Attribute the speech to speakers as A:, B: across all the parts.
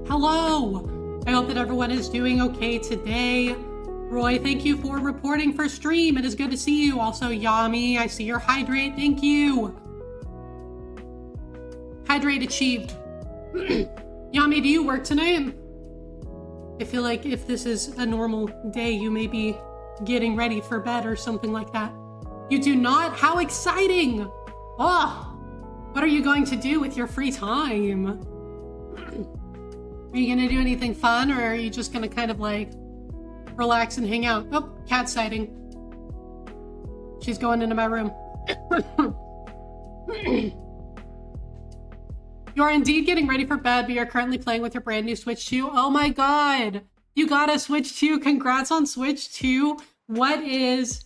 A: Hello! I hope that everyone is doing okay today. Roy, thank you for reporting for stream. It is good to see you. Also, Yami, I see your hydrate. Thank you. Hydrate achieved. Yami, do you work tonight? I feel like if this is a normal day, you may be getting ready for bed or something like that. You do not? How exciting! Oh, what are you going to do with your free time? Are you gonna do anything fun, or are you just gonna kind of like relax and hang out? Oh, cat sighting. She's going into my room. You are indeed getting ready for bed, but you're currently playing with your brand new Switch 2. Oh my god! You got a Switch 2. Congrats on Switch 2. What is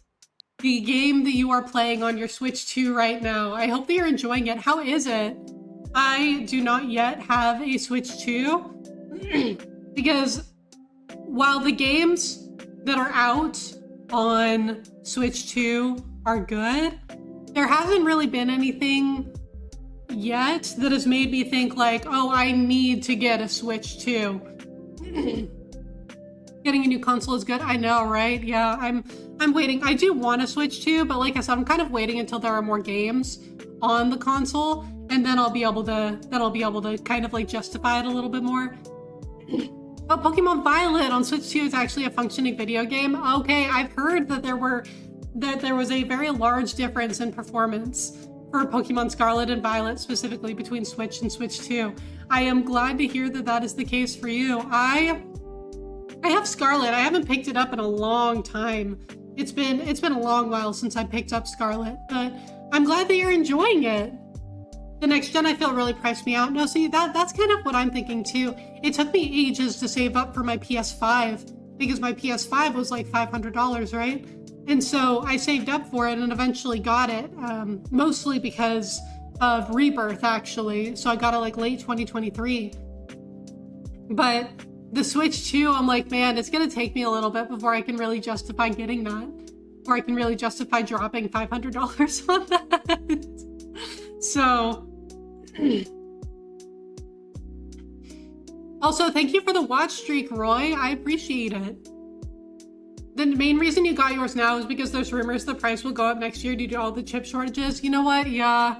A: the game that you are playing on your Switch 2 right now? I hope that you're enjoying it. How is it? I do not yet have a Switch 2 because while the games that are out on Switch 2 are good, there hasn't really been anything yet that has made me think like, oh, I need to get a Switch 2. Getting a new console is good. I know, right? Yeah, I'm waiting. I do want a Switch 2, but like I said, I'm kind of waiting until there are more games on the console, and then I'll be able to kind of like justify it a little bit more. Oh, Pokemon Violet on Switch 2 is actually a functioning video game. Okay, I've heard that there was a very large difference in performance for Pokemon Scarlet and Violet, specifically between Switch and Switch 2. I am glad to hear that that is the case for you. I have Scarlet. I haven't picked it up in a long time. It's been a long while since I picked up Scarlet, but I'm glad that you're enjoying it. The next gen I feel really priced me out. No, see, that's kind of what I'm thinking too. It took me ages to save up for my PS5 because my PS5 was like $500, right? And so I saved up for it and eventually got it, mostly because of Rebirth, actually. So I got it like late 2023. But the Switch 2, I'm like, man, it's gonna take me a little bit before I can really justify getting that. Or I can really justify dropping $500 on that. So, also, thank you for the watch streak, Roy. I appreciate it. The main reason you got yours now is because there's rumors the price will go up next year due to all the chip shortages. You know what? Yeah,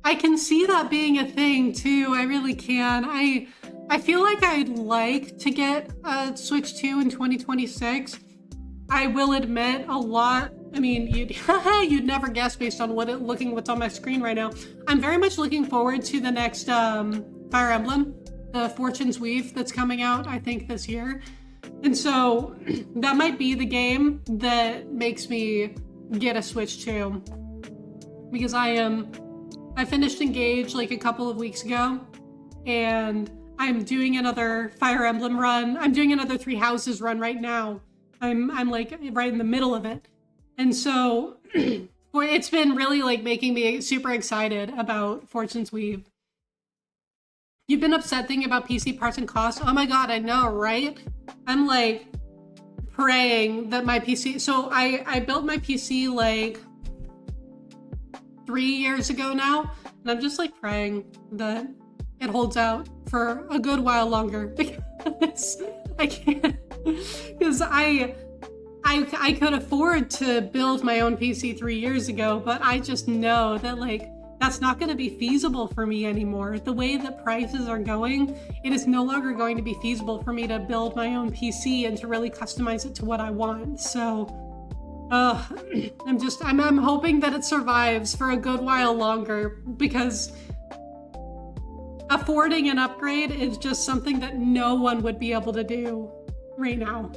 A: I can see that being a thing too. I really can. I feel like I'd like to get a Switch 2 in 2026. I will admit a lot. I mean, you'd never guess based on what's on my screen right now. I'm very much looking forward to the next Fire Emblem, the Fortune's Weave that's coming out, I think, this year. And so that might be the game that makes me get a Switch 2. Because I finished Engage like a couple of weeks ago, and I'm doing another Fire Emblem run. I'm doing another Three Houses run right now. I'm like right in the middle of it. And so it's been really like making me super excited about Fortune's Weave. You've been upset thinking about PC parts and costs. Oh my god, I know, right? I'm like praying that my PC, so I built my PC like 3 years ago now, and I'm just like praying that it holds out for a good while longer because I can't, because I could afford to build my own PC 3 years ago, but I just know that like that's not going to be feasible for me anymore. The way that prices are going, it is no longer going to be feasible for me to build my own PC and to really customize it to what I want. So I'm hoping that it survives for a good while longer, because affording an upgrade is just something that no one would be able to do right now.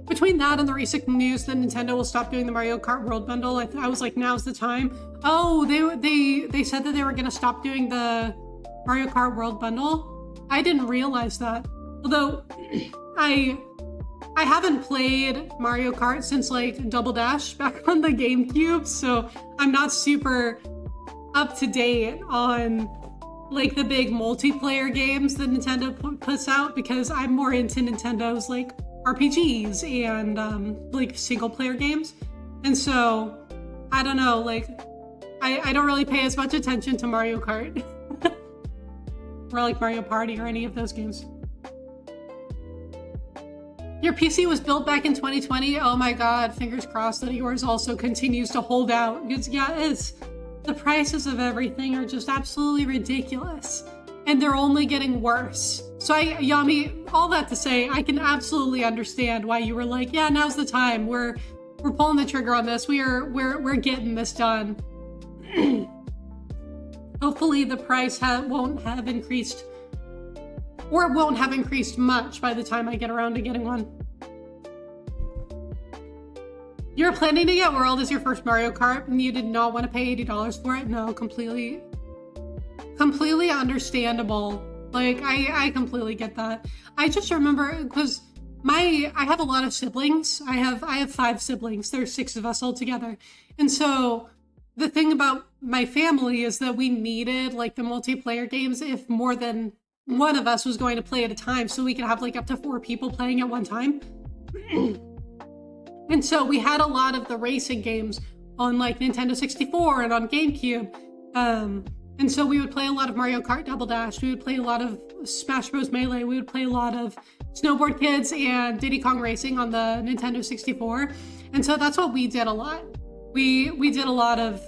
A: Between that and the recent news that Nintendo will stop doing the Mario Kart World Bundle, I was like, now's the time. Oh, they said that they were gonna stop doing the Mario Kart World Bundle. I didn't realize that. Although I haven't played Mario Kart since like Double Dash back on the GameCube, so I'm not super up to date on like the big multiplayer games that Nintendo puts out, because I'm more into Nintendo's like RPGs and like single player games. And so I don't know, like I don't really pay as much attention to Mario Kart. Or like Mario Party or any of those games. Your PC was built back in 2020? Oh my god, fingers crossed that yours also continues to hold out. Because yeah, the prices of everything are just absolutely ridiculous. And they're only getting worse. So Yami, all that to say, I can absolutely understand why you were like, yeah, now's the time. We're pulling the trigger on this. We're getting this done. Hopefully the price won't have increased, or it won't have increased much by the time I get around to getting one. You're planning to get World as your first Mario Kart and you did not want to pay $80 for it? No, completely understandable. Like, I completely get that. I just remember, because I have a lot of siblings. I have 5 siblings. There's 6 of us all together. And so the thing about my family is that we needed like the multiplayer games if more than one of us was going to play at a time, so we could have like up to 4 people playing at one time. And so we had a lot of the racing games on like Nintendo 64 and on GameCube. And so we would play a lot of Mario Kart Double Dash. We would play a lot of Smash Bros. Melee. We would play a lot of Snowboard Kids and Diddy Kong Racing on the Nintendo 64. And so that's what we did a lot. We did a lot of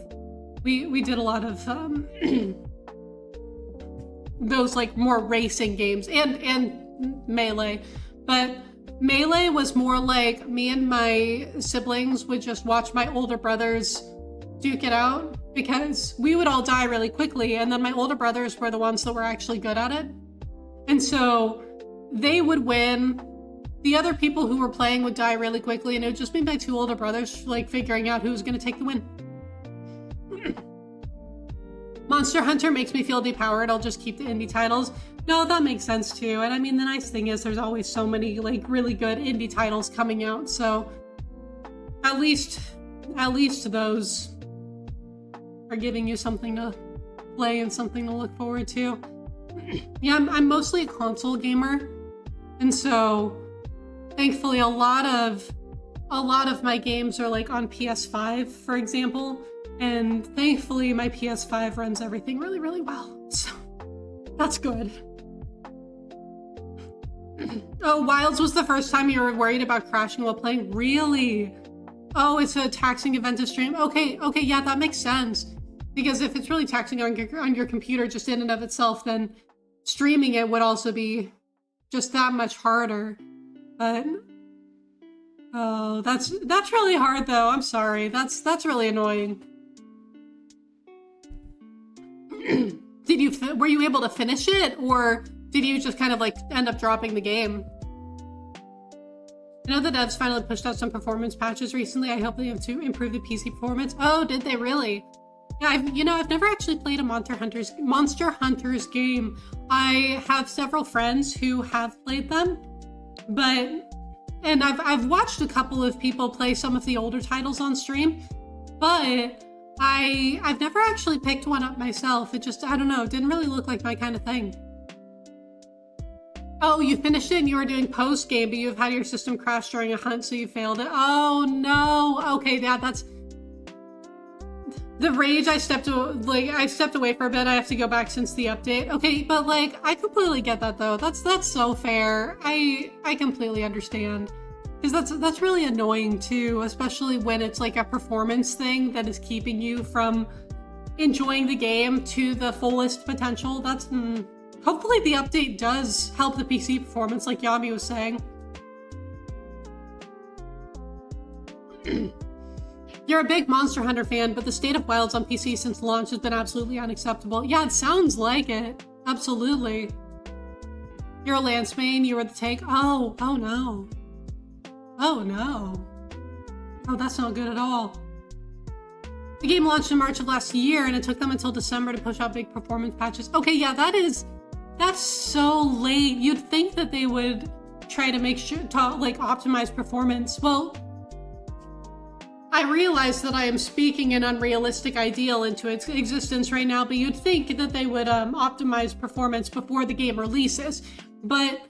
A: those like more racing games and Melee. But Melee was more like me and my siblings would just watch my older brothers duke it out, because we would all die really quickly, and then my older brothers were the ones that were actually good at it. And so they would win. The other people who were playing would die really quickly, and it would just be my 2 older brothers like figuring out who was going to take the win. Monster Hunter makes me feel depowered. I'll just keep the indie titles. No, that makes sense too. And I mean, the nice thing is there's always so many like really good indie titles coming out. So at least those are giving you something to play and something to look forward to. Yeah, I'm mostly a console gamer. And so thankfully a lot of my games are like on PS5, for example. And thankfully my PS5 runs everything really, really well. So that's good. Oh, Wilds was the first time you were worried about crashing while playing? Really? Oh, it's a taxing event to stream? Okay, yeah, that makes sense. Because if it's really taxing on your computer just in and of itself, then streaming it would also be just that much harder. But oh, that's really hard though. I'm sorry. That's really annoying. Were you able to finish it, or did you just kind of like end up dropping the game? I know the devs finally pushed out some performance patches recently. I hope they have to improve the PC performance. Oh, did they really? Yeah, I've never actually played a Monster Hunters game. I have several friends who have played them, and I've watched a couple of people play some of the older titles on stream, but I've never actually picked one up myself. It just, I don't know, it didn't really look like my kind of thing. Oh, you finished it and you were doing post-game, but you've had your system crash during a hunt, so you failed it. Oh no. Okay, yeah, that's the rage. I stepped away for a bit. I have to go back since the update. Okay, but like, I completely get that though. That's so fair. I completely understand. Because that's really annoying too, especially when it's like a performance thing that is keeping you from enjoying the game to the fullest potential. That's hopefully the update does help the PC performance, like Yami was saying. You're a big Monster Hunter fan, but the state of Wilds on PC since launch has been absolutely unacceptable. Yeah, it sounds like it. Absolutely. You're a Lance main, you were the tank. Oh no. Oh no. Oh, that's not good at all. The game launched in March of last year, and it took them until December to push out big performance patches. Okay, yeah, that's so late. You'd think that they would try to make sure to like optimize performance. Well, I realize that I am speaking an unrealistic ideal into its existence right now, but you'd think that they would optimize performance before the game releases. But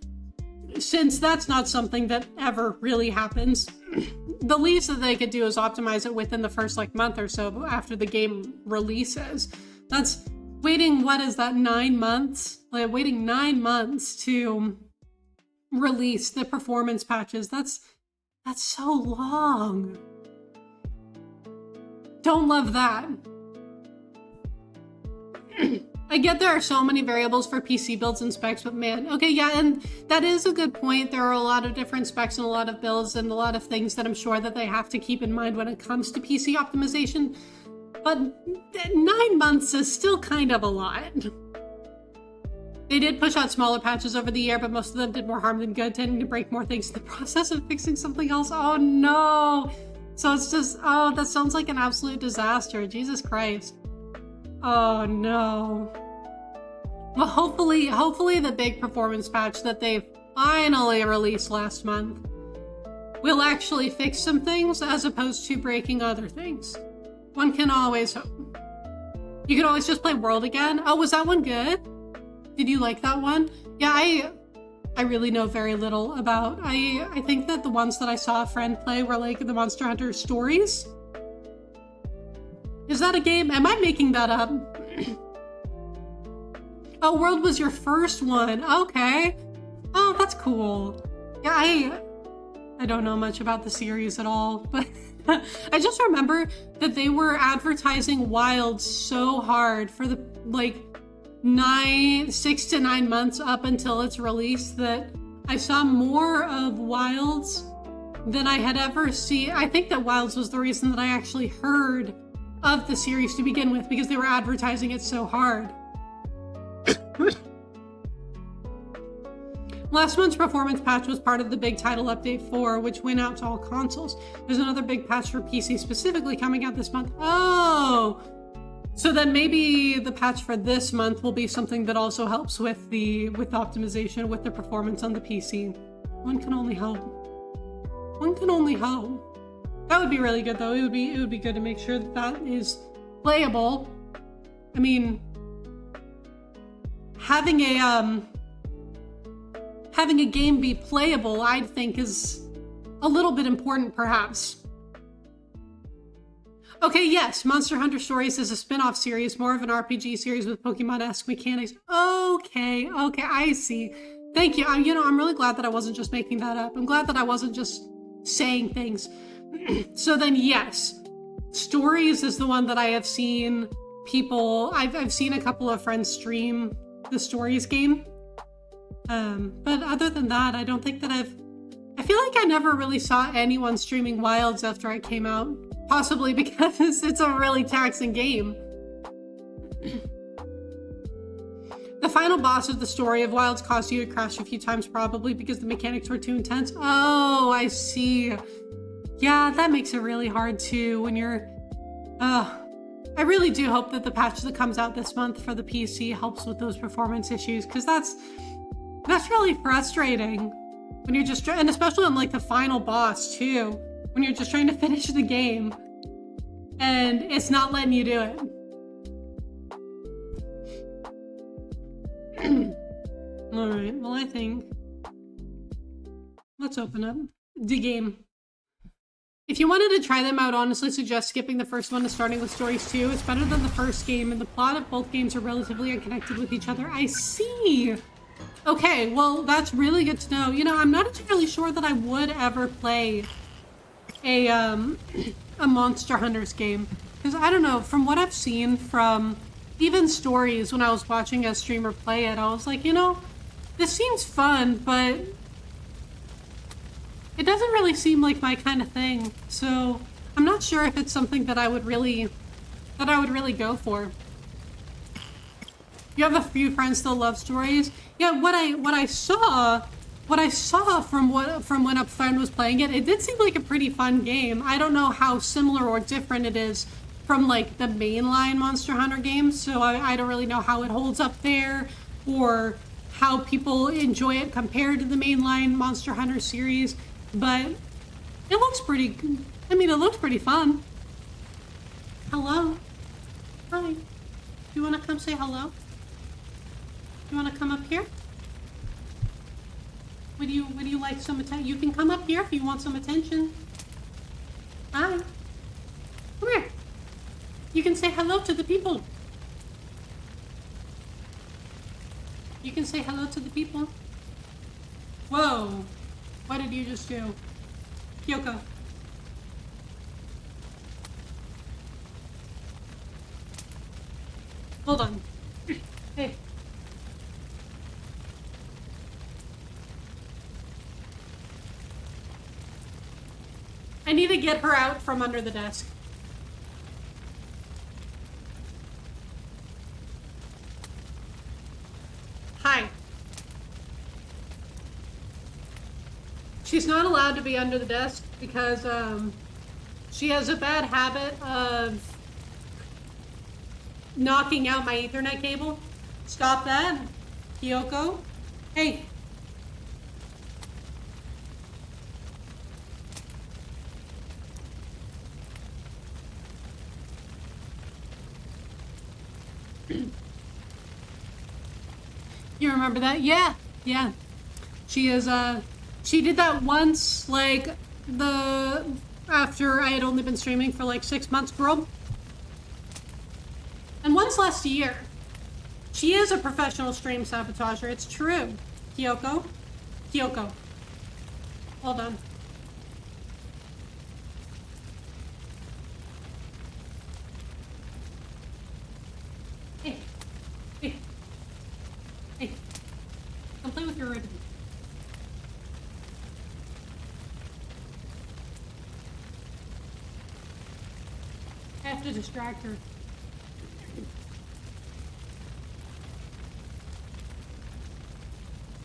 A: since that's not something that ever really happens, the least that they could do is optimize it within the first like month or so after the game releases. That's waiting, what is that, 9 months? Like waiting 9 months to release the performance patches. That's so long. Don't love that. I get there are so many variables for PC builds and specs, but man, okay, yeah, and that is a good point. There are a lot of different specs and a lot of builds and a lot of things that I'm sure that they have to keep in mind when it comes to PC optimization, but 9 months is still kind of a lot. They did push out smaller patches over the year, but most of them did more harm than good, tending to break more things in the process of fixing something else. Oh no! So it's just, oh, that sounds like an absolute disaster. Jesus Christ. Oh no. Well, hopefully the big performance patch that they finally released last month will actually fix some things as opposed to breaking other things. One can always hope. You can always just play World again. Oh, was that one good? Did you like that one? Yeah, I really know very little about. I think that the ones that I saw a friend play were like the Monster Hunter stories. Is that a game? Am I making that up? Oh, World was your first one. Okay. Oh, that's cool. Yeah, I don't know much about the series at all, but I just remember that they were advertising Wild so hard for the like 6 to 9 months up until its release that I saw more of Wilds than I had ever seen. I think that Wilds was the reason that I actually heard of the series to begin with, because they were advertising it so hard. Last month's performance patch was part of the big title update 4, which went out to all consoles. There's another big patch for PC specifically coming out this month. Oh! So then maybe the patch for this month will be something that also helps with the optimization, with the performance on the PC. One can only hope. One can only hope. That would be really good though. It would be good to make sure that that is playable. I mean, having a game be playable, I think, is a little bit important perhaps. Okay, yes, Monster Hunter Stories is a spin-off series, more of an RPG series with Pokemon-esque mechanics. Okay, I see. Thank you. I'm really glad that I wasn't just making that up. I'm glad that I wasn't just saying things. So then, yes, Stories is the one that I have seen people. I've seen a couple of friends stream the Stories game. But other than that, I don't think that I feel like I never really saw anyone streaming Wilds after it came out. Possibly because it's a really taxing game. The final boss of the story of Wilds caused you to crash a few times, probably because the mechanics were too intense. Oh, I see. Yeah, that makes it really hard too when you're... I really do hope that the patch that comes out this month for the PC helps with those performance issues, because that's really frustrating when you're just... And especially on like the final boss too, when you're just trying to finish the game and it's not letting you do it. All right, well, I think let's open up the game. If you wanted to try them, I would honestly suggest skipping the first one and starting with Stories 2. It's better than the first game, and the plot of both games are relatively unconnected with each other. I see. Okay, well, that's really good to know. You know, I'm not entirely sure that I would ever play a Monster Hunters game, because I don't know, from what I've seen from even Stories when I was watching a streamer play it, I was like, you know, this seems fun, but it doesn't really seem like my kind of thing. So I'm not sure if it's something that I would really go for. You have a few friends that love Stories. Yeah, what I saw from when a friend was playing it, it did seem like a pretty fun game. I don't know how similar or different it is from like the mainline Monster Hunter games, so I don't really know how it holds up there or how people enjoy it compared to the mainline Monster Hunter series, but it looks pretty, I mean, it looks pretty fun. Hello? Hi. Do you want to come say hello? You want to come up here? Would you like some attention? You can come up here if you want some attention. Hi. Come here. You can say hello to the people. You can say hello to the people. Whoa. What did you just do? Kyoko. Hold on. Hey. I need to get her out from under the desk. Hi. She's not allowed to be under the desk because she has a bad habit of knocking out my Ethernet cable. Stop that. Kyoko. Hey. You remember that? Yeah. Yeah. She is, she did that once, like, after I had only been streaming for like 6 months, bro. And once last year. She is a professional stream sabotager. It's true. Kyoko. Kyoko. Hold on. Hey. Hey. Hey. Come play with your ribbon. I have to distract her.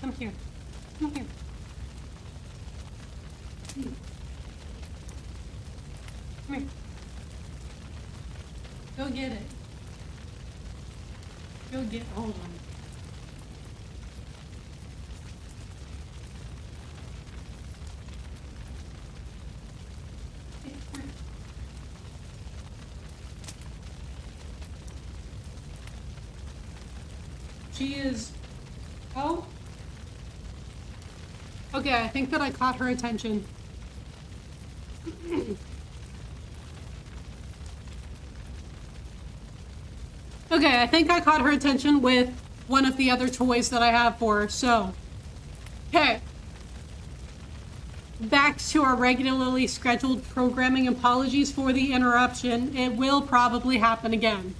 A: Come here. Come here. Come here. Go get it. Go get, hold on. She is, oh. Okay, I think that I caught her attention. Okay, I think I caught her attention with one of the other toys that I have for her, so. Okay. Back to our regularly scheduled programming. Apologies for the interruption. It will probably happen again.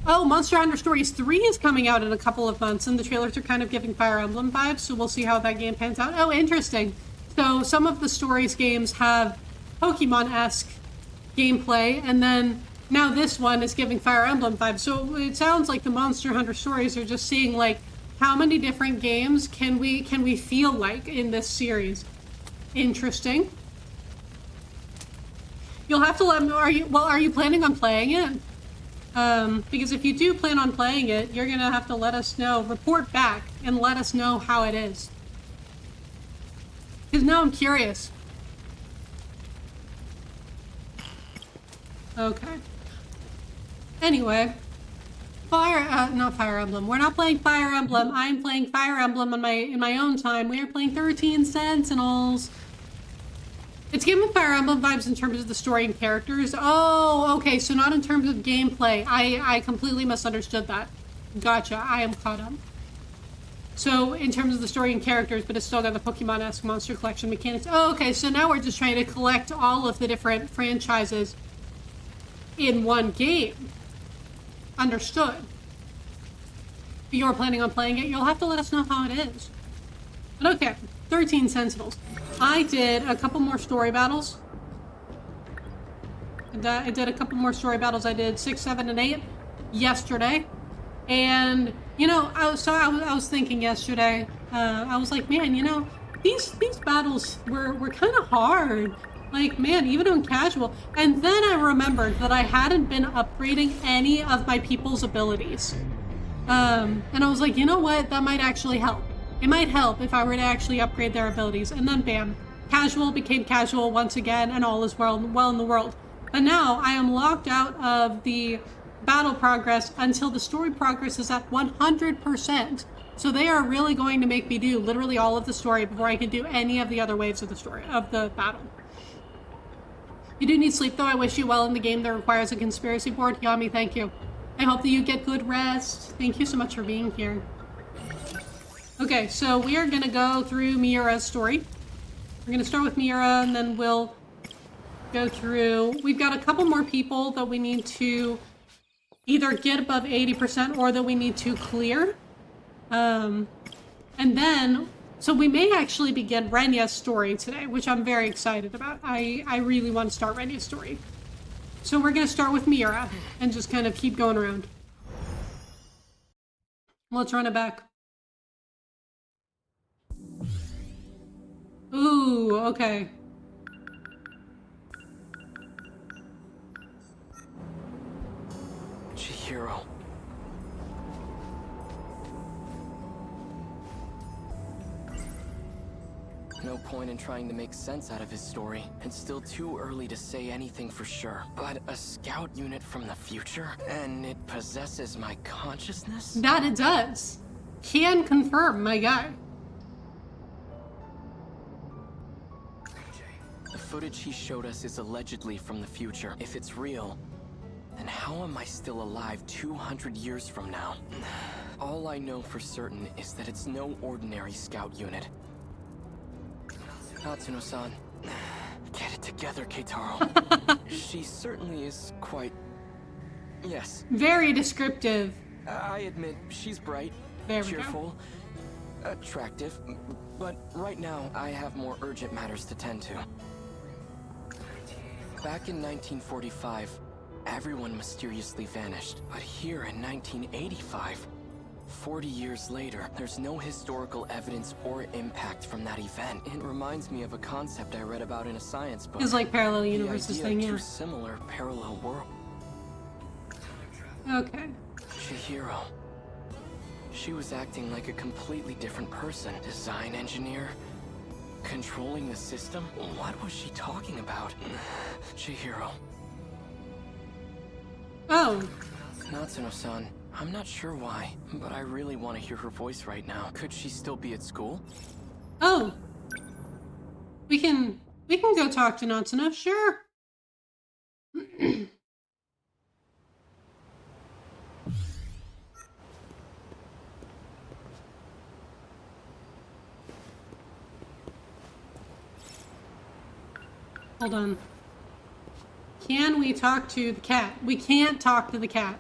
A: Oh, Monster Hunter Stories 3 is coming out in a couple of months, and the trailers are kind of giving Fire Emblem vibes, so we'll see how that game pans out. Oh, interesting. So some of the Stories games have Pokemon-esque gameplay, and then now this one is giving Fire Emblem vibes. So it sounds like the Monster Hunter Stories are just seeing, like, how many different games can we feel like in this series? Interesting. You'll have to let me know, are you planning on playing it? Because if you do plan on playing it, you're gonna have to let us know, report back, and let us know how it is. Because now I'm curious. Okay. Anyway, not Fire Emblem. We're not playing Fire Emblem. I'm playing Fire Emblem in my own time. We are playing 13 Sentinels. It's giving Fire Emblem vibes in terms of the story and characters. Oh, okay, so not in terms of gameplay. I completely misunderstood that. Gotcha, I am caught up. So, in terms of the story and characters, but it's still got the Pokemon-esque monster collection mechanics. Oh, okay, so now we're just trying to collect all of the different franchises in one game. Understood. If you're planning on playing it, you'll have to let us know how it is. But okay, 13 Sentinels. I did a couple more story battles. I did a couple more story battles. I did 6, 7, and 8 yesterday. And, you know, I was thinking yesterday, I was like, man, you know, these battles were kind of hard. Like, man, even on casual. And then I remembered that I hadn't been upgrading any of my people's abilities. And I was like, you know what? That might actually help. It might help if I were to actually upgrade their abilities. And then bam, casual became casual once again, and all is well in the world. But now I am locked out of the battle progress until the story progress is at 100%. So they are really going to make me do literally all of the story before I can do any of the other waves of the story, of the battle. You do need sleep, though. I wish you well in the game that requires a conspiracy board. Yami, thank you. I hope that you get good rest. Thank you so much for being here. Okay, so we are gonna go through Miura's story. We're gonna start with Miura, and then we'll go through. We've got a couple more people that we need to either get above 80% or that we need to clear. And then, so we may actually begin Renya's story today, which I'm very excited about. I really want to start Renya's story. So we're going to start with Miura and just kind of keep going around. Let's run it back. Ooh, okay.
B: Chihiro. No point in trying to make sense out of his story. It's still too early to say anything for sure. But a scout unit from the future? And it possesses my consciousness?
A: That it does. Can confirm, my guy.
B: The footage he showed us is allegedly from the future. If it's real, then how am I still alive 200 years from now? All I know for certain is that it's no ordinary scout unit. Natsuno-san, get it together, Keitaro. She certainly is quite... Yes.
A: Very descriptive.
B: I admit, she's bright, cheerful, attractive, but right now I have more urgent matters to tend to. Back in 1945, everyone mysteriously vanished. But here in 1985, 40 years later, there's no historical evidence or impact from that event. It reminds me of a concept I read about in a science book.
A: It's like parallel universes thing, yeah.
B: Two similar parallel worlds.
A: Okay.
B: Chihiro. She was acting like a completely different person. Design engineer? Controlling the system? What was she talking about? Chihiro.
A: Oh.
B: Natsuno-san. I'm not sure why, but I really want to hear her voice right now. Could she still be at school?
A: Oh. We can go talk to Natsuno, sure. Hold on. Can we talk to the cat? We can't talk to the cat.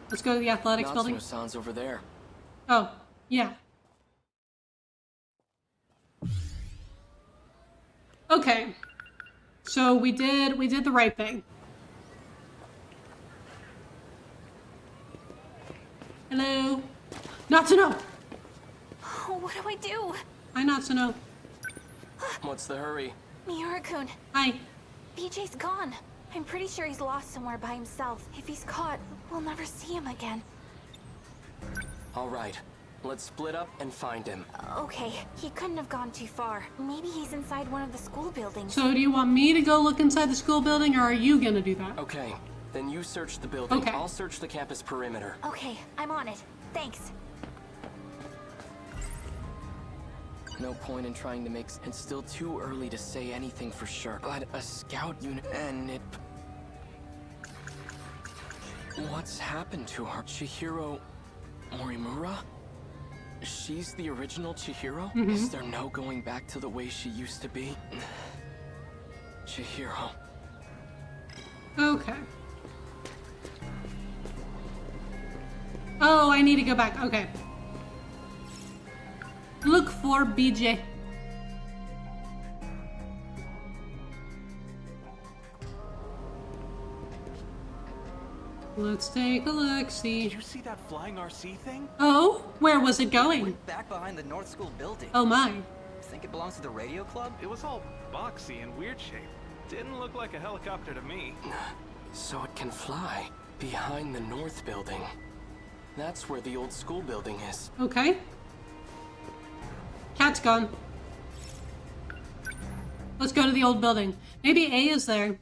A: Let's go to the athletics building.
B: Natsuno-san's over there.
A: Oh, yeah. Okay. So we did the right thing. Hello? Natsuno!
C: Oh, what do I do?
A: Hi, Natsuno.
B: What's the hurry?
C: Miura-kun,
A: Hi.
C: BJ's gone. I'm pretty sure he's lost somewhere by himself. If he's caught, we'll never see him again.
B: All right. Let's split up and find him.
C: Okay, he couldn't have gone too far. Maybe he's inside one of the school buildings.
A: So do you want me to go look inside the school building, or are you gonna do that?
B: Okay. Then you search the building.
A: Okay.
B: I'll search the campus perimeter.
C: Okay, I'm on it. Thanks.
B: No point in trying to make... It's still too early to say anything for sure. But a scout unit... And it... What's happened to her? Chihiro... Morimura? She's the original Chihiro?
A: Mm-hmm.
B: Is there no going back to the way she used to be? Chihiro...
A: Okay. Oh, I need to go back. Okay. Look for BJ. Let's take a look, see.
D: Did you see that flying RC thing?
A: Oh, where was it going?
E: Back behind the North School building.
A: Oh my.
E: Think it belongs to the radio club?
D: It was all boxy and weird shaped. Didn't look like a helicopter to me.
B: So it can fly. Behind the North Building. That's where the old school building is.
A: Okay. Cat's gone. Let's go to the old building. Maybe A is there.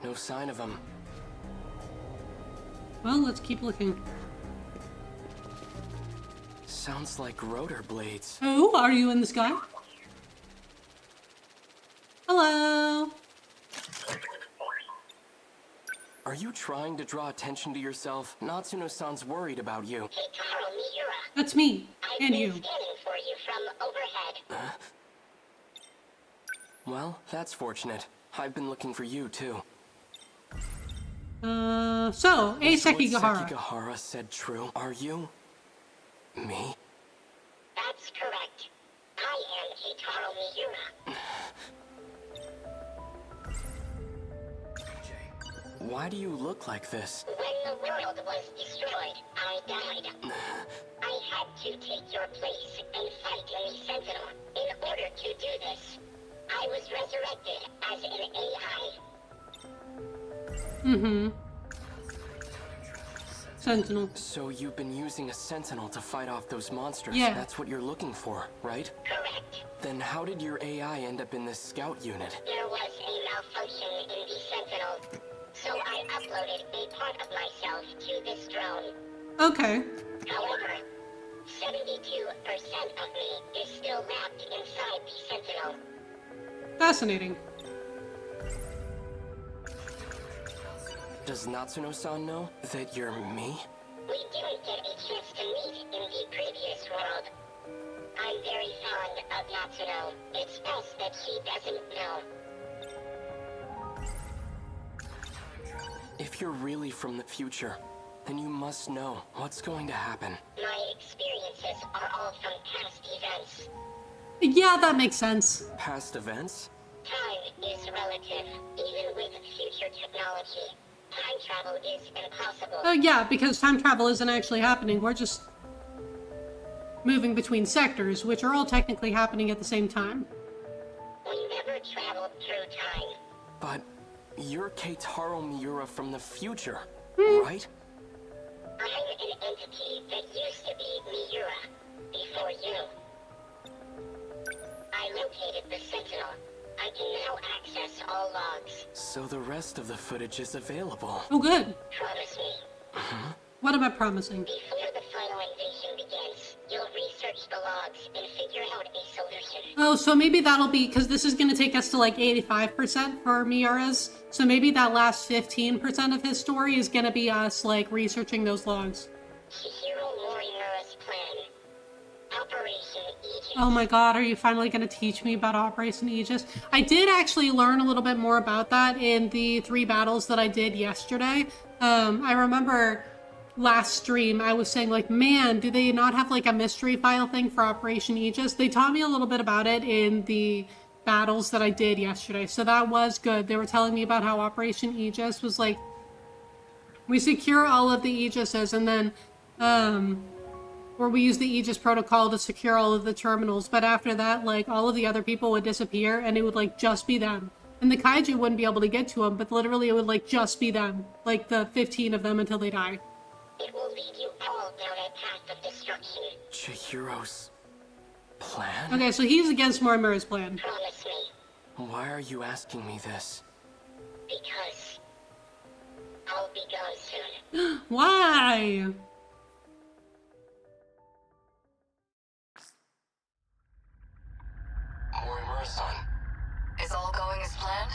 B: No sign of him.
A: Well, let's keep looking.
B: Sounds like rotor blades.
A: Oh, are you in the sky? Hello.
B: Are you trying to draw attention to yourself? Natsuno-san's worried about you.
F: Keitaro Miura.
A: That's me.
F: I've
A: And
F: been
A: you.
F: scanning for you from overhead.
B: Well, that's fortunate. I've been looking for you, too.
A: So,
B: Is what
A: Sekigahara.
B: Sekigahara said true? Are you? Me?
F: That's correct. I am Keitaro Miura.
B: Why do you look like this?
F: When the world was destroyed, I died. I had to take your place and fight in the Sentinel. In order to do this, I was resurrected as an AI.
A: Mm-hmm. Sentinel.
B: So you've been using a Sentinel to fight off those monsters?
A: Yeah.
B: That's what you're looking for, right?
F: Correct.
B: Then how did your AI end up in this scout unit?
F: There was a malfunction in the Sentinel, so I uploaded a part of myself to this drone.
A: Okay.
F: However, 72% of me is still wrapped inside the Sentinel.
A: Fascinating.
B: Does Natsuno-san know that you're me?
F: We didn't get a chance to meet in the previous world. I'm very fond of Natsuno. It's best that she doesn't know.
B: If you're really from the future, then you must know what's going to happen.
F: My experiences are all from past events.
A: Yeah, that makes sense.
B: Past events?
F: Time is relative, even with future technology. Time travel is impossible.
A: Oh yeah, because time travel isn't actually happening. We're just moving between sectors, which are all technically happening at the same time.
F: We never traveled through time.
B: But you're Keitaro Miura from the future, right?
F: I'm an entity that used to be Miura before you. I located the Sentinel. I can now access all logs.
B: So the rest of the footage is available.
A: Oh good.
F: Promise me.
A: What am I promising?
F: Before the final invasion begins, you'll research the logs and figure out a solution.
A: Oh, so maybe that'll be, because this is going to take us to like 85% for Miura's. So maybe that last 15% of his story is going to be us like researching those logs.
F: Chihiro Morimura's plan. Operation Aegis.
A: Oh my god, are you finally going to teach me about Operation Aegis? I did actually learn a little bit more about that in the 3 battles that I did yesterday. I remember last stream I was saying like, man, do they not have like a mystery file thing for Operation Aegis? They taught me a little bit about it in the battles that I did yesterday, so that was good. They were telling me about how Operation Aegis was like, we secure all of the Aegises and then, or we use the Aegis protocol to secure all of the terminals, but after that, like, all of the other people would disappear and it would like just be them. And the kaiju wouldn't be able to get to them, but literally it would like just be them. Like the 15 of them until they die.
F: It will lead you all down a path of destruction.
B: Chihiro's plan?
A: Okay, so he's against Morimura's plan.
F: Promise me,
B: Why are you asking me this?
F: because I'll be gone soon.
A: Why?
B: Morimura-san.
G: Is all going as planned?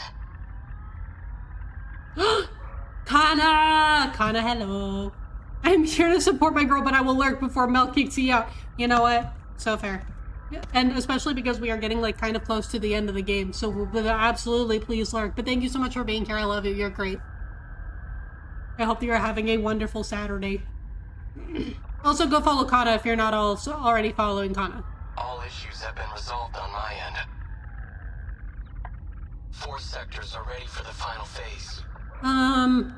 A: Kana! Kana, hello. I'm here to support my girl, but I will lurk before Mel kicks you out. You know what? So fair. And especially because we are getting like kind of close to the end of the game, so we'll absolutely please lurk. But thank you so much for being here. I love you. You're great. I hope that you're having a wonderful Saturday. Also, go follow Kana if you're not already following Kana.
B: All issues have been resolved on my end. 4 sectors are ready for the final phase.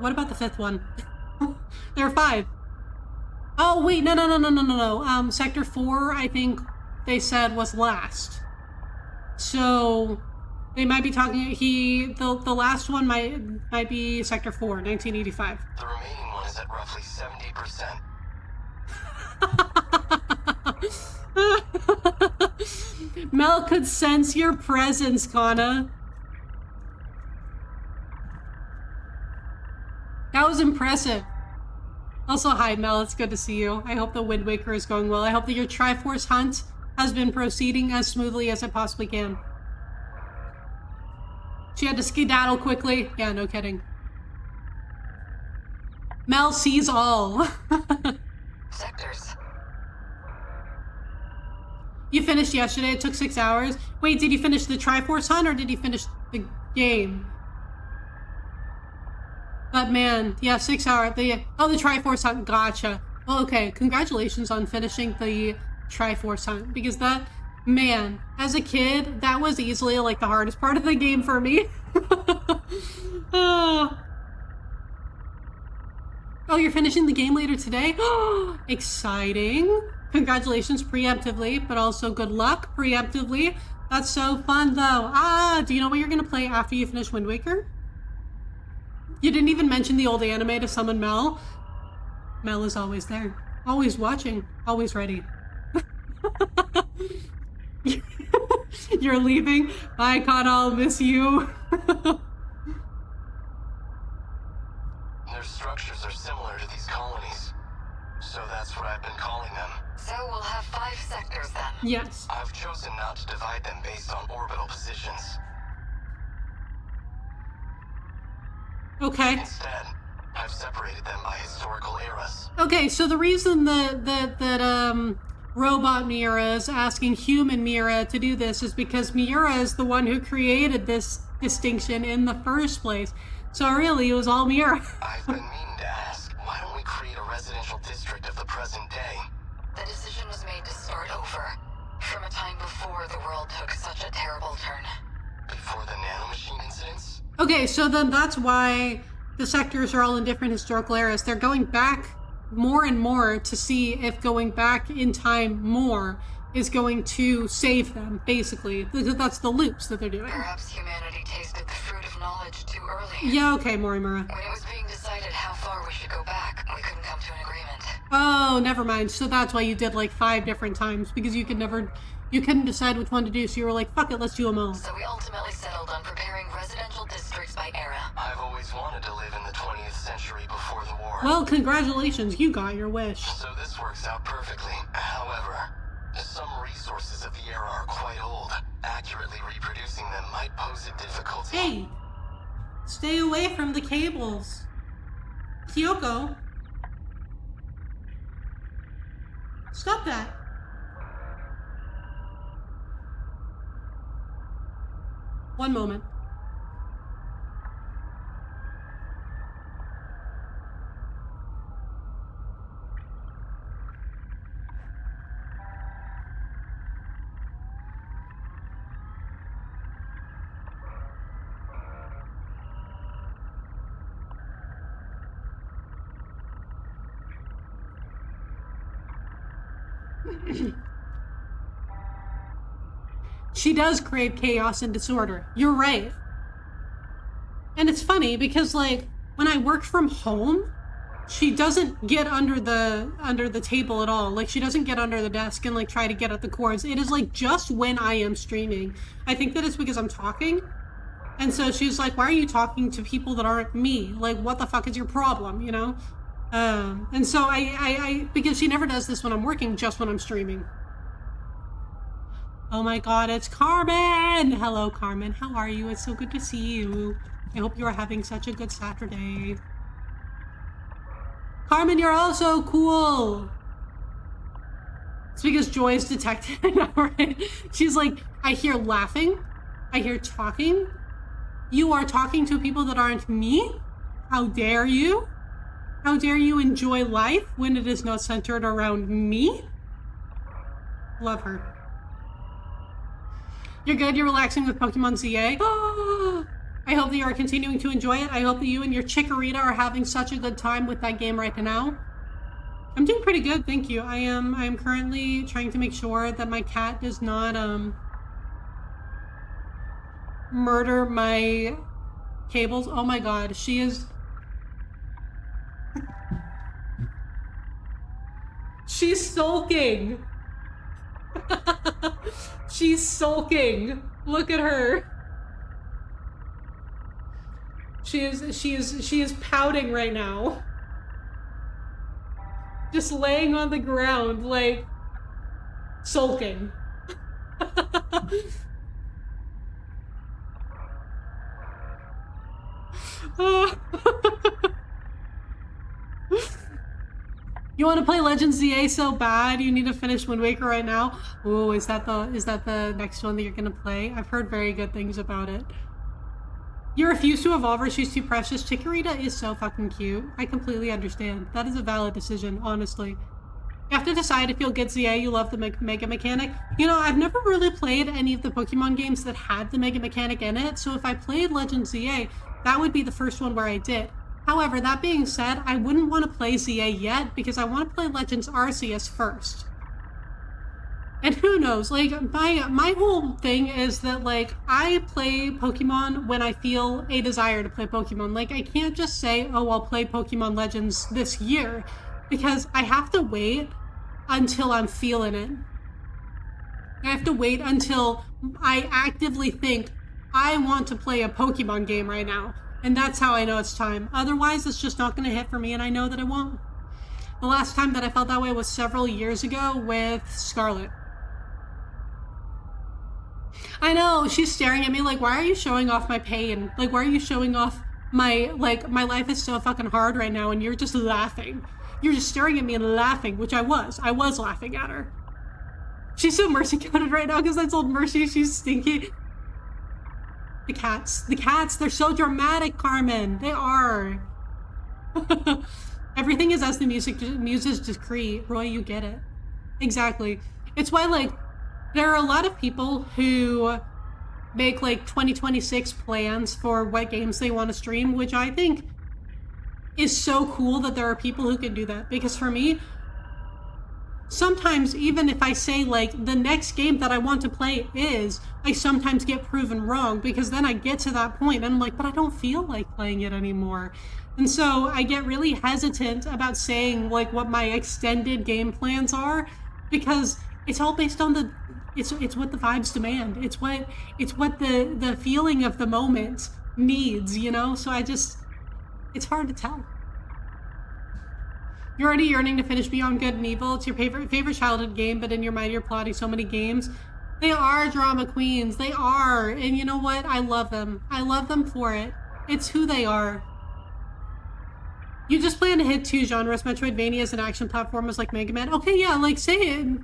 A: What about the 5th one? There are 5. Oh, wait, no. Sector 4, I think they said was last. So, they might be talking, the last one might be Sector 4, 1985.
B: The remaining one is at roughly 70%.
A: Mel could sense your presence, Kana. That was impressive. Also, hi Mel, it's good to see you. I hope the Wind Waker is going well. I hope that your Triforce hunt has been proceeding as smoothly as it possibly can. She had to skedaddle quickly. Yeah, no kidding. Mel sees all.
G: Sectors.
A: You finished yesterday, it took 6 hours. Wait, did you finish the Triforce hunt or did you finish the game? But man, yeah, 6 hours. The Triforce hunt, gotcha. Well, okay, congratulations on finishing the Triforce hunt, because that, man, as a kid, that was easily like the hardest part of the game for me. Oh, you're finishing the game later today? Exciting. Congratulations preemptively, but also good luck preemptively. That's so fun though. Do you know what you're gonna play after you finish Wind Waker? You didn't even mention the old anime to summon Mel. Mel is always there. Always watching. Always ready. You're leaving? Bye, Kana. I'll miss you.
H: Their structures are similar to these colonies. So that's what I've been calling them.
G: So we'll have 5 sectors then.
A: Yes.
H: I've chosen not to divide them based on orbital positions.
A: Okay.
H: Instead, I've separated them by historical eras.
A: Okay, so the reason that Robot Miura is asking Human Miura to do this is because Miura is the one who created this distinction in the first place. So really, it was all Miura.
H: I've been meaning to ask, why don't we create a residential district of the present day?
G: The decision was made to start over. From a time before the world took such a terrible turn.
H: Before the nanomachine incidents?
A: Okay, so then that's why the sectors are all in different historical eras. They're going back more and more to see if going back in time more is going to save them, basically. That's the loops that they're doing.
G: Perhaps humanity tasted the fruit of knowledge too early.
A: Yeah, okay, Morimura.
G: When it was being decided how far we should go back, we couldn't come to an agreement.
A: Oh, never mind. So that's why you did like 5 different times, because you couldn't decide which one to do, so you were like, fuck it, let's do them all.
G: So we ultimately settled on preparing residential districts by era.
H: I've always wanted to live in the 20th century before the war.
A: Well, congratulations, you got your wish.
H: So this works out perfectly. However, some resources of the era are quite old. Accurately reproducing them might pose a difficulty.
A: Hey, stay away from the cables. Kyoko. Stop that. One moment. She does crave chaos and disorder. You're right. And it's funny because, like, when I work from home, she doesn't get under the table at all. Like, she doesn't get under the desk and like try to get at the cords. It is like just when I am streaming. I think that it's because I'm talking. And so she's like, why are you talking to people that aren't me? Like, what the fuck is your problem, you know? And so I because she never does this when I'm working, just when I'm streaming. Oh my god, it's Carmen! Hello, Carmen. How are you? It's so good to see you. I hope you are having such a good Saturday. Carmen, you're all so cool! It's because Joy is detected, right? She's like, I hear laughing. I hear talking. You are talking to people that aren't me? How dare you? How dare you enjoy life when it is not centered around me? Love her. You're good? You're relaxing with Pokemon ZA? I hope that you are continuing to enjoy it. I hope that you and your Chikorita are having such a good time with that game right now. I'm doing pretty good, thank you. I am currently trying to make sure that my cat does not murder my cables. Oh my god, she is... She's sulking! She's sulking. Look at her. She is pouting right now. Just laying on the ground, like, sulking. You want to play Legends ZA so bad, you need to finish Wind Waker right now? Oh, is that the next one that you're gonna play? I've heard very good things about it. You refuse to evolve her, she's too precious. Chikorita is so fucking cute. I completely understand. That is a valid decision, honestly. You have to decide if you'll get ZA, you love the Mega Mechanic. You know, I've never really played any of the Pokemon games that had the Mega Mechanic in it, so if I played Legends ZA, that would be the first one where I did. However, that being said, I wouldn't want to play ZA yet because I want to play Legends Arceus first. And who knows, like, my whole thing is that, like, I play Pokemon when I feel a desire to play Pokemon. Like, I can't just say, oh, I'll play Pokemon Legends this year, because I have to wait until I'm feeling it. I have to wait until I actively think, I want to play a Pokemon game right now. And that's how I know it's time. Otherwise, it's just not going to hit for me, and I know that it won't. The last time that I felt that way was several years ago with Scarlet. I know, she's staring at me like, why are you showing off my pain? Like, why are you showing off my life is so fucking hard right now, and you're just laughing. You're just staring at me and laughing, which I was laughing at her. She's so mercy counted right now because I told Mercy she's stinky. The cats, they're so dramatic, Carmen. They are. Everything is as the muses decree. Roy, you get it. Exactly. It's why, like, there are a lot of people who make, like, 2026 plans for what games they want to stream, which I think is so cool that there are people who can do that. Because for me, sometimes even if I say, like, the next game that I want to play is, I sometimes get proven wrong, because then I get to that point and I'm like, but I don't feel like playing it anymore. And so I get really hesitant about saying, like, what my extended game plans are, because it's all based on the, it's what the vibes demand. It's what the feeling of the moment needs, you know? So it's hard to tell. You're already yearning to finish Beyond Good and Evil. It's your favorite childhood game, but in your mind you're plotting so many games. They are drama queens. They are. And you know what? I love them. I love them for it. It's who they are. You just plan to hit 2 genres, Metroidvanias and action platformers like Mega Man. Okay, yeah, like, say it.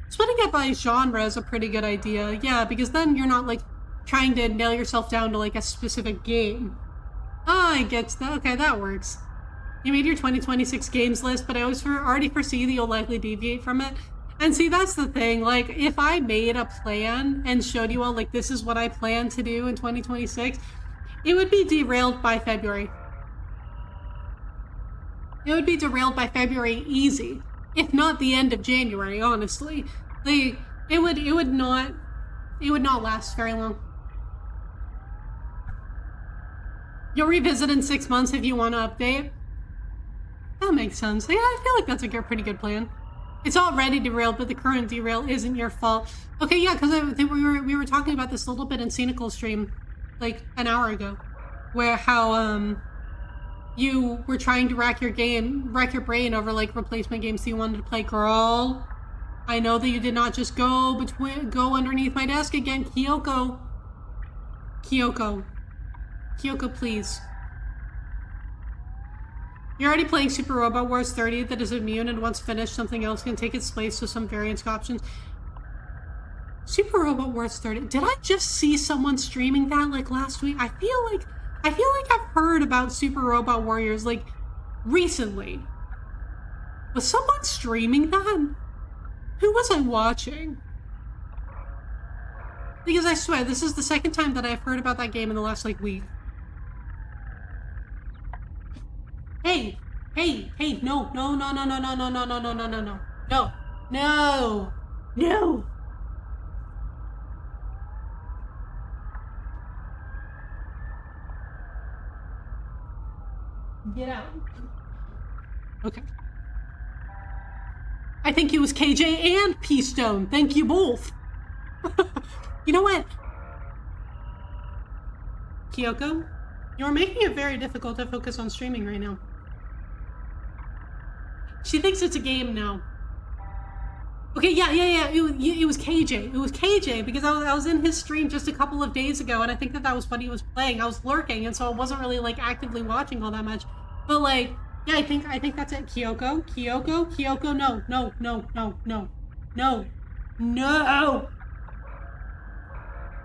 A: Splitting it by genre is a pretty good idea. Yeah, because then you're not, like, trying to nail yourself down to, like, a specific game. Ah, I get that. Okay, that works. You made your 2026 games list, but I already foresee that you'll likely deviate from it. And see, that's the thing. Like, if I made a plan and showed you all, like, this is what I plan to do in 2026, it would be derailed by February. It would be derailed by February easy, if not the end of January, honestly. Like, it would not last very long. You'll revisit in 6 months if you want to update. That makes sense. Yeah, I feel like that's a pretty good plan. It's already derailed, but the current derail isn't your fault. Okay, yeah, because I think we were talking about this a little bit in Sentinels stream, like, an hour ago, where how you were trying to rack your brain over, like, replacement games that you wanted to play. Girl, I know that you did not just go underneath my desk again. Kyoko, please. You're already playing Super Robot Wars 30 that is immune, and once finished, something else can take its place, so some variance options. Super Robot Wars 30. Did I just see someone streaming that, like, last week? I feel like I've heard about Super Robot Warriors, like, recently. Was someone streaming that? Who was I watching? Because I swear, this is the second time that I've heard about that game in the last, like, week. Hey, no. Get out. Okay. I think it was KJ and P-Stone. Thank you both. You know what? Kyoko, you're making it very difficult to focus on streaming right now. She thinks it's a game now. Okay, yeah. It was KJ. It was KJ because I was in his stream just a couple of days ago, and I think that was what he was playing. I was lurking, and so I wasn't really like actively watching all that much. But like, yeah, I think that's it. Kyoko. No.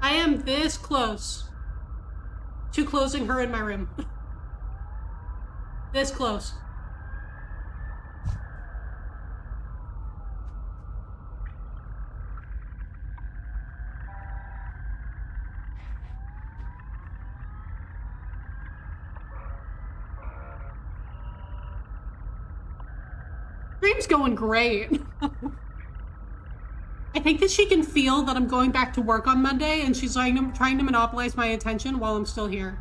A: I am this close to closing her in my room. This close. Stream's going great. I think that she can feel that I'm going back to work on Monday, and she's trying to monopolize my attention while I'm still here.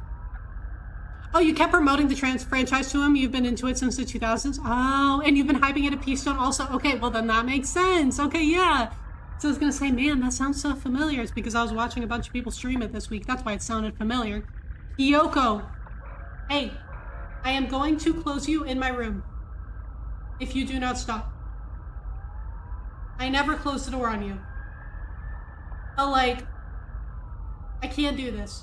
A: Oh, you kept promoting the franchise to him? You've been into it since the 2000s? Oh, and you've been hyping it at Peastone also? Okay, well then that makes sense. Okay, yeah. So I was gonna say, man, that sounds so familiar. It's because I was watching a bunch of people stream it this week. That's why it sounded familiar. Kyoko. Hey, I am going to close you in my room if you do not stop. I never close the door on you. But like, I can't do this.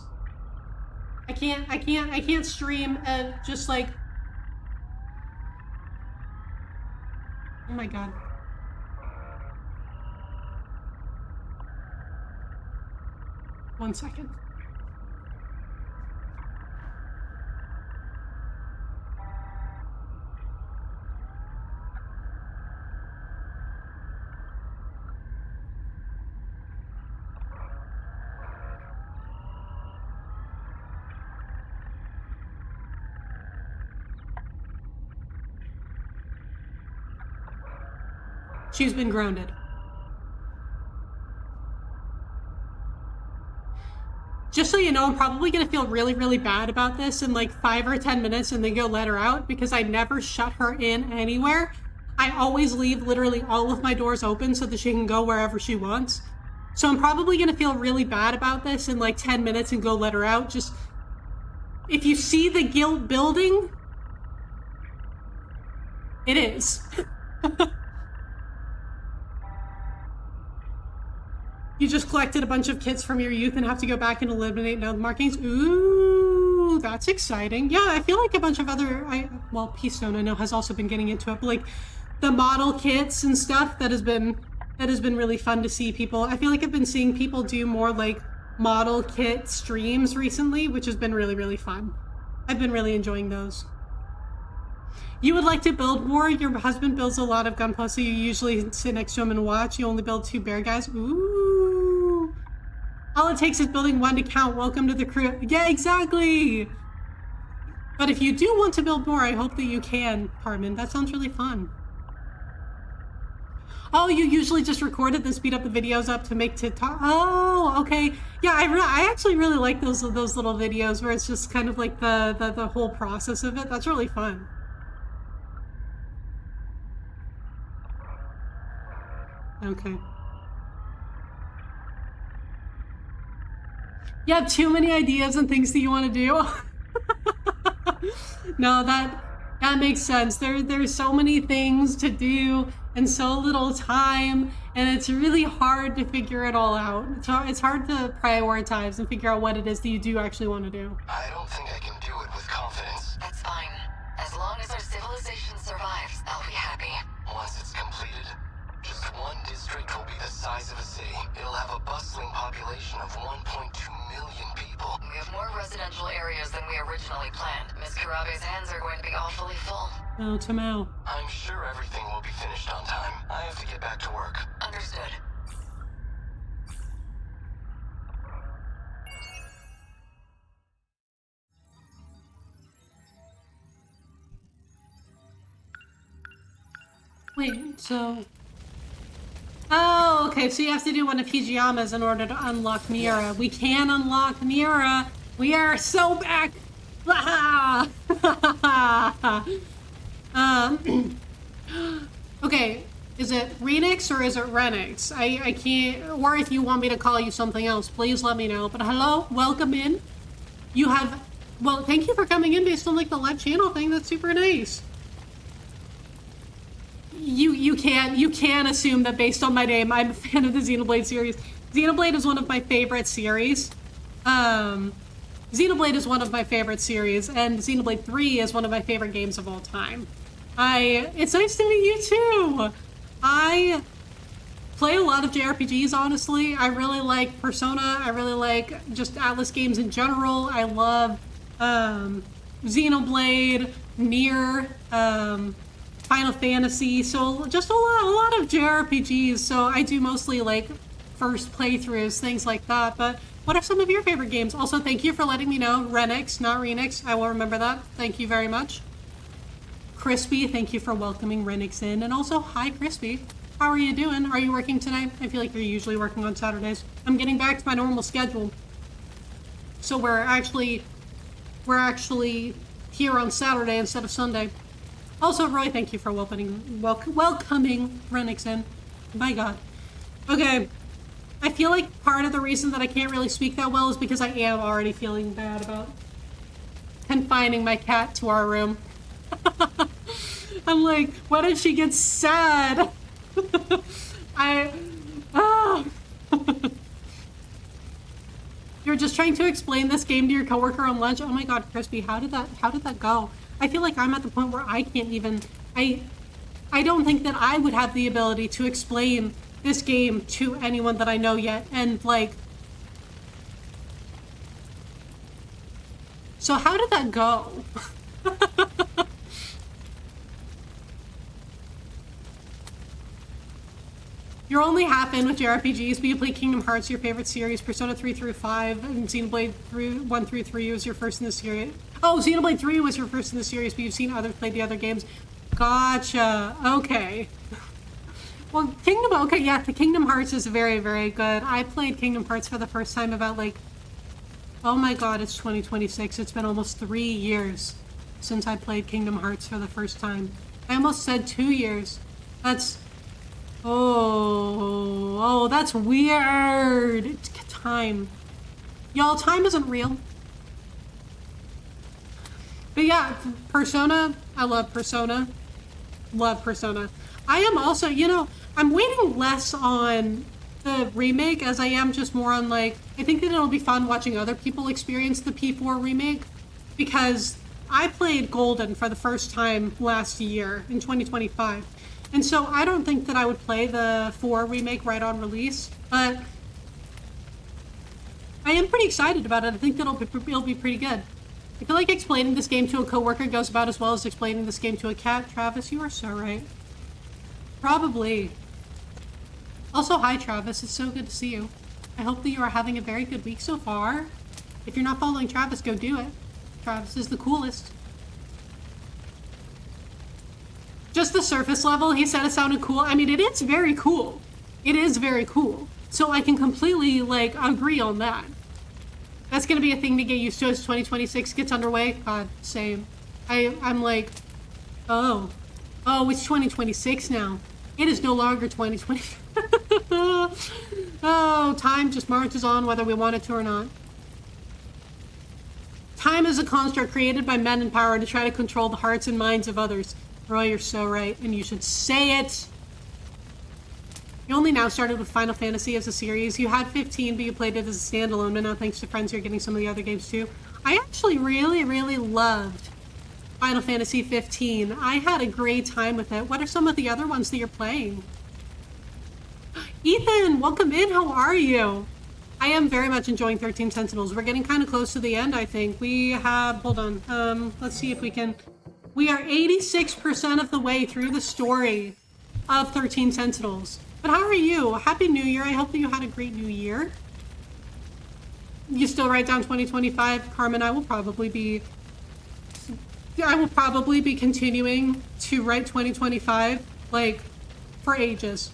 A: I can't stream and just like, oh my God. One second. She's been grounded. Just so you know, I'm probably gonna feel really, really bad about this in like 5 or 10 minutes and then go let her out because I never shut her in anywhere. I always leave literally all of my doors open so that she can go wherever she wants. So I'm probably gonna feel really bad about this in like 10 minutes and go let her out. Just, if you see the guild building, it is. You just collected a bunch of kits from your youth and have to go back and eliminate node markings. Ooh, that's exciting. Yeah, I feel like a bunch of other, well, Peastone I know has also been getting into it, but like the model kits and stuff that has been really fun to see people. I feel like I've been seeing people do more like model kit streams recently, which has been really, really fun. I've been really enjoying those. You would like to build more? Your husband builds a lot of gunpla, so you usually sit next to him and watch. You only build 2 bear guys. Ooh. All it takes is building 1 to count. Welcome to the crew. Yeah, exactly. But if you do want to build more, I hope that you can, Carmen. That sounds really fun. Oh, you usually just record it, then speed up the videos up to make TikTok. Oh, okay. Yeah, I actually really like those little videos where it's just kind of like the whole process of it. That's really fun. Okay. You have too many ideas and things that you want to do. No, that makes sense. There's so many things to do and so little time, and it's really hard to figure it all out. It's hard to prioritize and figure out what it is that you do actually want to do.
H: I don't think I can do it with confidence.
G: That's fine. As long as our civilization survives, I'll be happy.
H: Once it's completed, just 1 district will be the size of a city. It'll have a bustling population of 1.2 million people.
G: We have more residential areas than we originally planned. Miss Karabe's hands are going to be awfully full.
A: Oh, Tamao.
H: I'm sure everything will be finished on time. I have to get back to work.
G: Understood.
A: Wait, so... Oh, okay, so you have to do one of Hijiama's in order to unlock Miura. We can unlock Miura. We are so back. Okay, is it Renix or is it Renix? I can't, or if you want me to call you something else, please let me know. But hello, welcome in. You have, well, thank you for coming in based on like the live channel thing. That's super nice. you can assume that based on my name, I'm a fan of the Xenoblade series. Xenoblade is one of my favorite series. Xenoblade is one of my favorite series, and Xenoblade 3 is one of my favorite games of all time. It's nice to meet you too! I play a lot of JRPGs, honestly. I really like Persona. I really like just Atlas games in general. I love Xenoblade, Nier, Final Fantasy. So just a lot of JRPGs. So I do mostly like first playthroughs, things like that. But what are some of your favorite games? Also, thank you for letting me know. Renix, not Renix. I will remember that. Thank you very much. Crispy, thank you for welcoming Renix in. And also, hi, Crispy. How are you doing? Are you working tonight? I feel like you're usually working on Saturdays. I'm getting back to my normal schedule. So we're actually here on Saturday instead of Sunday. Also, Roy, thank you for welcoming Renix in. By God. Okay. I feel like part of the reason that I can't really speak that well is because I am already feeling bad about confining my cat to our room. I'm like, what if she gets sad? You're just trying to explain this game to your coworker on lunch? Oh my God, Crispy, how did that go? I feel like I'm at the point where I can't even, I don't think that I would have the ability to explain this game to anyone that I know yet, and like, so how did that go? You're only half in with JRPGs, but you play Kingdom Hearts, your favorite series, Persona 3 through 5, and Xenoblade 1 through 3 was your first in the series. Oh, Xenoblade 3 was your first in the series, but you've seen others play the other games. Gotcha. Okay. Well, the Kingdom Hearts is very, very good. I played Kingdom Hearts for the first time about like, oh my God, it's 2026. It's been almost 3 years since I played Kingdom Hearts for the first time. I almost said 2 years. That's, oh, that's weird. It's time. Y'all, time isn't real. But yeah, Persona, I love Persona. Love Persona. I am also, I'm waiting less on the remake as I am just more on like, I think that it'll be fun watching other people experience the P4 remake, because I played Golden for the first time last year in 2025. And so I don't think that I would play the 4 remake right on release, but I am pretty excited about it. I think that it'll be pretty good. I feel like explaining this game to a coworker goes about as well as explaining this game to a cat. Travis, you are so right. Probably. Also, hi Travis, it's so good to see you. I hope that you are having a very good week so far. If you're not following Travis, go do it. Travis is the coolest. Just the surface level, he said it sounded cool. I mean, it is very cool. It is very cool. So I can completely, like, agree on that. That's gonna be a thing to get used to as 2026 gets underway. God, same. I'm like, oh, it's 2026 now. It is no longer 2020. Oh, time just marches on whether we want it to or not. Time is a construct created by men in power to try to control the hearts and minds of others. Roy, you're so right, and you should say it. You only now started with Final Fantasy as a series. You had 15, but you played it as a standalone, but now thanks to friends, you're getting some of the other games too. I actually really, really loved Final Fantasy 15. I had a great time with it. What are some of the other ones that you're playing? Ethan, welcome in. How are you? I am very much enjoying 13 Sentinels. We're getting kind of close to the end, I think. We have, hold on. Let's see if we can. We are 86% of the way through the story of 13 Sentinels. But how are you? Happy New Year. I hope that you had a great New Year. You still write down 2025? Carmen, I will probably be continuing to write 2025, like, for ages.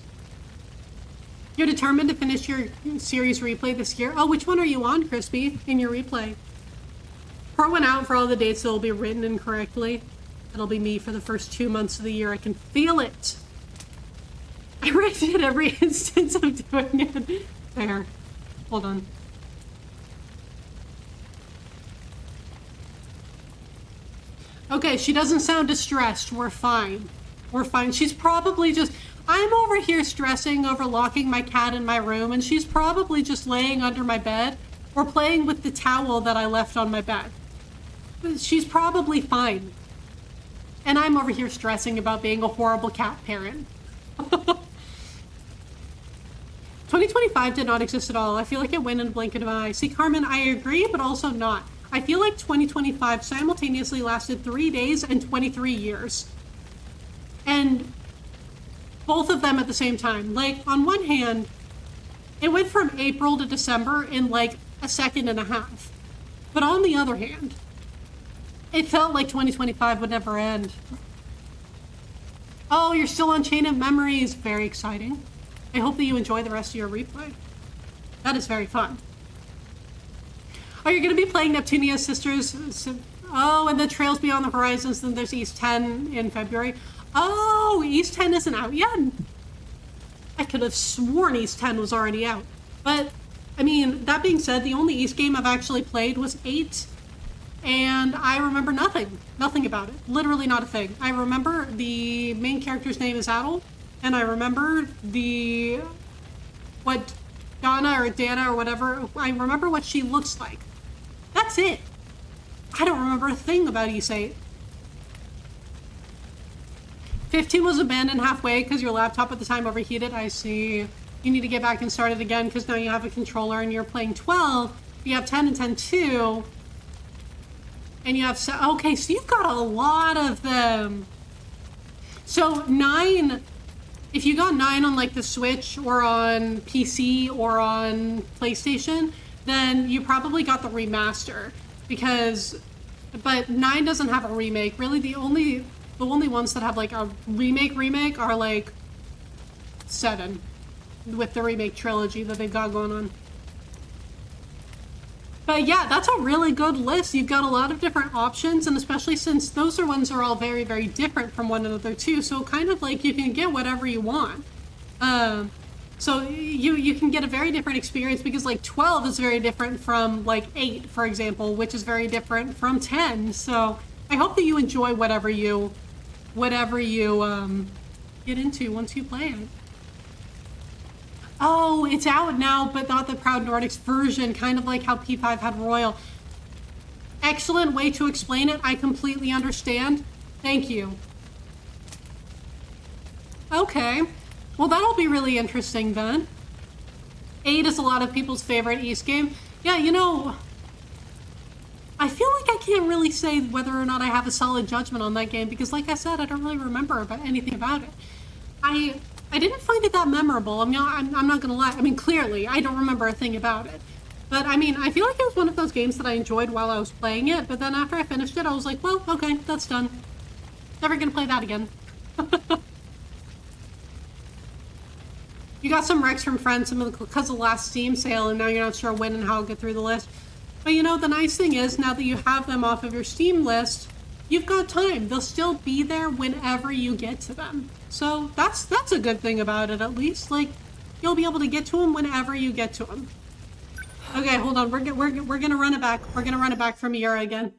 A: You're determined to finish your series replay this year? Oh, which one are you on, Crispy, in your replay? Pour one out for all the dates that will be written incorrectly. It'll be me for the first 2 months of the year. I can feel it. I wrecked it every instance of doing it. There. Hold on. Okay, she doesn't sound distressed. We're fine. We're fine. She's probably just... I'm over here stressing over locking my cat in my room, and she's probably just laying under my bed or playing with the towel that I left on my bed. She's probably fine. And I'm over here stressing about being a horrible cat parent. 2025 did not exist at all. I feel like it went in a blink of an eye. See, Carmen, I agree, but also not. I feel like 2025 simultaneously lasted 3 days and 23 years. And both of them at the same time. Like, on one hand, it went from April to December in like a second and a half. But on the other hand, it felt like 2025 would never end. Oh, you're still on Chain of Memories. Very exciting. I hope that you enjoy the rest of your replay. That is very fun. Oh, you're going to be playing Neptunia's Sisters. Oh, and the Trails Beyond the Horizons. Then there's East 10 in February. Oh, East 10 isn't out yet. I could have sworn East 10 was already out. But, I mean, that being said, the only East game I've actually played was 8. And I remember nothing. Nothing about it. Literally not a thing. I remember the main character's name is Adel. And I remember what Donna or Dana or whatever, I remember what she looks like. That's it. I don't remember a thing about East 8. 15 was abandoned halfway because your laptop at the time overheated. I see. You need to get back and start it again because now you have a controller and you're playing 12. You have 10 and 10 too. And you have, okay, so you've got a lot of them. So 9, if you got 9 on like the Switch or on PC or on PlayStation, then you probably got the remaster but 9 doesn't have a remake. Really, the only ones that have like a remake are like 7 with the remake trilogy that they've got going on. But yeah, that's a really good list. You've got a lot of different options, and especially since those ones are all very, very different from one another too. So kind of like you can get whatever you want. So you can get a very different experience because like 12 is very different from like 8, for example, which is very different from 10. So I hope that you enjoy whatever you get into once you play it. Oh, it's out now, but not the Proud Nordics version, kind of like how P5 had Royal. Excellent way to explain it. I completely understand. Thank you. Okay. Well, that'll be really interesting then. 8 is a lot of people's favorite East game. Yeah, you know, I feel like I can't really say whether or not I have a solid judgment on that game because, like I said, I don't really remember anything about it. I didn't find it that memorable. I mean, I'm not gonna lie. I mean, clearly, I don't remember a thing about it. But, I mean, I feel like it was one of those games that I enjoyed while I was playing it, but then after I finished it, I was like, well, okay, that's done. Never gonna play that again. You got some Rex from friends because of the last Steam sale, and now you're not sure when and how to get through the list. But, you know, the nice thing is, now that you have them off of your Steam list, you've got time. They'll still be there whenever you get to them. So that's a good thing about it, at least. Like, you'll be able to get to them whenever you get to them. Okay, hold on. We're gonna run it back. We're gonna run it back from Yura again.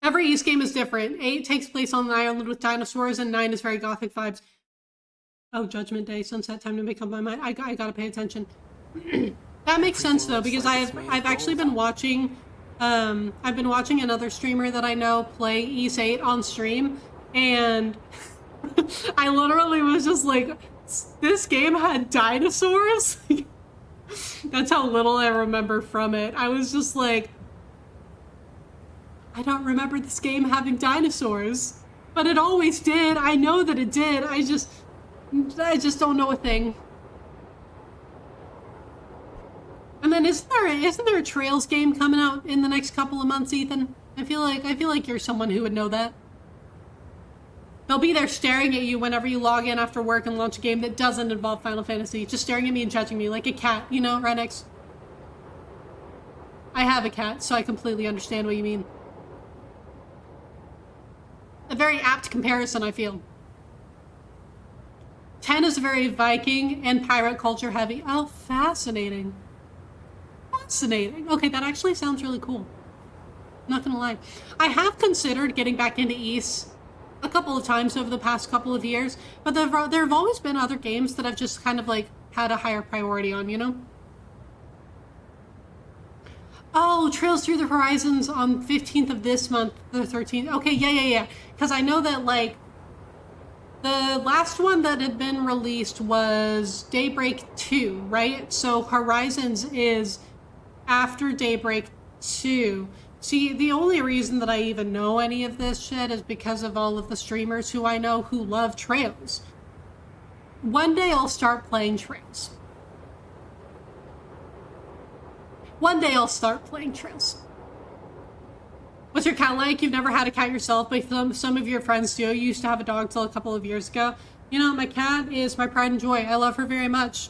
A: Every East game is different. 8 takes place on an island with dinosaurs, and 9 is very gothic vibes. Oh, Judgment Day, sunset, time to make up my mind. I gotta pay attention. That makes sense though, because I've actually been watching. I've been watching another streamer that I know play East 8 on stream, and I literally was just like, this game had dinosaurs? That's how little I remember from it. I was just like, I don't remember this game having dinosaurs, but it always did. I know that it did. I just don't know a thing. And then isn't there a Trails game coming out in the next couple of months, Ethan? I feel like you're someone who would know that. They'll be there staring at you whenever you log in after work and launch a game that doesn't involve Final Fantasy, just staring at me and judging me like a cat, you know, right next. I have a cat, so I completely understand what you mean. A very apt comparison, I feel. 10 is very Viking and pirate culture heavy. Oh, fascinating. Fascinating. Okay, that actually sounds really cool. Not gonna lie. I have considered getting back into East a couple of times over the past couple of years, but there have always been other games that I've just kind of like had a higher priority on, you know? Oh, Trails Through the Horizons on 15th of this month, the 13th. Okay, yeah. Because I know that, like, the last one that had been released was Daybreak 2, right? So Horizons is after Daybreak 2. See, the only reason that I even know any of this shit is because of all of the streamers who I know who love Trails. One day I'll start playing Trails. One day I'll start playing Trails. What's your cat like? You've never had a cat yourself, but some of your friends do. You used to have a dog till a couple of years ago. You know, my cat is my pride and joy. I love her very much.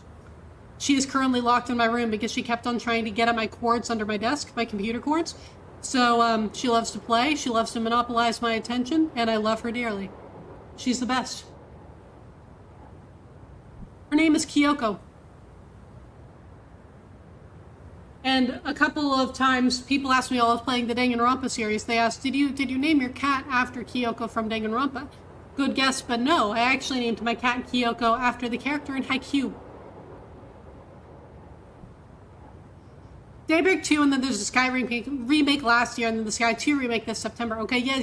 A: She is currently locked in my room because she kept on trying to get at my cords under my desk, my computer cords. So she loves to play, she loves to monopolize my attention, and I love her dearly. She's the best. Her name is Kyoko. And a couple of times, people asked me while I was playing the Danganronpa series, they asked, did you name your cat after Kyoko from Danganronpa? Good guess, but no, I actually named my cat Kyoko after the character in Haikyuu. Daybreak 2, and then there's a Sky remake last year, and then the Sky 2 remake this September. Okay, yeah.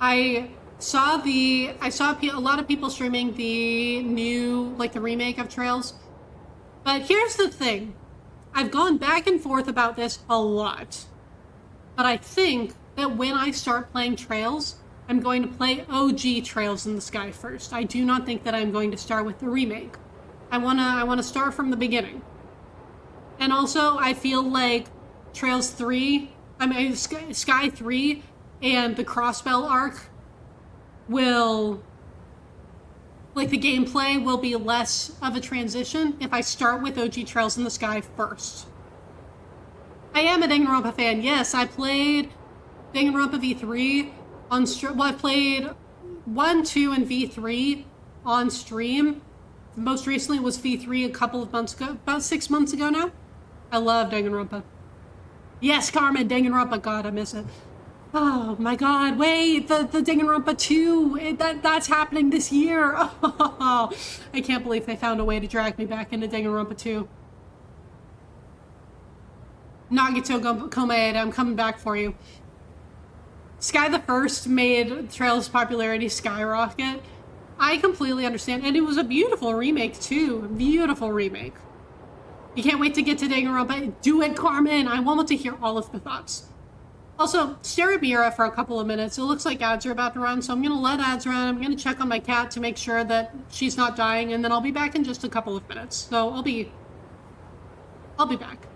A: I saw a lot of people streaming the new, like the remake of Trails. But here's the thing. I've gone back and forth about this a lot. But I think that when I start playing Trails, I'm going to play OG Trails in the Sky first. I do not think that I'm going to start with the remake. I wanna start from the beginning. And also, I feel like Trails 3, Sky 3 and the Crossbell arc will, like the gameplay will be less of a transition if I start with OG Trails in the Sky first. I am a Danganronpa fan. Yes, I played Danganronpa V3 on stream. Well, I played 1, 2, and V3 on stream. Most recently was V3 a couple of months ago, about 6 months ago now. I love Danganronpa. Yes, Carmen, Danganronpa. God, I miss it. Oh my God! Wait, the Danganronpa 2. That's happening this year. Oh, I can't believe they found a way to drag me back into Danganronpa 2. Nagito Komaeda, I'm coming back for you. Sky the First made Trails' popularity skyrocket. I completely understand, and it was a beautiful remake too. Beautiful remake. You can't wait to get to Danganronpa. Do it, Carmen! I want to hear all of the thoughts. Also, stare at Mira for a couple of minutes. It looks like ads are about to run, so I'm gonna let ads run. I'm gonna check on my cat to make sure that she's not dying, and then I'll be back in just a couple of minutes. So I'll be back.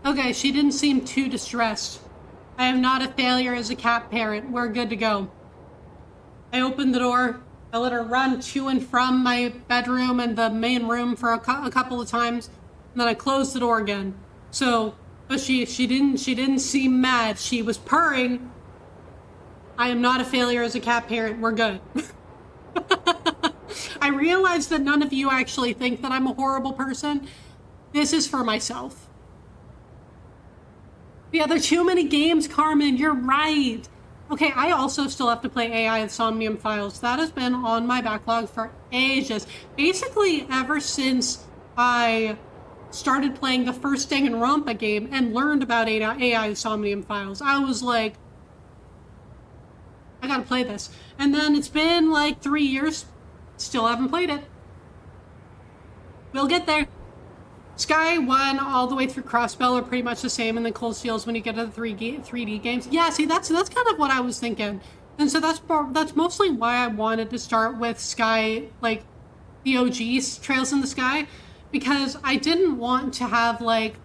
A: Okay, she didn't seem too distressed. I am not a failure as a cat parent. We're good to go. I opened the door. I let her run to and from my bedroom and the main room for a couple of times, and then I closed the door again. So, but she didn't seem mad. She was purring. I am not a failure as a cat parent. We're good. I realize that none of you actually think that I'm a horrible person. This is for myself. Yeah, there are too many games, Carmen. You're right. Okay, I also still have to play AI Somnium Files. That has been on my backlog for ages. Basically, ever since I started playing the first Danganronpa game and learned about AI Somnium Files, I was like, I gotta play this. And then it's been like 3 years. Still haven't played it. We'll get there. Sky 1 all the way through Crossbell are pretty much the same, and then Cold Steel's when you get to the 3D games. Yeah, see, that's kind of what I was thinking. And so that's mostly why I wanted to start with Sky, like, the OG's Trails in the Sky, because I didn't want to have, like,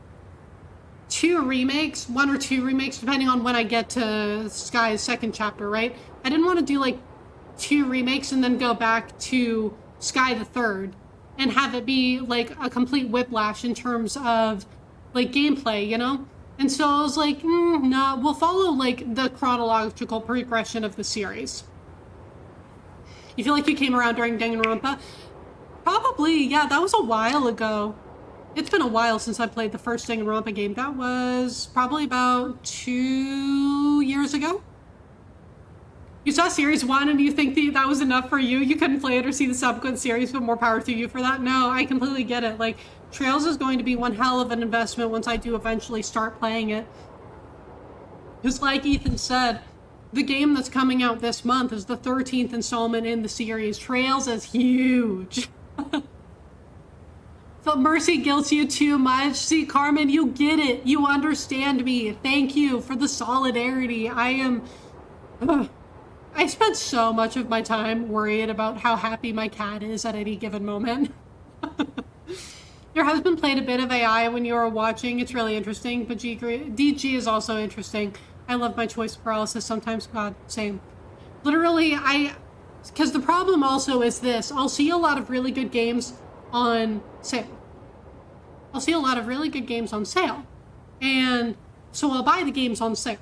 A: 1 or 2 remakes, depending on when I get to Sky's second chapter, right? I didn't want to do, like, 2 remakes and then go back to Sky the third and have it be like a complete whiplash in terms of like gameplay, you know? And so I was like, no, we'll follow like the chronological progression of the series. You feel like you came around during Danganronpa? Probably, yeah, that was a while ago. It's been a while since I played the first Danganronpa game. That was probably about 2 years ago. You saw Series 1 and you think that was enough for you? You couldn't play it or see the subsequent series, but more power to you for that? No, I completely get it. Like, Trails is going to be one hell of an investment once I do eventually start playing it. Because like Ethan said, the game that's coming out this month is the 13th installment in the series. Trails is huge. But Mercy guilts you too much. See, Carmen, you get it. You understand me. Thank you for the solidarity. I spent so much of my time worried about how happy my cat is at any given moment. Your husband played a bit of AI when you were watching. It's really interesting, but DG is also interesting. I love my choice paralysis sometimes. God, same. Literally, because the problem also is this. I'll see a lot of really good games on sale. And so I'll buy the games on sale.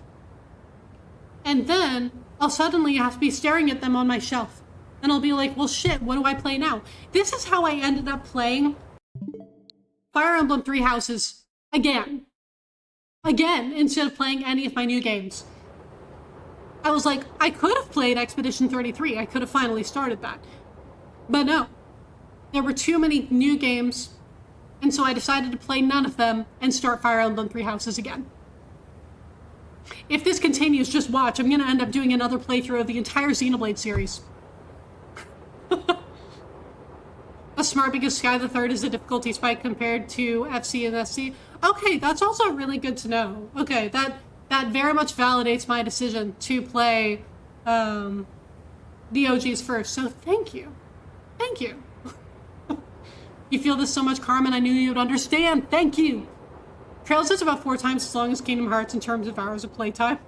A: And then I'll suddenly have to be staring at them on my shelf. And I'll be like, well, shit, what do I play now? This is how I ended up playing Fire Emblem Three Houses again, instead of playing any of my new games. I was like, I could have played Expedition 33. I could have finally started that. But no, there were too many new games. And so I decided to play none of them and start Fire Emblem Three Houses again. If this continues, just watch. I'm going to end up doing another playthrough of the entire Xenoblade series. A smart because Sky the Third is a difficulty spike compared to FC and SC. Okay, that's also really good to know. Okay, that very much validates my decision to play the OGs first. So thank you. Thank you. You feel this so much, Carmen. I knew you'd understand. Thank you. Trails is about 4 times as long as Kingdom Hearts in terms of hours of playtime.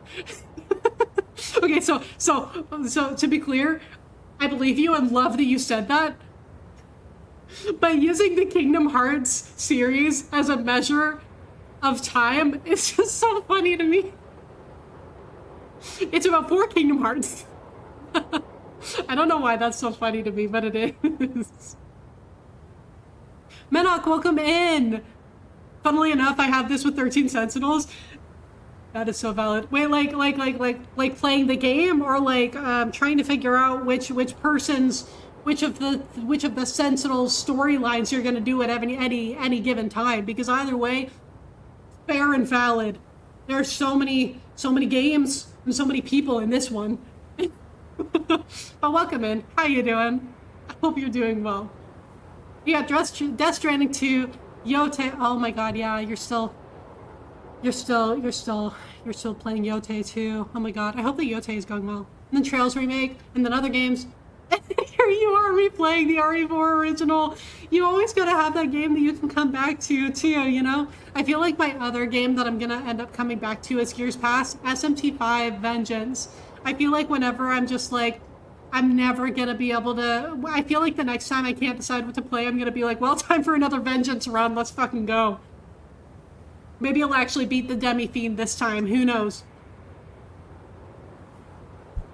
A: Okay, so to be clear, I believe you and love that you said that. But using the Kingdom Hearts series as a measure of time is just so funny to me. It's about 4 Kingdom Hearts. I don't know why that's so funny to me, but it is. Menok, welcome in. Funnily enough, I have this with 13 Sentinels. That is so valid. Wait, like playing the game, or like trying to figure out which of the Sentinels storylines you're gonna do at any given time? Because either way, fair and valid. There are so many games and so many people in this one. But welcome in. How you doing? I hope you're doing well. You got Death Stranding 2. Yote, oh my god, yeah, you're still playing Yote too. Oh my god, I hope that Yote is going well. And then Trails remake, and then other games. Here you are replaying the RE4 original. You always gotta have that game that you can come back to, too, you know? I feel like my other game that I'm gonna end up coming back to is Gears Pass, SMT5 Vengeance. I feel like whenever I'm just like, I'm never gonna be able to, I feel like the next time I can't decide what to play, I'm gonna be like, well, time for another Vengeance run, let's fucking go. Maybe I'll actually beat the Demi-Fiend this time, who knows?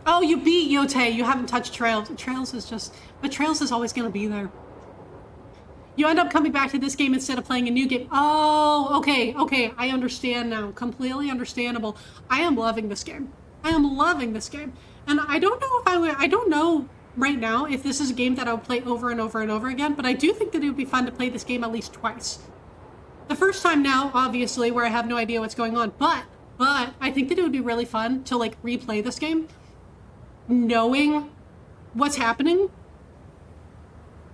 A: Oh, you beat Yote, you haven't touched Trails. Trails is just, but Trails is always gonna be there. You end up coming back to this game instead of playing a new game. Oh, okay, I understand now. Completely understandable. I am loving this game. I am loving this game. And I don't know if I don't know right now if this is a game that I would play over and over and over again, but I do think that it would be fun to play this game at least twice. The first time now, obviously, where I have no idea what's going on, but I think that it would be really fun to like replay this game, knowing what's happening,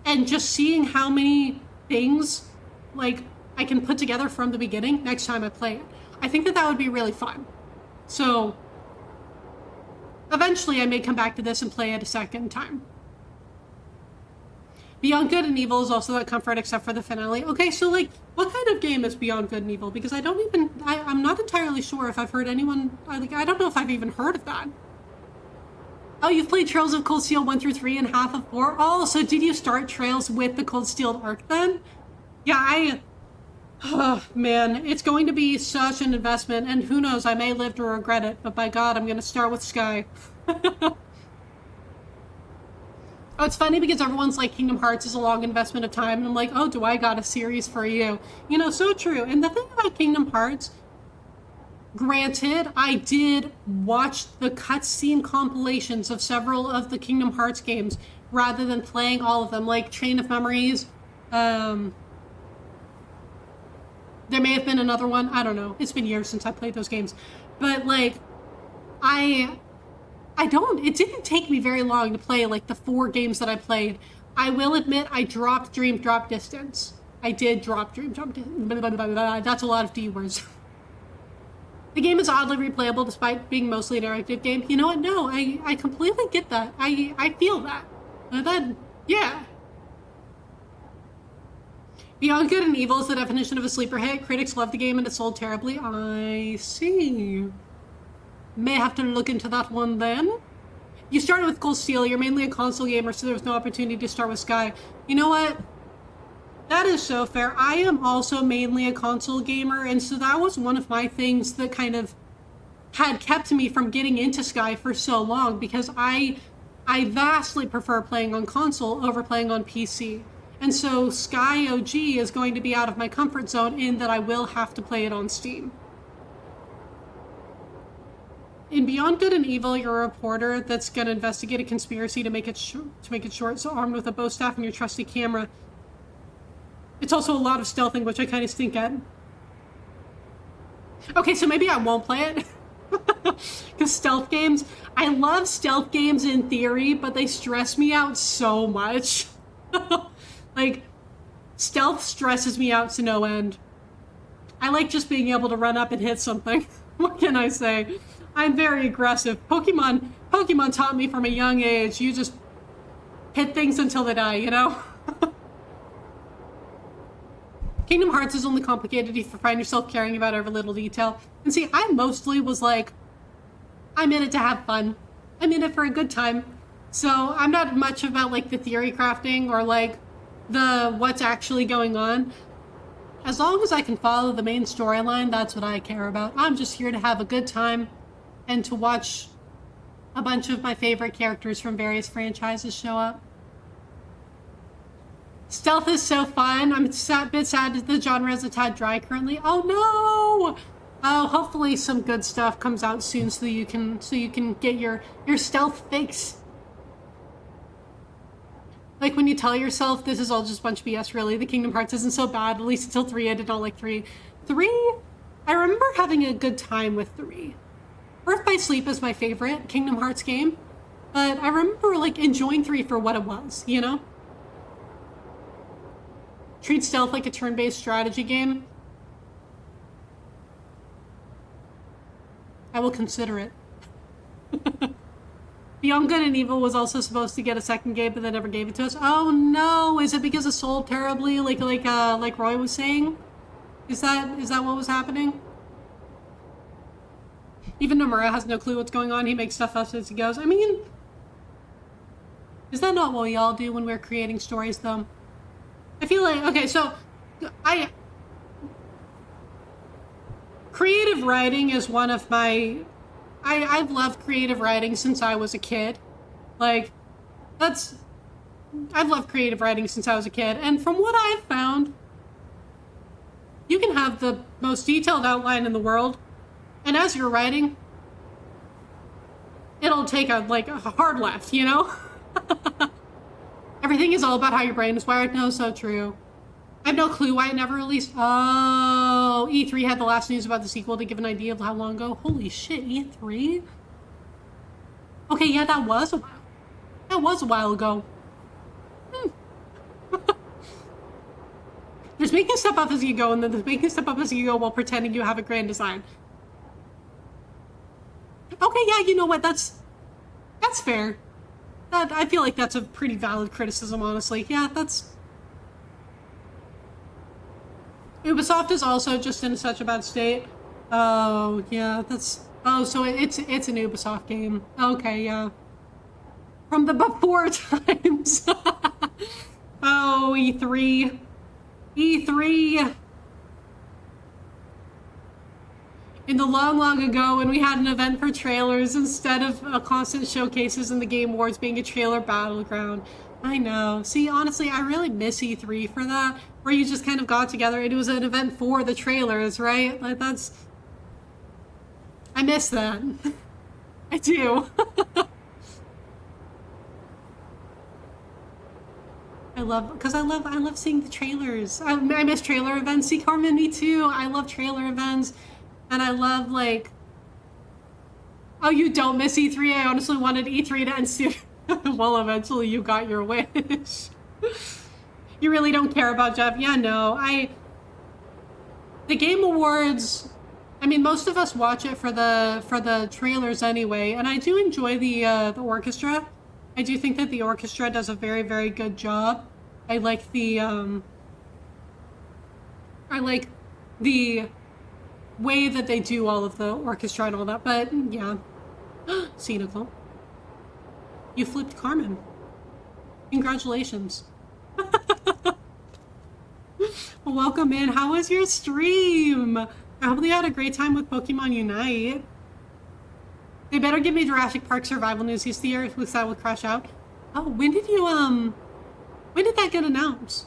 A: and just seeing how many things like I can put together from the beginning next time I play it. I think that that would be really fun. So eventually I may come back to this and play it a second time. Beyond Good and Evil is also that comfort except for the finale. Okay, so like, what kind of game is Beyond Good and Evil? Because I don't even, I'm not entirely sure if I've heard anyone, I don't know if I've even heard of that. Oh, you've played Trails of Cold Steel 1 through 3 and half of 4? Oh, so did you start Trails with the Cold Steel arc then? Yeah, oh man, it's going to be such an investment, and who knows, I may live to regret it, but by God, I'm gonna start with Sky. Oh, it's funny because everyone's like, Kingdom Hearts is a long investment of time, and I'm like, oh, do I got a series for you? You know, so true. And the thing about Kingdom Hearts, granted, I did watch the cutscene compilations of several of the Kingdom Hearts games rather than playing all of them, like Chain of Memories. There may have been another one. I don't know. It's been years since I played those games. But, like, it didn't take me very long to play, like, the 4 games that I played. I will admit I dropped Dream Drop Distance. I did drop Dream Drop Distance. That's a lot of D words. The game is oddly replayable despite being mostly an interactive game. You know what? No, I completely get that. I feel that. Yeah. Beyond Good and Evil is the definition of a sleeper hit. Critics love the game and it sold terribly. I see. May have to look into that one then. You started with Cold Steel. You're mainly a console gamer, so there was no opportunity to start with Sky. You know what? That is so fair. I am also mainly a console gamer, and so that was one of my things that kind of had kept me from getting into Sky for so long, because I vastly prefer playing on console over playing on PC. And so Sky OG is going to be out of my comfort zone in that I will have to play it on Steam. In Beyond Good and Evil, you're a reporter that's going to investigate a conspiracy to make it short, so armed with a bow staff and your trusty camera. It's also a lot of stealthing, which I kind of stink at. Okay, so maybe I won't play it. Because stealth games, I love stealth games in theory, but they stress me out so much. Like, stealth stresses me out to no end. I like just being able to run up and hit something. What can I say? I'm very aggressive. Pokemon taught me from a young age, you just hit things until they die, you know? Kingdom Hearts is only complicated if you find yourself caring about every little detail. And see, I mostly was like, I'm in it to have fun. I'm in it for a good time. So I'm not much about like the theory crafting or like the what's actually going on. As long as I can follow the main storyline, that's what I care about. I'm just here to have a good time and to watch a bunch of my favorite characters from various franchises show up. Stealth is so fun. I'm a bit sad that the genre is a tad dry currently. Oh no! Oh, hopefully some good stuff comes out soon so you can get your stealth fix. Like when you tell yourself this is all just a bunch of BS, really, the Kingdom Hearts isn't so bad, at least until 3, I did not like 3. 3, I remember having a good time with 3. Birth by Sleep is my favorite Kingdom Hearts game, but I remember like enjoying 3 for what it was, you know? Treat stealth like a turn-based strategy game. I will consider it. Beyond Good and Evil was also supposed to get a second game, but they never gave it to us. Oh no! Is it because it sold terribly, like Roy was saying? Is that what was happening? Even Nomura has no clue what's going on. He makes stuff up as he goes. I mean, is that not what we all do when we're creating stories, though? I feel like, okay, so creative writing is one of my... I've loved creative writing since I was a kid. Like, I've loved creative writing since I was a kid, and from what I've found, you can have the most detailed outline in the world, and as you're writing, it'll take a hard left, you know? Everything is all about how your brain is wired. No, so true. I have no clue why it never released. Oh, E3 had the last news about the sequel to give an idea of how long ago. Holy shit, E3? Okay, yeah, that was a while. That was a while ago. There's making stuff up as you go, and then there's making stuff up as you go while pretending you have a grand design. Okay, yeah, you know what? That's fair. I feel like that's a pretty valid criticism, honestly. Yeah, that's... Ubisoft is also just in such a bad state. Oh, yeah, that's... Oh, so it's an Ubisoft game. Okay, yeah. From the before times. Oh, E3. E3. In the long, long ago, when we had an event for trailers instead of a constant showcases in the Game Awards being a trailer battleground. I know. See, honestly, I really miss E3 for that, where you just kind of got together and it was an event for the trailers, right? Like, that's... I miss that. I do. I love seeing the trailers. I miss trailer events. See, Carmen, me too. I love trailer events. And I love, like... Oh, you don't miss E3? I honestly wanted E3 to end soon. Well, eventually you got your wish. You really don't care about Jeff? Yeah, no. The Game Awards... I mean, most of us watch it for the trailers anyway, and I do enjoy the orchestra. I do think that the orchestra does a very, very good job. I like the way that they do all of the orchestra and all that, but yeah. Cynical. You flipped Carmen. Congratulations. Well, welcome in. How was your stream? I hope you had a great time with Pokemon Unite. They better give me Jurassic Park survival news this year, because that would crash out. Oh, when did that get announced?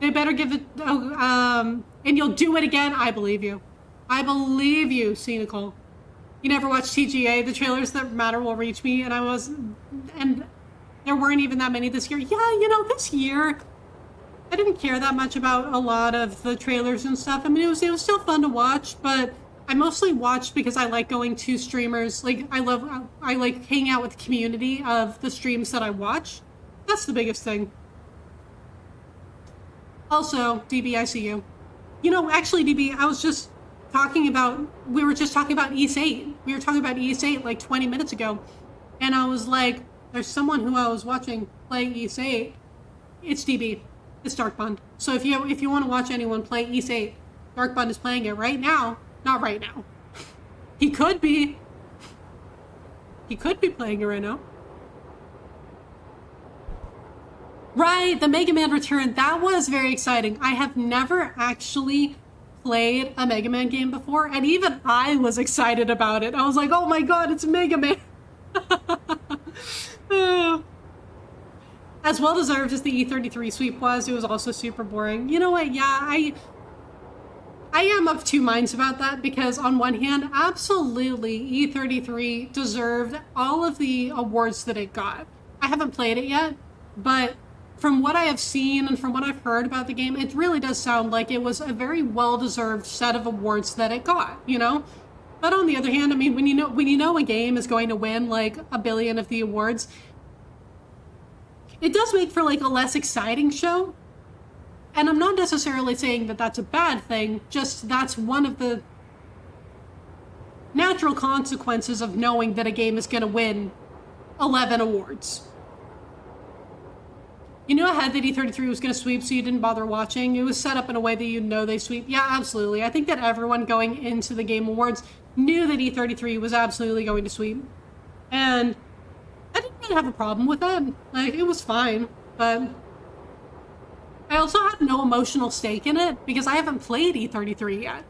A: They better give it, and you'll do it again? I believe you. I believe you, Cynical. You never watched TGA, the trailers that matter will reach me, and there weren't even that many this year. Yeah, you know, this year, I didn't care that much about a lot of the trailers and stuff. I mean, it was still fun to watch, but I mostly watched because I like going to streamers. Like, I like hanging out with the community of the streams that I watch. That's the biggest thing. Also, DB, I see you. You know, actually, DB, we were just talking about East 8. We were talking about East 8 like 20 minutes ago. And I was like, there's someone who I was watching play East 8. It's DB. It's Dark Bond. So if you want to watch anyone play East 8, Dark Bond is playing it right now. Not right now. He could be. He could be playing it right now. Right, the Mega Man return. That was very exciting. I have never actually played a Mega Man game before, and even I was excited about it. I was like, oh my god, it's Mega Man. As well deserved as the E33 sweep was, it was also super boring. You know what, yeah, I am of two minds about that, because on one hand, absolutely, E33 deserved all of the awards that it got. I haven't played it yet, but from what I have seen and from what I've heard about the game, it really does sound like it was a very well-deserved set of awards that it got, you know? But on the other hand, I mean, when you know a game is going to win like a billion of the awards, it does make for like a less exciting show. And I'm not necessarily saying that that's a bad thing, just that's one of the natural consequences of knowing that a game is going to win 11 awards. You knew ahead that E33 was going to sweep, so you didn't bother watching. It was set up in a way that you know they sweep. Yeah, absolutely. I think that everyone going into the Game Awards knew that E33 was absolutely going to sweep. And I didn't really have a problem with that. Like, it was fine. But I also had no emotional stake in it because I haven't played E33 yet.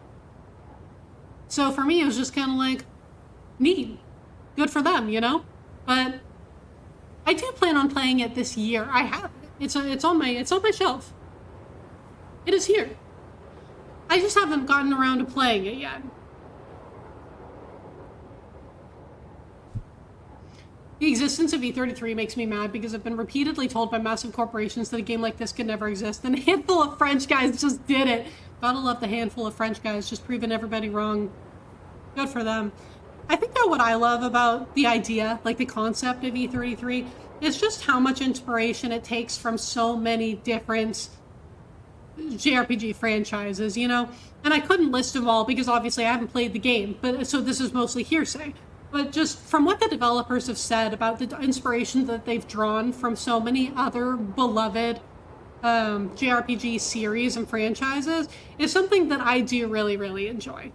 A: So for me, it was just kind of like, neat. Good for them, you know? But I do plan on playing it this year. I have it. It's on my shelf. It is here. I just haven't gotten around to playing it yet. The existence of E33 makes me mad because I've been repeatedly told by massive corporations that a game like this could never exist, and a handful of French guys just did it. Gotta love the handful of French guys just proving everybody wrong. Good for them. I think that what I love about the idea, like the concept of E33, is just how much inspiration it takes from so many different JRPG franchises, you know? And I couldn't list them all because obviously I haven't played the game, but so this is mostly hearsay. But just from what the developers have said about the inspiration that they've drawn from so many other beloved JRPG series and franchises is something that I do really, really enjoy.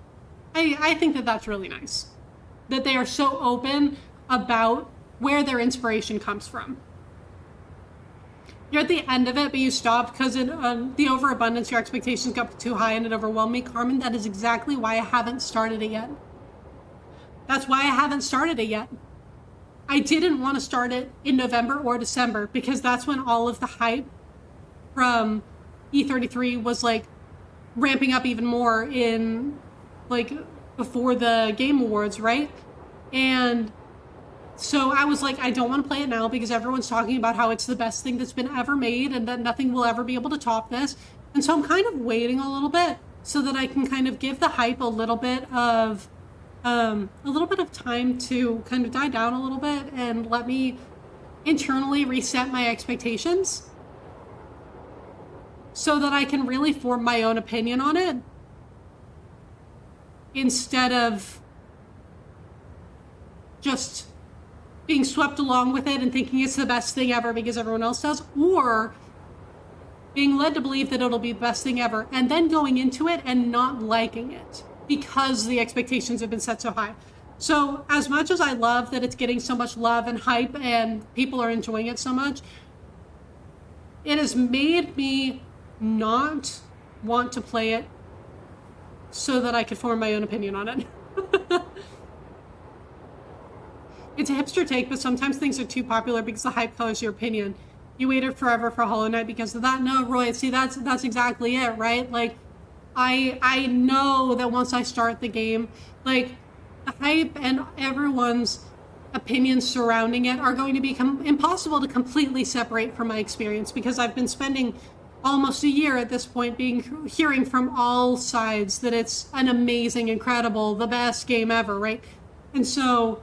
A: I think that that's really nice. That they are so open about where their inspiration comes from. You're at the end of it, but you stopped because the overabundance, your expectations got too high and it overwhelmed me. Carmen, that is exactly why I haven't started it yet. That's why I haven't started it yet. I didn't want to start it in November or December because that's when all of the hype from E33 was like ramping up even more in like before the Game Awards, right? And so I was like, I don't want to play it now because everyone's talking about how it's the best thing that's been ever made and that nothing will ever be able to top this. And so I'm kind of waiting a little bit so that I can kind of give the hype a little bit of time to kind of die down a little bit and let me internally reset my expectations so that I can really form my own opinion on it instead of just being swept along with it and thinking it's the best thing ever because everyone else does, or being led to believe that it'll be the best thing ever and then going into it and not liking it because the expectations have been set so high. So as much as I love that it's getting so much love and hype and people are enjoying it so much, it has made me not want to play it so that I could form my own opinion on it. It's a hipster take, but sometimes things are too popular because the hype colors your opinion. You waited forever for Hollow Knight because of that? No, Roy, see, that's exactly it, right? Like, I know that once I start the game, like, the hype and everyone's opinions surrounding it are going to become impossible to completely separate from my experience because I've been spending almost a year at this point hearing from all sides that it's an amazing, incredible, the best game ever, right? And so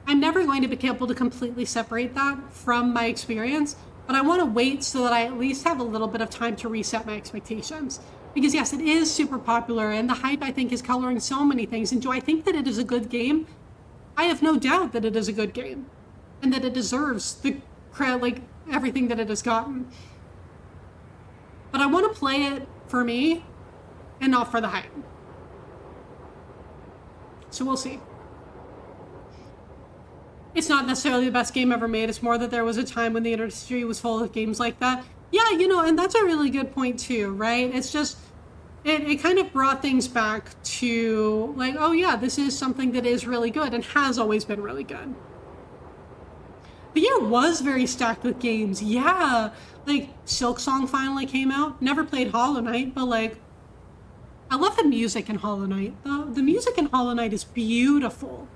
A: I'm never going to be able to completely separate that from my experience, but I want to wait so that I at least have a little bit of time to reset my expectations. Because yes, it is super popular, and the hype, I think, is coloring so many things. And do I think that it is a good game? I have no doubt that it is a good game, and that it deserves the like everything that it has gotten. But I want to play it for me, and not for the hype. So we'll see. It's not necessarily the best game ever made. It's more that there was a time when the industry was full of games like that. Yeah, you know, and that's a really good point too, right? It's just, it kind of brought things back to like, oh yeah, this is something that is really good and has always been really good. The year was very stacked with games, yeah. Like, Silk Song finally came out. Never played Hollow Knight, but like, I love the music in Hollow Knight. The music in Hollow Knight is beautiful.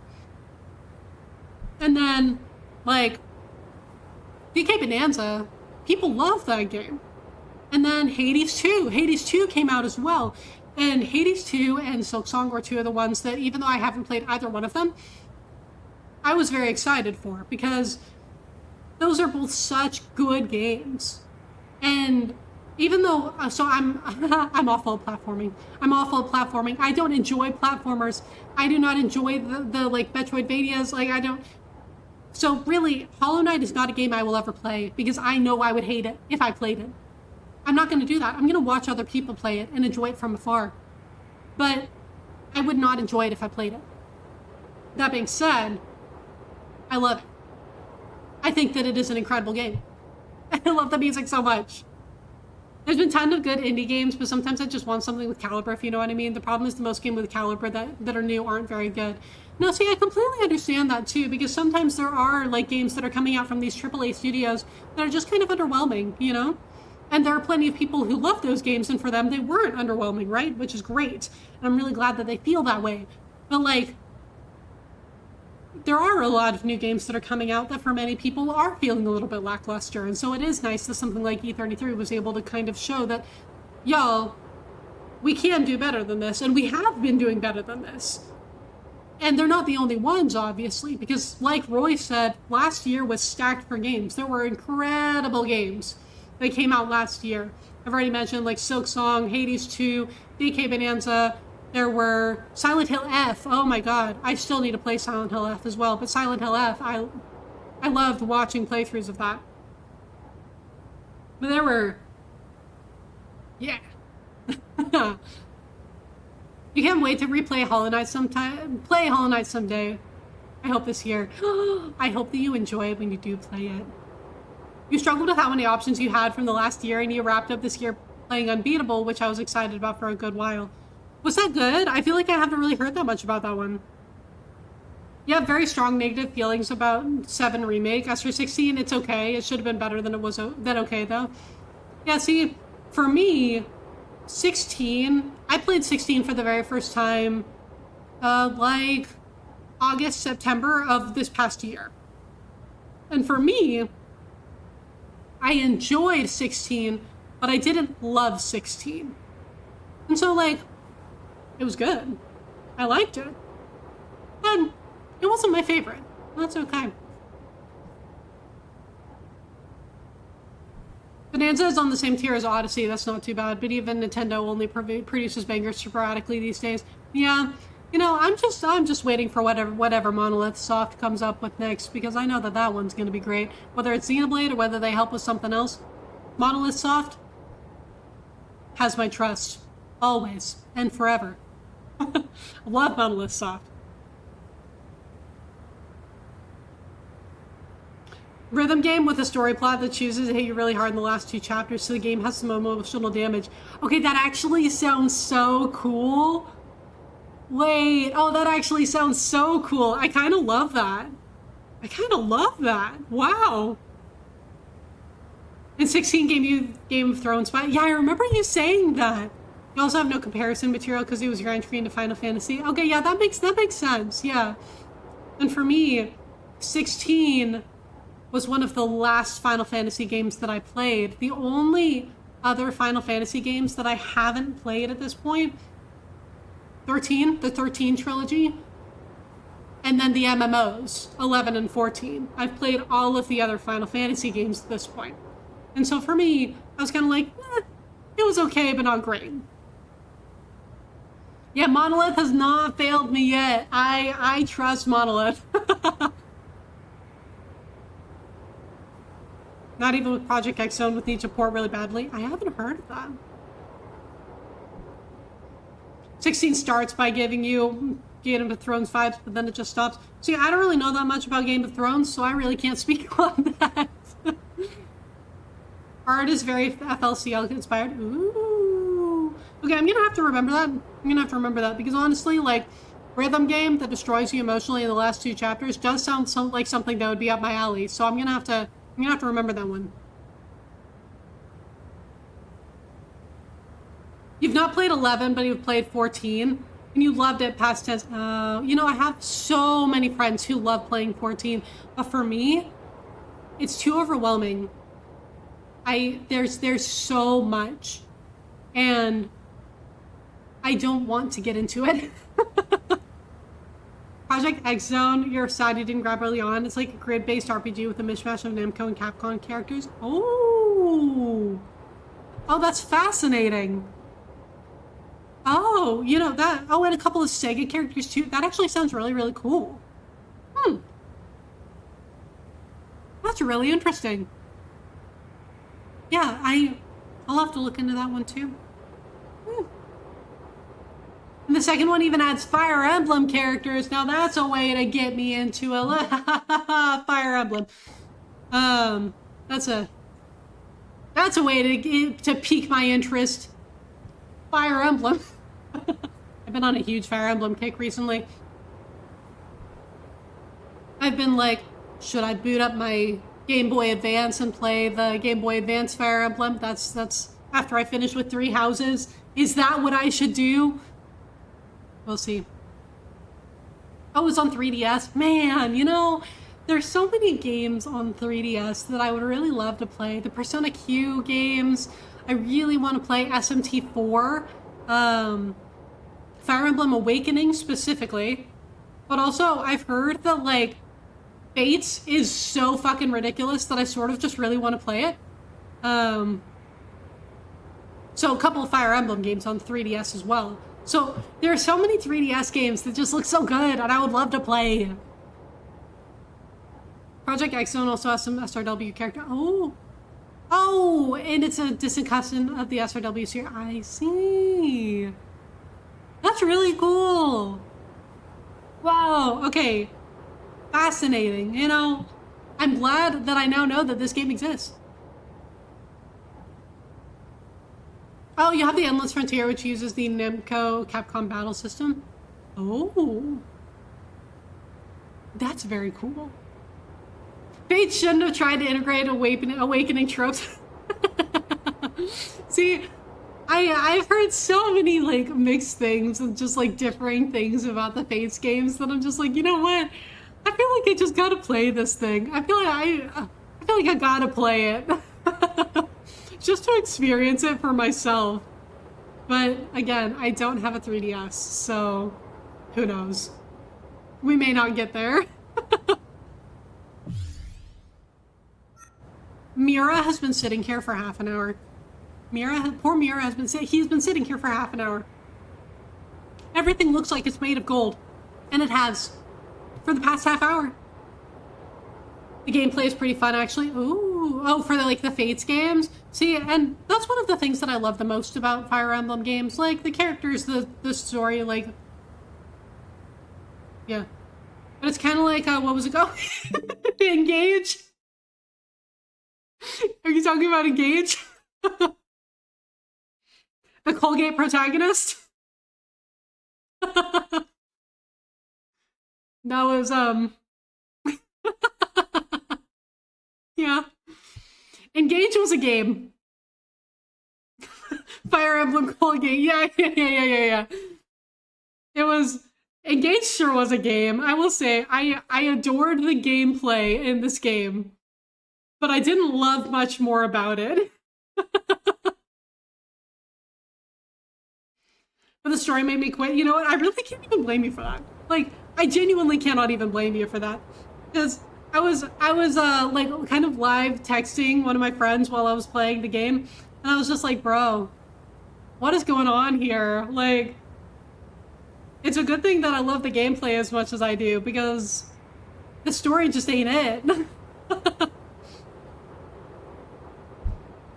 A: And then, like, DK Bonanza, people love that game. And then Hades 2. Hades 2 came out as well. And Hades 2 and Silk Song were two of the ones that, even though I haven't played either one of them, I was very excited for. Because those are both such good games. And even though, so I'm I'm awful at platforming. I'm awful at platforming. I don't enjoy platformers. I do not enjoy the like Metroidvanias. Like I don't. So really, Hollow Knight is not a game I will ever play because I know I would hate it if I played it. I'm not going to do that. I'm going to watch other people play it and enjoy it from afar. But I would not enjoy it if I played it. That being said, I love it. I think that it is an incredible game. I love the music so much. There's been tons of good indie games, but sometimes I just want something with caliber, if you know what I mean. The problem is the most games with caliber that are new aren't very good. No, see, I completely understand that too, because sometimes there are like games that are coming out from these AAA studios that are just kind of underwhelming, you know? And there are plenty of people who love those games, and for them, they weren't underwhelming, right? Which is great. And I'm really glad that they feel that way. But like, there are a lot of new games that are coming out that for many people are feeling a little bit lackluster. And so it is nice that something like E33 was able to kind of show that, y'all, we can do better than this. And we have been doing better than this. And they're not the only ones, obviously, because like Roy said, last year was stacked for games. There were incredible games that came out last year. I've already mentioned like Silk Song, Hades 2, DK Bonanza. There were Silent Hill F. Oh my god, I still need to play Silent Hill F as well. But Silent Hill F, I loved watching playthroughs of that. But there were, yeah. You can't wait to replay Hollow Knight sometime. Play Hollow Knight someday. I hope this year. I hope that you enjoy it when you do play it. You struggled with how many options you had from the last year, and you wrapped up this year playing Unbeatable, which I was excited about for a good while. Was that good? I feel like I haven't really heard that much about that one. You have very strong negative feelings about 7 Remake. As for 16, it's okay. It should have been better than it was. Than okay, though. Yeah, see, for me, 16, I played 16 for the very first time, like August, September of this past year. And for me, I enjoyed 16, but I didn't love 16. And so, like, it was good. I liked it. But it wasn't my favorite. That's okay. Bonanza is on the same tier as Odyssey. That's not too bad. But even Nintendo only produces bangers sporadically these days. Yeah. You know, I'm just waiting for whatever Monolith Soft comes up with next, because I know that one's going to be great. Whether it's Xenoblade or whether they help with something else, Monolith Soft has my trust. Always. And forever. I love Monolith Soft. Rhythm game with a story plot that chooses to hit you really hard in the last 2 chapters, so the game has some emotional damage. Okay, that actually sounds so cool. Wait, oh, that actually sounds so cool. I kind of love that. I kind of love that. Wow. And 16 gave you Game of Thrones fight. Yeah, I remember you saying that. You also have no comparison material because it was your entry into Final Fantasy. Okay, yeah, that makes sense. Yeah. And for me, 16 was one of the last Final Fantasy games that I played. The only other Final Fantasy games that I haven't played at this point, 13, the 13 trilogy, and then the MMOs, 11 and 14. I've played all of the other Final Fantasy games at this point. And so for me, I was kind of like, it was okay, but not great. Yeah, Monolith has not failed me yet. I trust Monolith. Not even with Project X Zone with need to port really badly. I haven't heard of that. 16 starts by giving you Game of Thrones vibes, but then it just stops. See, I don't really know that much about Game of Thrones, so I really can't speak on that. Art is very FLCL inspired. Ooh. Okay, I'm gonna have to remember that. Because honestly, like, rhythm game that destroys you emotionally in the last 2 chapters does sound like something that would be up my alley. So I'm gonna have to remember that one. You've not played 11, but you've played 14, and you loved it past tense. You know, I have so many friends who love playing 14, but for me, it's too overwhelming. There's so much, and I don't want to get into it. Project X Zone, you're sad you didn't grab early on. It's like a grid-based RPG with a mishmash of Namco and Capcom characters. Oh, Oh, that's fascinating. Oh, you know that. Oh, and a couple of Sega characters too. That actually sounds really, really cool. That's really interesting. Yeah, I'll have to look into that one too. And the second one even adds Fire Emblem characters. Now that's a way to get me into a Fire Emblem. That's a way to pique my interest. Fire Emblem. I've been on a huge Fire Emblem kick recently. I've been like, should I boot up my Game Boy Advance and play the Game Boy Advance Fire Emblem? That's after I finish with 3 houses. Is that what I should do? We'll see. Oh, it's on 3DS. Man, you know, there's so many games on 3DS that I would really love to play. The Persona Q games. I really want to play SMT4. Fire Emblem Awakening specifically. But also, I've heard that, like, Fates is so fucking ridiculous that I sort of just really want to play it. So a couple of Fire Emblem games on 3DS as well. So there are so many 3DS games that just look so good and I would love to play. Project X Zone also has some SRW character. Oh, and it's a distant cousin of the SRW series. I see. That's really cool. Wow, okay. Fascinating. You know, I'm glad that I now know that this game exists. Oh, you have the Endless Frontier, which uses the Namco Capcom battle system. Oh. That's very cool. Fate shouldn't have tried to integrate awakening tropes. See, I've heard so many like mixed things and just like differing things about the Fates games that I'm just like, you know what? I feel like I just gotta play this thing. I feel like I gotta play it. Just to experience it for myself. But again, I don't have a 3DS, so who knows? We may not get there. Mira has been sitting here for half an hour. Poor Mira has been he's been sitting here for half an hour. Everything looks like it's made of gold, and it has for the past half hour. The gameplay is pretty fun, actually. Ooh, oh, for the Fates games. See, and that's one of the things that I love the most about Fire Emblem games, like the characters, the story, like, yeah. But it's kind of like, what was it called? Engage. Are you talking about Engage? The Colgate protagonist? That was, yeah. Engage was a game. Fire Emblem Colgate. Yeah. It was... Engage sure was a game. I will say, I adored the gameplay in this game. But I didn't love much more about it. But the story made me quit. You know what? I really can't even blame you for that. Like, I genuinely cannot even blame you for that. Because I was like kind of live texting one of my friends while I was playing the game, and I was just like, bro, what is going on here? Like, it's a good thing that I love the gameplay as much as I do, because the story just ain't it.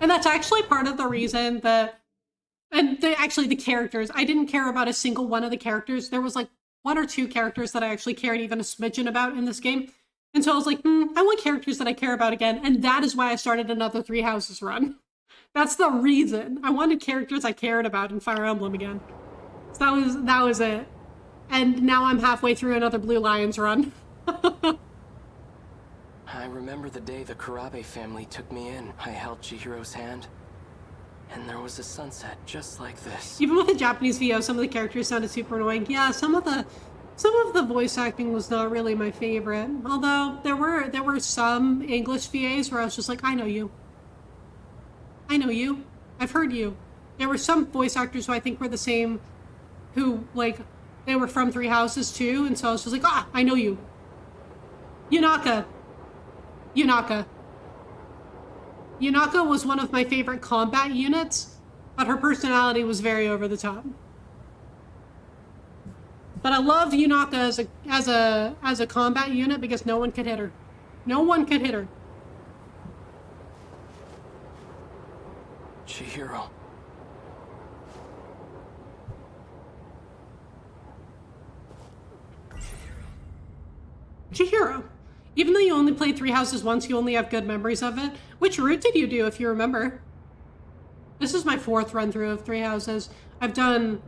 A: And that's actually part of the reason that, and actually the characters, I didn't care about a single one of the characters. There was like 1 or 2 characters that I actually cared even a smidgen about in this game. And so I was like, I want characters that I care about again. And that is why I started another 3 Houses run. That's the reason. I wanted characters I cared about in Fire Emblem again. So that was it. And now I'm halfway through another Blue Lions run.
B: I remember the day the Kurabe family took me in. I held Chihiro's hand, and there was a sunset just like this.
A: Even with the Japanese VO, some of the characters sounded super annoying. Yeah, some of the voice acting was not really my favorite. Although there were some English VAs where I was just like, I know you. I know you. I've heard you. There were some voice actors who I think were the same, who, like, they were from 3 Houses too, and so I was just like, I know you. Yunaka. Yunaka was one of my favorite combat units, but her personality was very over the top. But I loved Yunaka as a combat unit because no one could hit her. No one could hit her.
B: Chihiro.
A: Chihiro. Even though you only played Three Houses once, you only have good memories of it. Which route did you do, if you remember? This is my 4th run through of Three Houses. I've done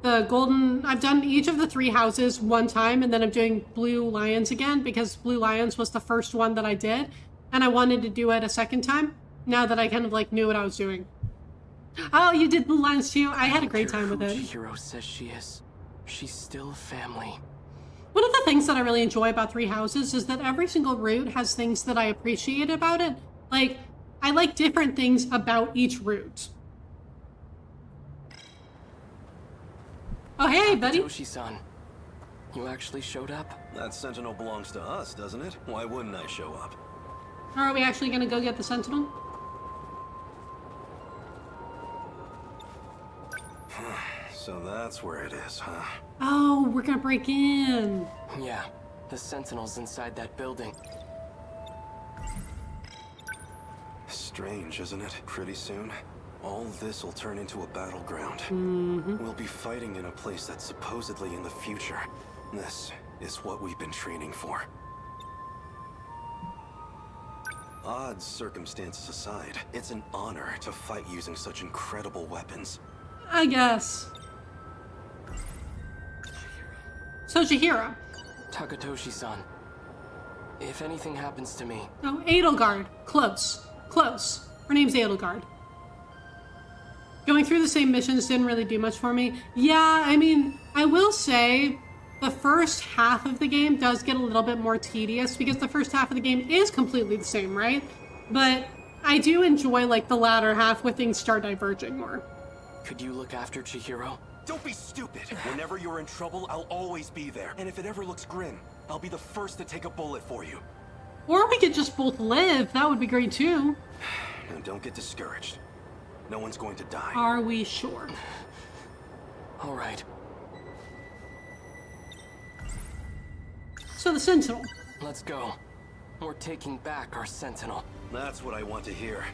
A: each of the 3 houses one time, and then I'm doing Blue Lions again because Blue Lions was the first one that I did, and I wanted to do it a second time now that I kind of like knew what I was doing. Oh, you did Blue Lions too? I had a great time with it.
B: Chihiro says she is. She's still family.
A: One of the things that I really enjoy about Three Houses is that every single route has things that I appreciate about it. Like, I like different things about each route. Oh, hey, buddy.
B: Toshi-san, you actually showed up?
I: That Sentinel belongs to us, doesn't it? Why wouldn't I show up?
A: Are we actually gonna go get the Sentinel?
I: So that's where it is, huh?
A: Oh, we're gonna break in.
B: Yeah, the Sentinels inside that building.
I: Strange, isn't it? Pretty soon, all this will turn into a battleground. We'll be fighting in a place that's supposedly in the future. This is what we've been training for. Odds circumstances aside, it's an honor to fight using such incredible weapons.
A: I guess. So, Chihiro.
B: Takatoshi-san, if anything happens to me...
A: Oh, Edelgard. Close. Close. Her name's Edelgard. Going through the same missions didn't really do much for me. Yeah, I mean, I will say the first half of the game does get a little bit more tedious because the first half of the game is completely the same, right? But I do enjoy, like, the latter half where things start diverging more.
B: Could you look after Chihiro?
J: Don't be stupid. Whenever you're in trouble, I'll always be there. And if it ever looks grim, I'll be the first to take a bullet for you.
A: Or we could just both live. That would be great too.
I: And don't get discouraged. No one's going to die.
A: Are we sure?
B: All right.
A: So the Sentinel.
B: Let's go. We're taking back our Sentinel.
I: That's what I want to hear.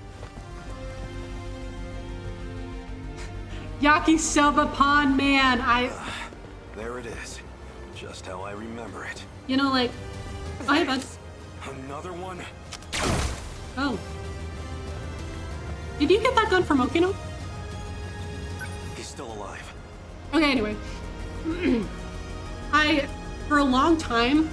A: Yakisoba Pond, man.
I: There it is. Just how I remember it.
A: You know, like... Oh, hey, bud.
I: Another one?
A: Oh. Did you get that gun from Okino?
I: He's still alive.
A: Okay, anyway. For a long time,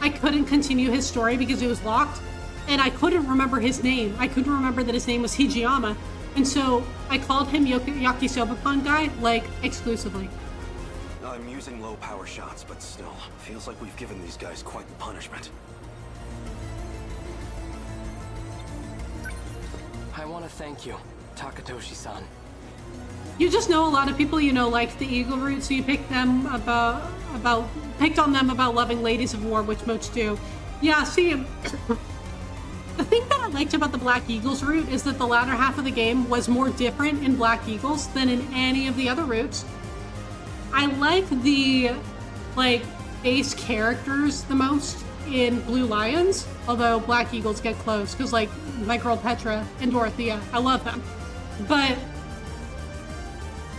A: I couldn't continue his story because it was locked, and I couldn't remember his name. I couldn't remember that his name was Hijiyama, and so I called him Yakisoba Pond guy, like, exclusively.
I: I'm using low power shots, but still, feels like we've given these guys quite the punishment.
B: I want to thank you, Takatoshi-san.
A: You just know a lot of people, you know, like the Eagle route, so you picked them picked on them about loving Ladies of War, which most do. Yeah, see, the thing that I liked about the Black Eagles route is that the latter half of the game was more different in Black Eagles than in any of the other routes. I like the, like, base characters the most in Blue Lions, although Black Eagles get close, because, like, my girl Petra and Dorothea, I love them. But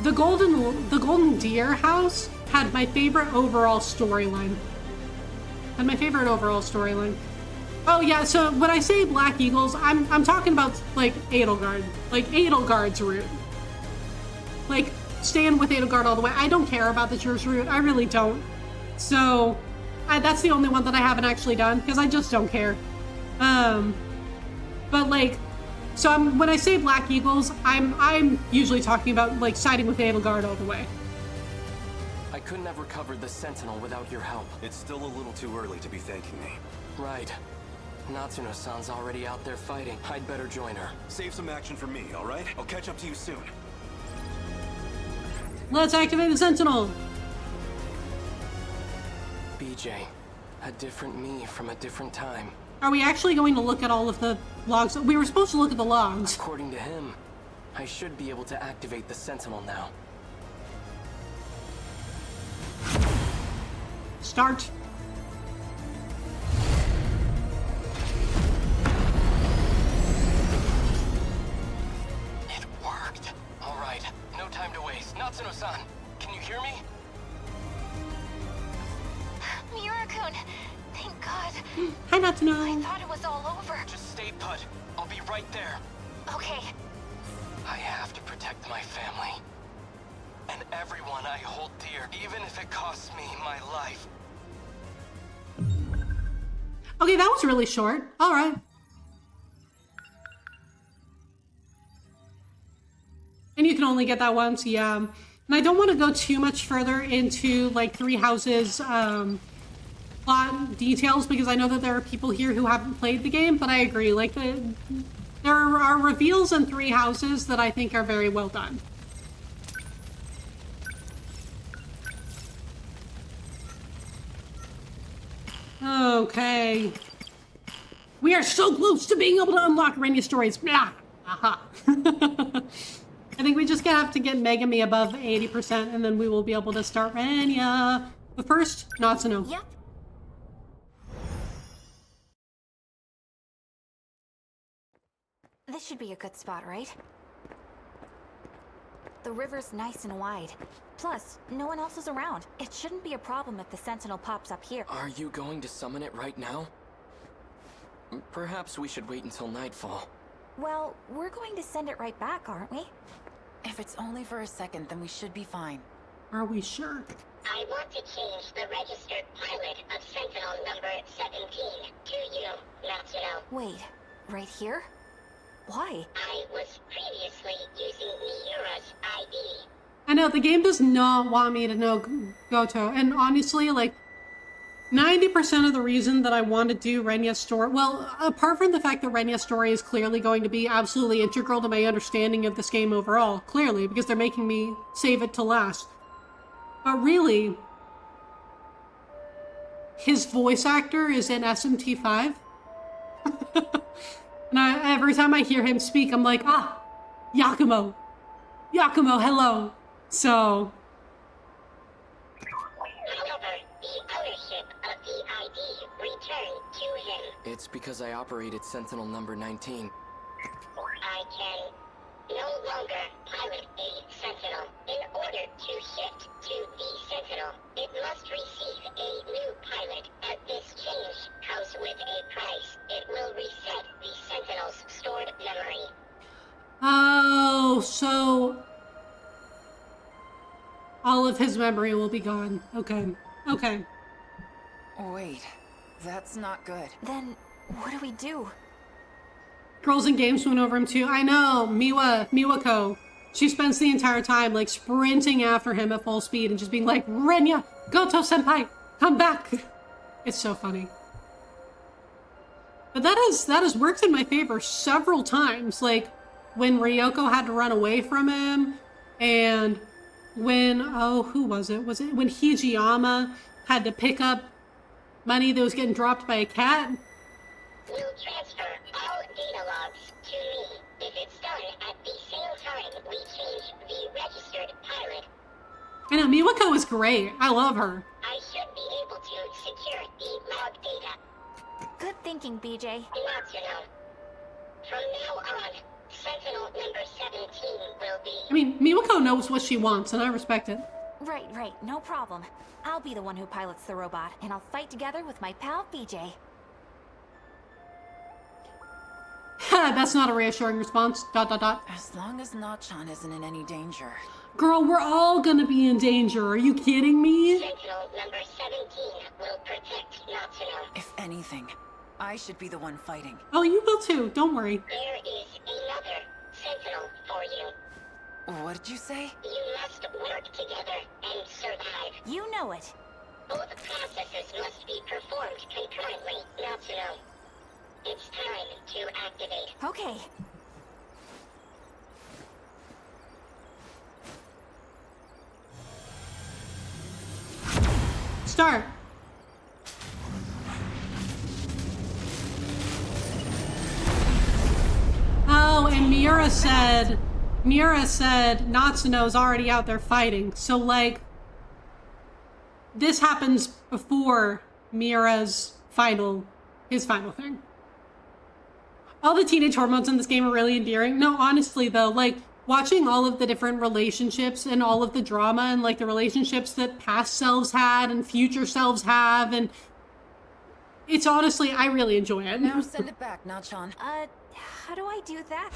A: the Golden Deer house had my favorite overall storyline. Oh yeah, so when I say Black Eagles, I'm talking about, like, Edelgard. Like, Edelgard's route. Like, stand with Edelgard all the way. I don't care about the Church route. I really don't. So, that's the only one that I haven't actually done, because I just don't care. But, like, so when I say Black Eagles, I'm usually talking about, like, siding with Edelgard all the way.
B: I couldn't have recovered the Sentinel without your help.
I: It's still a little too early to be thanking me.
B: Right. Natsuno-san's already out there fighting. I'd better join her.
I: Save some action for me, all right? I'll catch up to you soon.
A: Let's activate the Sentinel!
B: BJ, a different me from a different time.
A: Are we actually going to look at all of the logs? We were supposed to look at the logs.
B: According to him, I should be able to activate the Sentinel now.
A: Start.
B: It worked. All right, no time to waste. Natsuno-san, can you hear me?
C: Miura-kun, thank God.
A: Hi, Natsuno.
C: I thought it was all over.
B: Just stay put. I'll be right there.
C: Okay.
B: I have to protect my family. And everyone I hold dear, even if it costs me my life.
A: Okay, that was really short. All right. And you can only get that once, yeah. And I don't want to go too much further into, like, Three Houses plot details, because I know that there are people here who haven't played the game, but I agree. Like, there are reveals in Three Houses that I think are very well done. Okay. We are so close to being able to unlock Renya stories. Blah. Aha. I think we just have to get Megami above 80%, and then we will be able to start Renya. But first, Natsuno.
C: Yep. This should be a good spot, right? The river's nice and wide. Plus, no one else is around. It shouldn't be a problem if the Sentinel pops up here.
B: Are you going to summon it right now? Perhaps we should wait until nightfall.
C: Well, we're going to send it right back, aren't we?
K: If it's only for a second, then we should be fine.
A: Are we sure?
F: I want to change the registered pilot of Sentinel number 17 to you, Natsuno.
C: Wait, right here? Why?
F: I was previously using Miura's ID.
A: I know, the game does not want me to know Goto. And honestly, like, 90% of the reason that I want to do Renya's story, well, apart from the fact that Renya's story is clearly going to be absolutely integral to my understanding of this game overall, clearly, because they're making me save it to last. But really, his voice actor is in SMT5. And every time I hear him speak, I'm like, ah, Yakumo. Yakumo, hello. So...
F: However, the ownership of the ID returned to him.
B: It's because I operated Sentinel number 19.
F: I can no longer pilot a Sentinel. In order to shift to the Sentinel, it must receive a new pilot. And this change comes with a price. It will reset the Sentinel's stored memory.
A: Oh, so... all of his memory will be gone. Okay. Okay.
K: Wait, that's not good.
C: Then, what do we do?
A: Girls in games went over him too. I know, Miwako. She spends the entire time like sprinting after him at full speed and just being like, Renya, Goto senpai, come back. It's so funny. But that has worked in my favor several times. Like when Ryoko had to run away from him, and when, oh, who was it? Was it when Hijiyama had to pick up money that was getting dropped by a cat?
F: Will transfer all data logs to me. If it's done at the same time we change the registered pilot,
A: I know, Miwako is great. I love her.
F: I should be able to secure the log data.
C: Good thinking, BJ.
F: Natsuno. From now on, Sentinel number 17 will be...
A: I mean, Miwako knows what she wants, and I respect it.
C: Right, no problem. I'll be the one who pilots the robot, and I'll fight together with my pal BJ.
A: That's not a reassuring response. ...
K: As long as Nachan isn't in any danger.
A: Girl, we're all gonna be in danger. Are you kidding me?
F: Sentinel number 17 will protect Natsuno.
K: If anything, I should be the one fighting.
A: Oh, you will too. Don't worry.
F: There is another Sentinel for you.
K: What did you say?
F: You must work together and survive.
C: You know it.
F: Both processes must be performed concurrently, Natsuno. It's time to activate.
C: Okay.
A: Start. Mira said Natsuno's already out there fighting. So, like, this happens before Mira's his final thing. All the teenage hormones in this game are really endearing. No, honestly, though, like, watching all of the different relationships and all of the drama and, like, the relationships that past selves had and future selves have, and it's honestly, I really enjoy it.
K: Now send it back, Nachan.
C: How do I do that?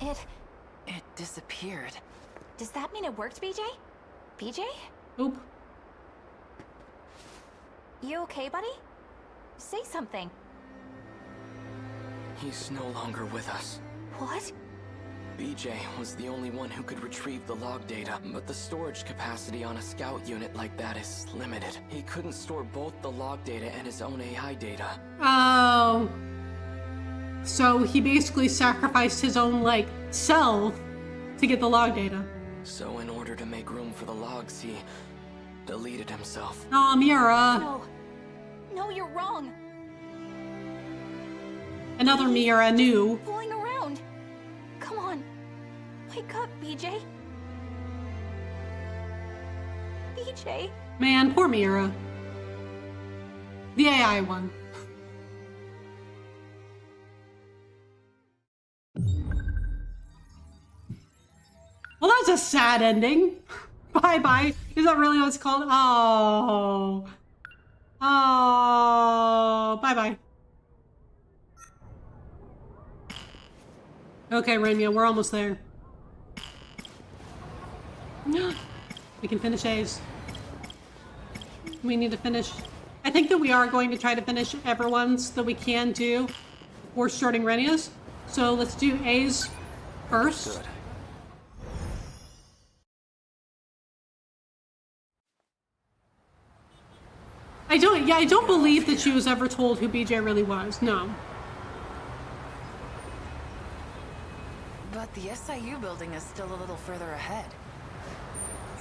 C: Huh?
K: It disappeared.
C: Does that mean it worked, BJ? BJ?
A: Oop.
C: You okay, buddy? Say something.
B: He's no longer with us.
C: What?
B: BJ was the only one who could retrieve the log data, but the storage capacity on a scout unit like that is limited. He couldn't store both the log data and his own AI data.
A: Oh. So he basically sacrificed his own, like, self to get the log data.
B: So in order to make room for the logs, he deleted himself.
A: Oh, Mira.
C: No. No, you're wrong.
A: Another Mira knew.
C: Fooling around. Come on. Wake up, BJ. BJ.
A: Man, poor Mira. The AI one. Well, that's a sad ending. Bye-bye. Is that really what it's called? Oh. Oh. Bye-bye. Okay, Renya, we're almost there. We can finish A's. We need to finish... I think that we are going to try to finish everyone's that we can do before starting Renya's. So let's do A's first.
I: Good.
A: I don't believe that she was ever told who BJ really was. No.
K: But the SIU building is still a little further ahead.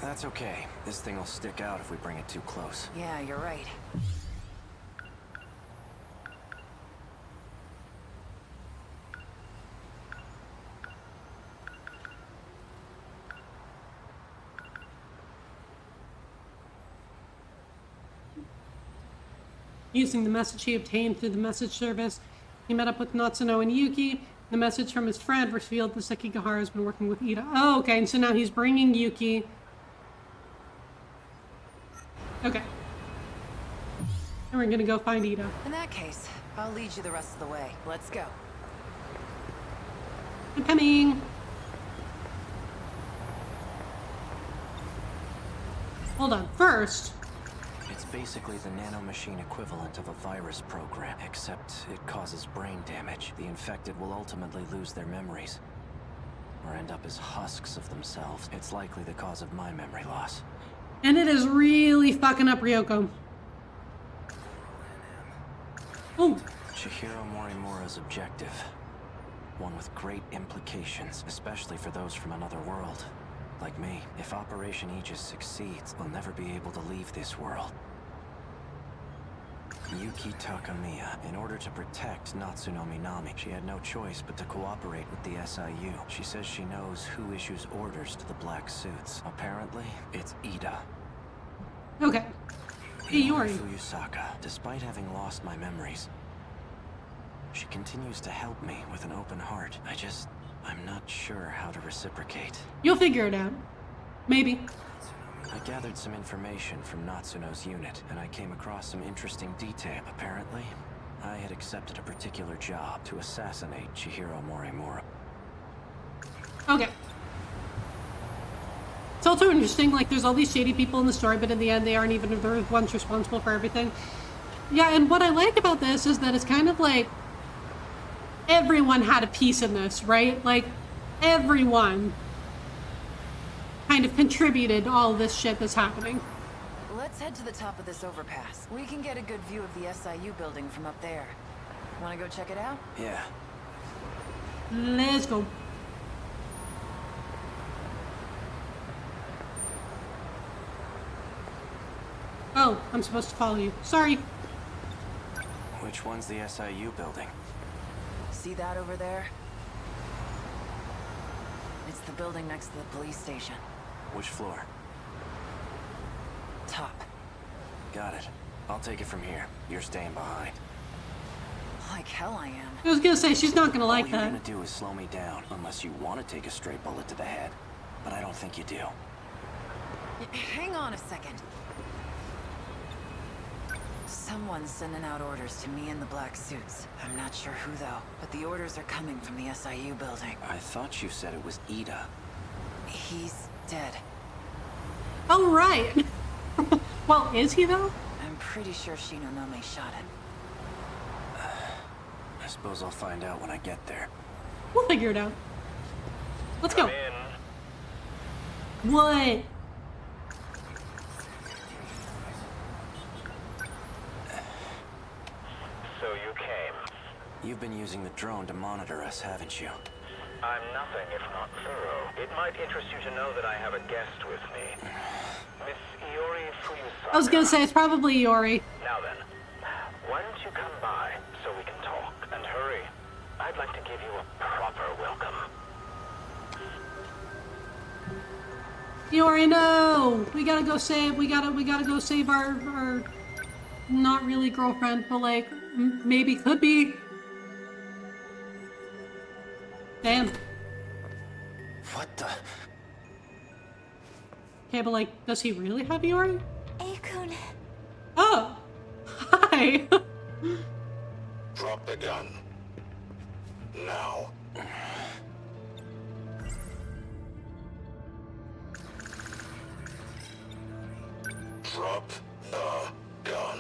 J: That's okay. This thing will stick out if we bring it too close.
K: Yeah, you're right.
A: Using the message he obtained through the message service, he met up with Natsuno and Yuki. The message from his friend revealed the Sekigahara has been working with Ida. Oh, okay, and so now he's bringing Yuki. Okay. And we're gonna go find Ida.
K: In that case, I'll lead you the rest of the way. Let's go.
A: I'm coming. Hold on. First,
J: It's basically the nanomachine equivalent of a virus program, except it causes brain damage. The infected will ultimately lose their memories, or end up as husks of themselves. It's likely the cause of my memory loss.
A: and it is really fucking up Ryoko. Oh,
J: Chihiro Morimura's objective. One with great implications, especially for those from another world. Like me. If Operation Aegis succeeds, we'll never be able to leave this world. Yuki Takamiya. In order to protect Natsuno Minami, she had no choice but to cooperate with the SIU. She says she knows who issues orders to the black suits. Apparently, it's Ida.
A: okay. Hey, Yori.
J: Fuyusaka. Despite having lost my memories, she continues to help me with an open heart. I'm not sure how to reciprocate.
A: You'll figure it out. Maybe.
J: I gathered some information from Natsuno's unit, and I came across some interesting detail. Apparently, I had accepted a particular job to assassinate Chihiro Morimura.
A: Okay. It's also interesting, like, there's all these shady people in the story, but in the end, they aren't even the ones responsible for everything. Yeah, and what I like about this is that it's kind of like everyone had a piece in this, right? Like, everyone kind of contributed to all this shit that's happening.
K: Let's head to the top of this overpass. We can get a good view of the SIU building from up there. Wanna go check it out?
J: Yeah.
A: Let's go. Oh, I'm supposed to follow you. Sorry.
J: Which one's the SIU building?
K: See that over there? It's the building next to the police station.
J: Which floor?
K: Top.
J: Got it. I'll take it from here. You're staying behind.
K: Like hell I am.
A: I was gonna say, she's not gonna like
J: All you're
A: that.
J: gonna do is slow me down, unless you want to take a straight bullet to the head. But I don't think you do.
K: Hang on a second. Someone's sending out orders to me in the black suits. I'm not sure who though, but the orders are coming from the SIU building.
J: I thought you said it was Ida.
K: He's dead.
A: Oh, right. Well, is he though?
K: I'm pretty sure Shinonome shot him.
J: I suppose I'll find out when I get there.
A: We'll figure it out. Let's go.
D: Come in.
A: What?
L: So you came.
J: You've been using the drone to monitor us, haven't you?
L: I'm nothing if not thorough. It might interest you to know that I have a guest with me. Miss Iori Fuyusaka.
A: I was gonna say, it's probably Iori.
L: Now then, why don't you come by so we can talk? And hurry. I'd like to give you a proper welcome.
A: Iori, no! We gotta go save, we gotta go save our not really girlfriend, but like, maybe could be. Damn.
J: What the?
A: Okay, but like, does he really have Iori?
C: Akun.
A: Oh! Hi!
H: Drop the gun. Now. Drop the gun.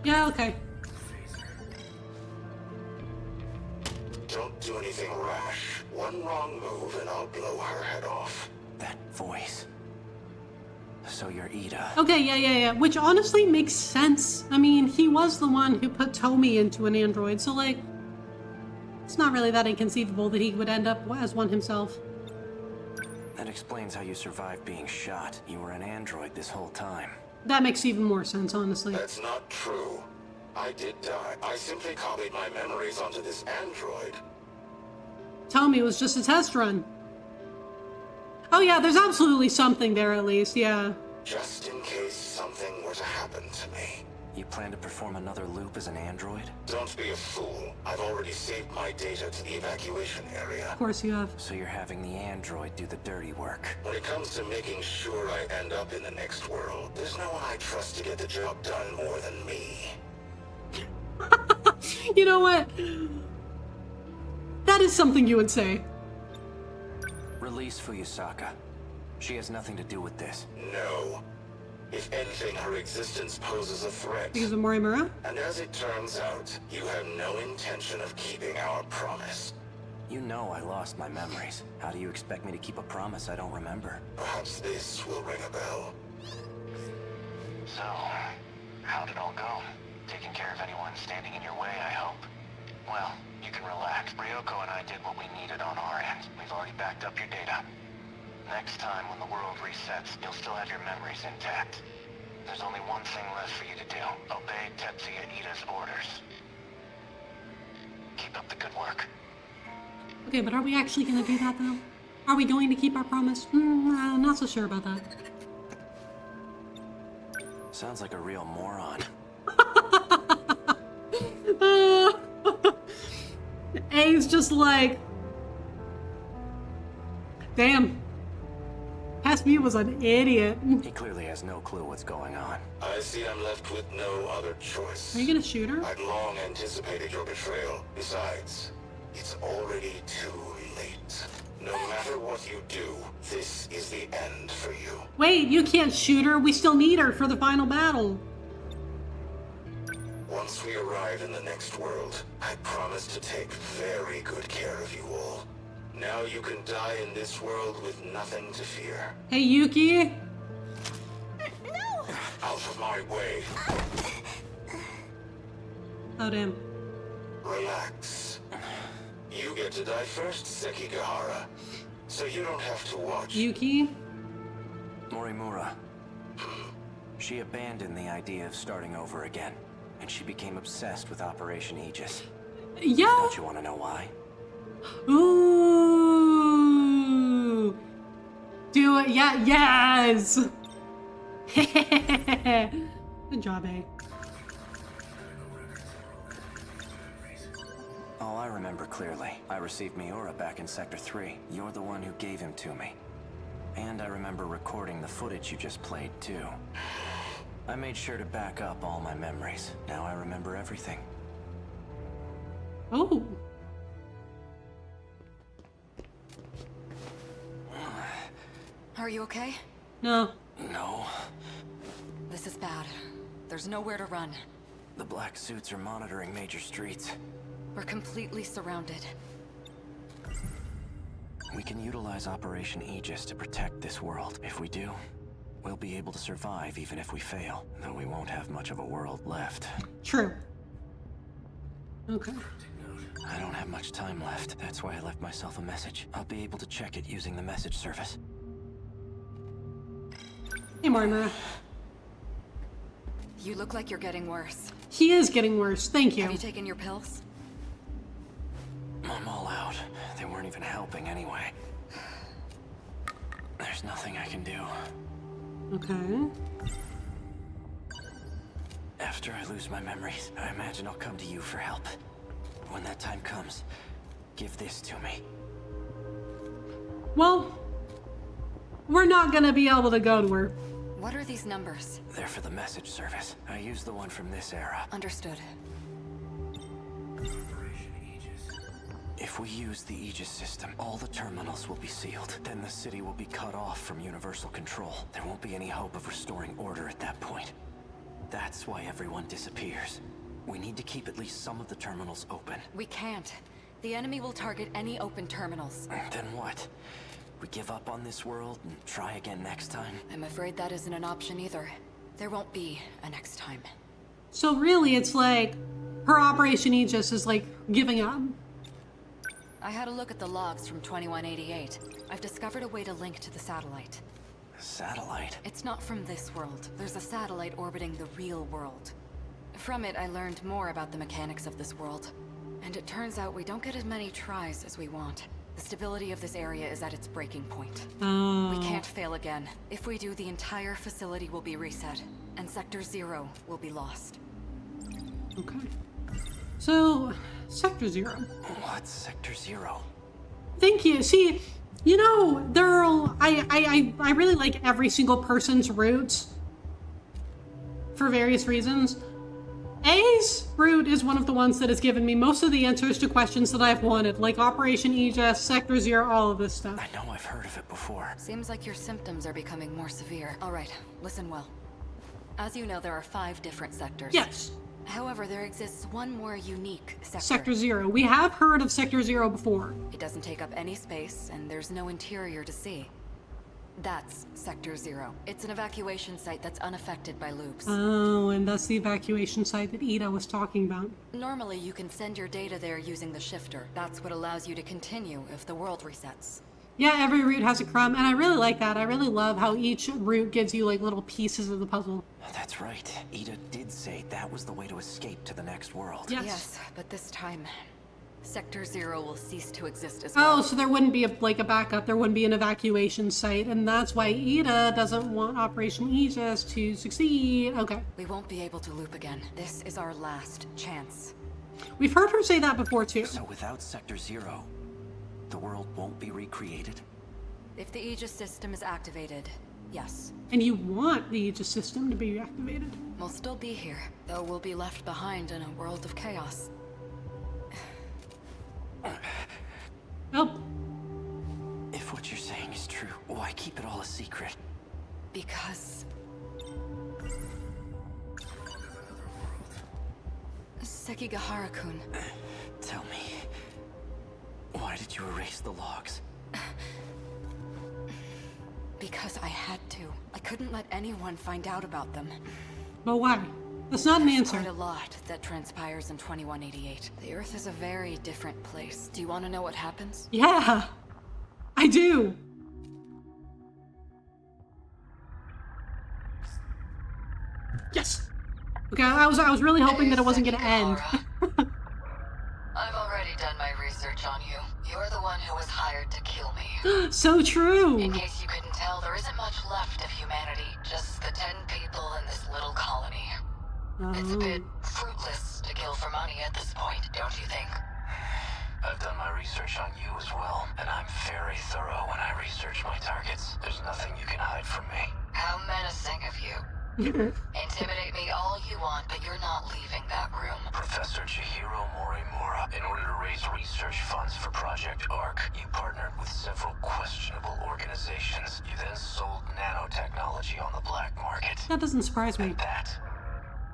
A: Yeah, okay.
H: Don't do anything rash. One wrong move and I'll blow her head off.
J: That voice. So you're Ida.
A: Okay, yeah. Which honestly makes sense. I mean, he was the one who put Tomi into an android, so like, it's not really that inconceivable that he would end up as one himself.
J: That explains how you survived being shot. You were an android this whole time.
A: That makes even more sense, honestly.
H: That's not true. I did die. I simply copied my memories onto this android.
A: Tomi was just a test run. Oh yeah, there's absolutely something there at least, yeah.
H: Just in case something were to happen to me.
J: You plan to perform another loop as an android?
H: Don't be a fool. I've already saved my data to the evacuation area.
A: Of course you have.
J: So you're having the android do the dirty work.
H: When it comes to making sure I end up in the next world, there's no one I trust to get the job done more than me.
A: You know what? That is something you would say.
J: Release Fuyusaka. She has nothing to do with this.
H: No. If anything, her existence poses a threat.
A: Because of Morimura?
H: And as it turns out, you have no intention of keeping our promise.
J: You know I lost my memories. How do you expect me to keep a promise I don't remember?
H: Perhaps this will ring a bell.
L: So, how'd it all go? Taking care of anyone standing in your way, I hope. Well, you can relax. Ryoko and I did what we needed on our end. We've already backed up your data. Next time when the world resets, you'll still have your memories intact. There's only one thing left for you to do. Obey Tetsuya Ida's orders. Keep up the good work.
A: Okay, but are we actually gonna do that though? Are we going to keep our promise? Not so sure about that.
J: Sounds like a real moron.
A: A's just like, damn. Past me was an idiot.
J: He clearly has no clue what's going on.
H: I see I'm left with no other choice.
A: Are you gonna shoot her?
H: I'd long anticipated your betrayal. Besides, it's already too late. No matter what you do, this is the end for you.
A: Wait, you can't shoot her. We still need her for the final battle.
H: Once we arrive in the next world, I promise to take very good care of you all. Now you can die in this world with nothing to fear.
A: Hey, Yuki.
C: No!
H: Out of my way.
A: Oh, damn.
H: Relax. You get to die first, Sekigahara. So you don't have to watch.
A: Yuki?
J: Morimura. She abandoned the idea of starting over again, and she became obsessed with Operation Aegis.
A: Yeah.
J: Don't you want to know why?
A: Ooh. Do it. Yeah. Yes. Good job, A.
J: Oh, I remember clearly. I received Miura back in Sector 3. You're the one who gave him to me. And I remember recording the footage you just played, too. I made sure to back up all my memories. Now I remember everything.
A: Oh.
K: Are you okay?
A: No.
J: No.
K: This is bad. There's nowhere to run.
J: The black suits are monitoring major streets.
K: We're completely surrounded.
J: We can utilize Operation Aegis to protect this world. If we do, we'll be able to survive even if we fail. Though we won't have much of a world left.
A: True. Okay.
J: I don't have much time left. That's why I left myself a message. I'll be able to check it using the message service.
A: Hey, Mortimer.
K: You look like you're getting worse.
A: He is getting worse. Thank you.
K: Have you taken your pills?
J: I'm all out. They weren't even helping anyway. There's nothing I can do.
A: Okay.
J: After I lose my memories, I imagine I'll come to you for help. When that time comes, give this to me.
A: Well, we're not gonna be able to go to her.
K: What are these numbers?
J: They're for the message service. I used the one from this era.
K: Understood.
J: If we use the Aegis system, all the terminals will be sealed. Then the city will be cut off from universal control. There won't be any hope of restoring order at that point. That's why everyone disappears. We need to keep at least some of the terminals open.
K: We can't. The enemy will target any open terminals.
J: Then what? We give up on this world and try again next time?
K: I'm afraid that isn't an option either. There won't be a next time.
A: So really, it's like her Operation Aegis is like giving up.
K: I had a look at the logs from 2188. I've discovered a way to link to the satellite.
J: Satellite?
K: It's not from this world. There's a satellite orbiting the real world. From it, I learned more about the mechanics of this world. And it turns out we don't get as many tries as we want. The stability of this area is at its breaking point.
A: Oh.
K: We can't fail again. If we do, the entire facility will be reset, and Sector 0 will be lost.
A: Okay. So, Sector 0.
J: What's Sector 0?
A: Thank you. See, you know, I really like every single person's routes for various reasons. A's route is one of the ones that has given me most of the answers to questions that I've wanted, like Operation Aegis, Sector 0, all of this stuff.
J: I know I've heard of it before.
K: Seems like your symptoms are becoming more severe. All right, listen well. As you know, there are 5 different sectors.
A: Yes.
K: However, there exists one more unique sector.
A: Sector 0. We have heard of Sector 0 before.
K: It doesn't take up any space, and there's no interior to see. That's Sector 0. It's an evacuation site that's unaffected by loops.
A: Oh, and that's the evacuation site that Ida was talking about.
K: Normally, you can send your data there using the shifter. That's what allows you to continue if the world resets.
A: Yeah, every route has a crumb, and I really like that. I really love how each route gives you, like, little pieces of the puzzle.
J: That's right. Ida did say that was the way to escape to the next world.
K: Yes, but this time, Sector 0 will cease to exist as well.
A: Oh, so there wouldn't be a backup, there wouldn't be an evacuation site, and that's why Ida doesn't want Operation Aegis to succeed. Okay.
K: We won't be able to loop again. This is our last chance.
A: We've heard her say that before, too.
J: So without Sector 0, the world won't be recreated?
K: If the Aegis system is activated, yes.
A: And you want the Aegis system to be reactivated?
K: We'll still be here, though we'll be left behind in a world of chaos.
A: Oh.
J: If what you're saying is true, why keep it all a secret?
K: Because... Sekigahara-kun.
J: Tell me, why did you erase the logs?
K: Because I had to. I couldn't let anyone find out about them.
A: But why? That's not an answer.
K: Quite a lot that transpires in 2188. The Earth is a very different place. Do you want to know what happens?
A: Yeah, I do. Yes. Okay, I was really hoping that it wasn't going to end.
G: I've research on you. You're the one who was hired to kill me.
A: So true.
G: In case you couldn't tell, there isn't much left of humanity. Just the 10 people in this little colony. It's a bit fruitless to kill for money at this point, don't you think?
L: I've done my research on you as well, and I'm very thorough when I research my targets. There's nothing you can hide from me.
G: How menacing of you. Intimidate me all you want, but you're not leaving that room.
L: Professor Chihiro Morimura, in order to raise research funds for Project ARC, you partnered with several questionable organizations. You then sold nanotechnology on the black market.
A: That doesn't surprise me.
L: And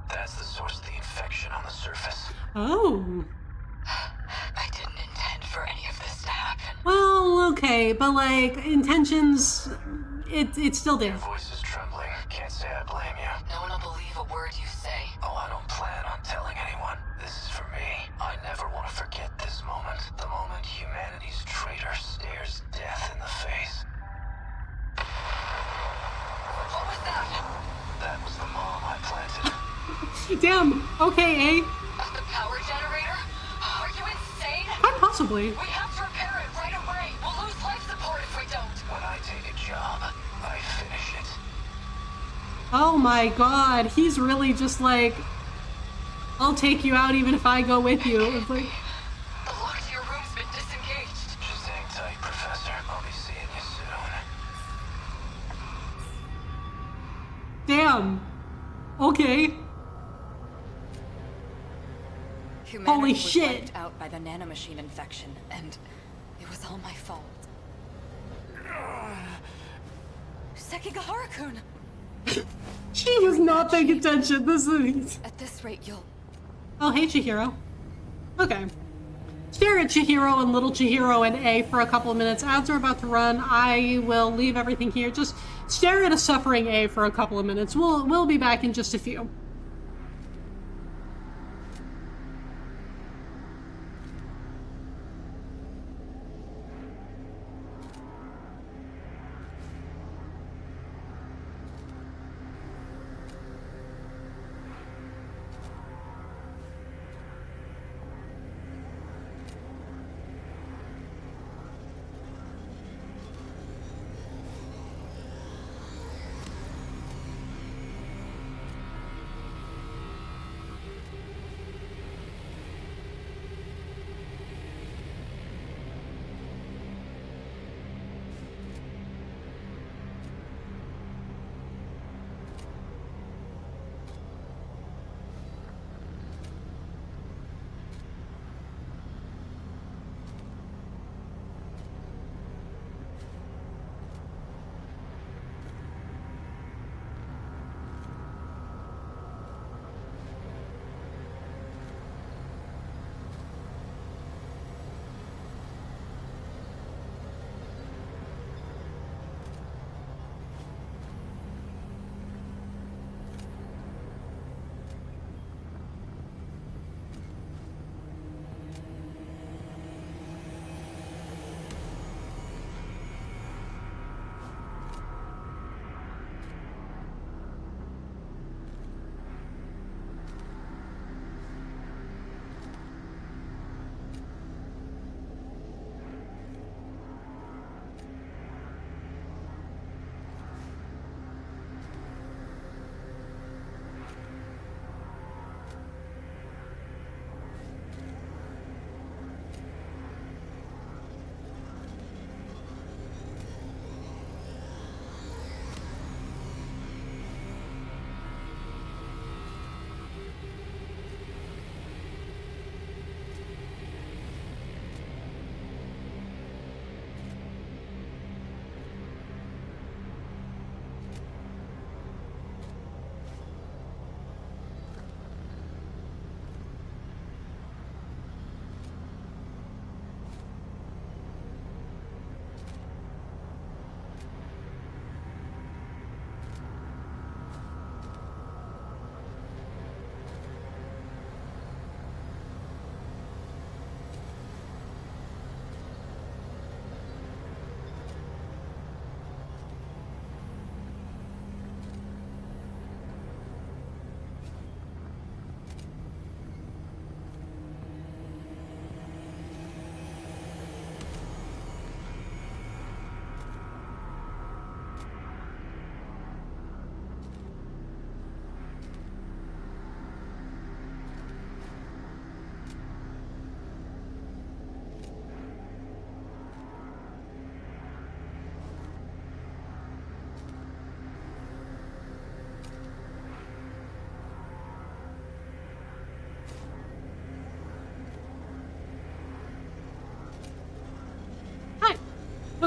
L: that's the source of the infection on the surface.
A: Oh.
G: I didn't intend for any of this to happen.
A: Well, okay, but like, intentions, it's still there.
L: Your voice is trembling. Can't say I blame you.
G: No one will believe a word you say.
L: Oh, I don't plan on telling anyone. This is for me. I never want to forget this moment. The moment humanity's traitor stares death in the face.
G: What was that?
L: That was the bomb I planted.
A: Damn. Okay,
G: The power generator? Are you insane?
A: Quite possibly.
G: We have to repair it right away. We'll lose life support if we don't.
L: When I take a job, I finish it.
A: Oh my god, he's really just like, I'll take you out even if I go with you. It's like,
G: The lock to your room's been disengaged.
L: Just hang tight, Professor. I'll be seeing you soon.
A: damn. Okay.
K: Humanity
A: Holy
K: was
A: shit.
K: wiped out by the nanomachine infection, and it was all my fault. Sekigahara-kun!
A: She was not paying attention. This is...
K: At this rate, you'll...
A: Oh, hey, Chihiro. Okay. Stare at Chihiro and little Chihiro and A for a couple of minutes. Ads are about to run. I will leave everything here. Just stare at a suffering A for a couple of minutes. We'll be back in just a few.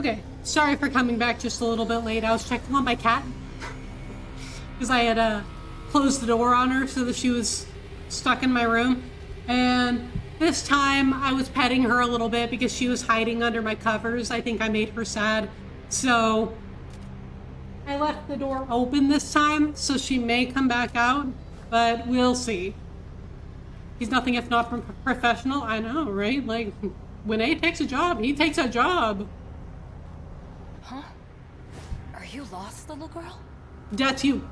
A: Okay, sorry for coming back just a little bit late. I was checking on my cat. Because I had closed the door on her so that she was stuck in my room. And this time I was petting her a little bit because she was hiding under my covers. I think I made her sad. So I left the door open this time, so she may come back out, but we'll see. He's nothing if not professional. I know, right? Like, when A takes a job, he takes a job.
K: Huh? Are you lost, little girl?
A: That's you.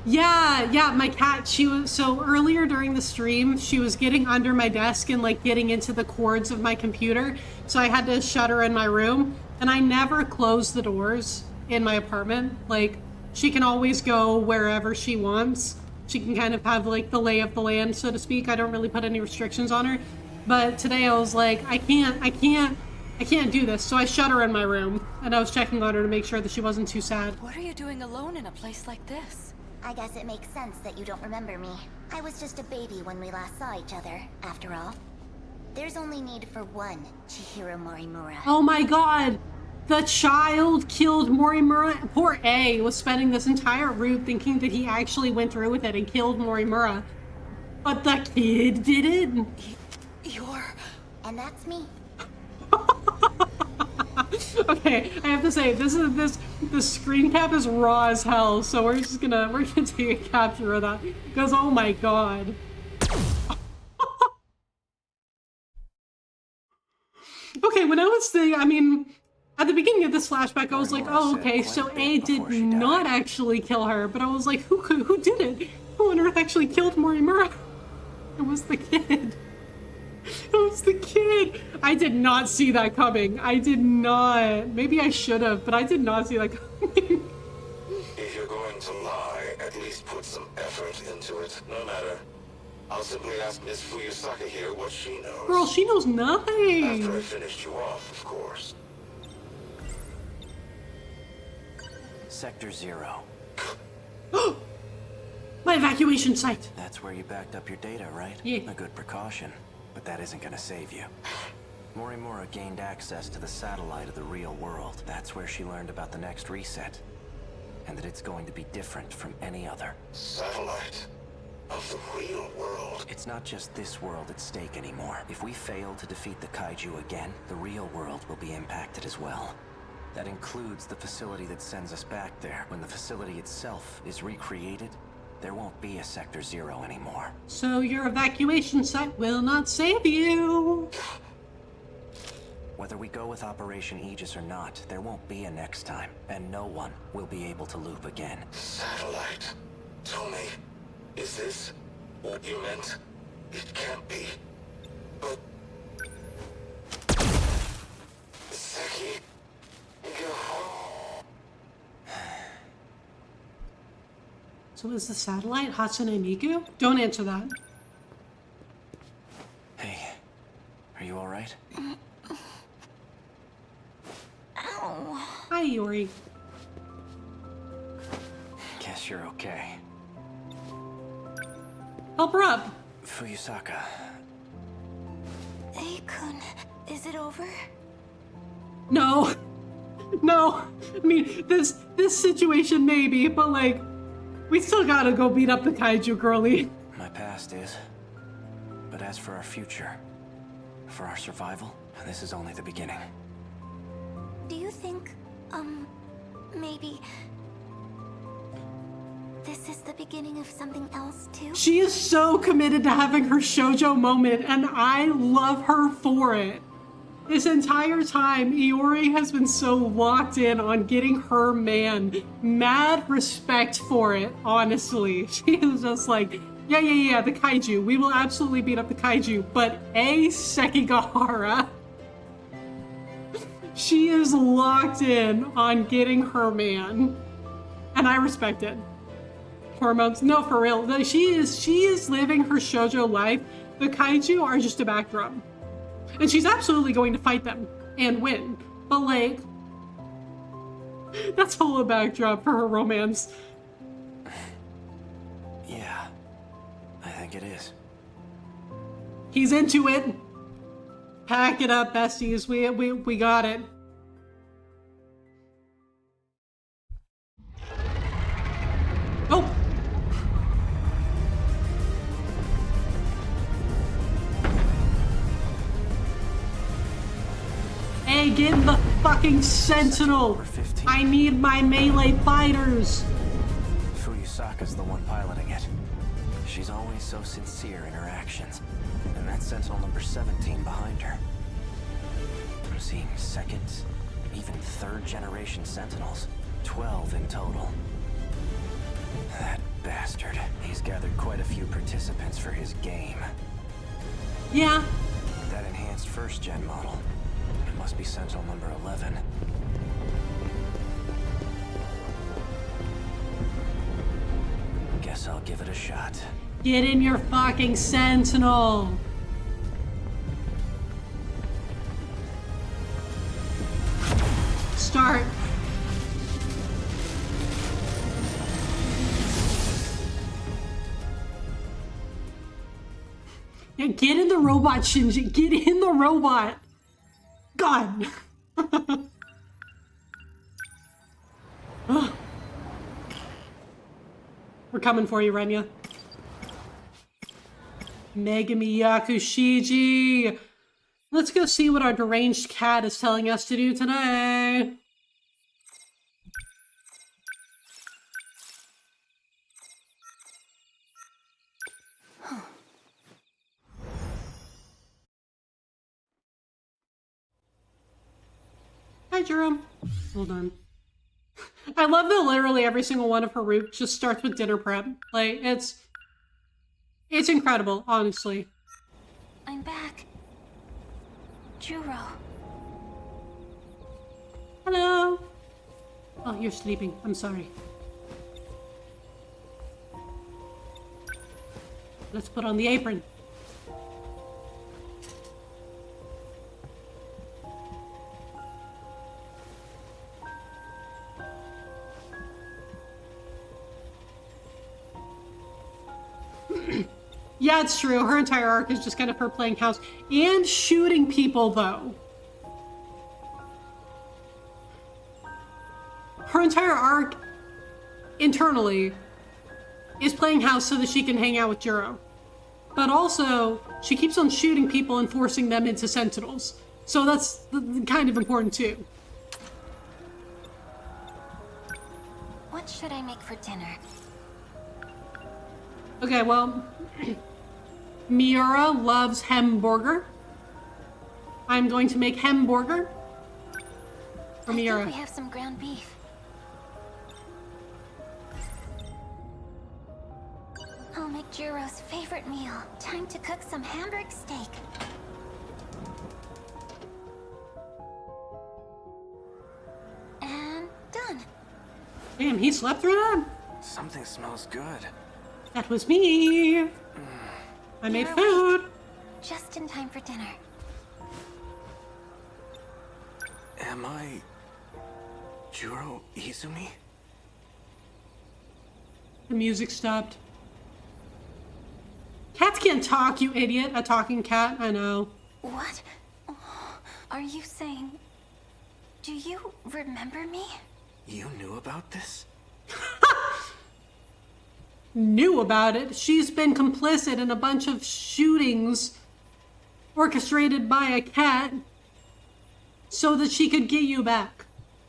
A: Yeah, my cat, so earlier during the stream, she was getting under my desk and like getting into the cords of my computer, so I had to shut her in my room, and I never close the doors in my apartment. Like, she can always go wherever she wants. She can kind of have like the lay of the land, so to speak. I don't really put any restrictions on her, but today I was like, I can't do this, so I shut her in my room, and I was checking on her to make sure that she wasn't too sad.
K: What are you doing alone in a place like this?
F: I guess it makes sense that you don't remember me. I was just a baby when we last saw each other, after all. There's only need for one Chihiro Morimura.
A: Oh my god! The child killed Morimura. Poor A was spending this entire route thinking that he actually went through with it and killed Morimura. But the kid didn't.
K: You're...
F: And that's me.
A: Okay, I have to say, the screen cap is raw as hell, so we're gonna take a capture of that, because oh my god. Okay, when I was saying, I mean, at the beginning of this flashback, I was like, oh, okay, so A did not actually kill her, but I was like, who did it? Who on earth actually killed Morimura? It was the kid. It was the kid. I did not see that coming. I did not. Maybe I should have, but I did not see that coming.
H: If you're going to lie, at least put some effort into it. No matter. I'll simply ask Miss Fuyusaka here what she knows.
A: Girl, she knows nothing.
H: After I finished you off, of course.
J: Sector 0.
A: My evacuation site.
J: That's where you backed up your data, right?
A: Yeah.
J: A good precaution, but that isn't gonna save you. Morimura gained access to the satellite of the real world. That's where she learned about the next reset. And that it's going to be different from any other.
H: Satellite of the real world.
J: It's not just this world at stake anymore. If we fail to defeat the kaiju again, the real world will be impacted as well. That includes the facility that sends us back there. When the facility itself is recreated, there won't be a Sector 0 anymore.
A: So your evacuation site will not save you.
J: Whether we go with Operation Aegis or not, there won't be a next time, and no one will be able to loop again.
H: Satellite. Tell me, is this what you meant? It can't be. But... Seki...
A: So is the satellite Hatsune Miku? Don't answer that.
J: Hey, are you alright?
F: Ow.
A: Hi, Yori.
J: Guess you're okay.
A: Help her up.
J: Fuyusaka.
F: Ei-kun, is it over?
A: No. No. I mean, this situation maybe, but like, we still gotta go beat up the kaiju, girly.
J: My past is. But as for our future, for our survival, this is only the beginning.
F: Do you think, maybe... this is the beginning of something else, too?
A: She is so committed to having her shoujo moment, and I love her for it. This entire time, Iori has been so locked in on getting her man. Mad respect for it, honestly. She is just like, yeah, the kaiju. We will absolutely beat up the kaiju, but A Sekigahara. She is locked in on getting her man. And I respect it. Hormones, no, for real. She is living her shoujo life. The kaiju are just a backdrop. And she's absolutely going to fight them and win. But like, that's all a backdrop for her romance.
J: Yeah, I think it is.
A: He's into it. Pack it up, besties. We got it. Okay, get in the fucking Sentinel. I need my melee fighters.
J: Fuyusaka's the one piloting it. She's always so sincere in her actions. And that's Sentinel number 17 behind her. I'm seeing second, even third generation Sentinels. 12 in total. That bastard. He's gathered quite a few participants for his game.
A: Yeah.
J: That enhanced first gen model. It must be Sentinel number 11. Guess I'll give it a shot.
A: Get in your fucking Sentinel. Start. Yeah, get in the robot, Shinji. Get in the robot. God. We're coming for you, Renya. Megami Yakushiji. Let's go see what our deranged cat is telling us to do today. Hi, Jerome. Hold on. I love that literally every single one of her routes just starts with dinner prep. Like, it's incredible, honestly.
C: I'm back. Juro.
A: Hello. Oh, you're sleeping. I'm sorry. Let's put on the apron. Yeah, it's true. Her entire arc is just kind of her playing house and shooting people, though. Her entire arc, internally, is playing house so that she can hang out with Juro. But also, she keeps on shooting people and forcing them into Sentinels. So that's kind of important, too.
C: What should I make for dinner?
A: Okay, well... Miura loves hamburger. I'm going to make hamburger for Miura.
C: I think we have some ground beef. I'll make Juro's favorite meal. Time to cook some hamburg steak. And done.
A: Damn, he slept through that?
J: Something smells good.
A: That was me. I made food.
C: Just in time for dinner.
J: Am I Juro Izumi?
A: The music stopped. Cats can't talk, you idiot. A talking cat, I know.
C: What? Are you saying... Do you remember me?
J: You knew about this?
A: Knew about it. She's been complicit in a bunch of shootings orchestrated by a cat so that she could get you back.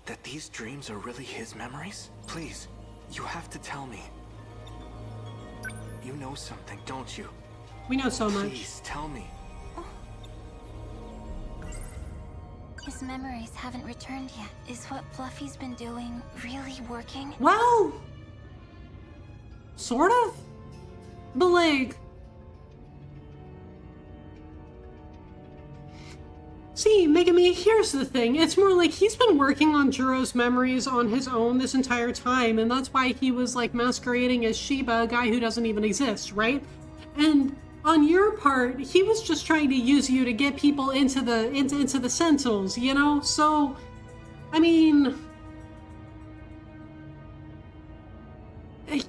J: That these dreams are really his memories? Please, you have to tell me. You know something, don't you?
A: We know so much.
J: Please, tell me.
C: His memories haven't returned yet. Is what Fluffy's been doing really working?
A: Well... sort of? But like... See, Megami, here's the thing. It's more like he's been working on Juro's memories on his own this entire time, and that's why he was like masquerading as Shiba, a guy who doesn't even exist, right? And on your part, he was just trying to use you to get people into the Sentinels, you know? So, I mean...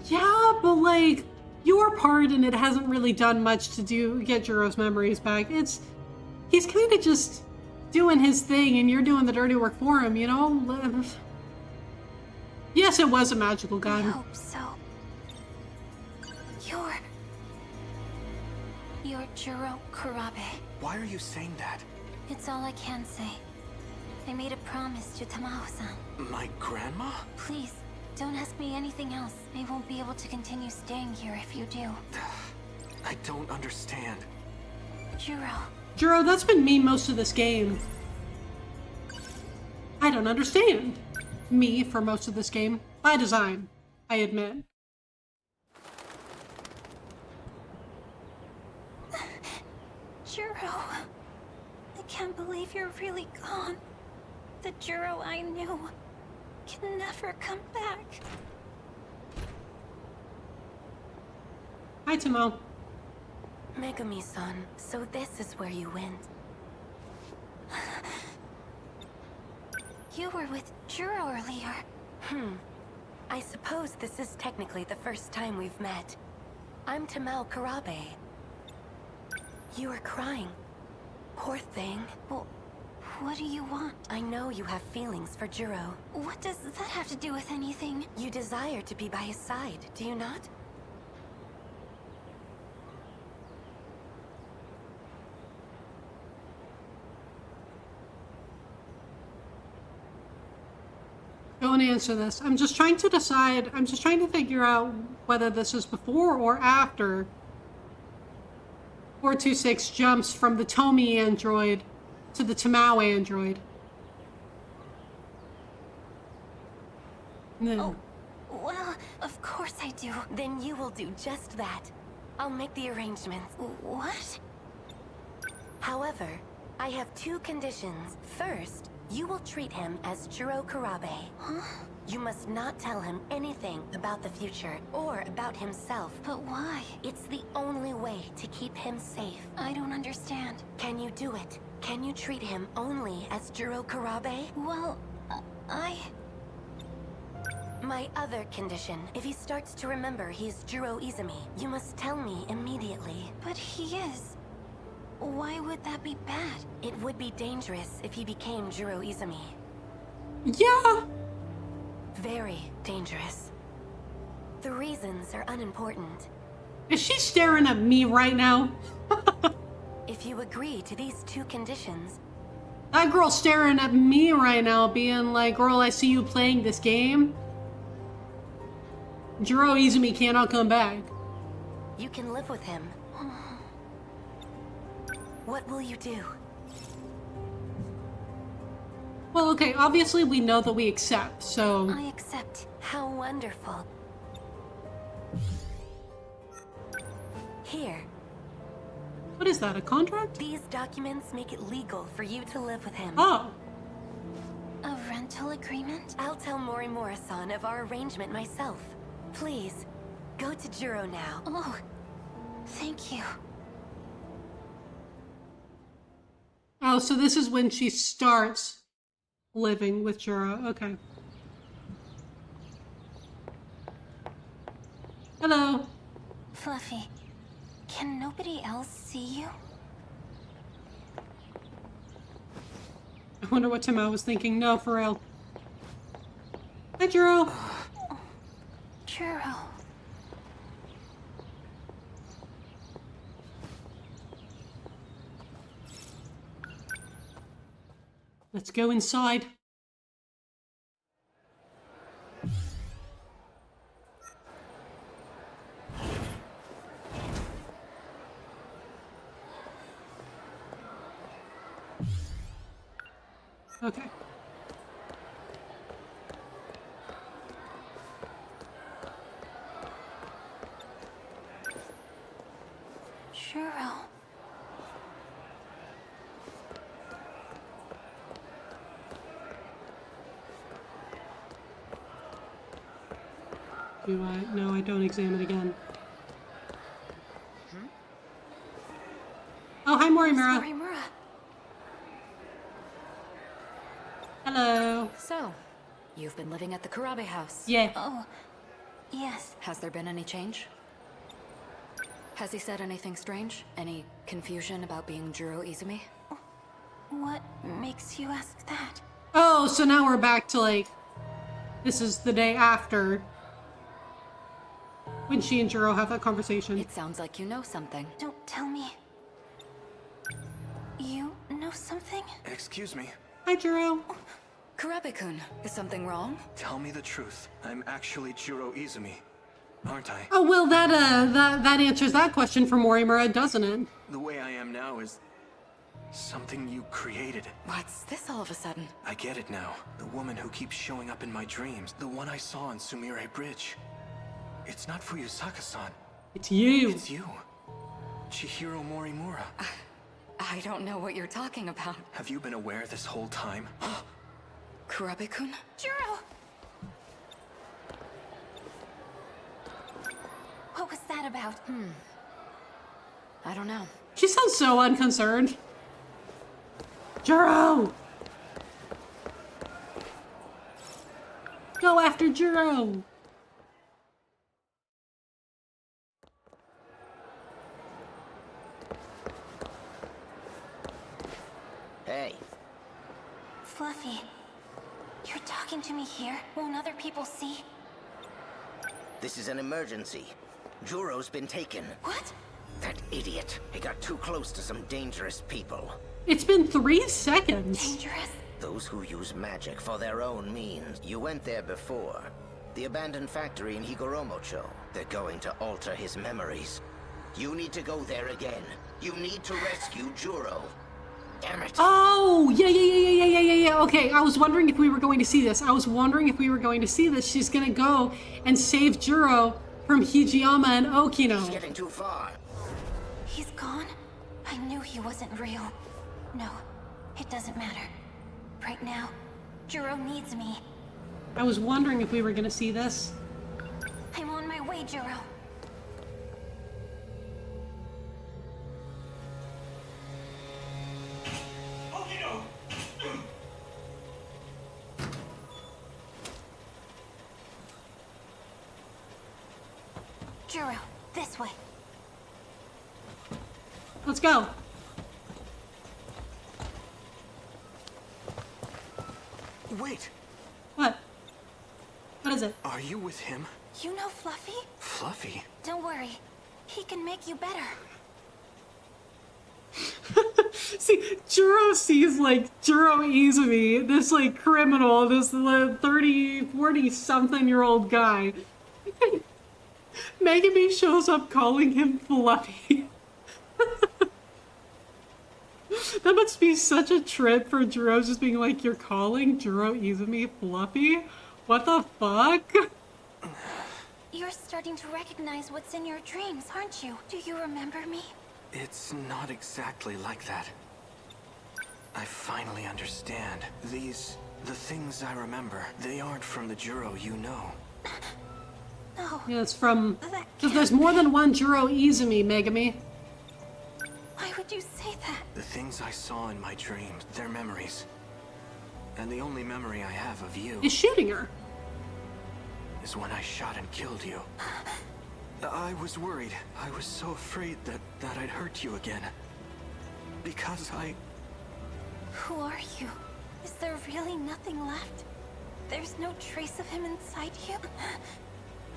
A: yeah, but like, your part in it hasn't really done much to get Juro's memories back. He's kind of just doing his thing and you're doing the dirty work for him, you know? Yes, it was a magical gun.
C: I hope so. You're Juro Kurabe.
J: Why are you saying that?
C: It's all I can say. I made a promise to Tamao-san.
I: My grandma?
C: Please, don't ask me anything else. I won't be able to continue staying here if you do.
I: I don't understand.
C: Juro.
A: Juro, that's been me most of this game. I don't understand. Me for most of this game. By design, I admit.
C: Juro. I can't believe you're really gone. The Juro I knew can never come back.
A: Hi, Timo.
C: Megumi-san, so this is where you went. You were with Juro earlier. I suppose this is technically the first time we've met. I'm Tamao Karabe. You are crying. Poor thing. Well, what do you want? I know you have feelings for Juro. What does that have to do with anything? You desire to be by his side, do you not?
A: Go and answer this. I'm just trying to decide, I'm just trying to figure out whether this is before or after 426 jumps from the Tomy android to the Tamao android. No.
C: Oh, well, of course I do. Then you will do just that. I'll make the arrangements. What? However, I have two conditions. First, you will treat him as Juro Karabe. Huh? You must not tell him anything about the future or about himself. But why? It's the only way to keep him safe. I don't understand. Can you do it? Can you treat him only as Juro Karabe? Well, My other condition, if he starts to remember he's Juro Izumi, you must tell me immediately. But he is. Why would that be bad? It would be dangerous if he became Juro Izumi.
A: Yeah!
C: Very dangerous. The reasons are unimportant.
A: Is she staring at me right now?
C: If you agree to these two conditions...
A: That girl's staring at me right now, being like, girl, I see you playing this game. Juro Izumi cannot come back.
C: You can live with him. What will you do?
A: Well, okay, obviously we know that we accept, so...
C: I accept. How wonderful. Here.
A: What is that, a contract?
C: These documents make it legal for you to live with him.
A: Oh.
C: A rental agreement? I'll tell Morimura-san of our arrangement myself. Please, go to Juro now. Oh, thank you.
A: Oh, so this is when she starts living with Juro. Okay. Hello.
C: Fluffy, can nobody else see you?
A: I wonder what Timo was thinking. No, for real. Hi, Juro.
C: Juro.
A: Let's go inside. Okay.
C: Juro.
A: Do I? No, I don't examine again. Oh, hi, Morimura.
C: Morimura.
A: Hello.
K: So, you've been living at the Karabe house.
A: Yeah.
C: Oh, yes.
K: Has there been any change? Has he said anything strange? Any confusion about being Juro Izumi?
C: What makes you ask that?
A: Oh, so now we're back to, like, this is the day after when she and Juro have that conversation.
K: It sounds like you know something.
C: Don't tell me. You know something?
I: Excuse me.
A: Hi, Juro.
K: Kurabe-kun, is something wrong?
I: Tell me the truth. I'm actually Jiro Izumi, aren't I?
A: Oh, well, that answers that question for Morimura, doesn't it?
I: The way I am now is something you created.
K: What's this all of a sudden?
I: I get it now. The woman who keeps showing up in my dreams. The one I saw on Sumire Bridge. It's not Fuyusaka-san.
A: It's you.
I: It's you. Chihiro Morimura.
K: I don't know what you're talking about.
I: Have you been aware this whole time?
K: Kurabe-kun?
C: Juro! What was that about?
K: I don't know.
A: She sounds so unconcerned. Juro! Go after Juro!
E: Hey,
C: Fluffy, you're talking to me here? Won't other people see?
M: this is an emergency. Juro's been taken.
C: What?
M: That idiot. He got too close to some dangerous people.
A: It's been 3 seconds.
C: Dangerous?
M: Those who use magic for their own means. You went there before. The abandoned factory in Higoromocho. They're going to alter his memories. You need to go there again. You need to rescue Juro. Damn it.
A: Oh, yeah. Okay, I was wondering if we were going to see this. She's gonna go and save Juro from Hijiyama and Okino.
M: He's getting too far.
C: He's gone? I knew he wasn't real. No, it doesn't matter. Right now, Juro needs me.
A: I was wondering if we were gonna see this.
C: I'm on my way, Juro. Juro, this way.
A: Let's go.
I: Wait,
A: What? What is it?
I: are you with him?
C: You know Fluffy?
I: Fluffy?
C: Don't worry. He can make you better.
A: See, Juro sees, like, Juro Izumi, this, like, criminal, this 30, 40-something-year-old guy. Megami shows up calling him Fluffy. That must be such a trip for Juro, just being like, you're calling Juro Izumi Fluffy? What the fuck?
C: You're starting to recognize what's in your dreams, aren't you? Do you remember me?
I: It's not exactly like that. I finally understand. The things I remember, they aren't from the Juro you know.
C: No.
A: Yeah, it's from... There's more than one Juro Izumi, Megami.
C: Why would you say that?
I: The things I saw in my dreams, they're memories. And the only memory I have of you
A: Is shooting her.
I: is when I shot and killed you. I was worried. I was so afraid that I'd hurt you again. Because
C: Who are you? Is there really nothing left? There's no trace of him inside you?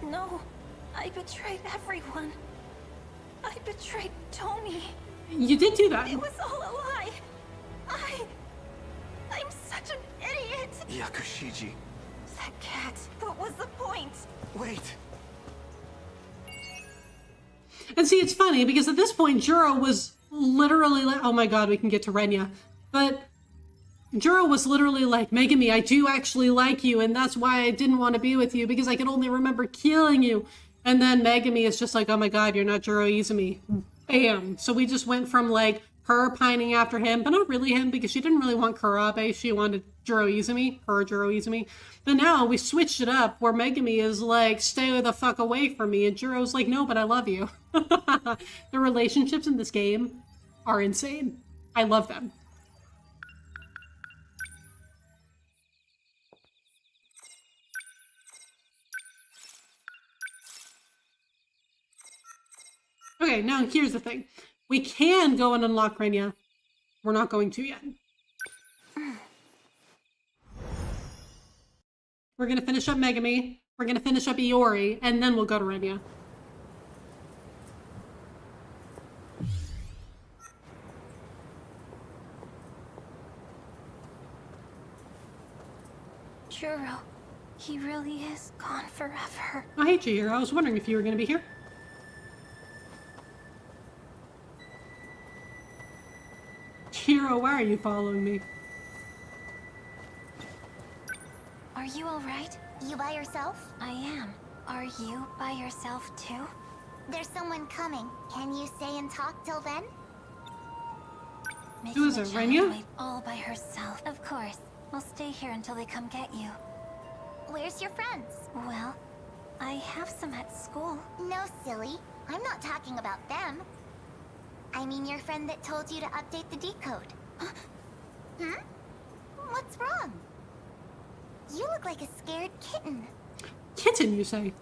C: No, I betrayed everyone. I betrayed Tony.
A: You did do that.
C: It was all a lie. I'm such an idiot.
I: Yakushiji.
C: That cat. What was the point?
I: Wait.
A: And see, it's funny, because at this point, Juro was literally like, oh my god, we can get to Renya. But Juro was literally like, Megami, I do actually like you, and that's why I didn't want to be with you, because I can only remember killing you. And then Megami is just like, oh my god, you're not Juro Izumi. Bam. So we just went from, like, her pining after him, but not really him, because she didn't really want Kurabe, she wanted Juro Izumi, her Juro Izumi. But now we switched it up, where Megami is like, stay the fuck away from me, and Juro's like, no, but I love you. The relationships in this game are insane. I love them. Okay, now here's the thing. We can go and unlock Renya. We're not going to yet. We're gonna finish up Megami. We're gonna finish up Iori, and then we'll go to Renya.
C: Juro, he really is gone forever.
A: Oh, hey, Chihiro. I was wondering if you were going to be here. Chihiro, why are you following me?
C: Are you alright?
F: You by yourself?
C: I am. Are you by yourself too?
F: There's someone coming. Can you stay and talk till then?
A: Who is it, Renya?
C: Wait all by herself. Of course. I'll stay here until they come get you.
F: Where's your friends?
C: Well, I have some at school.
F: No, silly. I'm not talking about them. I mean your friend that told you to update the decode. Hmm? What's wrong? You look like a scared kitten.
A: Kitten, you say?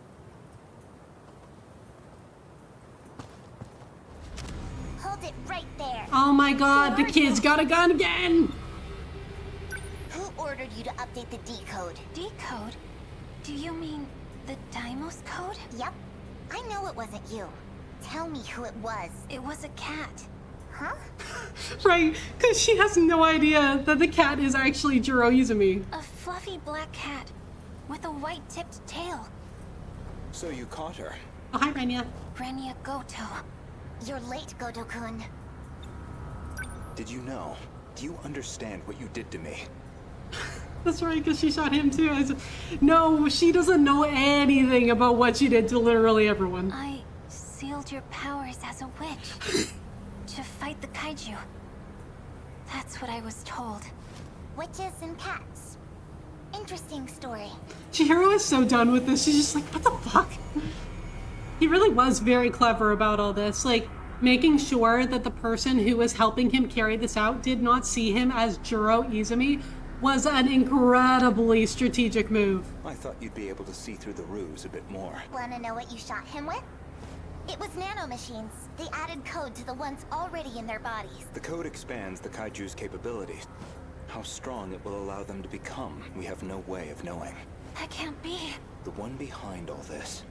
F: Hold it right there.
A: Oh my god, the kid's got a gun again!
F: Who ordered you to update the decode?
C: Decode? Do you mean the Deimos code?
F: Yep. I know it wasn't you. Tell me who it was.
C: It was a cat.
F: Huh?
A: Right, because she has no idea that the cat is actually Juro Izumi.
C: A fluffy black cat with a white-tipped tail.
I: So you caught her?
A: Oh, hi, Renya.
C: Renya Goto.
F: You're late, Goto-kun.
I: Did you know? Do you understand what you did to me?
A: That's right, because she shot him too. I said, no, she doesn't know anything about what she did to literally everyone.
C: I sealed your powers as a witch to fight the kaiju. That's what I was told.
F: Witches and cats. Interesting story.
A: Chihiro is so done with this. She's just like, what the fuck? He really was very clever about all this. Like, making sure that the person who was helping him carry this out did not see him as Juro Izumi was an incredibly strategic move.
I: I thought you'd be able to see through the ruse a bit more.
F: Wanna know what you shot him with? It was nanomachines. They added code to the ones already in their bodies.
I: The code expands the kaiju's capabilities. How strong it will allow them to become, we have no way of knowing.
C: That can't be.
I: The one behind all this,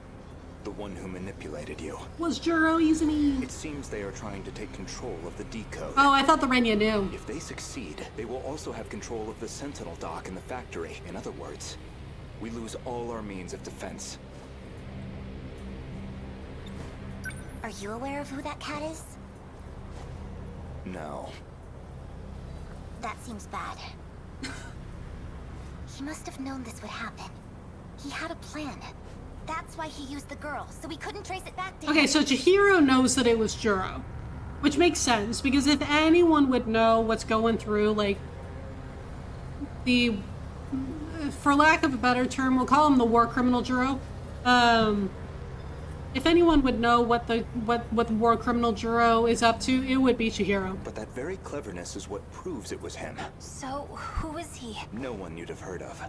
I: the one who manipulated you,
A: was Juro Izumi.
I: It seems they are trying to take control of the decode.
A: Oh, I thought the Renya knew.
I: If they succeed, they will also have control of the Sentinel dock in the factory. In other words, we lose all our means of defense.
F: Are you aware of who that cat is?
I: No.
F: That seems bad. He must have known this would happen. He had a plan. That's why he used the girl, so we couldn't trace it back to him.
A: Okay, so Chihiro knows that it was Juro. Which makes sense, because if anyone would know what's going through, like, the, for lack of a better term, we'll call him the war criminal Juro. If anyone would know what the war criminal Juro is up to, it would be Chihiro.
I: But that very cleverness is what proves it was him.
C: So, who is he?
I: No one you'd have heard of.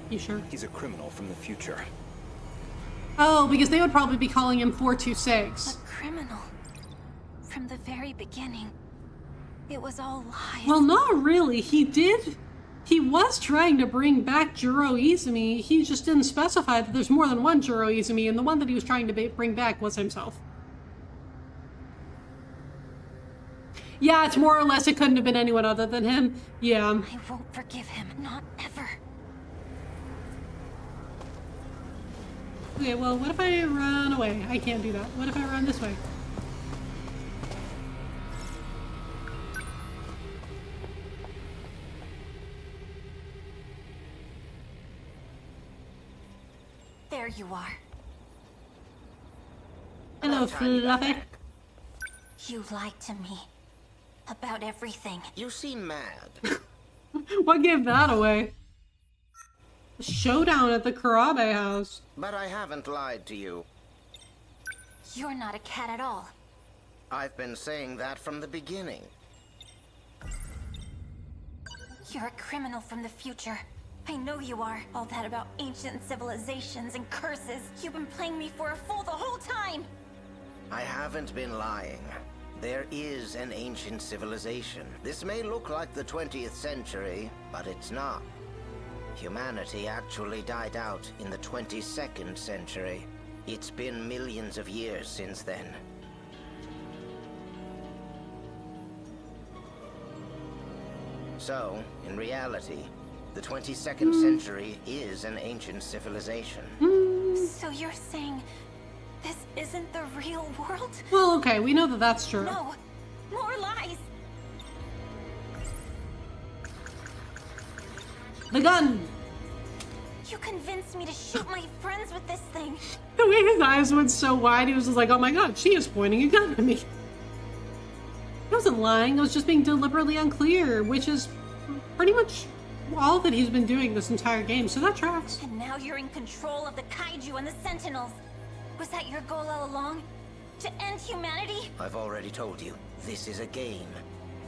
A: You sure?
I: He's a criminal from the future.
A: Oh, because they would probably be calling him 426.
C: A criminal. From the very beginning. It was all lies.
A: Well, not really. He was trying to bring back Juro Izumi. He just didn't specify that there's more than one Juro Izumi, and the one that he was trying to bring back was himself. Yeah, it's more or less it couldn't have been anyone other than him. Yeah.
C: I won't forgive him. Not ever.
A: Okay, well, what if I run away? I can't do that. What if I run this way?
C: There you are.
A: Hello, Fluffy.
C: You lied to me. About everything.
M: You seem mad.
A: What gave that away? Showdown at the Karabe house.
M: But I haven't lied to you.
C: You're not a cat at all.
M: I've been saying that from the beginning.
C: You're a criminal from the future. I know you are. All that about ancient civilizations and curses. You've been playing me for a fool the whole time!
M: I haven't been lying. There is an ancient civilization. This may look like the 20th century, but it's not. Humanity actually died out in the 22nd century. It's been millions of years since then. So, in reality, The 22nd century is an ancient civilization.
C: So you're saying this isn't the real world?
A: Well, okay, we know that that's true.
C: No, more lies.
A: The gun!
C: You convinced me to shoot my friends with this thing.
A: The way his eyes went so wide, he was just like, oh my god, she is pointing a gun at me. I wasn't lying, I was just being deliberately unclear, which is pretty much all that he's been doing this entire game, so that tracks.
C: And now you're in control of the kaiju and the Sentinels. Was that your goal all along? To end humanity?
M: I've already told you, this is a game.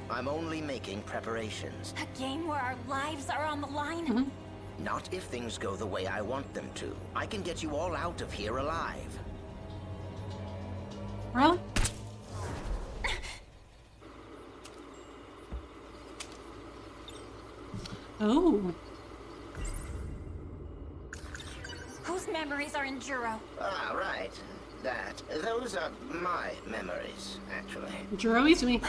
M: I'm only making preparations.
C: A game where our lives are on the line?
M: Not if things go the way I want them to. I can get you all out of here alive.
A: Really? Oh.
C: Whose memories are in Juro?
M: Ah, right. Those are my memories, actually.
A: Juro eats me.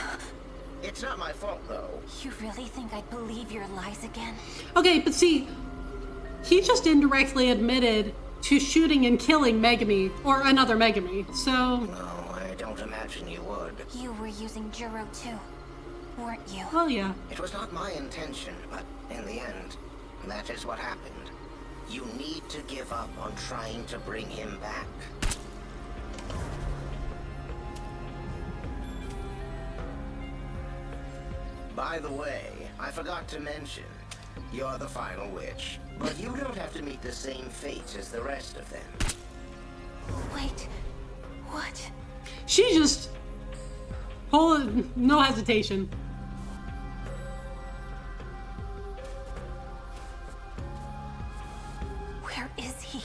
M: It's not my fault, though.
C: You really think I'd believe your lies again?
A: Okay, but see, he just indirectly admitted to shooting and killing Megami, or another Megami, so...
M: No, I don't imagine you would.
C: You were using Juro too, weren't you?
A: Well, yeah.
M: It was not my intention, but in the end, that is what happened. You need to give up on trying to bring him back. By the way, I forgot to mention, you're the final witch, but you don't have to meet the same fate as the rest of them.
C: Wait, what?
A: She just... no hesitation.
C: Where is he?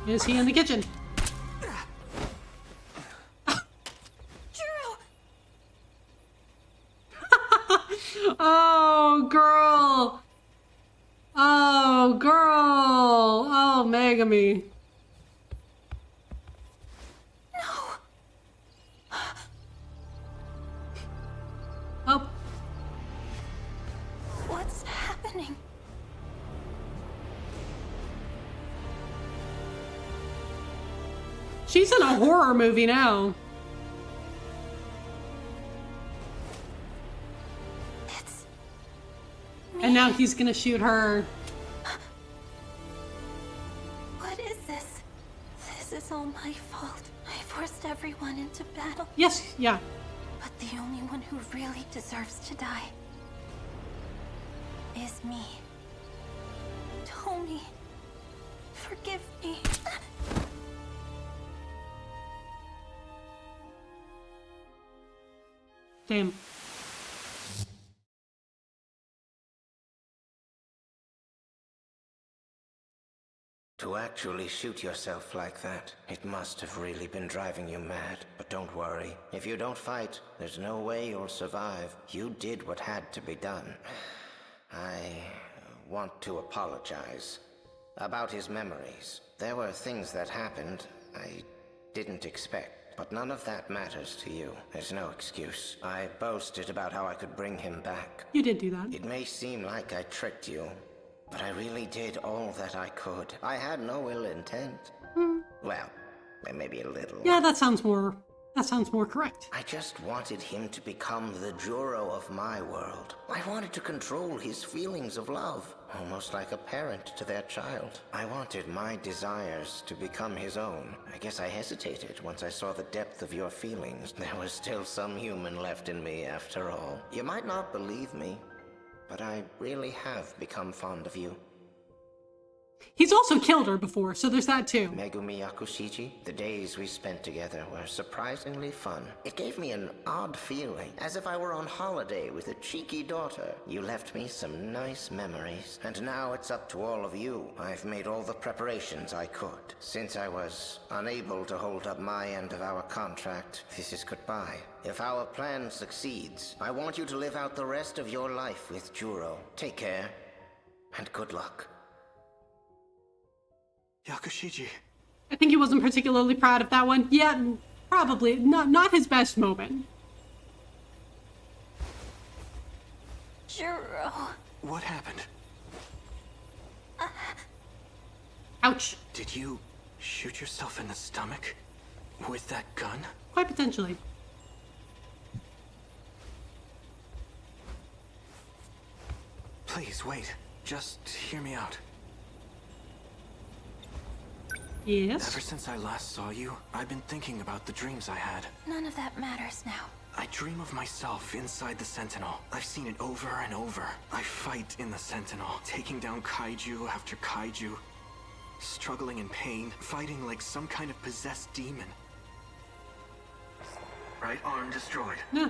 A: Is he in the kitchen?
C: Juro!
A: Oh, girl! Oh, girl! Oh, Megami.
C: No!
A: Oh.
C: What's happening?
A: She's in a horror movie now.
C: It's
A: And now he's gonna shoot her.
C: What is this? This is all my fault. I forced everyone into battle.
A: Yes, yeah.
C: But the only one who really deserves to die is me. Tony, forgive me.
A: Damn.
M: To actually shoot yourself like that, it must have really been driving you mad. But don't worry, if you don't fight, there's no way you'll survive. You did what had to be done. I want to apologize about his memories. There were things that happened I didn't expect, but none of that matters to you. There's no excuse. I boasted about how I could bring him back.
A: You did do that.
M: It may seem like I tricked you, but I really did all that I could. I had no ill intent. Well, maybe a little.
A: Yeah, that sounds more correct.
M: I just wanted him to become the Juro of my world. I wanted to control his feelings of love, almost like a parent to their child. I wanted my desires to become his own. I guess I hesitated once I saw the depth of your feelings. There was still some human left in me after all. You might not believe me, but I really have become fond of you.
A: He's also killed her before, so there's that too.
M: Megumi Yakushiji, the days we spent together were surprisingly fun. It gave me an odd feeling, as if I were on holiday with a cheeky daughter. You left me some nice memories, and now it's up to all of you. I've made all the preparations I could. Since I was unable to hold up my end of our contract, this is goodbye. If our plan succeeds, I want you to live out the rest of your life with Juro. Take care, and good luck.
I: Yakushiji.
A: I think he wasn't particularly proud of that one. Yeah, probably not his best moment.
C: Juro.
J: What happened?
A: Ouch.
J: Did you shoot yourself in the stomach with that gun?
A: Quite potentially.
J: Please, wait. Just hear me out.
A: Yes?
J: Ever since I last saw you, I've been thinking about the dreams I had.
C: None of that matters now.
J: I dream of myself inside the Sentinel. I've seen it over and over. I fight in the Sentinel, taking down kaiju after kaiju. Struggling in pain, fighting like some kind of possessed demon. Right arm destroyed.
A: No.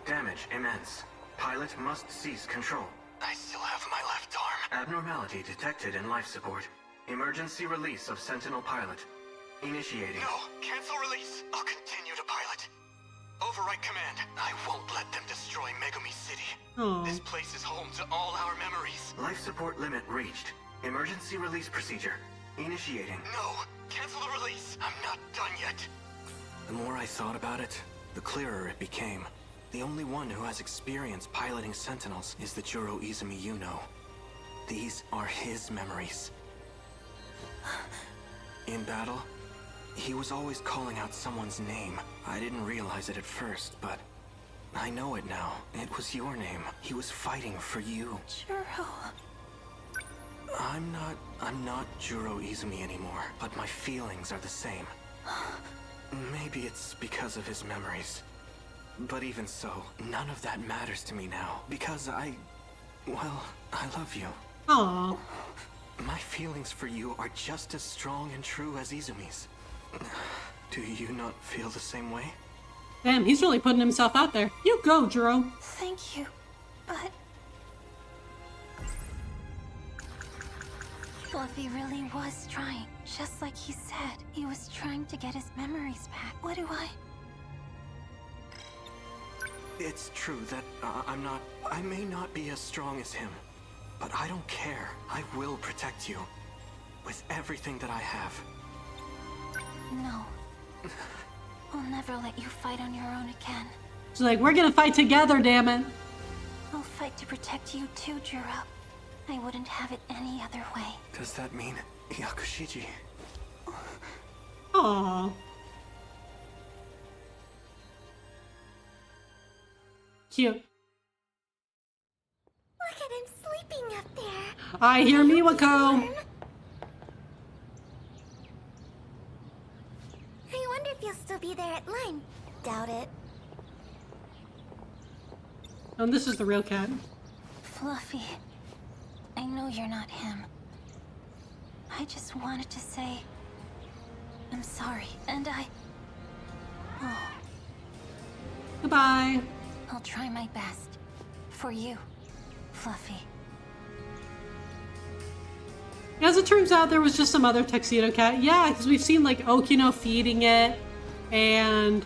J: Damage immense. Pilot must cease control. I still have my left arm. Abnormality detected in life support. Emergency release of Sentinel pilot. Initiating. No, cancel release. I'll continue to pilot. Overwrite command. I won't let them destroy Megami City.
A: Aww.
J: This place is home to all our memories. Life support limit reached. Emergency release procedure. Initiating. No, cancel the release. I'm not done yet. The more I thought about it, the clearer it became. The only one who has experience piloting Sentinels is the Juro Izumi you know. These are his memories. In battle, he was always calling out someone's name. I didn't realize it at first, but I know it now. It was your name. He was fighting for you.
C: Juro.
J: I'm not Juro Izumi anymore, but my feelings are the same. Maybe it's because of his memories. But even so, none of that matters to me now, because I love you.
A: Aww.
J: My feelings for you are just as strong and true as Izumi's. Do you not feel the same way?
A: Damn, he's really putting himself out there. You go, Juro.
C: Thank you, but... Fluffy really was trying. Just like he said, he was trying to get his memories back. What do I...
J: It's true that I may not be as strong as him, but I don't care. I will protect you with everything that I have.
C: No. I'll never let you fight on your own again.
A: She's like, we're gonna fight together, damn it.
C: I'll fight to protect you too, Juro. I wouldn't have it any other way.
J: Does that mean Yakushiji?
A: Aww. Cute.
C: Look at him sleeping up there.
A: I hear Miwako.
C: I wonder if you'll still be there at lunch. Doubt it.
A: Oh, and this is the real cat.
C: Fluffy, I know you're not him. I just wanted to say I'm sorry, and oh.
A: Goodbye.
C: I'll try my best. For you, Fluffy.
A: As it turns out, there was just some other tuxedo cat. Yeah, because we've seen, like, Okino feeding it, and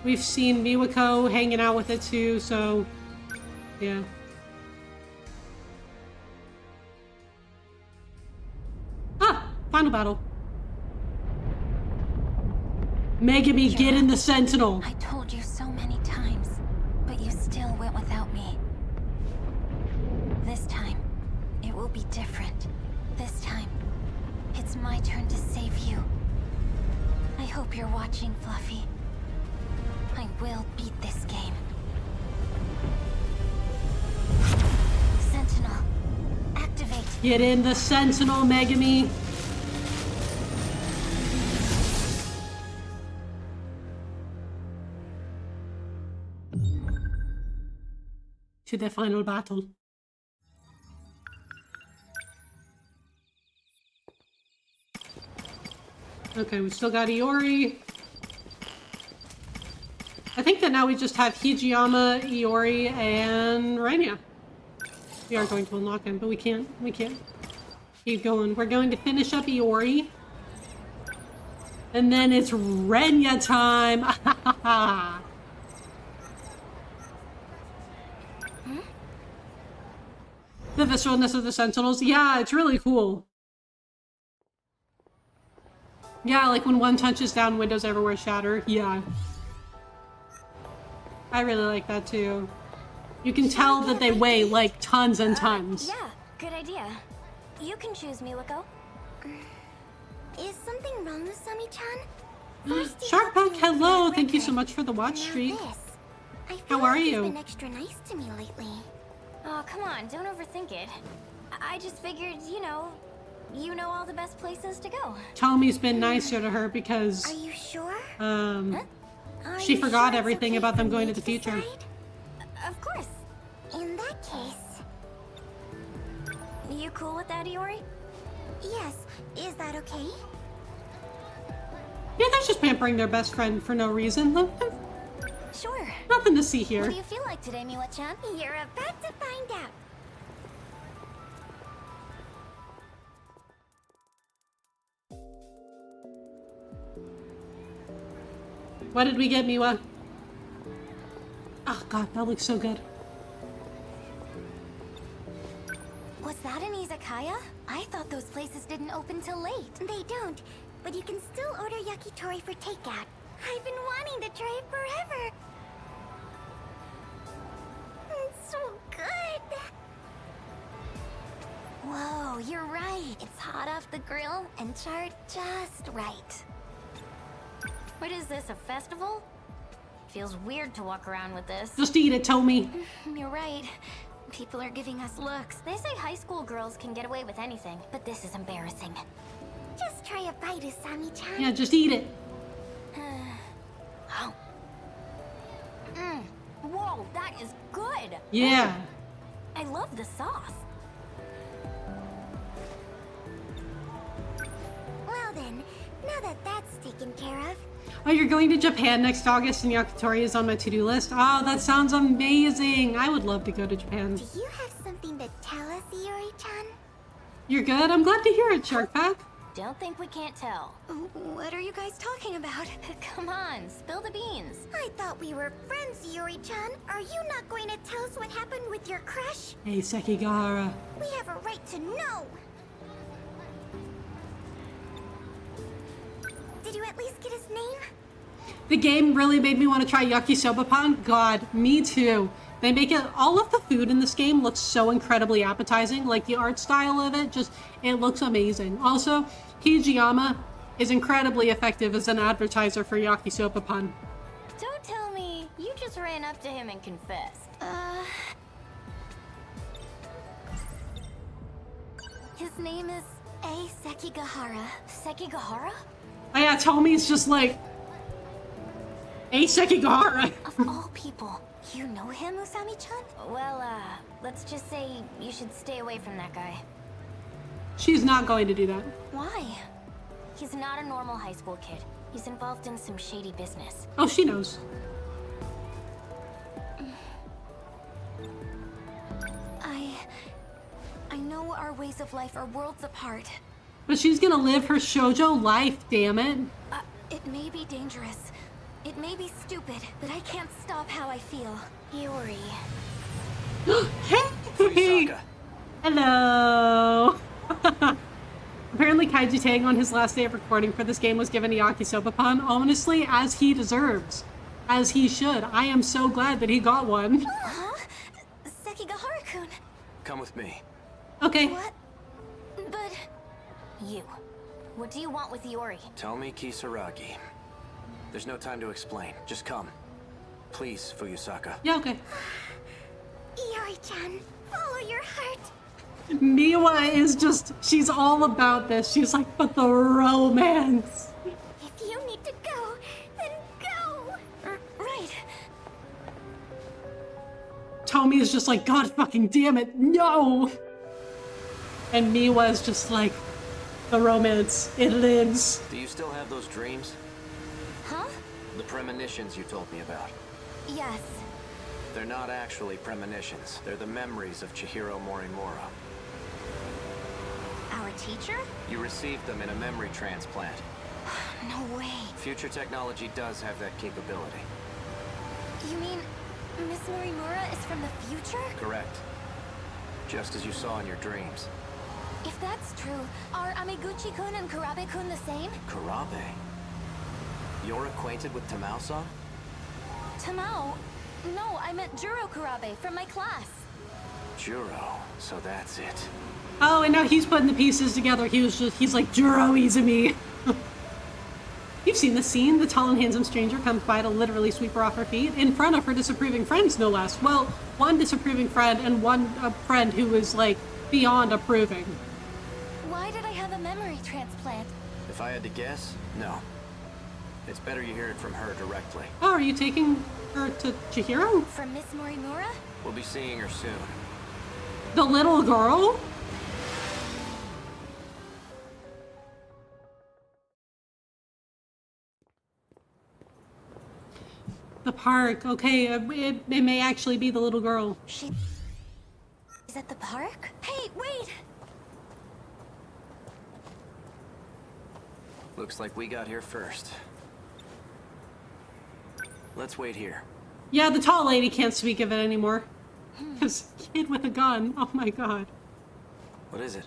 A: we've seen Miwako hanging out with it, too, so, yeah. Ah! Final battle. Megami, get in the Sentinel!
C: I told you so many times, but you still went without me. This time, it will be different. This time, it's my turn to save you. I hope you're watching, Fluffy. I will beat this game. Sentinel, activate.
A: Get in the Sentinel, Megami! To the final battle. Okay, we've still got Iori. I think that now we just have Hijiyama, Iori, and Renya. We are going to unlock him, but we can't. Keep going. We're going to finish up Iori. And then it's Renya time! The visceralness of the Sentinels. Yeah, it's really cool. Yeah, like when one touches down, windows everywhere shatter. Yeah. I really like that too. You can tell that they weigh like tons and tons.
C: Yeah, good idea. You can choose, Miwako.
N: Is something wrong with Sami-chan?
A: Sharkpack, hello! Thank you so much for the watch streak. How are you?
N: He's been extra nice to me lately.
C: Oh, come on, don't overthink it. I just figured, you know all the best places to go.
A: Tommy's been nicer to her because
N: Are you sure?
A: She forgot everything about them going to the future.
C: Of course.
N: In that case...
C: You cool with that, Iori?
N: Yes. Is that okay?
A: Yeah, they're just pampering their best friend for no reason.
C: Sure.
A: Nothing to see here.
C: What do you feel like today, Miwa-chan?
N: You're about to find out.
A: What did we get, Miwa? Oh god, that looks so good.
C: Was that an izakaya? I thought those places didn't open till late.
N: They don't, but you can still order yakitori for takeout. I've been wanting to try it forever. It's so good.
C: Whoa, you're right. It's hot off the grill and charred just right. What is this, a festival? Feels weird to walk around with this.
A: Just eat it, Tommy.
C: You're right. People are giving us looks. They say high school girls can get away with anything, but this is embarrassing.
N: Just try a bite of Sami-chan.
A: Yeah, just eat it.
C: Oh. Whoa, that is good.
A: Yeah.
C: I love the sauce.
N: Well then, now that that's taken care of.
A: Oh, you're going to Japan next August and yakitori is on my to-do list? Oh, that sounds amazing. I would love to go to Japan.
N: Do you have something to tell us, Iori-chan?
A: You're good? I'm glad to hear it, Sharkpack.
C: Don't think we can't tell.
N: What are you guys talking about?
C: Come on, spill the beans.
N: I thought we were friends, Iori-chan. Are you not going to tell us what happened with your crush?
A: Hey, Sekigahara.
N: We have a right to know. Did you at least get his name?
A: The game really made me want to try yakisoba pan. God, me too. They make it, all of the food in this game looks so incredibly appetizing. Like the art style of it, it looks amazing. Also, Hijiyama is incredibly effective as an advertiser for yakisoba pan.
C: Don't tell me you just ran up to him and confessed.
N: His name is Sekigahara.
C: Sekigahara?
A: Oh yeah, Tommy's just like, hey, Sekigahara.
C: Of all people, you know him, Usami-chan? Well, let's just say you should stay away from that guy.
A: She's not going to do that.
C: Why? He's not a normal high school kid. He's involved in some shady business.
A: Oh, she knows.
N: I know our ways of life are worlds apart.
A: But she's gonna live her shoujo life, damn it.
N: It may be dangerous. It may be stupid, but I can't stop how I feel.
C: Iori.
A: Hey! Hello! Apparently Kaiji Tang on his last day of recording for this game was given a yakisoba pan, honestly, as he deserves. As he should. I am so glad that he got one.
N: Sekigahara-kun.
J: Come with me.
A: Okay.
N: What? But...
C: You. What do you want with Iori?
J: Tomi Kisaragi. There's no time to explain. Just come. Please, Fuyusaka.
A: Yeah, okay.
N: Iori-chan, follow your heart.
A: Miwa is just, she's all about this. She's like, but the romance.
N: If you need to go, then go. Right.
A: Tomi is just like, God fucking damn it, no! And Miwa is just like, the romance, it lives.
J: Do you still have those dreams?
N: Huh?
J: The premonitions you told me about.
N: Yes.
J: They're not actually premonitions. They're the memories of Chihiro Morimura.
N: Our teacher?
J: You received them in a memory transplant.
N: No way.
J: Future technology does have that capability.
N: You mean Miss Morimura is from the future?
J: Correct. Just as you saw in your dreams.
N: If that's true, are Amiguchi-kun and Kurabe-kun the same?
J: Kurabe? You're acquainted with Tamao-san?
N: Tamao? No, I meant Juro Kurabe from my class.
J: Juro, so that's it.
A: Oh, and now he's putting the pieces together. He's like, Juro Izumi. You've seen the scene. The tall and handsome stranger comes by to literally sweep her off her feet in front of her disapproving friends, no less. Well, one disapproving friend and one friend who is, like, beyond approving.
N: Why did I have a memory transplant?
J: If I had to guess, no. It's better you hear it from her directly.
A: Oh, are you taking her to Chihiro?
N: From Miss Morimura?
J: We'll be seeing her soon.
A: The little girl? The park. Okay, it may actually be the little girl.
N: She is at the park? Hey, wait!
J: Looks like we got here first. Let's wait here.
A: Yeah, the tall lady can't speak of it anymore. This kid with a gun. Oh my god.
J: What is it?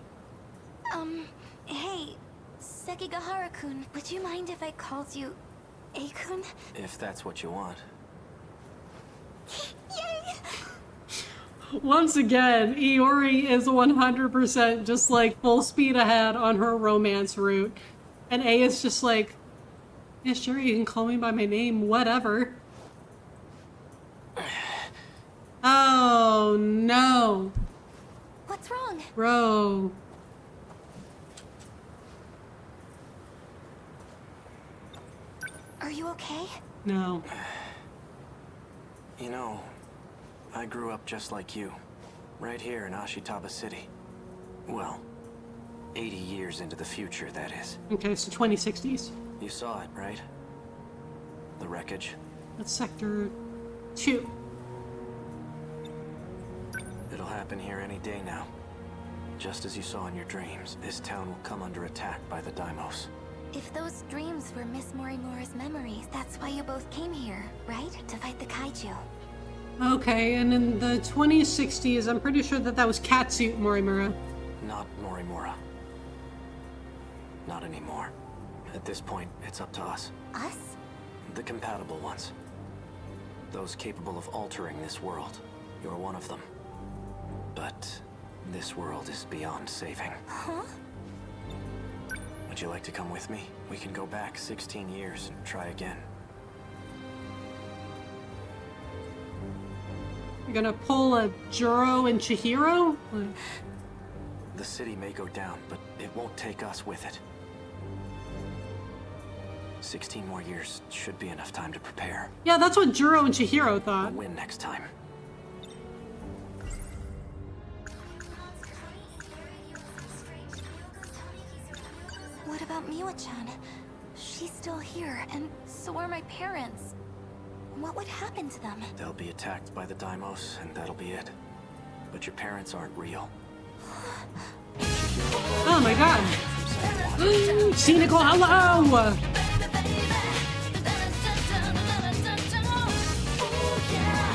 N: Hey, Sekigahara-kun, would you mind if I called you A-kun?
J: If that's what you want.
N: Yay!
A: Once again, Iori is 100% just like full speed ahead on her romance route. And A is just like, yeah, sure, you can call me by my name, whatever. Oh, no.
N: What's wrong?
A: Bro.
N: Are you okay?
A: No.
J: You know, I grew up just like you. Right here in Ashitaba City. Well, 80 years into the future, that is.
A: Okay, so 2060s.
J: You saw it, right? The wreckage?
A: That's Sector 2.
J: It'll happen here any day now. Just as you saw in your dreams, this town will come under attack by the Daimos.
N: If those dreams were Miss Morimura's memories, that's why you both came here, right? To fight the kaiju.
A: Okay, and in the 2060s, I'm pretty sure that was Catsuit Morimura.
J: Not Morimura. Not anymore. At this point, it's up to us.
N: Us?
J: The compatible ones. Those capable of altering this world. You're one of them. But this world is beyond saving.
N: Huh?
J: Would you like to come with me? We can go back 16 years and try again.
A: You're gonna pull a Juro and Chihiro?
J: The city may go down, but it won't take us with it. 16 more years should be enough time to prepare.
A: Yeah, that's what Juro and Chihiro thought.
J: We'll win next time.
N: What about Miwa-chan? She's still here, and so are my parents. What would happen to them?
J: They'll be attacked by the Daimos, and that'll be it. But your parents aren't real.
A: Oh my god. Cynical, hello!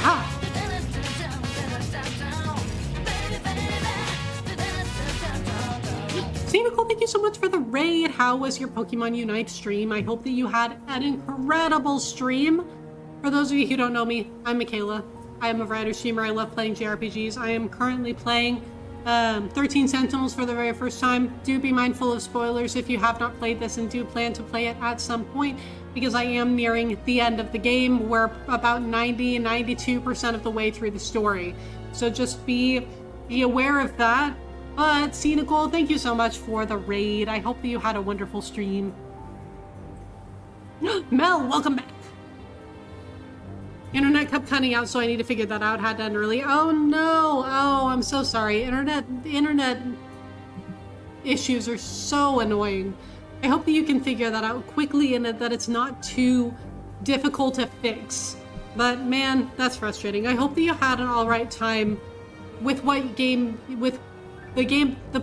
A: Ah. Cynical, thank you so much for the raid. How was your Pokemon Unite stream? I hope that you had an incredible stream. For those of you who don't know me, I'm Michaela. I am a writer streamer. I love playing JRPGs. I am currently playing 13 Sentinels for the very first time. Do be mindful of spoilers if you have not played this and do plan to play it at some point, because I am nearing the end of the game. We're about 92% of the way through the story. So just be aware of that. But Cynical, thank you so much for the raid. I hope that you had a wonderful stream. Mel, welcome back. Internet kept cutting out, so I need to figure that out. Had to end early. Oh no! Oh, I'm so sorry. Internet issues are so annoying. I hope that you can figure that out quickly and that it's not too difficult to fix. But man, that's frustrating. I hope that you had an alright time with the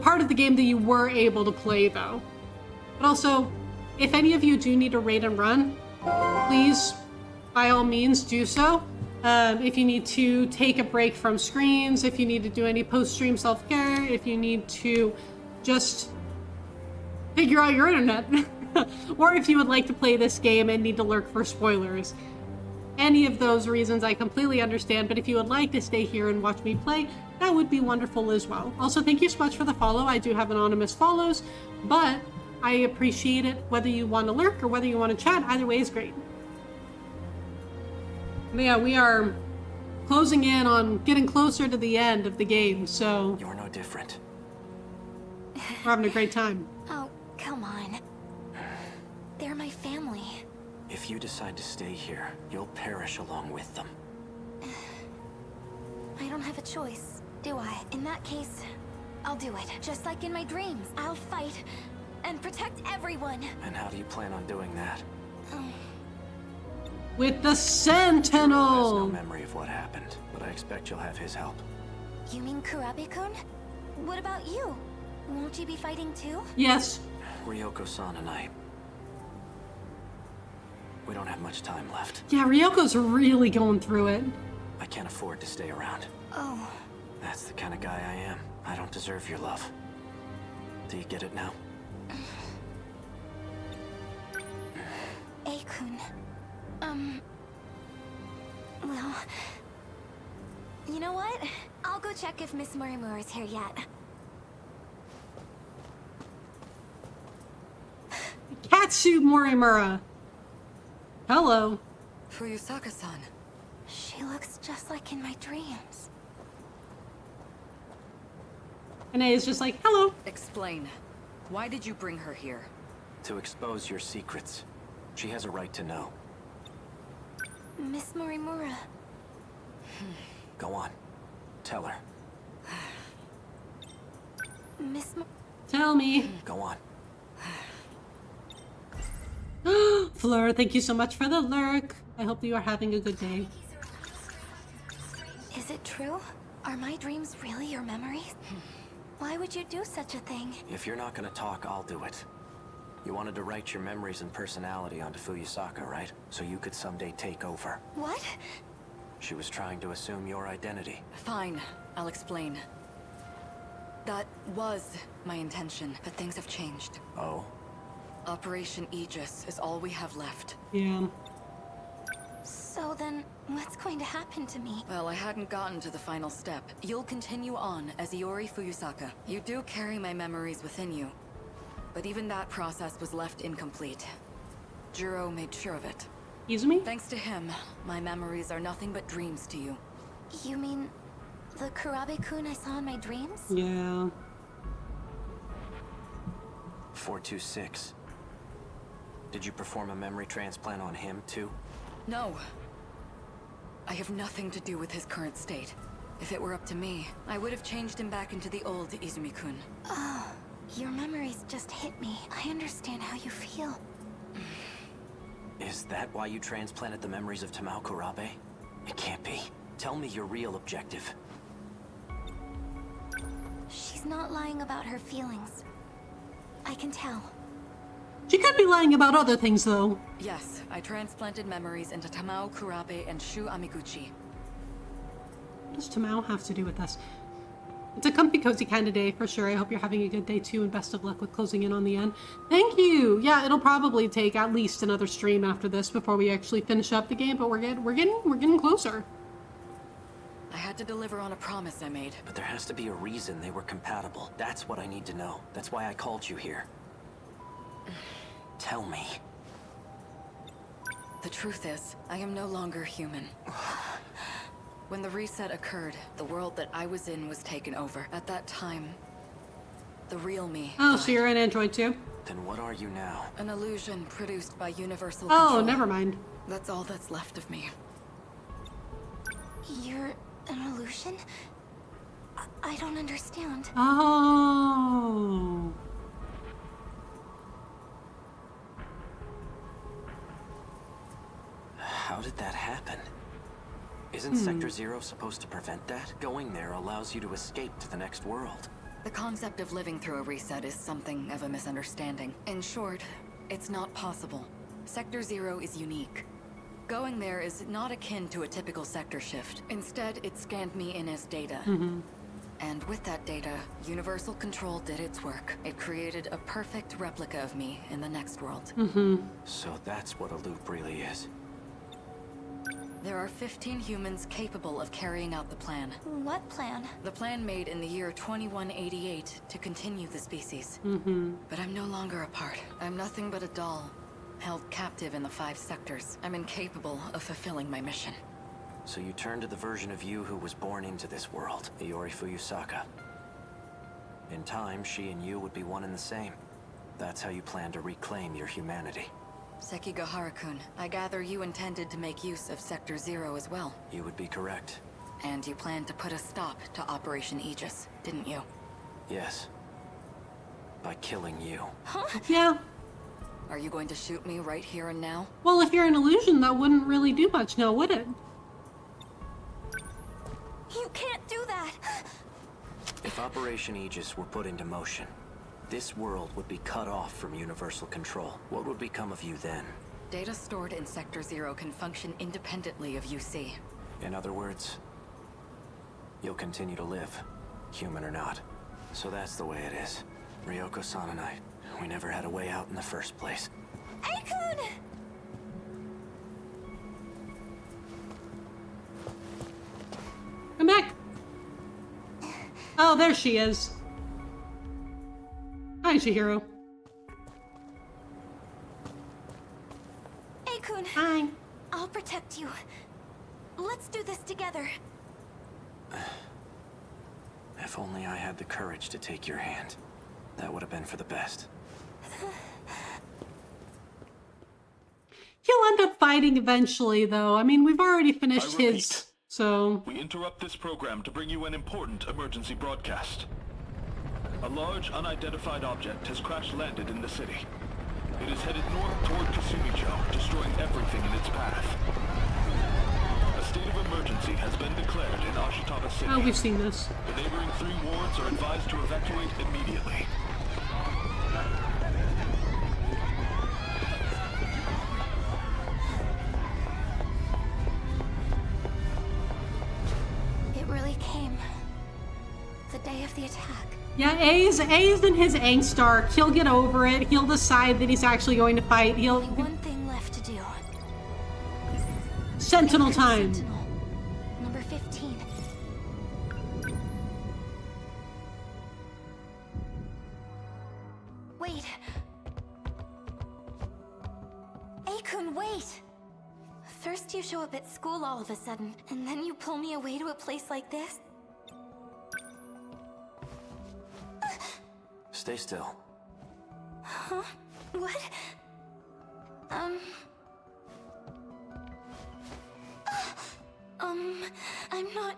A: part of the game that you were able to play though. But also, if any of you do need a raid and run, please, by all means, do so. If you need to take a break from screens, if you need to do any post-stream self-care, if you need to just figure out your internet. Or if you would like to play this game and need to lurk for spoilers. Any of those reasons I completely understand, but if you would like to stay here and watch me play, that would be wonderful as well. Also, thank you so much for the follow. I do have anonymous follows, but I appreciate it whether you want to lurk or whether you want to chat. Either way is great. But yeah, we are closing in on getting closer to the end of the game, so...
J: You're no different.
A: We're having a great time.
N: Oh, come on. They're my family.
J: If you decide to stay here, you'll perish along with them.
N: I don't have a choice, do I? In that case, I'll do it. Just like in my dreams. I'll fight and protect everyone.
J: And how do you plan on doing that?
A: With the Sentinel!
J: Jiro has no memory of what happened, but I expect you'll have his help.
N: You mean Kurabe-kun? What about you? Won't you be fighting too?
A: Yes.
J: Ryoko-san and I... We don't have much time left.
A: Yeah, Ryoko's really going through it.
J: I can't afford to stay around.
N: Oh.
J: That's the kind of guy I am. I don't deserve your love. Do you get it now?
N: A-kun. Well... You know what? I'll go check if Miss Morimura's here yet.
A: Katsu Morimura. Hello.
K: Fuyusaka-san.
N: She looks just like in my dreams.
A: And is just like, hello.
K: Explain. Why did you bring her here?
J: To expose your secrets. She has a right to know.
N: Miss Morimura.
J: Go on. Tell her.
N: Miss Mo...
A: Tell me.
J: Go on.
A: Fleur, thank you so much for the lurk. I hope you are having a good day.
N: Is it true? Are my dreams really your memories? Why would you do such a thing?
J: If you're not gonna talk, I'll do it. You wanted to write your memories and personality onto Fuyusaka, right? So you could someday take over.
N: What?
J: She was trying to assume your identity.
K: Fine, I'll explain. That was my intention, but things have changed.
J: Oh?
K: Operation Aegis is all we have left.
A: Yeah.
N: So then, what's going to happen to me?
K: Well, I hadn't gotten to the final step. You'll continue on as Iori Fuyusaka. You do carry my memories within you. But even that process was left incomplete. Jiro made sure of it.
A: Izumi?
K: Thanks to him, my memories are nothing but dreams to you.
N: You mean the Kurabe-kun I saw in my dreams?
A: Yeah.
J: 426. Did you perform a memory transplant on him, too?
K: No. I have nothing to do with his current state. If it were up to me, I would have changed him back into the old Izumi-kun.
N: Oh, your memories just hit me. I understand how you feel.
J: Is that why you transplanted the memories of Tamao Kurabe? It can't be. Tell me your real objective.
N: She's not lying about her feelings. I can tell.
A: She could be lying about other things, though.
K: Yes, I transplanted memories into Tamao Kurabe and Shu Amiguchi.
A: What does Tamao have to do with this? It's a comfy, cozy kind of day, for sure. I hope you're having a good day, too, and best of luck with closing in on the end. Thank you! Yeah, it'll probably take at least another stream after this before we actually finish up the game, but we're getting closer.
K: I had to deliver on a promise I made.
J: But there has to be a reason they were compatible. That's what I need to know. That's why I called you here. Tell me.
K: The truth is, I am no longer human. When the reset occurred, the world that I was in was taken over. At that time, the real me
A: Oh,
K: died.
A: so you're an android too?
J: Then what are you now?
K: An illusion produced by universal
A: Oh,
K: control.
A: never mind.
K: That's all that's left of me.
N: You're an illusion? I don't understand.
A: Oh.
J: How did that happen? Isn't Sector Zero supposed to prevent that? Going there allows you to escape to the next world.
K: The concept of living through a reset is something of a misunderstanding. In short, it's not possible. Sector Zero is unique. Going there is not akin to a typical sector shift. Instead, it scanned me in as data. And with that data, Universal Control did its work. It created a perfect replica of me in the next world.
J: So that's what a loop really is.
K: There are 15 humans capable of carrying out the plan.
N: What plan?
K: The plan made in the year 2188 to continue the species. But I'm no longer a part. I'm nothing but a doll, held captive in the 5 sectors. I'm incapable of fulfilling my mission.
J: So you turn to the version of you who was born into this world, Iori Fuyusaka. In time, she and you would be one and the same. That's how you plan to reclaim your humanity.
K: Sekigahara-kun, I gather you intended to make use of Sector 0 as well.
J: You would be correct.
K: And you planned to put a stop to Operation Aegis, didn't you?
J: Yes. By killing you.
K: Huh?
A: Yeah.
K: Are you going to shoot me right here and now?
A: Well, if you're an illusion, that wouldn't really do much now, would it?
N: You can't do that!
J: If Operation Aegis were put into motion, this world would be cut off from Universal Control. What would become of you then?
K: Data stored in Sector 0 can function independently of UC.
J: In other words, you'll continue to live, human or not. So that's the way it is. Ryoko-san and I, we never had a way out in the first place.
N: Aikun!
A: Come back. Oh, there she is. Hi, Chihiro.
N: Aikun!
A: Hi.
N: I'll protect you. Let's do this together.
J: If only I had the courage to take your hand. That would have been for the best.
A: He'll end up fighting eventually, though. I mean, we've already finished his, so...
O: We interrupt this program to bring you an important emergency broadcast. A large, unidentified object has crash-landed in the city. It is headed north toward Kasumicho, destroying everything in its path. A state of emergency has been declared in Ashitaba City.
A: Oh, we've seen this.
O: The neighboring 3 wards are advised to evacuate immediately.
N: It really came. The day of the attack.
A: Yeah, A's in his angst arc. He'll get over it. He'll decide that he's actually going to fight. He'll...
N: Only one thing left to do.
A: Sentinel time.
N: Sentinel. Number 15. Wait. Aikun, wait! First you show up at school all of a sudden, and then you pull me away to a place like this?
J: Stay still.
N: Huh? What? I'm not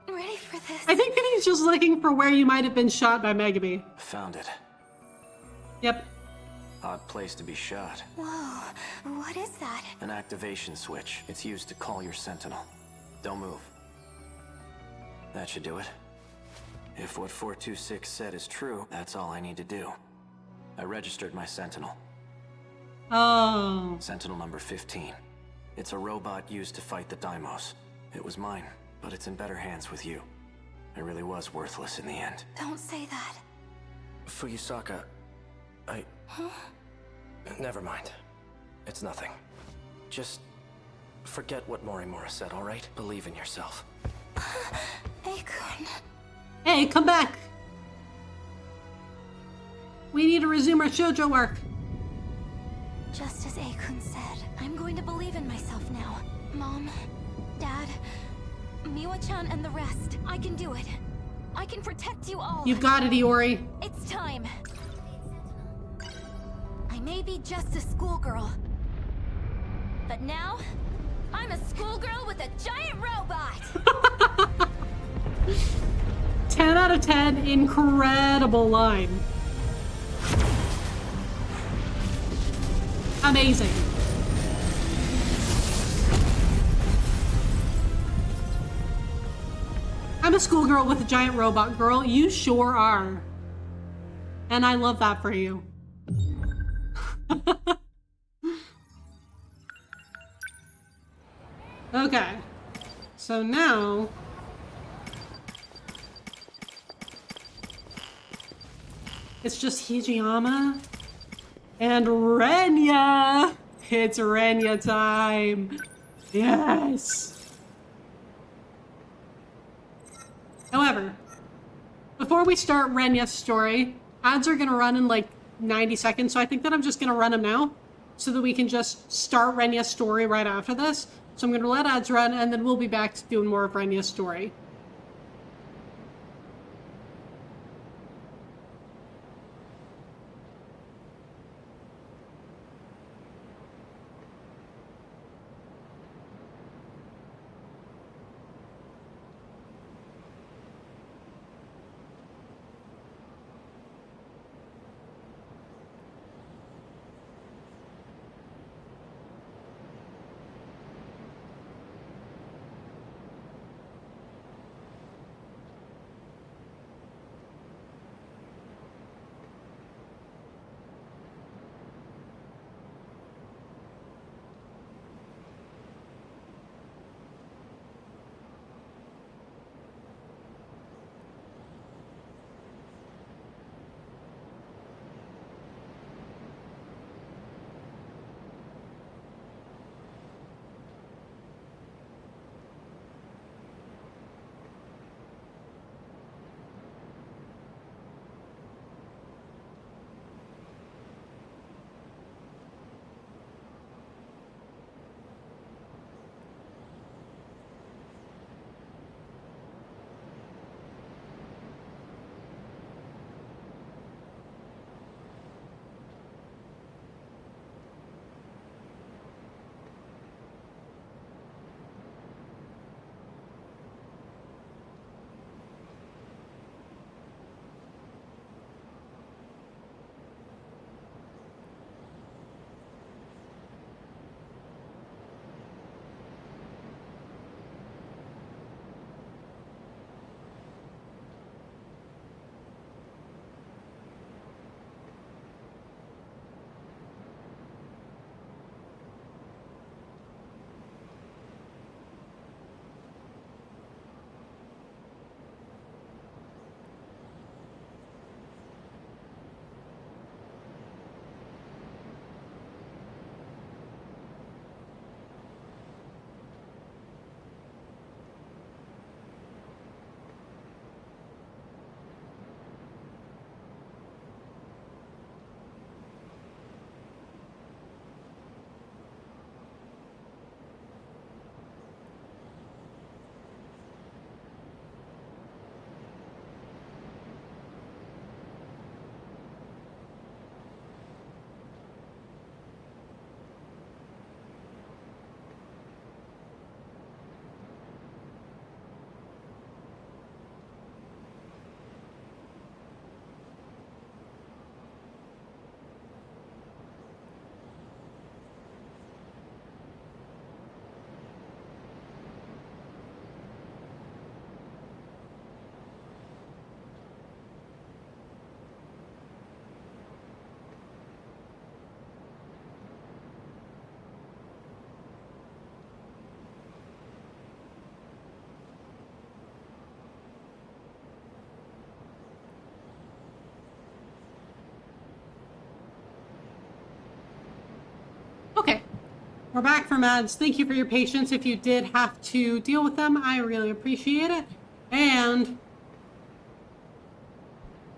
N: ready for this.
A: I think that he's just looking for where you might have been shot by Megami.
J: Found it.
A: Yep.
J: Odd place to be shot.
N: Whoa, what is that?
J: An activation switch. It's used to call your Sentinel. Don't move. That should do it. If what 426 said is true, that's all I need to do. I registered my Sentinel.
A: Oh.
J: Sentinel number 15. It's a robot used to fight the Daimos. It was mine, but it's in better hands with you. I really was worthless in the end.
N: Don't say that.
J: Fuyusaka,
N: Huh?
J: Never mind. It's nothing. Just forget what Morimura said, all right? Believe in yourself.
N: Aikun.
A: Hey, come back. We need to resume our shoujo work.
N: Just as Aikun said, I'm going to believe in myself now. Mom, Dad, Miwa-chan and the rest. I can do it. I can protect you all.
A: You've got it, Iori.
N: It's time. I may be just a schoolgirl, but now I'm a schoolgirl with a giant robot.
A: 10 out of 10, incredible line. Amazing. I'm a schoolgirl with a giant robot, girl. You sure are. And I love that for you. Okay. So now... It's just Hijiyama and Renya. It's Renya time. Yes. However, before we start Renya's story, ads are going to run in like 90 seconds, so I think that I'm just going to run them now so that we can just start Renya's story right after this. So I'm going to let ads run, and then we'll be back to doing more of Renya's story. Okay, we're back from ads. Thank you for your patience. If you did have to deal with them, I really appreciate it. And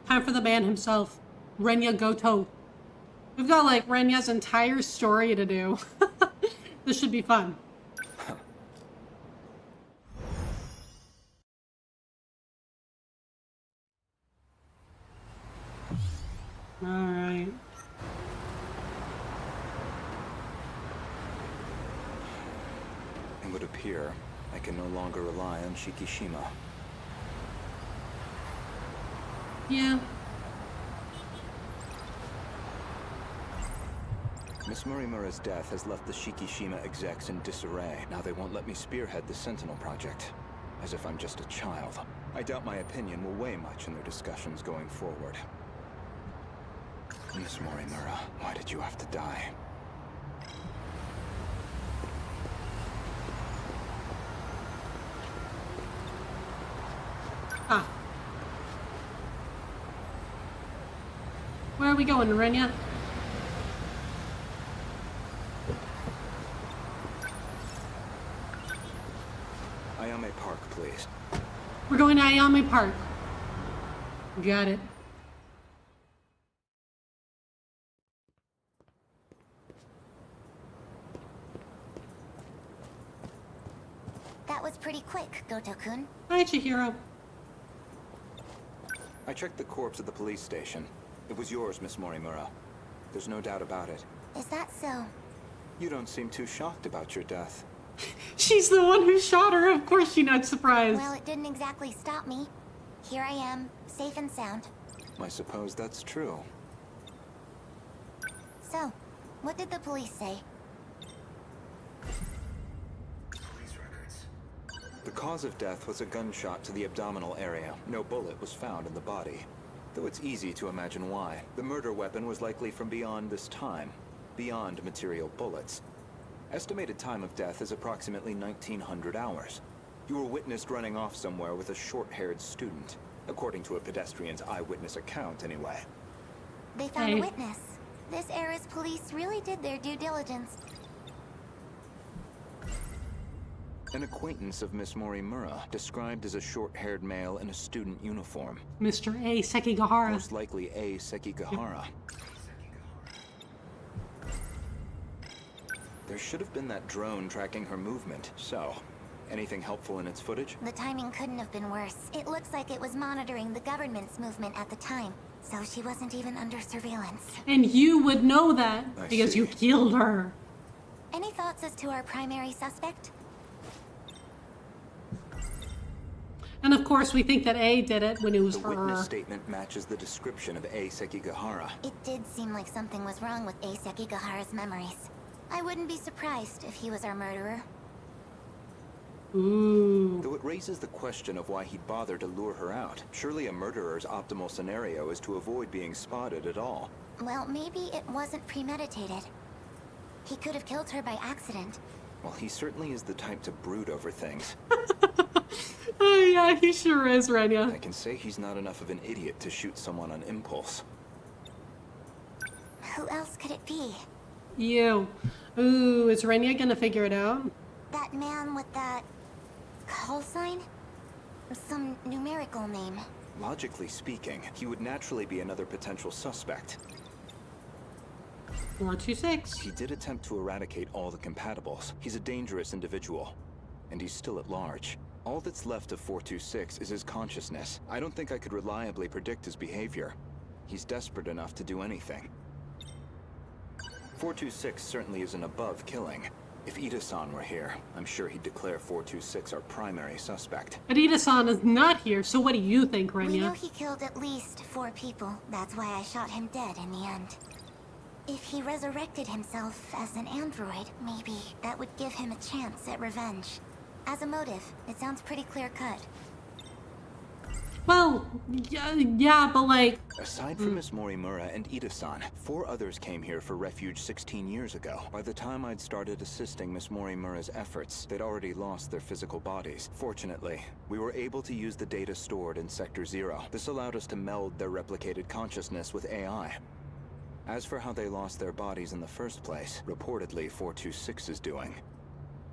A: time for the man himself, Renya Goto. We've got like Renya's entire story to do. This should be fun. All right.
I: It would appear I can no longer rely on Shikishima.
A: Yeah.
I: Miss Morimura's death has left the Shikishima execs in disarray. Now they won't let me spearhead the Sentinel project. As if I'm just a child. I doubt my opinion will weigh much in their discussions going forward. Miss Morimura, why did you have to die?
A: Where are we going, Renya?
I: Ayame Park, please.
A: We're going to Ayame Park. Got it.
N: That was pretty quick, Goto-kun.
A: Hi, Chihiro.
I: I checked the corpse at the police station. It was yours, Miss Morimura. There's no doubt about it.
N: Is that so?
I: You don't seem too shocked about your death.
A: She's the one who shot her. Of course she's not surprised.
N: Well, it didn't exactly stop me. Here I am, safe and sound.
I: I suppose that's true.
N: So, what did the police say?
I: The cause of death was a gunshot to the abdominal area. No bullet was found in the body. Though it's easy to imagine why. The murder weapon was likely from beyond this time. Beyond material bullets. Estimated time of death is approximately 1900 hours. You were witnessed running off somewhere with a short-haired student. According to a pedestrian's eyewitness account, anyway.
N: They found a witness. This era's police really did their due diligence.
I: An acquaintance of Miss Morimura, described as a short-haired male in a student uniform.
A: Mr. A. Sekigahara.
I: Most likely A. Sekigahara. There should have been that drone tracking her movement. So, anything helpful in its footage?
N: The timing couldn't have been worse. It looks like it was monitoring the government's movement at the time, so she wasn't even under surveillance.
A: And you would know that because you killed her.
N: Any thoughts as to our primary suspect?
A: And of course, we think that A did it when it was
I: the
A: her.
I: The witness statement matches the description of A. Sekigahara.
N: It did seem like something was wrong with A. Sekigahara's memories. I wouldn't be surprised if he was our murderer.
A: Ooh.
I: Though it raises the question of why he'd bother to lure her out. Surely a murderer's optimal scenario is to avoid being spotted at all.
N: Well, maybe it wasn't premeditated. He could have killed her by accident.
I: Well, he certainly is the type to brood over things.
A: Oh yeah, he sure is, Renya.
I: I can say he's not enough of an idiot to shoot someone on impulse.
N: Who else could it be?
A: You. Ooh, is Renya gonna figure it out?
N: That man with that call sign? Some numerical name.
I: Logically speaking, he would naturally be another potential suspect.
A: 426.
I: He did attempt to eradicate all the compatibles. He's a dangerous individual. And he's still at large. All that's left of 426 is his consciousness. I don't think I could reliably predict his behavior. He's desperate enough to do anything. 426 certainly isn't above killing. If Ida-san were here, I'm sure he'd declare 426 our primary suspect.
A: But Ida-san is not here, so what do you think, Renya?
N: We know he killed at least 4 people. That's why I shot him dead in the end. If he resurrected himself as an android, maybe that would give him a chance at revenge. As a motive, it sounds pretty clear-cut.
A: Well, yeah, but like...
I: Aside from Miss Morimura and Ida-san, 4 others came here for refuge 16 years ago. By the time I'd started assisting Miss Morimura's efforts, they'd already lost their physical bodies. Fortunately, we were able to use the data stored in Sector 0. This allowed us to meld their replicated consciousness with AI. As for how they lost their bodies in the first place, reportedly 426 is doing.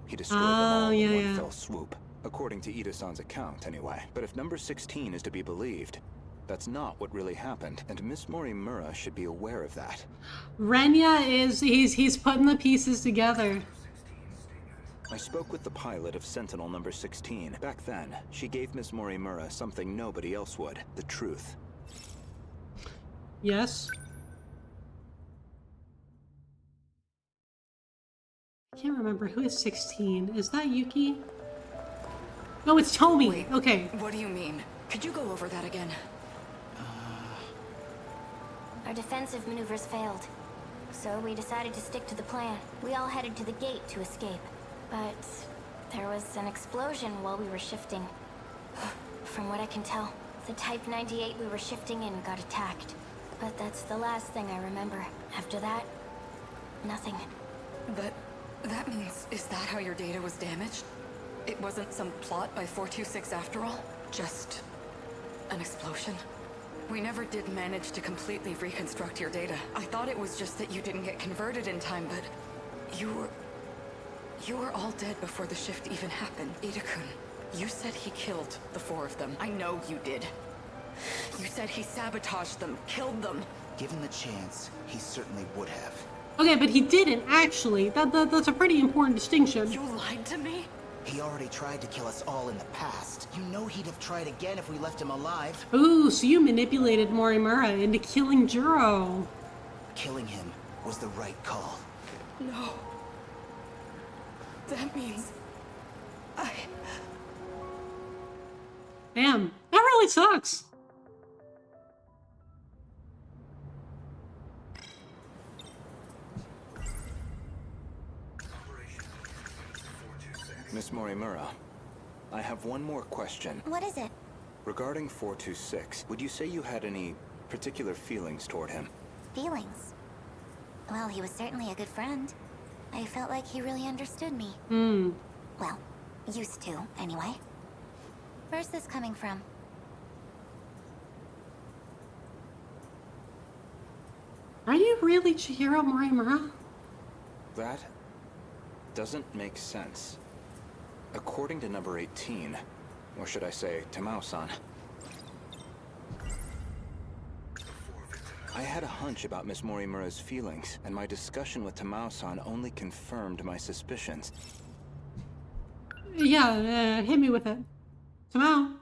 I: He destroyed them all in one fell swoop. According to Ida-san's account, anyway. But if number 16 is to be believed, that's not what really happened, and Miss Morimura should be aware of that.
A: Renya is, he's putting the pieces together.
I: I spoke with the pilot of Sentinel number 16. Back then, she gave Miss Morimura something nobody else would, the truth.
A: Yes? I can't remember, who is 16? Is that Yuki? No, it's Tomi.
K: Wait,
A: okay.
K: What do you mean? Could you go over that again?
C: Our defensive maneuvers failed, so we decided to stick to the plan. We all headed to the gate to escape, but there was an explosion while we were shifting. From what I can tell, the Type 98 we were shifting in got attacked. But that's the last thing I remember. After that, nothing.
K: But that means, is that how your data was damaged? It wasn't some plot by 426 after all? Just an explosion? We never did manage to completely reconstruct your data. I thought it was just that you didn't get converted in time, but you were all dead before the shift even happened. Ida-kun, you said he killed the 4 of them. I know you did. You said he sabotaged them, killed them.
P: Given the chance, he certainly would have.
A: Okay, but he didn't actually. That's a pretty important distinction.
K: You lied to me?
P: He already tried to kill us all in the past. You know he'd have tried again if we left him alive.
A: Ooh, so you manipulated Morimura into killing Juro.
P: Killing him was the right call.
K: No. That means...
A: Damn, that really sucks.
I: Miss Morimura, I have one more question.
N: What is it?
I: Regarding 426, would you say you had any particular feelings toward him?
N: Feelings? Well, he was certainly a good friend. I felt like he really understood me. Well, used to, anyway. Where's this coming from?
A: Are you really Chihiro Morimura?
I: That doesn't make sense. According to number 18, or should I say, Tamao-san, I had a hunch about Miss Morimura's feelings, and my discussion with Tamao-san only confirmed my suspicions.
A: Yeah, hit me with it. Tamao.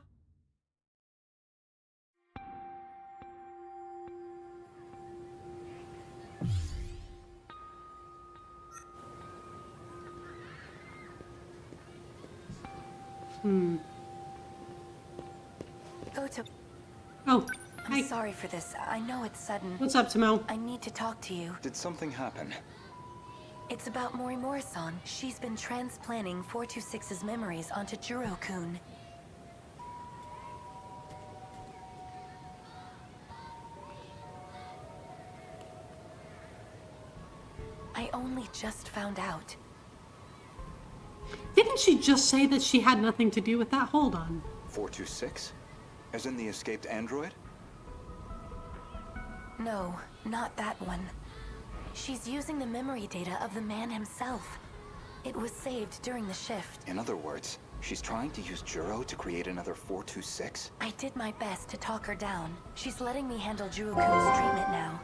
C: Go to...
A: Oh, hi.
C: I'm sorry for this. I know it's sudden.
A: What's up, Tamao?
C: I need to talk to you.
I: Did something happen?
C: It's about Morimura-san. She's been transplanting 426's memories onto Juro-kun. I only just found out.
A: Didn't she just say that she had nothing to do with that? Hold on.
I: 426? As in the escaped android?
C: No, not that one. She's using the memory data of the man himself. It was saved during the shift.
I: In other words, she's trying to use Juro to create another 426?
C: I did my best to talk her down. She's letting me handle Juro-kun's treatment now.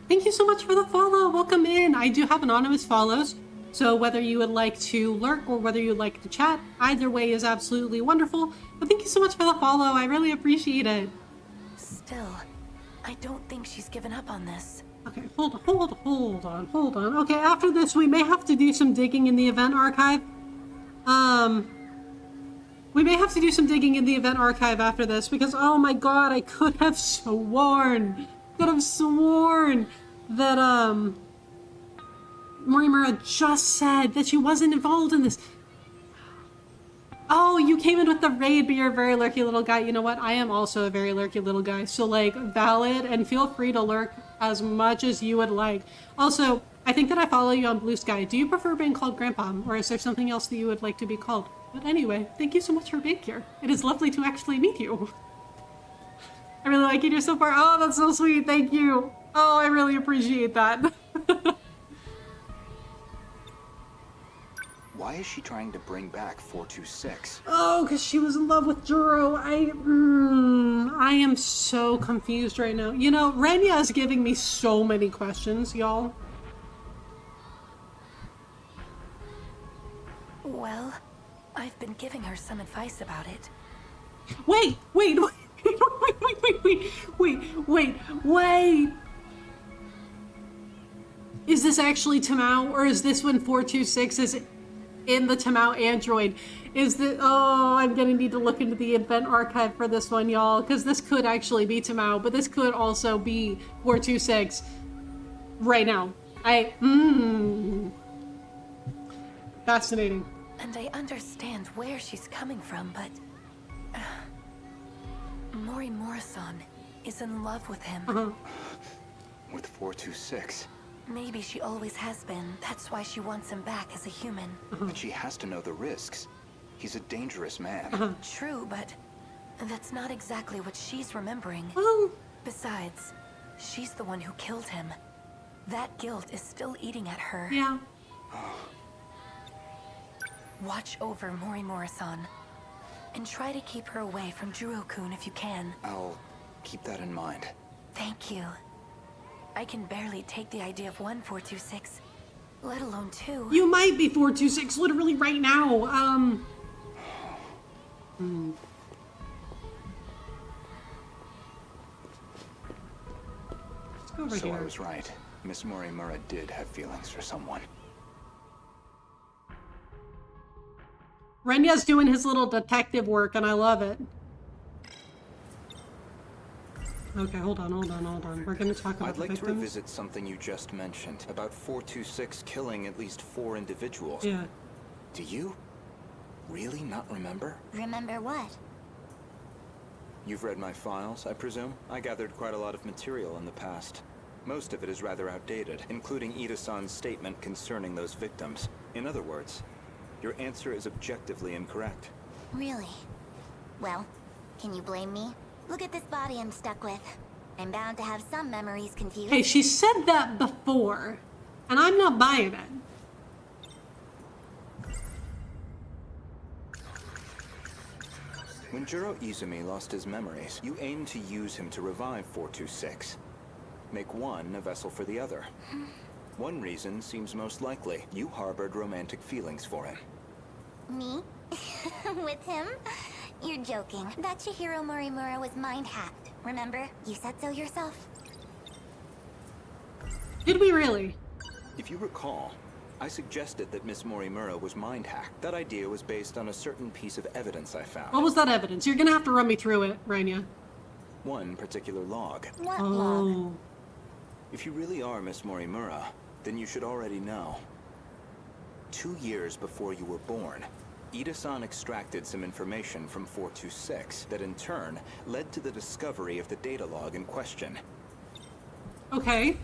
A: Thank you so much for the follow. Welcome in. I do have anonymous follows, so whether you would like to lurk or whether you'd like to chat, either way is absolutely wonderful. But thank you so much for the follow. I really appreciate it.
C: Still, I don't think she's given up on this.
A: Okay, hold on. Okay, after this, we may have to do some digging in the event archive. We may have to do some digging in the event archive after this, because, oh my god, I could have sworn that, Morimura just said that she wasn't involved in this. Oh, you came in with the raid, but you're a very lurky little guy. You know what? I am also a very lurky little guy. So, like, valid, and feel free to lurk as much as you would like. Also, I think that I follow you on Blue Sky. Do you prefer being called Grandpa, or is there something else that you would like to be called? But anyway, thank you so much for being here. It is lovely to actually meet you. I really like you so far. Oh, that's so sweet. Thank you. Oh, I really appreciate that.
I: Why is she trying to bring back 426?
A: Oh, because she was in love with Juro. I am so confused right now. You know, Renya is giving me so many questions, y'all.
C: Well, I've been giving her some advice about it.
A: Wait. Is this actually Tamao, or is this when 426 is in the Tamao android? Is the I'm gonna need to look into the event archive for this one, y'all, because this could actually be Tamao, but this could also be 426 right now. Fascinating.
C: And I understand where she's coming from, but Morimura-san is in love with him.
I: With 426?
C: Maybe she always has been. That's why she wants him back as a human.
I: But she has to know the risks. He's a dangerous man.
C: True, but That's not exactly what she's remembering.
A: Oh.
C: Besides, she's the one who killed him. That guilt is still eating at her.
A: Yeah.
C: Watch over Morimura-san. And try to keep her away from Juro-kun if you can.
I: I'll keep that in mind.
C: Thank you. I can barely take the idea of 1426, let alone 2.
A: You might be 426 literally right now. Let's go over
I: So
A: here.
I: I was right. Miss Morimura did have feelings for someone.
A: Renya's doing his little detective work, and I love it. Okay, hold on. We're gonna talk about
I: I'd
A: the
I: like
A: victims.
I: to revisit something you just mentioned, about 426 killing at least 4 individuals.
A: Yeah.
I: Do you really not remember?
N: Remember what?
I: You've read my files, I presume? I gathered quite a lot of material in the past. Most of it is rather outdated, including Ida-san's statement concerning those victims. In other words, your answer is objectively incorrect.
N: Really? Well, can you blame me? Look at this body I'm stuck with. I'm bound to have some memories confused.
A: Hey, she said that before, and I'm not buying it.
I: When Juro Izumi lost his memories, you aimed to use him to revive 426. Make one a vessel for the other. One reason seems most likely. You harbored romantic feelings for him.
N: Me? With him? You're joking. That Chihiro Morimura was mind-hacked, remember? You said so yourself.
A: Did we really?
I: If you recall, I suggested that Miss Morimura was mind-hacked. That idea was based on a certain piece of evidence I found.
A: What was that evidence? You're gonna have to run me through it, Rainia.
I: One particular log.
N: What log?
I: If you really are Miss Morimura, then you should already know. 2 years before you were born, Ida-san extracted some information from 426 that in turn led to the discovery of the data log in question.
A: Okay.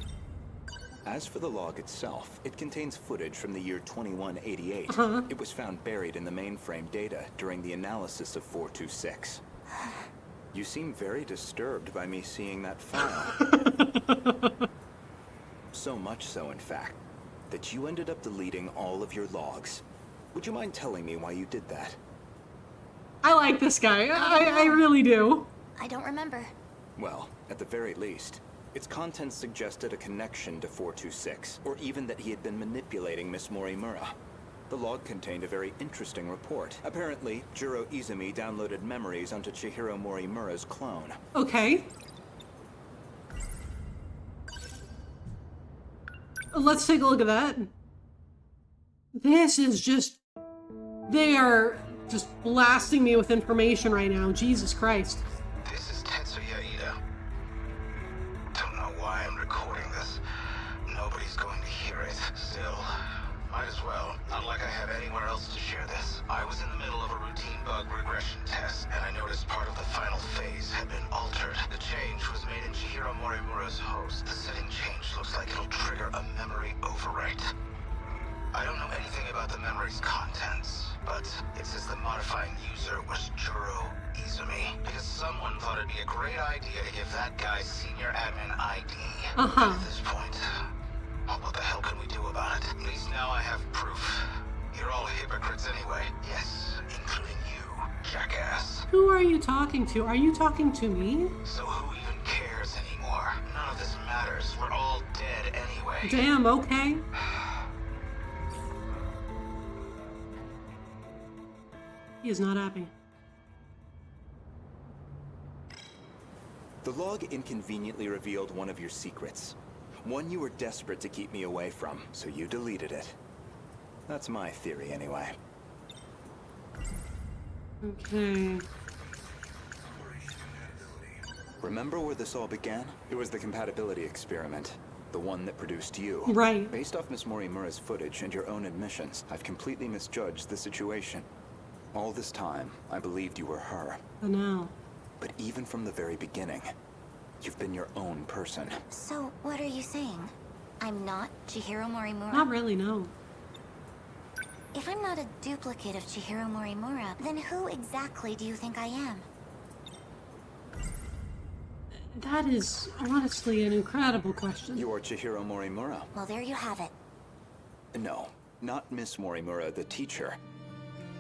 I: As for the log itself, it contains footage from the year 2188. It was found buried in the mainframe data during the analysis of 426. You seem very disturbed by me seeing that file. So much so, in fact, that you ended up deleting all of your logs. Would you mind telling me why you did that?
A: I like this guy. I really do.
N: I don't remember.
I: Well, at the very least, its contents suggested a connection to 426, or even that he had been manipulating Miss Morimura. The log contained a very interesting report. Apparently, Juro Izumi downloaded memories onto Chihiro Morimura's clone.
A: Okay. Let's take a look at that. This is just... They are just blasting me with information right now. Jesus Christ.
H: This is Tetsuya Ida. Don't know why I'm recording this. Nobody's going to hear it. Still, might as well. Not like I have anywhere else to share this. I was in the middle of a routine bug regression test, and I noticed part of the final phase had been altered. The change was made in Chihiro Morimura's host. The setting change looks like it'll trigger a memory overwrite. I don't know anything about the memory's contents, but it says the modifying user was Juro Izumi, because someone thought it'd be a great idea to give that guy senior admin ID. At this point, what the hell can we do about it? At least now I have proof. You're all hypocrites anyway. Yes, including you, jackass.
A: Who are you talking to? Are you talking to me?
H: So who even cares anymore? None of this matters. We're all dead anyway.
A: Damn, okay. He is not happy.
I: The log inconveniently revealed one of your secrets. One you were desperate to keep me away from, so you deleted it. That's my theory, anyway.
A: Okay.
I: Remember where this all began? It was the compatibility experiment. The one that produced you.
A: Right.
I: Based off Miss Morimura's footage and your own admissions, I've completely misjudged the situation. All this time, I believed you were her.
A: I know.
I: But even from the very beginning, you've been your own person.
N: So, what are you saying? I'm not Chihiro Morimura?
A: Not really, no.
N: If I'm not a duplicate of Chihiro Morimura, then who exactly do you think I am?
A: That is honestly an incredible question.
I: You're Chihiro Morimura.
N: Well, there you have it.
I: No, not Miss Morimura, the teacher.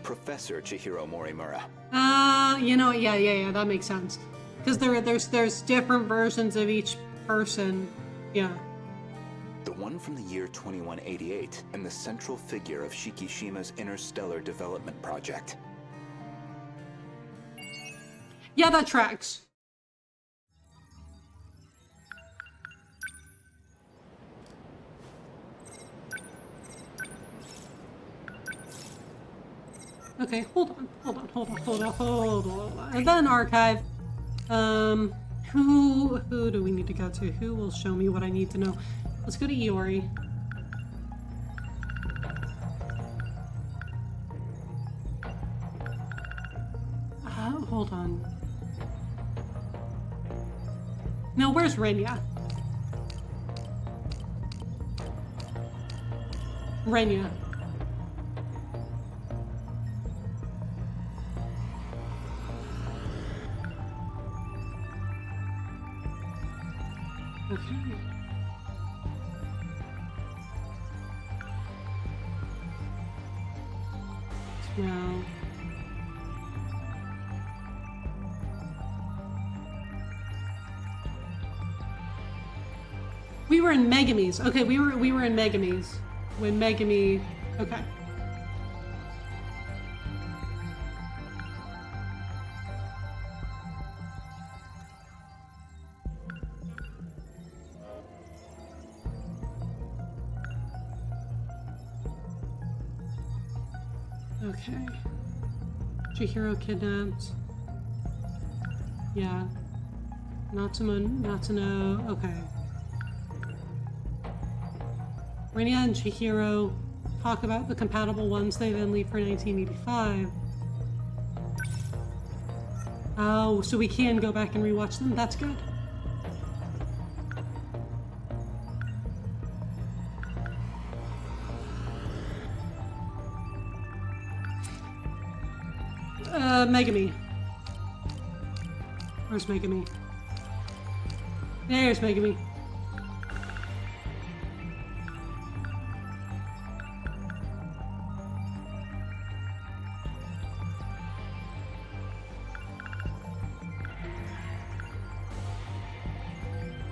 I: Professor Chihiro Morimura.
A: You know, yeah, that makes sense. Because there's different versions of each person. Yeah.
I: The one from the year 2188, and the central figure of Shikishima's interstellar development project.
A: Yeah, that tracks. Okay, hold on. Event archive. Who do we need to go to? Who will show me what I need to know? Let's go to Iori. Hold on. No, where's Renya? Renya. Okay. Well. We were in Megame's. Okay, we were in Megame's. When Megame. Okay. Okay. Chihiro kidnapped. Yeah. Natsuno. Okay. Renya and Chihiro talk about the compatible ones, they then leave for 1985. Oh, so we can go back and rewatch them? That's good. Megame. Where's Megame? There's Megame.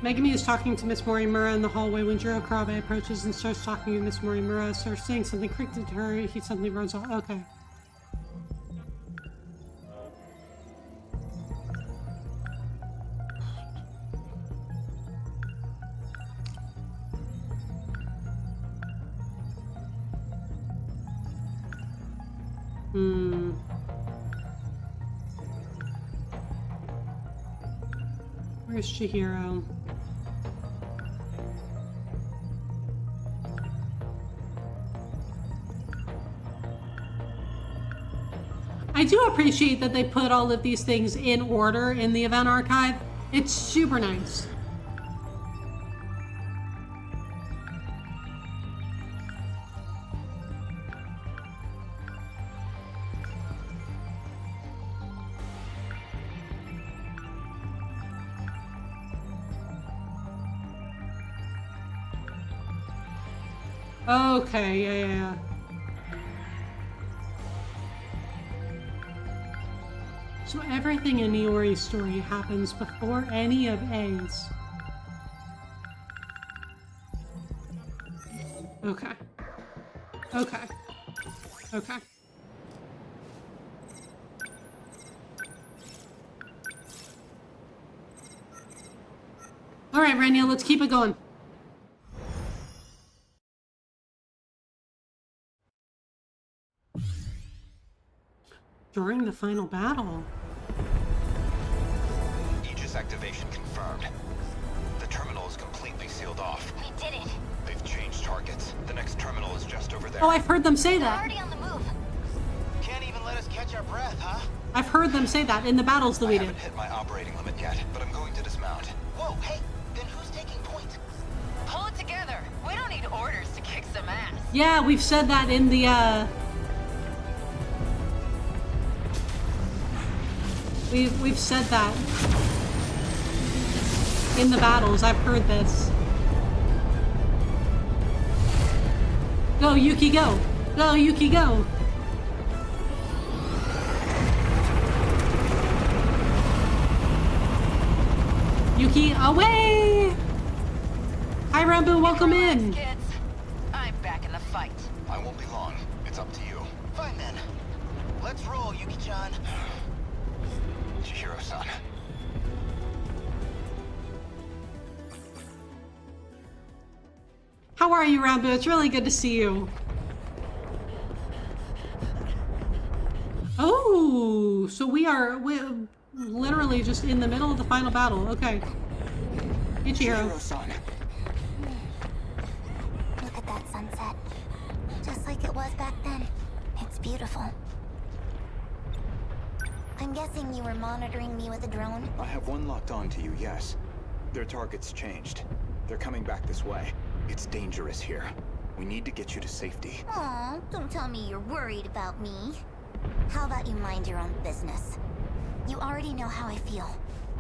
A: Megame is talking to Miss Morimura in the hallway when Jiro Karabe approaches and starts talking to Miss Morimura, starts saying something cryptic to her. He suddenly runs off. Okay. Where's Chihiro? I do appreciate that they put all of these things in order in the event archive. It's super nice. Okay, yeah. So everything in Iori's story happens before any of A's. Okay. Alright, Renya, let's keep it going. During the final battle.
H: Aegis activation confirmed. The terminal is completely sealed off.
N: We did it.
H: They've changed targets. The next terminal is just over there.
A: Oh, I've heard them say that.
N: Already on the move.
P: Can't even let us catch our breath, huh?
A: I've heard them say that in the battles that we did.
H: I haven't hit my operating limit yet, but I'm going to dismount.
P: Whoa, hey, then who's taking point?
G: Pull it together. We don't need orders to kick some ass.
A: Yeah, we've said that in the We've said that. in the battles. I've heard this. Go, Yuki, go! Go, Yuki, go! Yuki, away! Hi, Rambo, welcome in.
E: Kids, I'm back in the fight.
H: I won't be long. It's up to you.
P: Fine then. Let's roll, Yuki-chan.
H: Chihiro-san.
A: How are you, Rambo? It's really good to see you. Oh, so we're literally just in the middle of the final battle. Okay. Ichihiro.
N: Look at that sunset. Just like it was back then. It's beautiful. I'm guessing you were monitoring me with a drone?
I: I have one locked on to you, yes. Their target's changed. They're coming back this way. It's dangerous here. We need to get you to safety.
N: Aw, don't tell me you're worried about me. How about you mind your own business? You already know how I feel.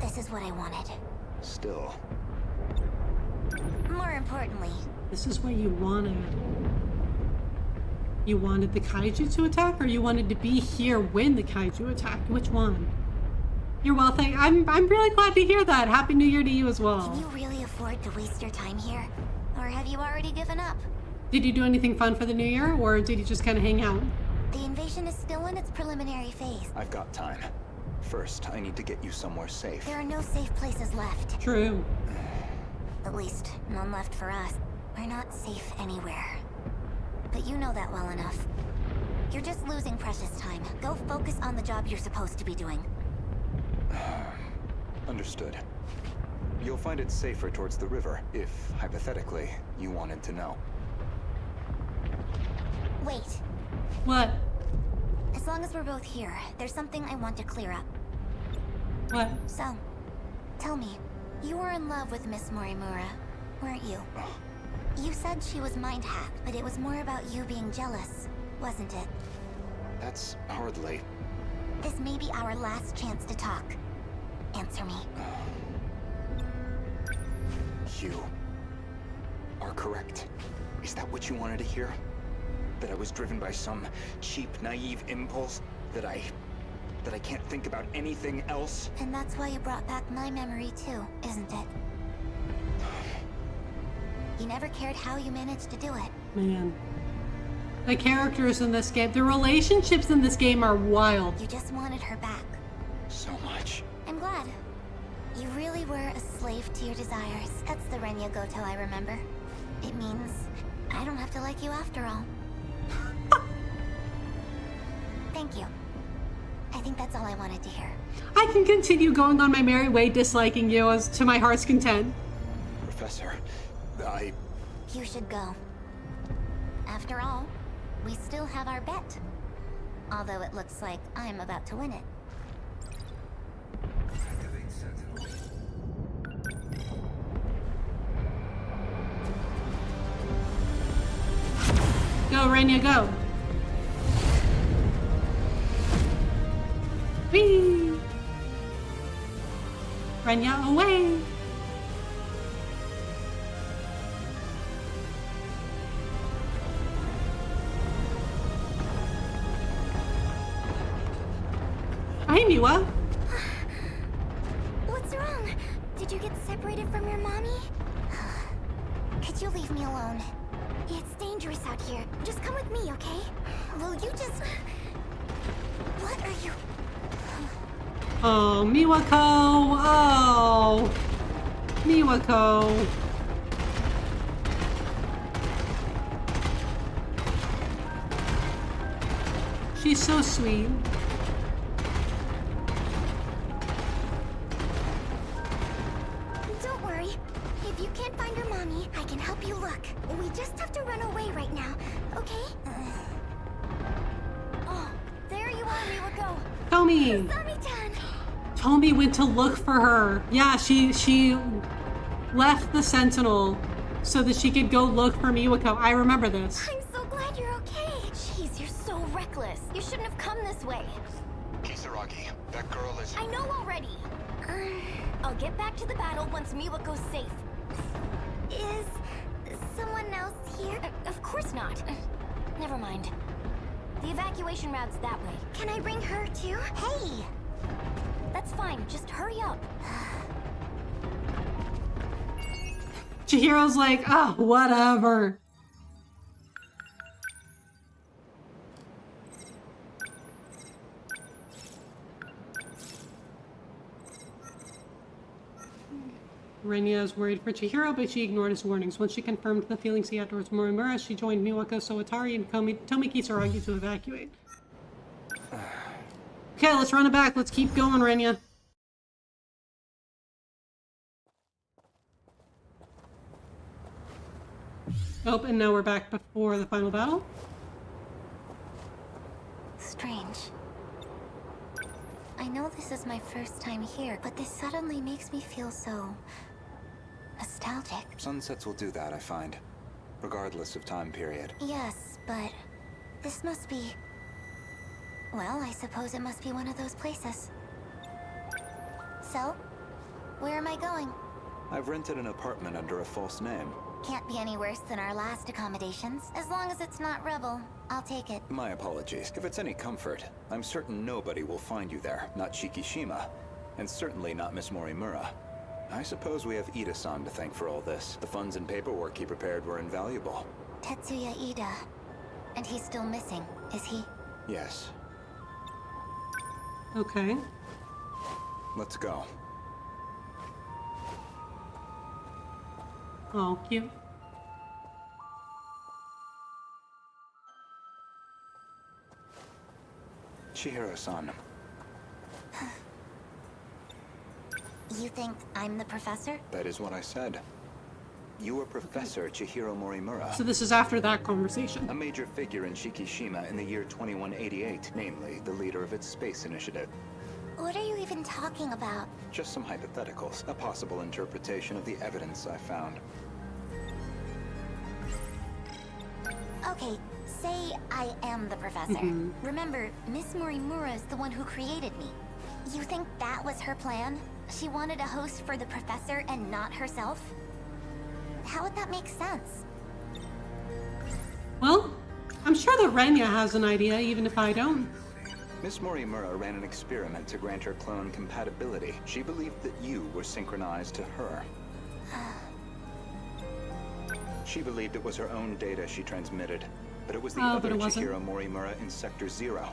N: This is what I wanted.
I: Still.
N: More importantly...
A: This is what you wanted. You wanted the kaiju to attack, or you wanted to be here when the kaiju attacked? Which one? You're well, I'm really glad to hear that. Happy New Year to you as well.
N: Can you really afford to waste your time here? Or have you already given up?
A: Did you do anything fun for the New Year, or did you just kind of hang out?
N: The invasion is still in its preliminary phase.
I: I've got time. First, I need to get you somewhere safe.
N: There are no safe places left.
A: True.
N: At least, none left for us. We're not safe anywhere. But you know that well enough. You're just losing precious time. Go focus on the job you're supposed to be doing.
I: Understood. You'll find it safer towards the river, if, hypothetically, you wanted to know.
N: Wait.
A: What?
N: As long as we're both here, there's something I want to clear up.
A: What?
N: So, tell me, you were in love with Miss Morimura, weren't you? You said she was mind-hacked, but it was more about you being jealous, wasn't it?
I: That's hardly...
N: This may be our last chance to talk. Answer me.
I: You are correct. Is that what you wanted to hear? That I was driven by some cheap, naive impulse? That I can't think about anything else?
N: And that's why you brought back my memory too, isn't it? You never cared how you managed to do it.
A: Man. The characters in this game, the relationships in this game are wild.
N: You just wanted her back.
I: So much.
N: I'm glad. You really were a slave to your desires. That's the Renya Goto I remember. It means I don't have to like you after all. Thank you. I think that's all I wanted to hear.
A: I can continue going on my merry way disliking you as to my heart's content.
I: Professor,
N: You should go. After all, we still have our bet. Although it looks like I'm about to win it.
A: Go, Renya, go. Whee! Renya, away! Hi, Miwa.
N: What's wrong? Did you get separated from your mommy? Could you leave me alone? It's dangerous out here. Just come with me, okay? Will you just... What are you...
A: Oh, Miwako. Oh. Miwako. She's so sweet.
N: Don't worry. If you can't find your mommy, I can help you look. We just have to run away right now, okay? Oh, there you are, Miwako.
A: Tomi. Tomi went to look for her. Yeah, she left the Sentinel so that she could go look for Miwako. I remember this.
N: I'm so glad you're okay. Jeez, you're so reckless. You shouldn't have come this way.
H: Kisaragi, that girl is...
N: I know already. I'll get back to the battle once Miwako's safe. Is someone else here? Of course not. Never mind. The evacuation route's that way. Can I bring her too? Hey! That's fine, just hurry up.
A: Chihiro's like, ah, whatever. Renya is worried for Chihiro, but she ignored his warnings. Once she confirmed the feelings he had towards Morimura, she joined Miwako, Sowatari, and Tomiki Saragi to evacuate. Okay, let's run it back. Let's keep going, Renya. Oh, and now we're back before the final battle.
N: Strange. I know this is my first time here, but this suddenly makes me feel so nostalgic.
I: Sunsets will do that, I find. Regardless of time period.
N: Yes, but this must be... Well, I suppose it must be one of those places. So, where am I going?
I: I've rented an apartment under a false name.
N: Can't be any worse than our last accommodations. As long as it's not Rebel, I'll take it.
I: My apologies. If it's any comfort, I'm certain nobody will find you there. Not Shikishima, and certainly not Miss Morimura. I suppose we have Ida-san to thank for all this. The funds and paperwork he prepared were invaluable.
N: Tetsuya Ida. And he's still missing, is he?
I: Yes.
A: Okay.
I: Let's go.
A: Oh, cute.
I: Chihiro-san.
N: You think I'm the professor?
I: That is what I said. You are Professor Chihiro Morimura.
A: So this is after that conversation.
I: A major figure in Shikishima in the year 2188, namely the leader of its space initiative.
N: What are you even talking about?
I: Just some hypotheticals, a possible interpretation of the evidence I found.
N: Okay, say I am the professor. Remember, Miss Morimura is the one who created me. You think that was her plan? She wanted a host for the professor and not herself? How would that make sense?
A: Well, I'm sure that Renya has an idea, even if I don't.
I: Miss Morimura ran an experiment to grant her clone compatibility. She believed that you were synchronized to her. She believed it was her own data she transmitted, but it was the other Chihiro Morimura in Sector 0.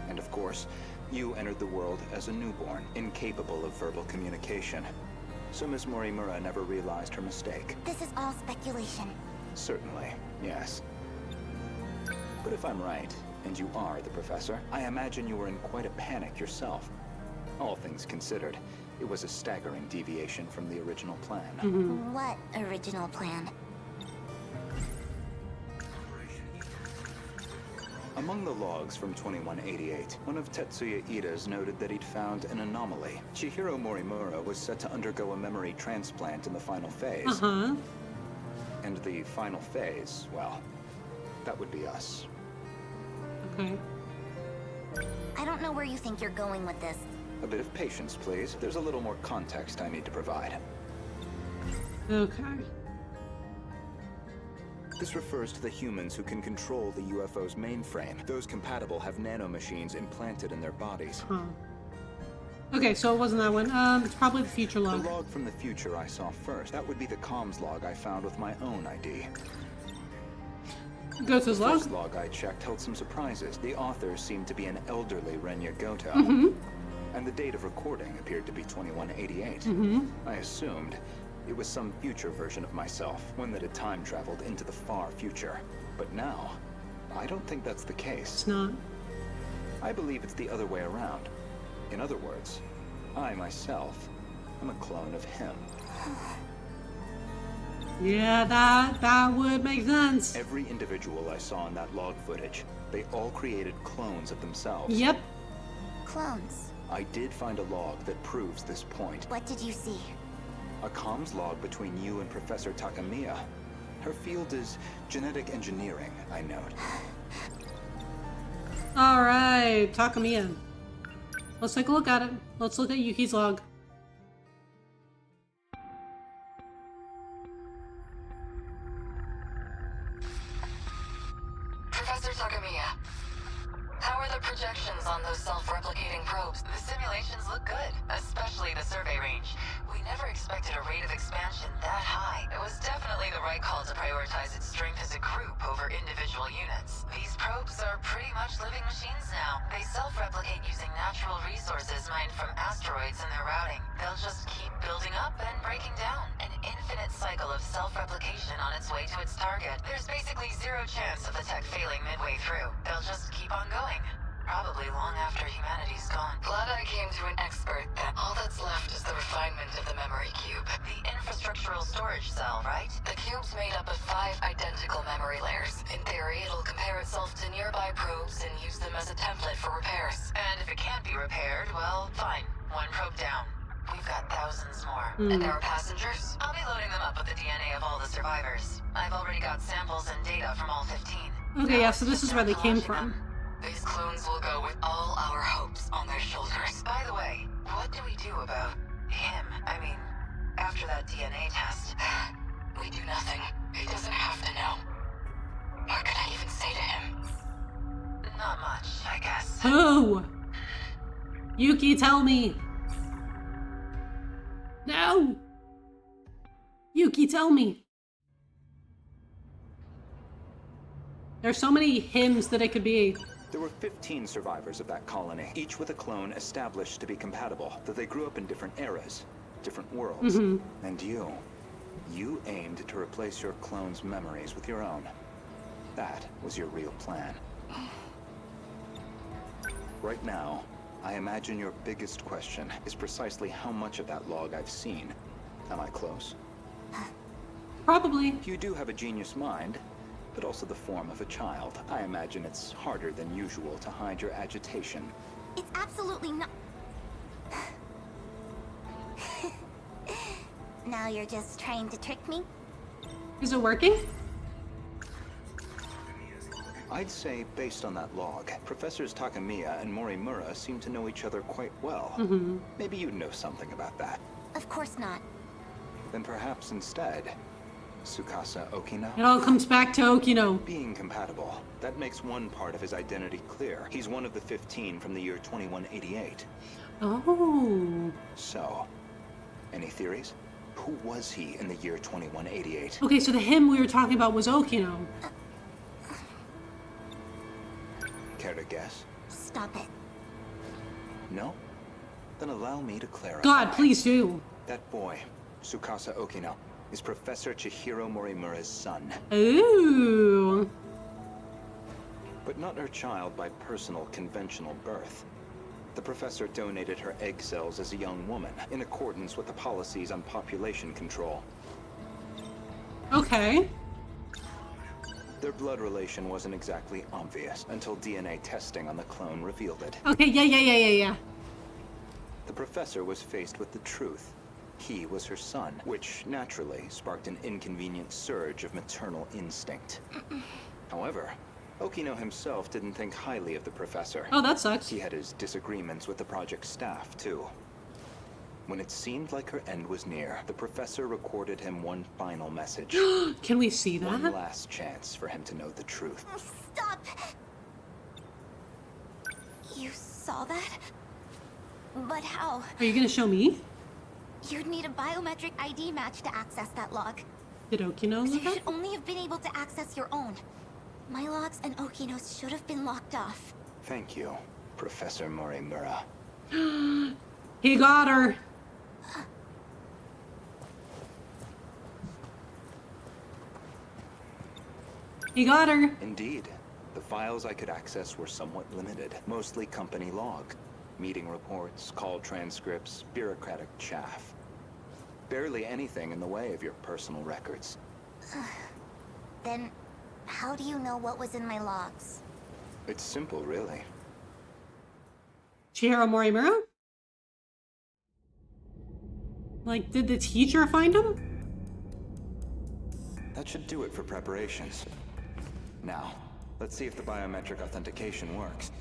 I: And of course, you entered the world as a newborn, incapable of verbal communication. So Miss Morimura never realized her mistake.
N: This is all speculation.
I: Certainly, yes. But if I'm right, and you are the professor, I imagine you were in quite a panic yourself. All things considered, it was a staggering deviation from the original plan.
N: What original plan?
I: Among the logs from 2188, one of Tetsuya Ida's noted that he'd found an anomaly. Chihiro Morimura was set to undergo a memory transplant in the final phase. And the final phase, well, that would be us.
A: Okay.
N: I don't know where you think you're going with this.
I: A bit of patience, please. There's a little more context I need to provide.
A: Okay.
I: This refers to the humans who can control the UFO's mainframe. Those compatible have nanomachines implanted in their bodies.
A: Okay, so it wasn't that one. It's probably the future log.
I: The log from the future I saw first. That would be the comms log I found with my own ID.
A: Go to his log.
I: The first log I checked held some surprises. The author seemed to be an elderly Renya Goto. And the date of recording appeared to be 2188. I assumed it was some future version of myself, one that had time traveled into the far future. But now, I don't think that's the case.
A: It's not.
I: I believe it's the other way around. In other words, I myself am a clone of him.
A: Yeah, that would make sense.
I: Every individual I saw in that log footage, they all created clones of themselves.
A: Yep.
N: Clones.
I: I did find a log that proves this point.
N: What did you see?
I: A comms log between you and Professor Takamiya. Her field is genetic engineering, I note.
A: Alright, Takamiya. Let's take a look at it. Let's look at Yuki's log.
G: Takamiya. How are the projections on those self-replicating probes? The simulations look good, especially the survey range. We never expected a rate of expansion that high. It was definitely the right call to prioritize its strength as a group over individual units. These probes are pretty much living machines now. They self-replicate using natural resources mined from asteroids in their routing. They'll just keep building up and breaking down. An infinite cycle of self-replication on its way to its target. There's basically zero chance of the tech failing midway through. They'll just keep on going. Probably long after humanity's gone.
K: Glad I came to an expert then.
G: All that's left is the refinement of the memory cube. The infrastructural storage cell, right? The cube's made up of 5 identical memory layers. In theory, it'll compare itself to nearby probes and use them as a template for repairs. And if it can't be repaired, well, fine. 1 probe down. We've got thousands more. And our passengers? I'll be loading them up with the DNA of all the survivors. I've already got samples and data from all 15.
A: Okay, yeah, so this is where they came from.
G: These clones will go with all our hopes on their shoulders. By the way, what do we do about him? I mean, after that DNA test.
K: We do nothing. He doesn't have to know. What could I even say to him?
G: Not much, I guess.
A: Who? Yuki, tell me. No! Yuki, tell me. There's so many hymns that it could be.
I: There were 15 survivors of that colony, each with a clone established to be compatible, though they grew up in different eras, different worlds. And you aimed to replace your clone's memories with your own. That was your real plan. Right now, I imagine your biggest question is precisely how much of that log I've seen. Am I close?
A: Probably.
I: You do have a genius mind, but also the form of a child. I imagine it's harder than usual to hide your agitation.
N: It's absolutely not. Now you're just trying to trick me?
A: Is it working?
I: I'd say, based on that log, Professors Takamiya and Morimura seem to know each other quite well. Maybe you know something about that.
N: Of course not.
I: Then perhaps instead, Tsukasa Okino?
A: It all comes back to Okino.
I: Being compatible, that makes one part of his identity clear. He's one of the 15 from the year 2188.
A: Oh.
I: So, any theories? Who was he in the year 2188?
A: Okay, so the hymn we were talking about was Okino.
I: Care to guess?
N: Stop it.
I: No? Then allow me to clarify.
A: God, please do.
I: That boy, Tsukasa Okino, is Professor Chihiro Morimura's son.
A: Ooh.
I: But not her child by personal conventional birth. The professor donated her egg cells as a young woman, in accordance with the policies on population control.
A: Okay.
I: Their blood relation wasn't exactly obvious until DNA testing on the clone revealed it.
A: Okay, yeah.
I: The professor was faced with the truth. He was her son, which naturally sparked an inconvenient surge of maternal instinct. However, Okino himself didn't think highly of the professor.
A: Oh, that sucks.
I: He had his disagreements with the project staff, too. When it seemed like her end was near, the professor recorded him one final message.
A: Can we see that?
I: One last chance for him to know the truth.
N: Stop! You saw that? But how?
A: Are you gonna show me?
N: You'd need a biometric ID match to access that log.
A: Did Okino
N: So
A: look
N: you
A: up?
N: should only have been able to access your own. My logs and Okino's should have been locked off.
I: Thank you, Professor Morimura.
A: He got her. He got her.
I: Indeed. The files I could access were somewhat limited, mostly company log. Meeting reports, call transcripts, bureaucratic chaff. Barely anything in the way of your personal records.
N: Then, how do you know what was in my logs?
I: It's simple, really.
A: Chihiro Morimura? Like, did the teacher find him?
I: That should do it for preparations. Now, let's see if the biometric authentication works.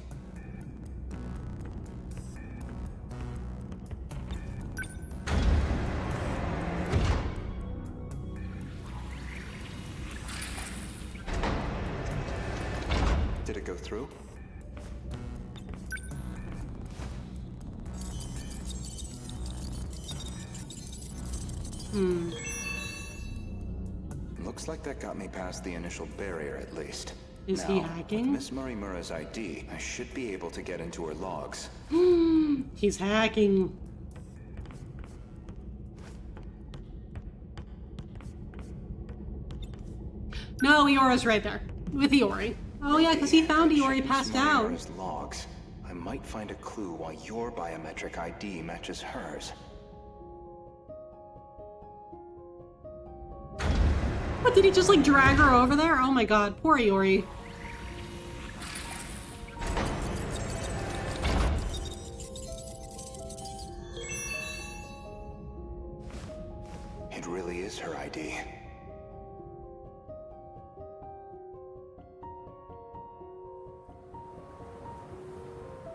I: Did go through? Looks like that got me past the initial barrier, at least.
A: Is
I: now,
A: he hacking?
I: With Miss Morimura's ID, I should be able to get into her logs.
A: He's hacking. No, Iora's right there. With Iori. Oh yeah, because he found Iori passed out.
I: Morimura's logs. I might find a clue why your biometric ID matches hers.
A: What, did he just like drag her over there? Oh my god, poor Iori.
I: It really is her ID.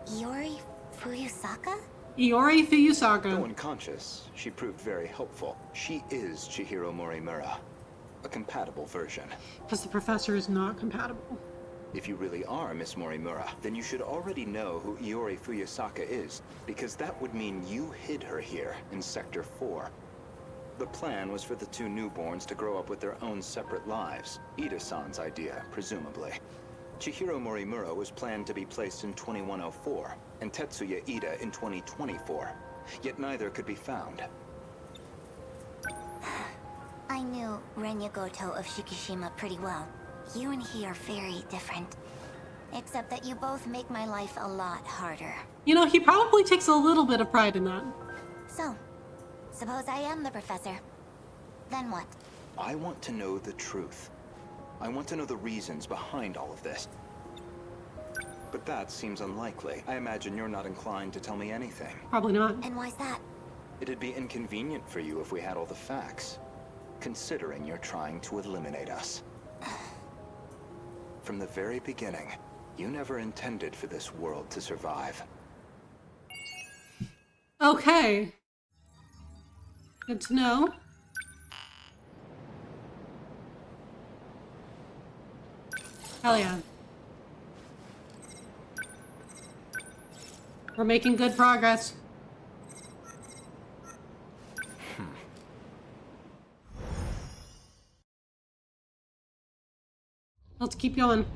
N: Iori Fuyusaka?
A: Iori Fuyusaka.
I: Though unconscious, she proved very helpful. She is Chihiro Morimura. A compatible version.
A: Because the professor is not compatible.
I: If you really are Miss Morimura, then you should already know who Iori Fuyusaka is, because that would mean you hid her here in Sector 4. The plan was for the two newborns to grow up with their own separate lives. Ida-san's idea, presumably. Chihiro Morimura was planned to be placed in 2104, and Tetsuya Ida in 2024. Yet neither could be found.
N: I knew Renya Goto of Shikishima pretty well. You and he are very different. Except that you both make my life a lot harder.
A: You know, he probably takes a little bit of pride in that.
N: So, suppose I am the professor. Then what?
I: I want to know the truth. I want to know the reasons behind all of this. But that seems unlikely. I imagine you're not inclined to tell me anything.
A: Probably not.
N: And why's that?
I: It'd be inconvenient for you if we had all the facts, considering you're trying to eliminate us. From the very beginning, you never intended for this world to survive.
A: Okay. Good to know. Hell yeah. We're making good progress. Let's keep going.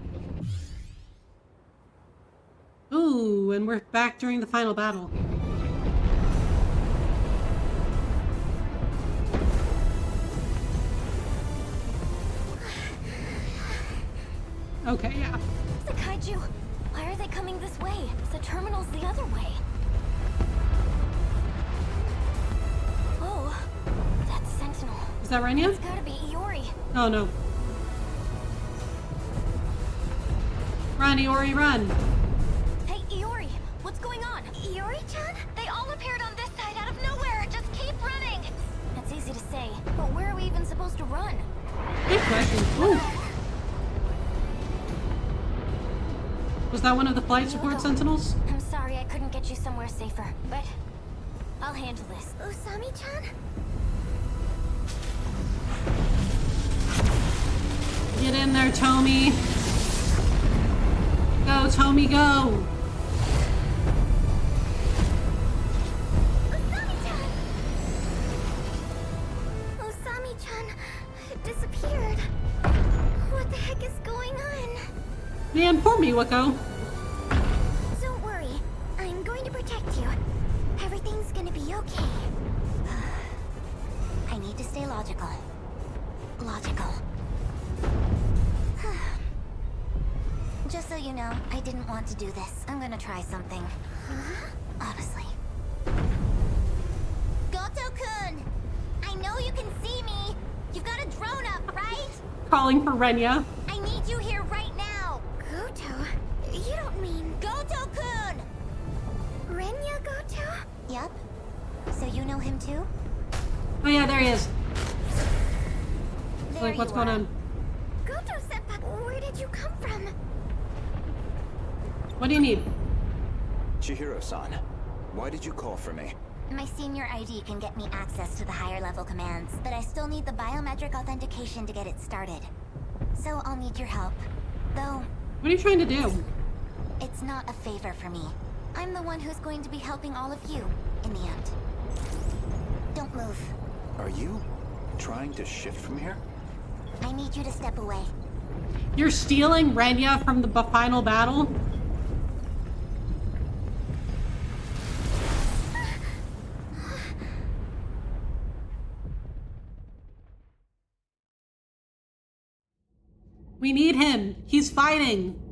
A: Ooh, and we're back during the final battle. Okay, yeah.
N: The kaiju! Why are they coming this way? The terminal's the other way. Oh, that's Sentinel.
A: Is that Renya?
N: It's gotta be Iori.
A: Oh no. Run, Iori, run!
N: Hey, Iori, what's going on? Iori-chan? They all appeared on this side out of nowhere. Just keep running. That's easy to say, but where are we even supposed to run?
A: Good question. Ooh. Was that one of the flight support sentinels?
N: I'm sorry I couldn't get you somewhere safer, but I'll handle this. Usami-chan?
A: Get in there, Tomy. Go, Tomy, go.
N: Usami-chan! Usami-chan disappeared. What the heck is going on?
A: Man, poor Miwako.
N: Don't worry. I'm going to protect you. Everything's gonna be okay. I need to stay logical. Logical. Just so you know, I didn't want to do this. I'm gonna try something. Honestly. Goto-kun! I know you can see me! You've got a drone up, right?
A: Calling for Renya.
N: I need you here right now! Goto? You don't mean... Goto-kun! Renya Goto? Yep. So you know him too?
A: Oh yeah, there he is.
N: There
A: Like, what's
N: you
A: going
N: are.
A: on?
N: Goto-senpai, where did you come from?
A: What do you need?
I: Chihiro-san, why did you call for me?
N: My senior ID can get me access to the higher level commands, but I still need the biometric authentication to get it started. So I'll need your help. Though,
A: What are you trying to do?
N: It's not a favor for me. I'm the one who's going to be helping all of you, in the end. Don't move.
I: Are you trying to shift from here?
N: I need you to step away.
A: You're stealing Renya from the final battle? We need him. He's fighting.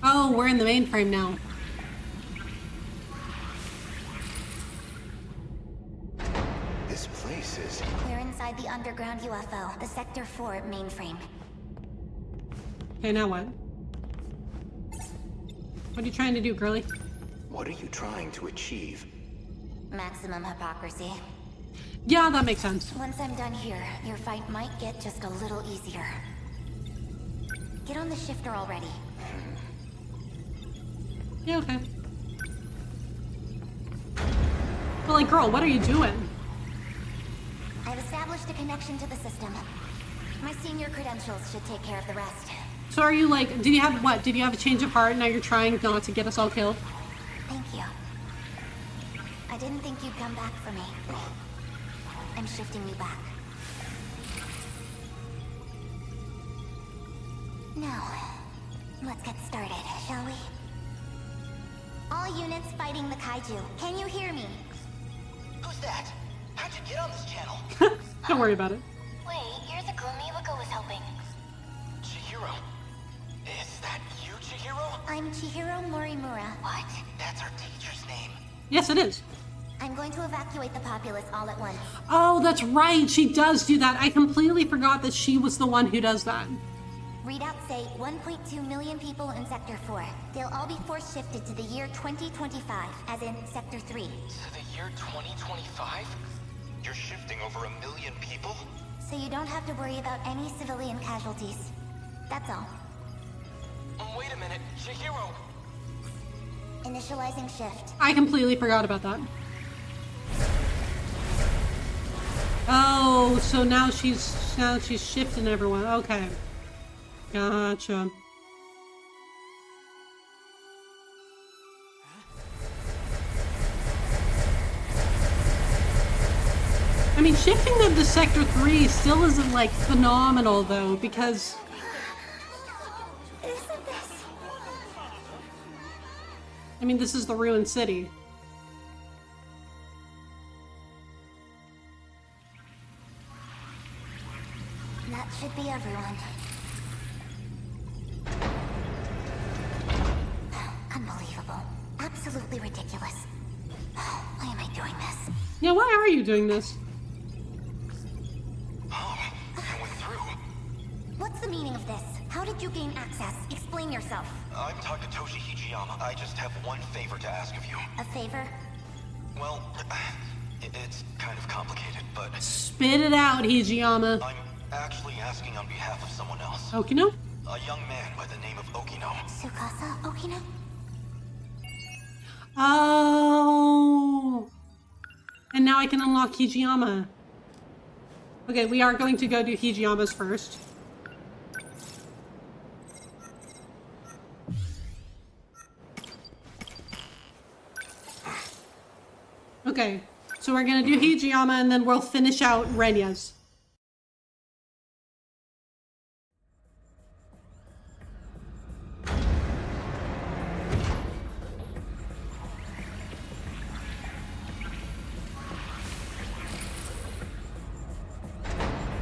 A: Oh, we're in the mainframe now.
I: This place is...
N: We're inside the underground UFO, the Sector 4 mainframe.
A: Okay, now what? What are you trying to do, girly?
I: What are you trying to achieve?
N: Maximum hypocrisy.
A: Yeah, that makes sense.
N: Once I'm done here, your fight might get just a little easier. Get on the shifter already.
A: Yeah, okay. But like, girl, what are you doing?
N: I've established a connection to the system. My senior credentials should take care of the rest.
A: So are you like, did you have what? Did you have a change of heart? Now you're trying not to get us all killed?
N: Thank you. I didn't think you'd come back for me. I'm shifting you back. Now, let's get started, shall we? All units fighting the kaiju. Can you hear me?
P: Who's that? How'd you get on this channel?
A: Don't worry about it.
N: Wait, you're the girl Miwako was helping.
P: Chihiro. Is that you, Chihiro?
N: I'm Chihiro Morimura. What?
P: That's our teacher's name.
A: Yes, it is.
N: I'm going to evacuate the populace all at once.
A: Oh, that's right. She does do that. I completely forgot that she was the one who does that.
N: Readouts say 1.2 million people in Sector 4. They'll all be force shifted to the year 2025, as in Sector 3.
L: To the year 2025? You're shifting over 1 million people?
N: So you don't have to worry about any civilian casualties. That's all.
L: Wait a minute, Chihiro!
N: Initializing shift.
A: I completely forgot about that. Oh, so now she's shifting everyone. Okay. Gotcha. I mean, shifting them to Sector 3 still isn't, like, phenomenal, though, because...
N: Isn't this...
A: I mean, this is the ruined city.
N: That should be everyone. Unbelievable. Absolutely ridiculous. Why am I doing this?
A: Yeah, why are you doing this?
N: What's the meaning of this? How did you gain access? Explain yourself.
L: I'm Takatoshi Hijiyama. I just have one favor to ask of you.
N: A favor?
L: Well, it's kind of complicated, but...
A: Spit it out, Hijiyama.
L: I'm actually asking on behalf of someone else.
A: Okino?
L: A young man by the name of Okino.
N: Tsukasa Okino?
A: Oh. And now I can unlock Hijiyama. Okay, we are going to go do Hijiyama's first. Okay, so we're gonna do Hijiyama and then we'll finish out Renya's.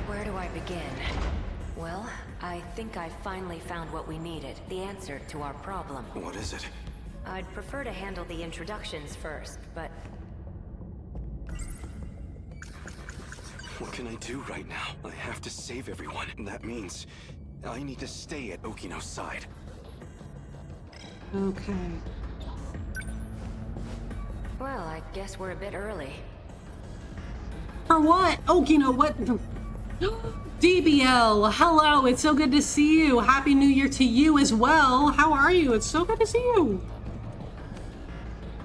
Q: Where do I begin? Well, I think I finally found what we needed. The answer to our problem.
I: What is it?
Q: I'd prefer to handle the introductions first, but...
I: What can I do right now? I have to save everyone, and that means I need to stay at Okino's side.
A: Okay.
Q: Well, I guess we're a bit early.
A: For what? Okino, what? DBL, hello, it's so good to see you. Happy New Year to you as well. How are you? It's so good to see you.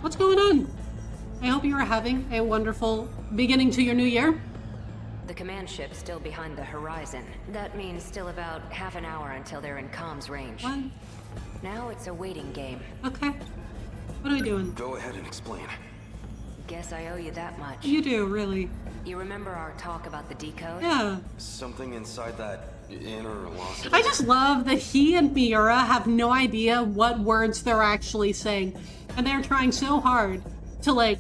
A: What's going on? I hope you are having a wonderful beginning to your new year.
Q: The command ship's still behind the horizon. That means still about half an hour until they're in comms range.
A: What?
Q: Now it's a waiting game.
A: Okay. What are we doing?
I: Go ahead and explain.
Q: Guess I owe you that much.
A: You do, really.
Q: You remember our talk about the decode?
A: Yeah.
I: Something inside that inner lost.
A: I just love that he and Miura have no idea what words they're actually saying. And they're trying so hard to, like,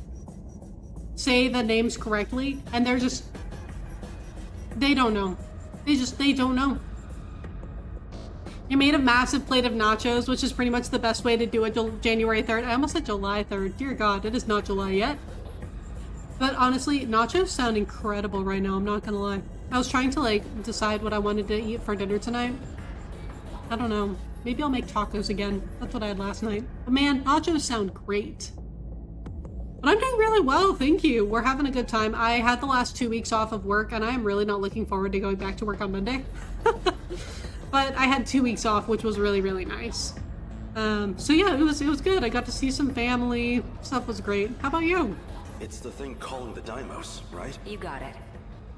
A: say the names correctly. And they're just... They don't know. They don't know. You made a massive plate of nachos, which is pretty much the best way to do it January 3rd. I almost said July 3rd. Dear God, it is not July yet. But honestly, nachos sound incredible right now. I'm not gonna lie. I was trying to, like, decide what I wanted to eat for dinner tonight. I don't know. Maybe I'll make tacos again. That's what I had last night. But man, nachos sound great. But I'm doing really well, thank you. We're having a good time. I had the last 2 weeks off of work, and I am really not looking forward to going back to work on Monday. But I had 2 weeks off, which was really, really nice. So yeah, it was good. I got to see some family. Stuff was great. How about you?
I: It's the thing calling the Deimos, right?
Q: You got it.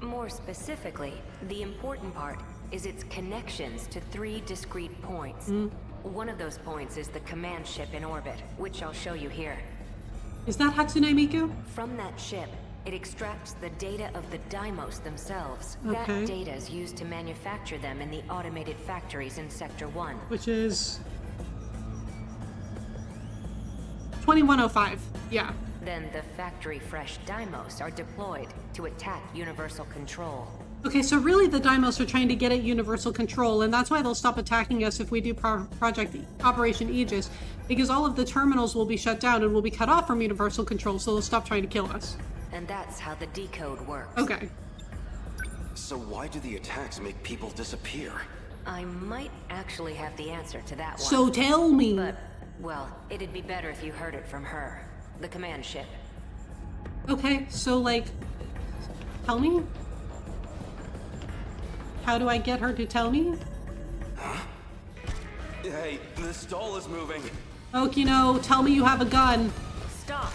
Q: More specifically, the important part is its connections to 3 discrete points. One of those points is the command ship in orbit, which I'll show you here.
A: Is that Hatsune Miku?
Q: From that ship, it extracts the data of the Deimos themselves.
A: Okay.
Q: That data is used to manufacture them in the automated factories in Sector 1.
A: Which is... 2105. Yeah.
Q: Then the factory-fresh Deimos are deployed to attack Universal Control.
A: Okay, so really the Deimos are trying to get at Universal Control, and that's why they'll stop attacking us if we do Project Operation Aegis, because all of the terminals will be shut down and will be cut off from Universal Control, so they'll stop trying to kill us.
Q: And that's how the decode works.
A: Okay.
I: So why do the attacks make people disappear?
Q: I might actually have the answer to that one.
A: So tell me.
Q: But, well, it'd be better if you heard it from her. The command ship.
A: Okay, so like, tell me? How do I get her to tell me?
I: Huh? Hey, the stall is moving.
A: Okino, tell me you have a gun.
Q: Stop.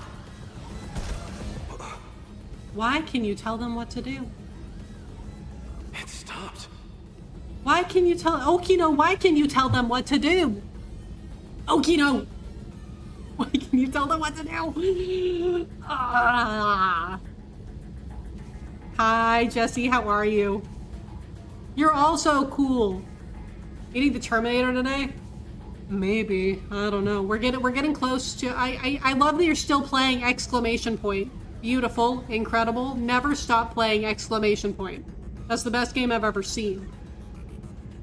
A: Why can you tell them what to do?
I: It stopped.
A: Why can you tell Okino, why can you tell them what to do? Okino! Why can you tell them what to do? Ah. Hi, Jesse, how are you? You're also cool. Eating the Terminator today? Maybe. I don't know. We're getting close to... I love that you're still playing exclamation point. Beautiful, incredible. Never stop playing exclamation point. That's the best game I've ever seen.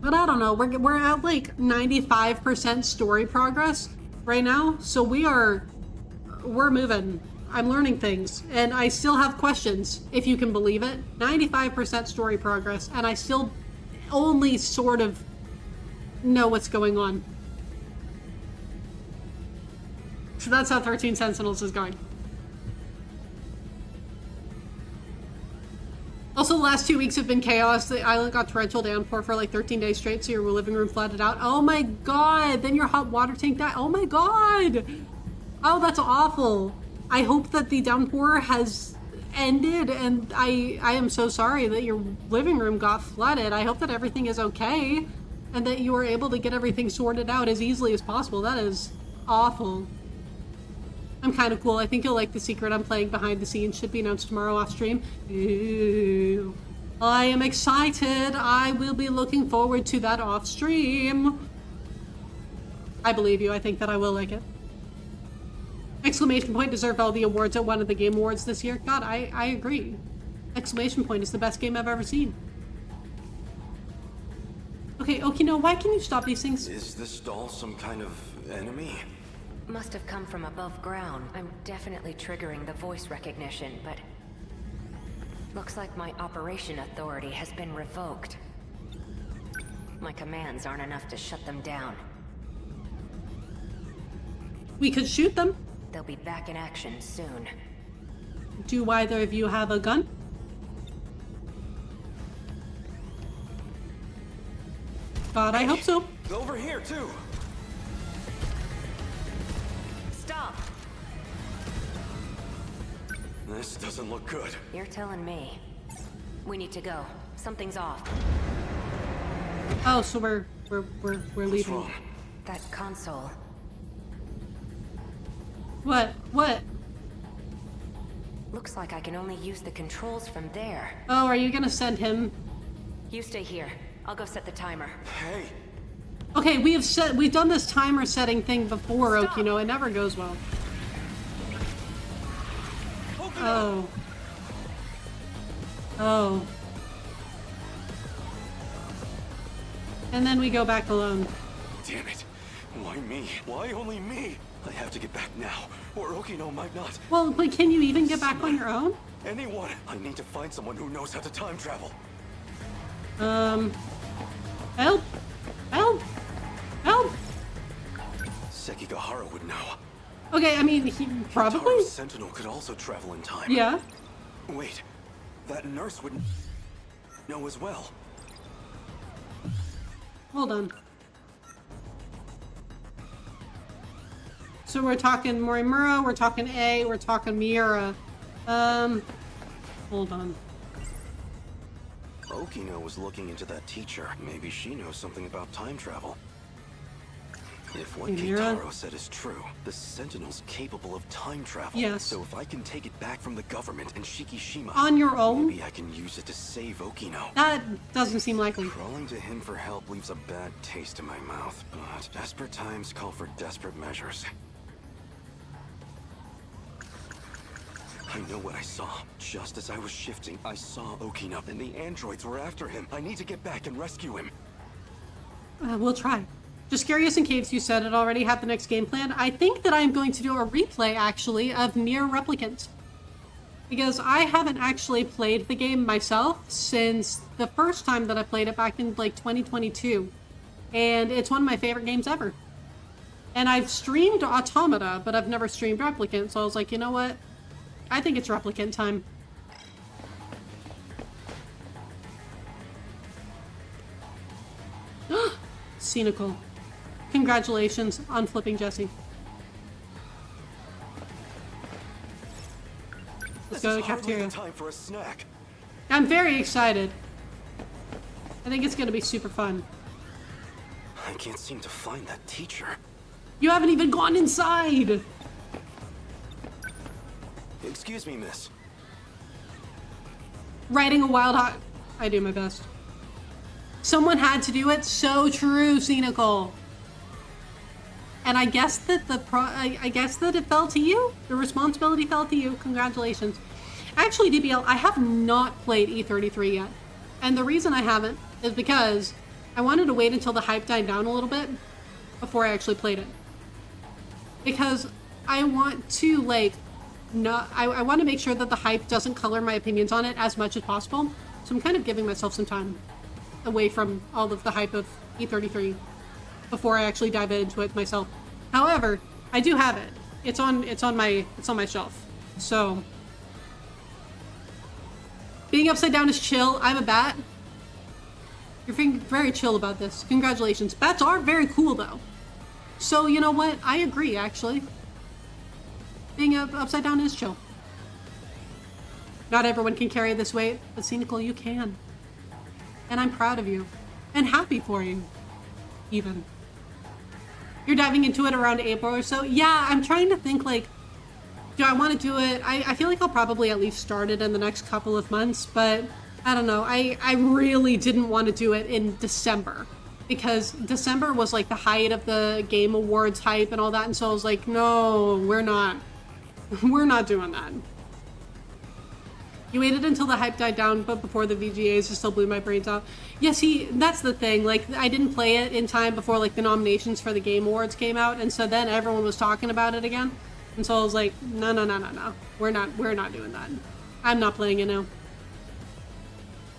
A: But I don't know. We're at like 95% story progress right now. So we're moving. I'm learning things. And I still have questions, if you can believe it. 95% story progress. And I still only sort of know what's going on. So that's how 13 Sentinels is going. Also, the last 2 weeks have been chaos. The island got torrential downpour for like 13 days straight, so your living room flooded out. Oh my god! Then your hot water tank died. Oh my god! Oh, that's awful. I hope that the downpour has ended, and I am so sorry that your living room got flooded. I hope that everything is okay, and that you were able to get everything sorted out as easily as possible. That is awful. I'm kind of cool. I think you'll like the secret I'm playing behind the scenes. Should be announced tomorrow off stream. Ew. I am excited. I will be looking forward to that off stream. I believe you. I think that I will like it. Exclamation Point deserved all the awards at one of the Game Awards this year. God, I agree. Exclamation Point is the best game I've ever seen. Okay, Okino, why can you stop these things?
I: Is this doll some kind of enemy?
Q: Must have come from above ground. I'm definitely triggering the voice recognition, but... looks like my operation authority has been revoked. My commands aren't enough to shut them down.
A: We could shoot them.
Q: They'll be back in action soon.
A: Do either of you have a gun? God, I hope so.
I: Over here, too.
Q: Stop!
I: This doesn't look good.
Q: You're telling me. We need to go. Something's off.
A: Oh, so we're leaving.
I: wrong?
Q: That console.
A: What? What?
Q: Looks like I can only use the controls from there.
A: Oh, are you gonna send him?
Q: You stay here. I'll go set the timer.
I: Hey.
A: Okay, we've done this timer setting thing before, Okino. It never goes well. Oh. Oh. And then we go back alone.
I: Damn it. Why me? Why only me? I have to get back now, or Okino might not.
A: Well, but can you even get back on your own?
I: Anyone. I need to find someone who knows how to time travel.
A: Help! Help! Help!
I: Sekigahara would know.
A: Okay, I mean, he probably...
I: Kitaro's Sentinel could also travel in time.
A: Yeah.
I: Wait, that nurse would know as well.
A: Hold on. So we're talking Morimura, we're talking A, we're talking Miura. Hold on.
I: Okino was looking into that teacher. Maybe she knows something about time travel. If what
A: Miura?
I: Kitaro said is true, the Sentinel's capable of time travel.
A: Yes.
I: So if I can take it back from the government and Shikishima...
A: On your own?
I: Maybe I can use it to save Okino.
A: That doesn't seem likely.
I: Crawling to him for help leaves a bad taste in my mouth, but desperate times call for desperate measures. I know what I saw. Just as I was shifting, I saw Okino, and the androids were after him. I need to get back and rescue him.
A: We'll try. Just curious in case you said it already, have the next game plan. I think that I'm going to do a replay, actually, of Nier Replicant. Because I haven't actually played the game myself since the first time that I played it back in, like, 2022. And it's one of my favorite games ever. And I've streamed Automata, but I've never streamed Replicant, so I was like, you know what? I think it's Replicant time. Cynical. Congratulations on flipping Jesse. Let's go to the cafeteria.
I: Time for a snack.
A: I'm very excited. I think it's gonna be super fun.
I: I can't seem to find that teacher.
A: You haven't even gone inside!
I: Excuse me, miss.
A: Riding a wild hog. I do my best. Someone had to do it. So true, Cynical. And I guess that I guess that it fell to you. The responsibility fell to you. Congratulations. Actually, DBL, I have not played E33 yet. And the reason I haven't is because I wanted to wait until the hype died down a little bit before I actually played it. Because I want to, like, I want to make sure that the hype doesn't color my opinions on it as much as possible. So I'm kind of giving myself some time away from all of the hype of E33 before I actually dive into it myself. However, I do have it. It's on my shelf. So being upside down is chill. I'm a bat. You're being very chill about this. Congratulations. Bats are very cool though. So you know what? I agree actually. Being upside down is chill. Not everyone can carry this weight, but Cynical, you can. And I'm proud of you. And happy for you, even. You're diving into it around April or so? Yeah, I'm trying to think, like, do I want to do it? I feel like I'll probably at least start it in the next couple of months, but I don't know. I really didn't want to do it in December. Because December was, like, the height of the Game Awards hype and all that, and so I was like, no, we're not. We're not doing that. You waited until the hype died down, but before the VGAs, it still blew my brains out. Yeah, see, that's the thing. Like, I didn't play it in time before, like, the nominations for the Game Awards came out, and so then everyone was talking about it again. And so I was like, no. We're not doing that. I'm not playing it now.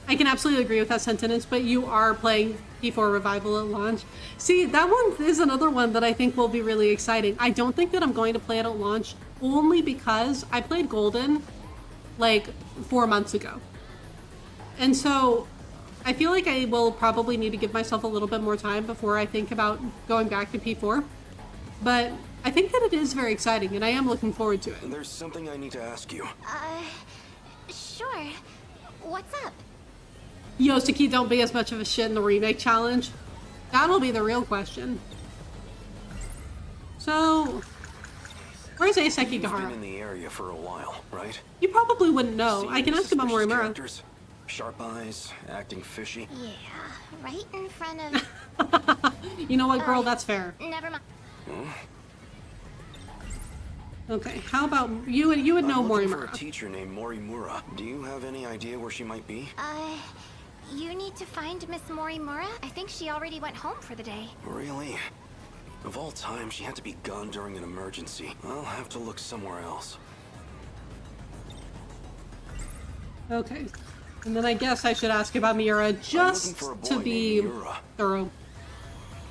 A: I can absolutely agree with that sentence, but you are playing P4 Revival at launch. See, that one is another one that I think will be really exciting. I don't think that I'm going to play it at launch, only because I played Golden like 4 months ago. And so I feel like I will probably need to give myself a little bit more time before I think about going back to P4. But I think that it is very exciting and I am looking forward to it.
I: There's something I need to ask you.
N: Sure. What's up?
A: Yosuke, don't be as much of a shit in the remake challenge. That'll be the real question. So, where's Ei
R: You've been
A: Sekigahara?
R: in the area for a while, right?
A: You probably wouldn't know.
R: See
A: I can
R: any
A: ask about
R: suspicious
A: Morimura.
R: characters? Sharp eyes, acting fishy.
N: Yeah, right in front of...
A: You know what, girl? That's fair.
N: Never mind.
A: Okay, how about you? You would know
R: I'm looking for
A: Morimura.
R: a teacher named Morimura. Do you have any idea where she might be?
N: You need to find Miss Morimura? I think she already went home for the day.
R: Really? Of all time, she had to be gone during an emergency. I'll have to look somewhere else.
A: Okay, and then I guess I should ask about Miura just to be thorough.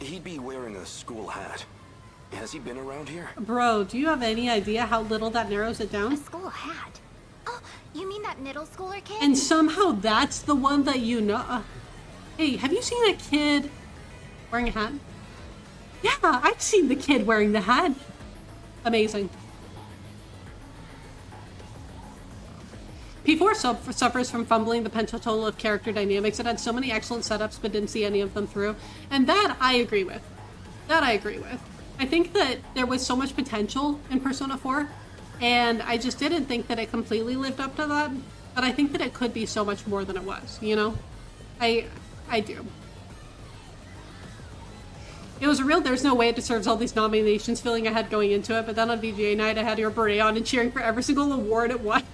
R: He'd be wearing a school hat. Has he been around here?
A: Bro, do you have any idea how little that narrows it down?
N: A school hat? Oh, you mean that middle schooler kid?
A: And somehow that's the one that you know. Hey, have you seen a kid wearing a hat? Yeah, I've seen the kid wearing the hat. Amazing. P4 suffers from fumbling the pentatotal of character dynamics. It had so many excellent setups, but didn't see any of them through. And that I agree with. I think that there was so much potential in Persona 4, and I just didn't think that it completely lived up to that. But I think that it could be so much more than it was, you know? I do. It was there's no way it deserves all these nominations feeling I had going into it, but then on VGA night I had your beret on and cheering for every single award it won.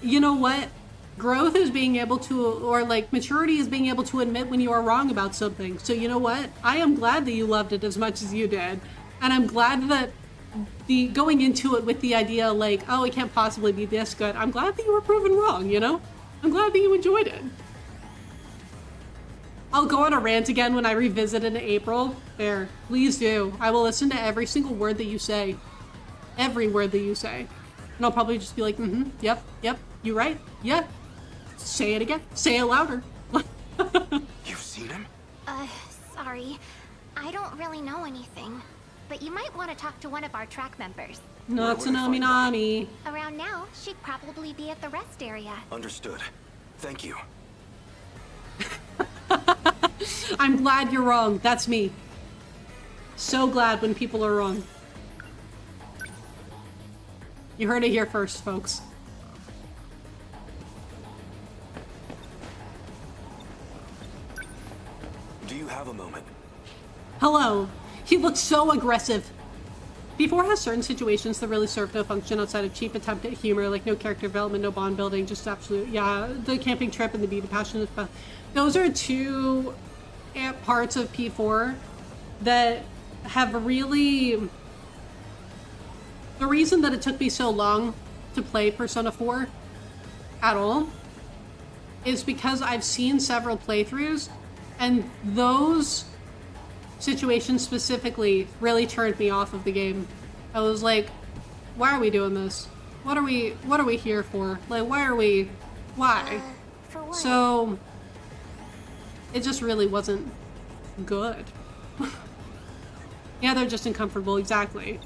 A: You know what? Growth is being able to, or like maturity is being able to admit when you are wrong about something. So you know what? I am glad that you loved it as much as you did. And I'm glad that going into it with the idea like, oh, it can't possibly be this good. I'm glad that you were proven wrong, you know? I'm glad that you enjoyed it. I'll go on a rant again when I revisit in April. There, please do. I will listen to every single word that you say. Every word that you say. And I'll probably just be like, yep, you right, yeah. Say it again, say it louder.
R: You've seen him?
N: Sorry. I don't really know anything. But you might want to talk to one of our track members.
A: Natsunami Nami.
N: Around now, she'd probably be at the rest area.
R: Understood. Thank you.
A: I'm glad you're wrong. That's me. So glad when people are wrong. You heard it here first, folks.
R: Do you have a moment?
A: Hello. He looks so aggressive. P4 has certain situations that really serve no function outside of cheap attempt at humor, like no character development, no bond building, just absolute, yeah, the camping trip and the Be the Passionate. Those are two parts of P4 that have really... The reason that it took me so long to play Persona 4 at all is because I've seen several playthroughs, and those situations specifically really turned me off of the game. I was like, why are we doing this? What are we here for? Like, why?
N: For what?
A: So it just really wasn't good. Yeah, they're just uncomfortable, exactly.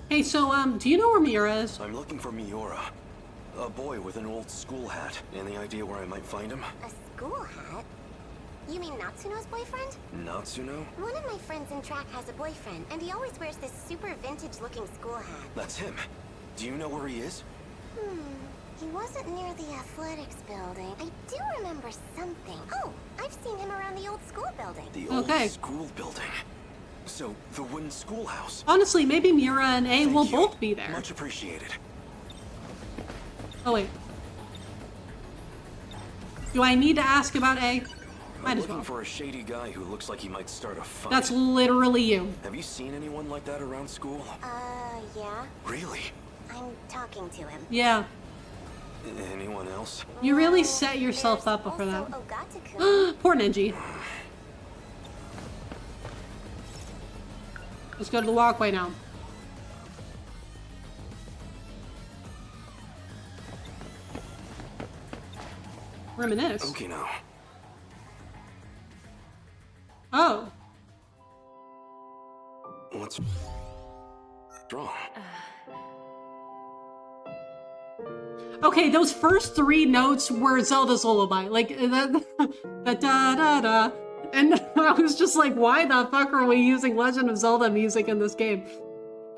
A: Hey, so, do you know where Miura is?
R: I'm looking for Miura. A boy with an old school hat. Any idea where I might find him?
C: A school hat? You mean Natsuno's boyfriend?
R: Natsuno?
C: One of my friends in track has a boyfriend, and he always wears this super vintage-looking school hat.
R: That's him. Do you know where he is?
C: He wasn't near the athletics building. I do remember something. Oh, I've seen him around the old school building.
R: The old school building. So, the wooden schoolhouse.
A: Honestly, maybe Miura and A will both be there.
R: Much appreciated.
A: Oh, wait. Do I need to ask about A? Might
R: I'm
A: as well.
R: looking for a shady guy who looks like he might start a fight.
A: That's literally you.
R: Have you seen anyone like that around school?
C: Yeah.
R: Really?
C: I'm talking to him.
A: Yeah.
R: Anyone else?
A: You really set yourself up for that. Poor Nenji. Let's go to the walkway now. Reminisce.
R: Okay now.
A: Oh.
R: What's wrong?
A: Okay, those first 3 notes were Zelda's Lullaby. Like, that, da da da. And I was just like, why the fuck are we using Legend of Zelda music in this game?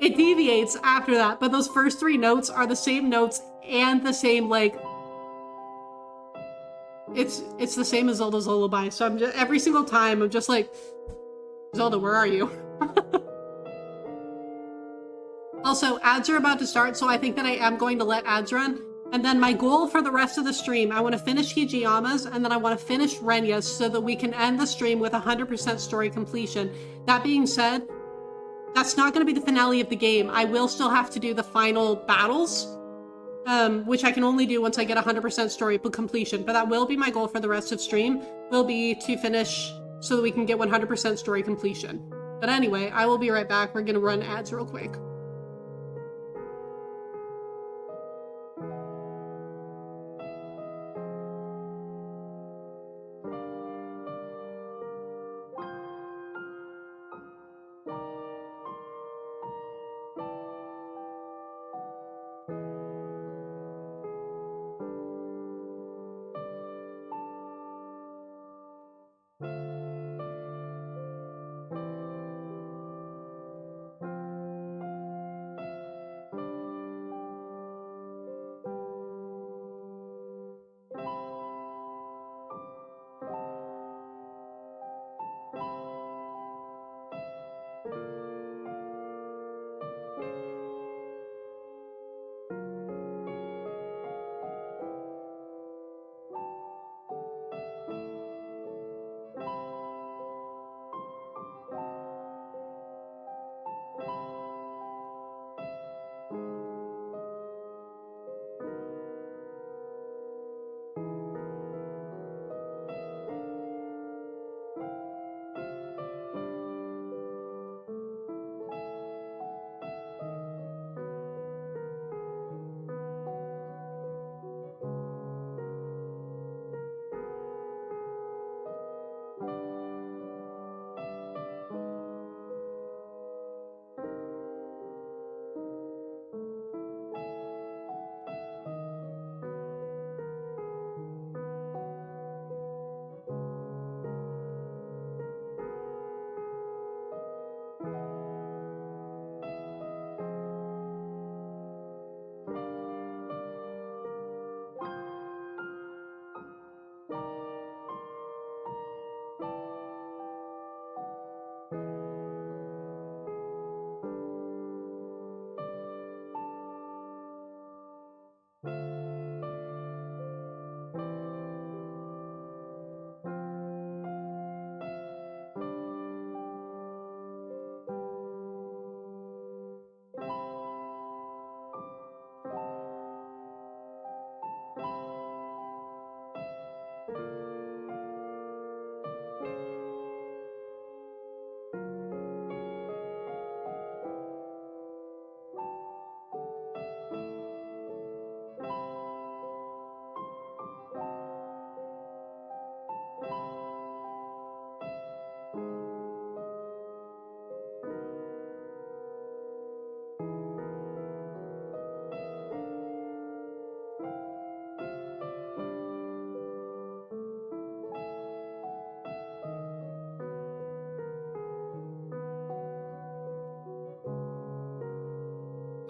A: It deviates after that, but those first 3 notes are the same notes and the same, like, it's the same as Zelda's Lullaby. So I'm just, every single time, I'm just like, Zelda, where are you? Also, ads are about to start, so I think that I am going to let ads run. And then my goal for the rest of the stream, I want to finish Hijiyama's, and then I want to finish Renya's so that we can end the stream with 100% story completion. That being said, that's not going to be the finale of the game. I will still have to do the final battles, which I can only do once I get 100% story completion. But that will be my goal for the rest of stream, will be to finish so that we can get 100% story completion. But anyway, I will be right back. We're going to run ads real quick.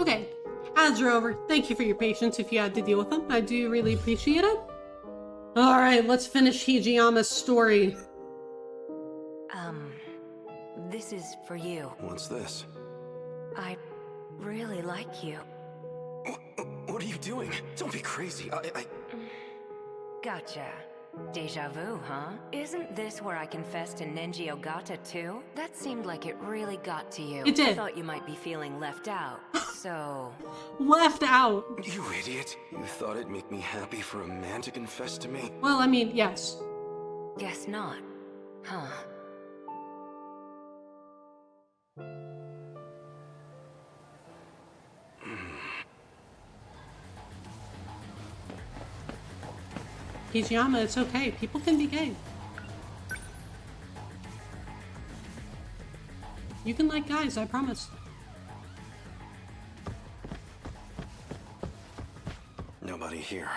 A: Okay, ads are over. Thank you for your patience if you had to deal with them. I do really appreciate it. All right, let's finish Hijiyama's story.
Q: This is for you.
R: What's this?
Q: I really like you.
R: What are you doing? Don't be crazy. I...
Q: Gotcha. Deja vu, huh? Isn't this where I confessed to Nenji Ogata too? That seemed like it really got to you.
A: It did.
Q: I thought you might be feeling left out, so...
A: Left out?
R: You idiot. You thought it'd make me happy for a man to confess to me?
A: Well, I mean, yes.
Q: Guess not. Huh.
A: Hijiyama, it's okay. People can be gay. You can like guys, I promise.
R: Nobody here.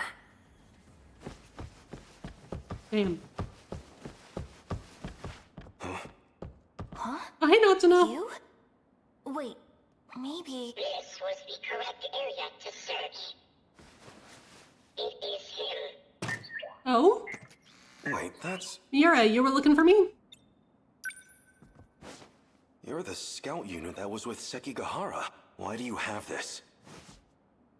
A: Damn.
N: Huh?
A: I not to know.
N: You? Wait, maybe...
F: This was the correct area to search. It is him.
A: Oh?
R: Wait, that's...
A: Mira, you were looking for me?
R: You're the scout unit that was with Sekigahara. Why do you have this?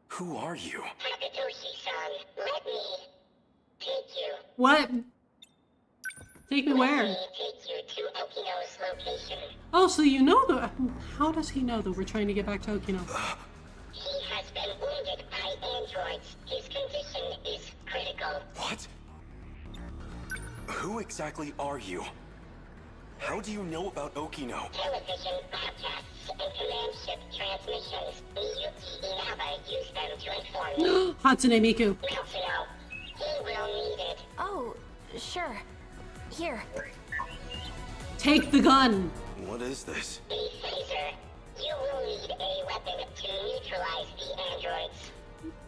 R: Who are you?
F: Takatoshi-san, let me take you.
A: What? Take me where?
F: Let me take you to Okino's location.
A: Oh, so you know the... How does he know that we're trying to get back to Okino?
F: He has been wounded by androids. His condition is critical.
R: What? Who exactly are you? How do you know about Okino?
F: Television broadcasts and command ship transmissions. Miyuki Inaba used them to inform me.
A: Hatsune Miku.
F: Matsuno, he will need it.
N: Oh, sure. Here.
A: Take the gun.
R: What is this?
F: The phaser. You will need a weapon to neutralize the androids.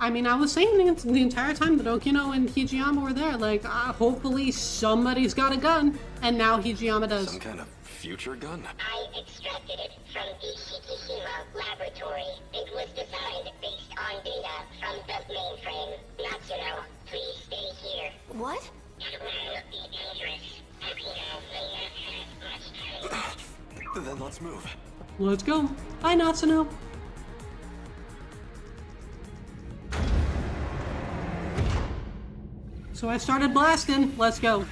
A: I mean, I was saying the entire time that Okino and Hijiyama were there, like, hopefully somebody's got a gun. And now Hijiyama does.
R: Some kind of future gun?
F: I extracted it from the Shikishima laboratory. It was designed based on data from the mainframe. Natsuno, please stay here.
N: What?
F: It will be dangerous. Okino may not have much time.
R: Then let's move.
A: Let's go. Bye, Natsuno. So I started blasting. Let's go.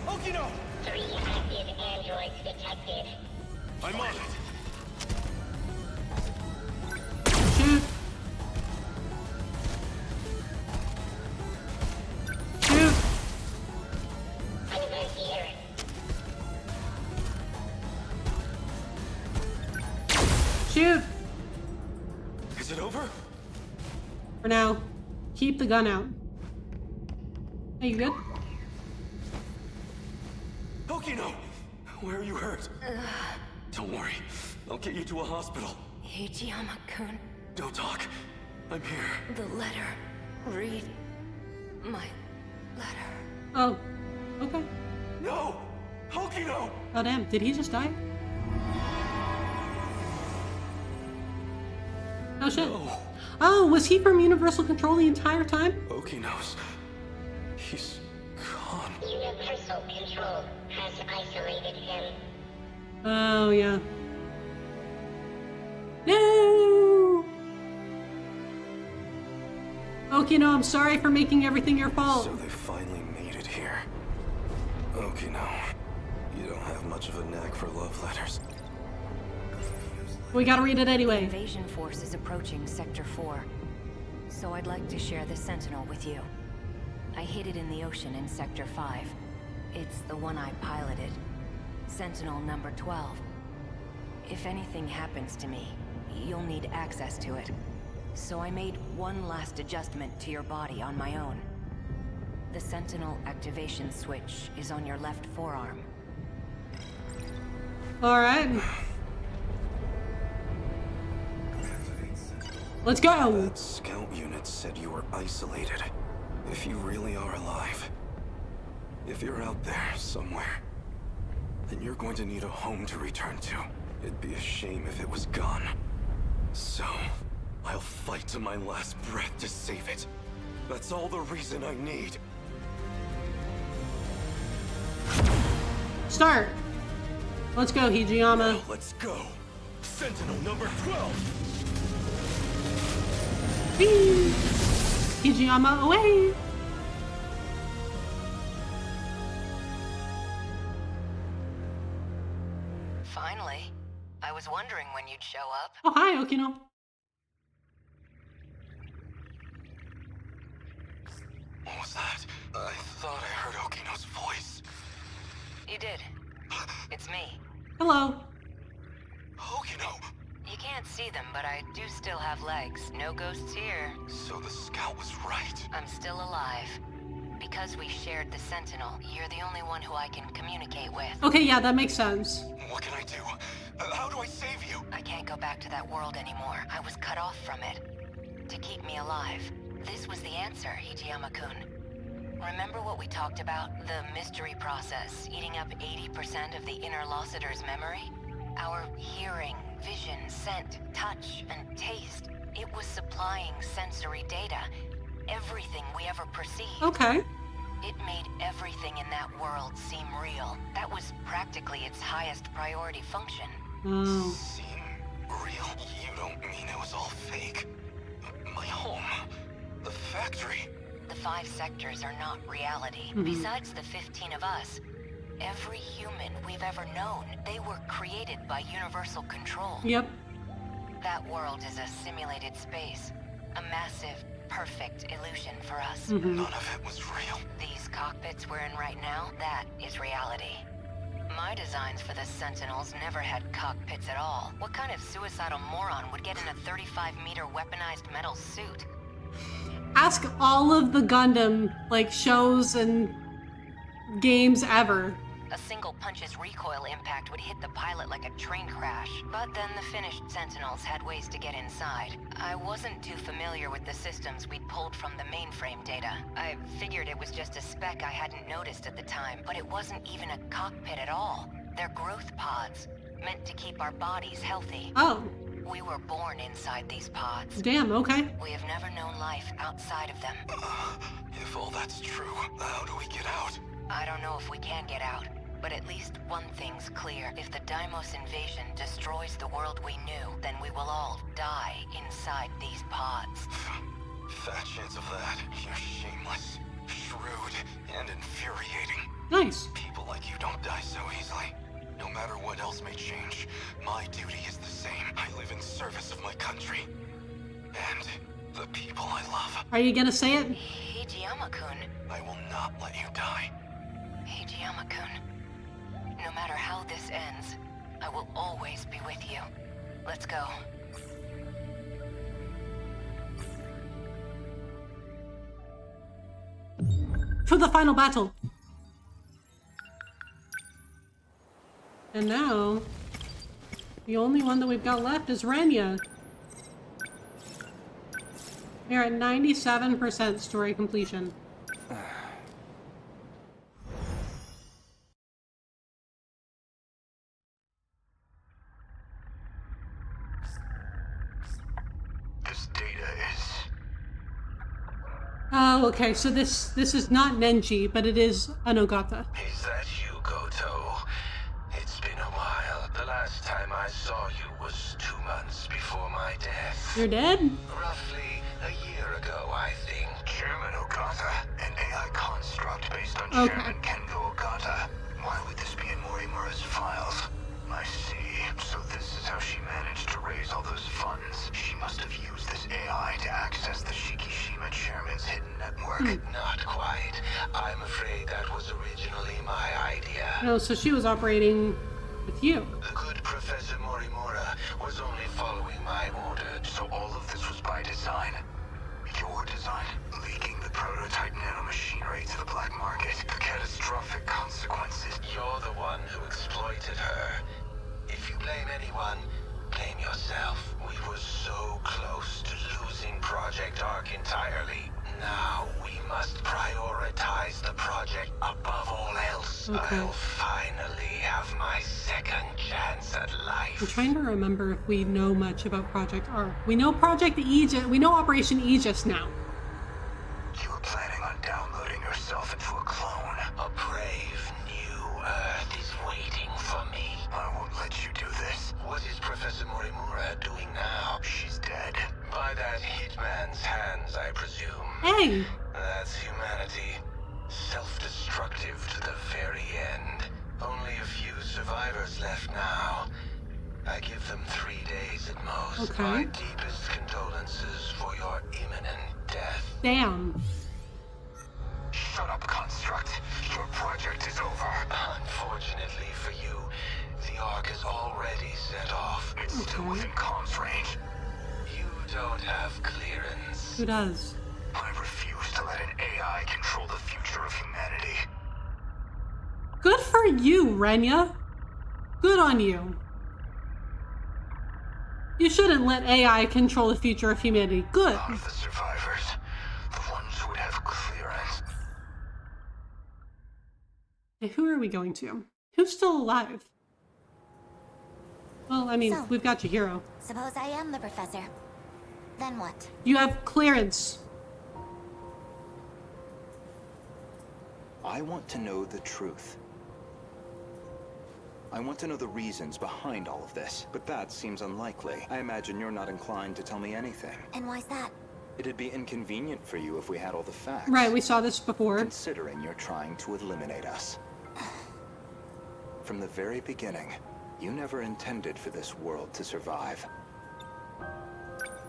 R: Okino!
F: 3 active androids detected.
R: I'm on it.
A: Shoot. Shoot.
F: Over here.
A: Shoot.
R: Is it over?
A: For now. Keep the gun out. Are you good?
R: Okino! Where are you hurt? Don't worry. I'll get you to a hospital.
Q: Hijiyama-kun,
R: Don't talk. I'm here.
Q: the letter. Read my letter.
A: Oh. Okay.
R: No! Okino!
A: Oh, damn. Did he just die? Oh, shit.
R: No.
A: Oh, was he from Universal Control the entire time?
R: Okino's... He's gone.
F: Universal Control has isolated him.
A: Oh, yeah. No! Okino, I'm sorry for making everything your fault.
R: So they finally made it here. Okino, you don't have much of a knack for love letters.
A: We gotta read it anyway.
Q: Invasion force is approaching Sector 4. So I'd like to share the Sentinel with you. I hid it in the ocean in Sector 5. It's the one I piloted. Sentinel number 12. If anything happens to me, you'll need access to it. So I made one last adjustment to your body on my own. The Sentinel activation switch is on your left forearm.
A: Alright. Let's go!
R: That scout unit said you were isolated. If you really are alive, if you're out there somewhere, then you're going to need a home to return to. It'd be a shame if it was gone. So, I'll fight to my last breath to save it. That's all the reason I need.
A: Start! Let's go, Hijiyama.
R: Now let's go. Sentinel number 12!
A: Whee! Hijiyama away!
Q: Finally. I was wondering when you'd show up.
A: Oh, hi, Okino.
R: What was that? I thought I heard Okino's voice.
Q: You did. It's me.
A: Hello.
R: Okino!
Q: You can't see them, but I do still have legs. No ghosts here.
R: So the scout was right.
Q: I'm still alive. Because we shared the Sentinel, you're the only one who I can communicate with.
A: Okay, yeah, that makes sense.
R: What can I do? How do I save you?
Q: I can't go back to that world anymore. I was cut off from it. To keep me alive. This was the answer, Hijiyama-kun. Remember what we talked about? The mystery process, eating up 80% of the inner Lossiter's memory? Our hearing, vision, scent, touch, and taste. It was supplying sensory data. Everything we ever perceived.
A: Okay.
Q: It made everything in that world seem real. That was practically its highest priority function.
A: Oh.
R: Seem real? You don't mean it was all fake? My home? The factory?
Q: The 5 sectors are not reality. Besides the 15 of us, every human we've ever known, they were created by universal control.
A: Yep.
Q: That world is a simulated space. A massive, perfect illusion for us.
R: None of it was real.
Q: These cockpits we're in right now, that is reality. My designs for the Sentinels never had cockpits at all. What kind of suicidal moron would get in a 35-meter weaponized metal suit?
A: Ask all of the Gundam, like, shows and games ever.
Q: A single punch's recoil impact would hit the pilot like a train crash. But then the finished Sentinels had ways to get inside. I wasn't too familiar with the systems we'd pulled from the mainframe data. I figured it was just a spec I hadn't noticed at the time, but it wasn't even a cockpit at all. They're growth pods, meant to keep our bodies healthy.
A: Oh.
Q: We were born inside these pods.
A: Damn, okay.
Q: We have never known life outside of them.
R: If all that's true, how do we get out?
Q: I don't know if we can get out. But at least one thing's clear. If the Deimos invasion destroys the world we knew, then we will all die inside these pods.
R: Fat chance of that. You're shameless, shrewd, and infuriating.
A: Nice.
R: People like you don't die so easily. No matter what else may change, my duty is the same. I live in service of my country. And the people I love.
A: Are you gonna say it?
Q: Hijiyama-kun.
R: I will not let you die.
Q: Hijiyama-kun. No matter how this ends, I will always be with you. Let's go.
A: For the final battle. And now, the only one that we've got left is Renya. We are at 97% story completion. Oh, okay, so this is not Nenji, but it is Anogata.
H: Is that you, Goto? It's been a while. The last time I saw you was 2 months before my death.
A: You're dead?
H: Roughly a year ago, I think. Chairman Ogata, an AI construct based on Chairman Kengo Ogata. Why would this be in Morimura's files? I see. So this is how she managed to raise all those funds. She must have used this AI to access the Shikishima Chairman's hidden network. Not quite. I'm afraid that was originally my idea.
A: Oh, so she was operating with you.
H: The good Professor Morimura was only following my order. So all of this was by design? Your design? Leaking the prototype nanomachinery to the black market. The catastrophic consequences. You're the one who exploited her. If you blame anyone, blame yourself. We were so close to losing Project Ark entirely. Now we must prioritize the project above all else.
A: Okay.
H: I'll finally have my second chance at life.
A: I'm trying to remember if we know much about Project Ark. We know Project Aegis. We know Operation Aegis now.
H: You were planning on downloading yourself into a clone. A brave new Earth is waiting for me. I won't let you do this. What is Professor Morimura doing now? She's dead. By that hitman's hands, I presume.
A: Hey!
H: That's humanity. Self-destructive to the very end. Only a few survivors left now. I give them 3 days at most.
A: Okay.
H: My deepest condolences for your imminent death.
A: Damn.
H: Shut up, Construct. Your project is over. Unfortunately for you, the Ark is already set off. It's still within comms range. You don't have clearance.
A: Who does?
H: I refuse to let an AI control the future of humanity.
A: Good for you, Renya. Good on you. You shouldn't let AI control the future of humanity. Good.
H: None of the survivors. The ones who would have clearance.
A: Okay, who are we going to? Who's still alive? Well, I mean,
N: So,
A: we've got Chihiro.
N: Suppose I am the professor. Then what?
A: You have clearance.
I: I want to know the truth. I want to know the reasons behind all of this, but that seems unlikely. I imagine you're not inclined to tell me anything.
N: And why's that?
I: It'd be inconvenient for you if we had all the facts.
A: Right, we saw this before.
I: Considering you're trying to eliminate us. From the very beginning, you never intended for this world to survive.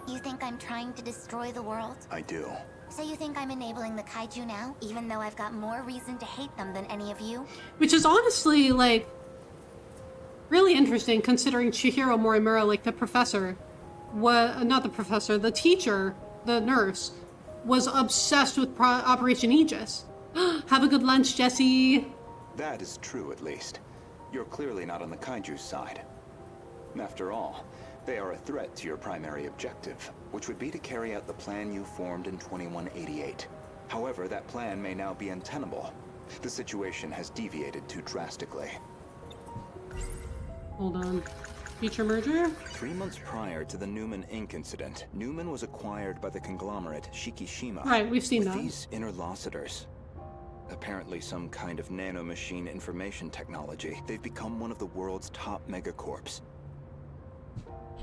N: You think I'm trying to destroy the world?
I: I do.
N: So you think I'm enabling the kaiju now, even though I've got more reason to hate them than any of you?
A: Which is honestly, like, really interesting considering Chihiro Morimura, like the professor, not the professor, the teacher, the nurse, was obsessed with Operation Aegis. Have a good lunch, Jesse.
I: That is true, at least. You're clearly not on the kaiju's side. After all, they are a threat to your primary objective, which would be to carry out the plan you formed in 2188. However, that plan may now be untenable. The situation has deviated too drastically.
A: Hold on. Future merger?
I: 3 months prior to the Newman Inc. incident, Newman was acquired by the conglomerate Shikishima.
A: Right, we've seen that.
I: With these interlocutors, apparently some kind of nanomachine information technology, they've become one of the world's top megacorps.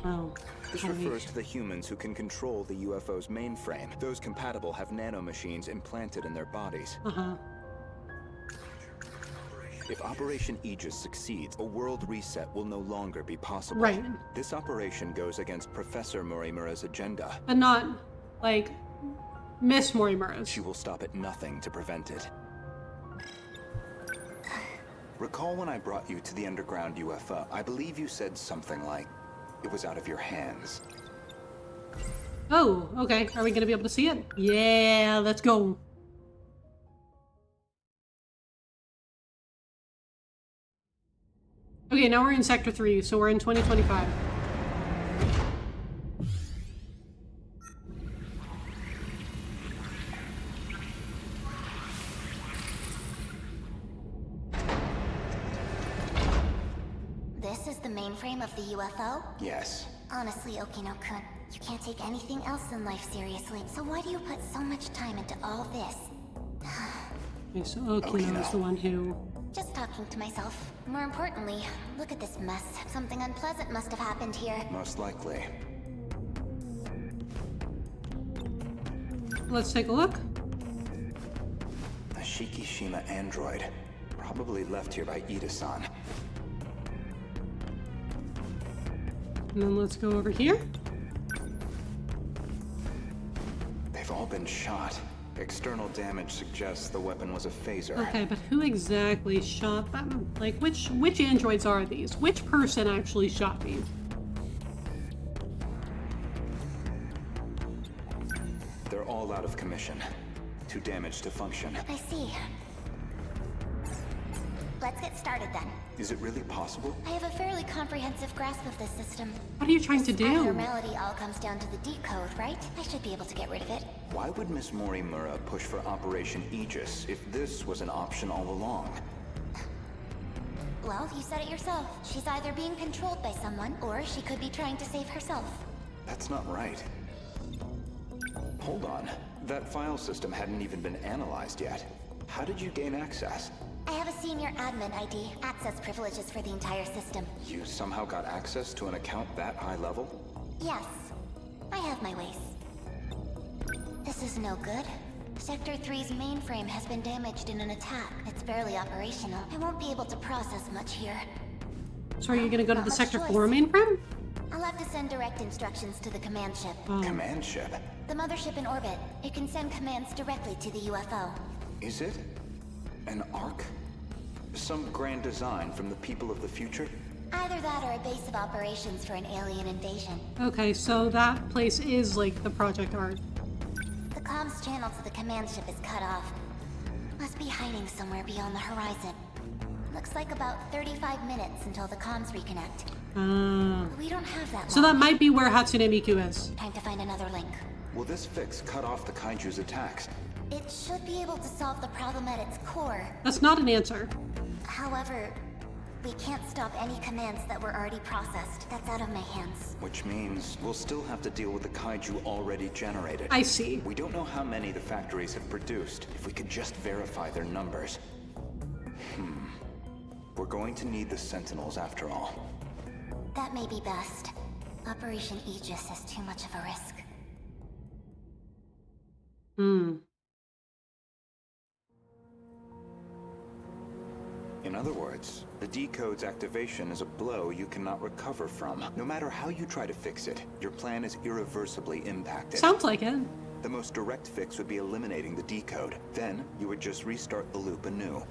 A: Oh.
I: This refers to the humans who can control the UFO's mainframe. Those compatible have nanomachines implanted in their bodies.
A: Uh-huh.
I: If Operation Aegis succeeds, a world reset will no longer be possible.
A: Right.
I: This operation goes against Professor Morimura's agenda.
A: And not, like, Miss Morimura's.
I: She will stop at nothing to prevent it. Recall when I brought you to the underground UFO, I believe you said something like, it was out of your hands.
A: Oh, okay. Are we gonna be able to see it? Yeah, let's go. Okay, now we're in Sector 3, so we're in 2025.
N: This is the mainframe of the UFO?
I: Yes.
N: Honestly, Okino-kun, you can't take anything else in life seriously. So why do you put so much time into all this?
A: Okay, so Okino is the one who...
N: Just talking to myself. More importantly, look at this mess. Something unpleasant must have happened here.
I: Most likely.
A: Let's take a look.
I: A Shikishima android. Probably left here by Ida-san.
A: And then let's go over here.
I: They've all been shot. External damage suggests the weapon was a phaser.
A: Okay, but who exactly shot them? Like, which androids are these? Which person actually shot these?
I: They're all out of commission. Too damaged to function.
N: I see. Let's get started then.
I: Is it really possible?
N: I have a fairly comprehensive grasp of this system.
A: What are you trying to do?
N: Abnormality all comes down to the decode, right? I should be able to get rid of it.
I: Why would Miss Morimura push for Operation Aegis if this was an option all along?
N: Well, you said it yourself. She's either being controlled by someone, or she could be trying to save herself.
I: That's not right. Hold on. That file system hadn't even been analyzed yet. How did you gain access?
N: I have a senior admin ID, access privileges for the entire system.
I: You somehow got access to an account that high level?
N: Yes, I have my ways. This is no good. Sector 3's mainframe has been damaged in an attack. It's barely operational. I won't be able to process much here.
A: So are you gonna go to
N: Not
A: the
N: much
A: Sector
N: choice.
A: 4 mainframe?
N: I'll have to send direct instructions to the command ship.
I: Command ship?
N: The mothership in orbit. It can send commands directly to the UFO.
I: Is it? An Ark? Some grand design from the people of the future?
N: Either that or a base of operations for an alien invasion.
A: Okay, so that place is like the Project Art.
N: The comms channel to the command ship is cut off. Must be hiding somewhere beyond the horizon. Looks like about 35 minutes until the comms reconnect. We don't have that long.
A: So that might be where Hatsune Miku is.
N: Time to find another link.
I: Will this fix cut off the Kaiju's attacks?
N: It should be able to solve the problem at its core.
A: That's not an answer.
N: However, we can't stop any commands that were already processed. That's out of my hands.
I: Which means we'll still have to deal with the Kaiju already generated.
A: I see.
I: We don't know how many the factories have produced. If we could just verify their numbers. We're going to need the Sentinels after all.
N: That may be best. Operation Aegis is too much of a risk.
I: In other words, the decode's activation is a blow you cannot recover from. No matter how you try to fix it, your plan is irreversibly impacted.
A: Sounds like it.
I: The most direct fix would be eliminating the decode. Then, you would just restart the loop anew.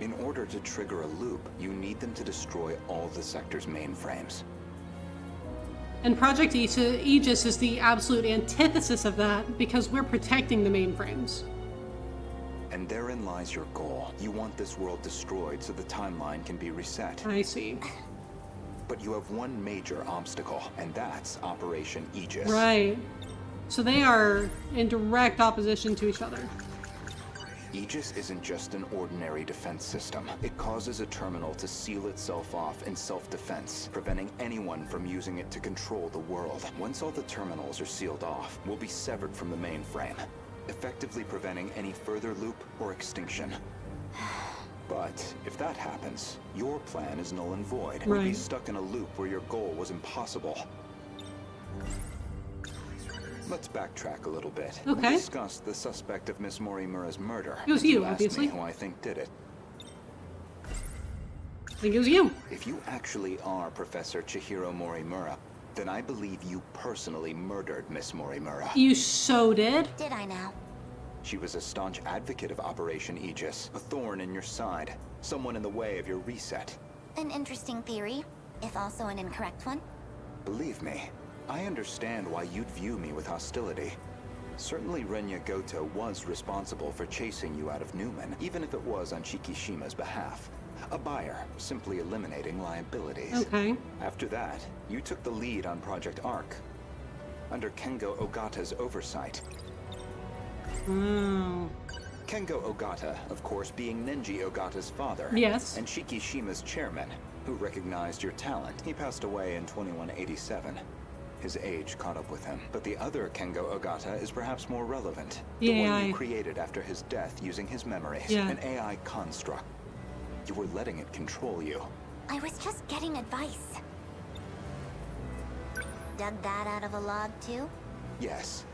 I: In order to trigger a loop, you need them to destroy all the sector's mainframes.
A: And Project Aegis is the absolute antithesis of that, because we're protecting the mainframes.
I: And therein lies your goal. You want this world destroyed so the timeline can be reset.
A: I see.
I: But you have one major obstacle, and that's Operation Aegis.
A: Right. So they are in direct opposition to each other.
I: Aegis isn't just an ordinary defense system. It causes a terminal to seal itself off in self-defense, preventing anyone from using it to control the world. Once all the terminals are sealed off, we'll be severed from the mainframe, effectively preventing any further loop or extinction. But if that happens, your plan is null and void. We'll be stuck in a loop where your goal was impossible. Let's backtrack a little bit.
A: Okay.
I: We discussed the suspect of Miss Morimura's murder.
A: It was you,
I: asked
A: obviously.
I: me who I think did it.
A: I think it was you.
I: If you actually are Professor Chihiro Morimura, then I believe you personally murdered Miss Morimura.
A: You so did?
N: Did I now?
I: She was a staunch advocate of Operation Aegis, a thorn in your side, someone in the way of your reset.
N: An interesting theory, if also an incorrect one.
I: Believe me, I understand why you'd view me with hostility. Certainly Renya Goto was responsible for chasing you out of Newman, even if it was on Shikishima's behalf. A buyer, simply eliminating liabilities.
A: Okay.
I: After that, you took the lead on Project Arc, under Kengo Ogata's oversight. Kengo Ogata, of course, being Nenji Ogata's father.
A: Yes.
I: And Shikishima's chairman, who recognized your talent. He passed away in 2187. His age caught up with him. But the other Kengo Ogata is perhaps more relevant. The one you created after his death using his memories. An AI construct. You were letting it control you.
N: I was just getting advice. Dug that out of a log, too?
I: Yes.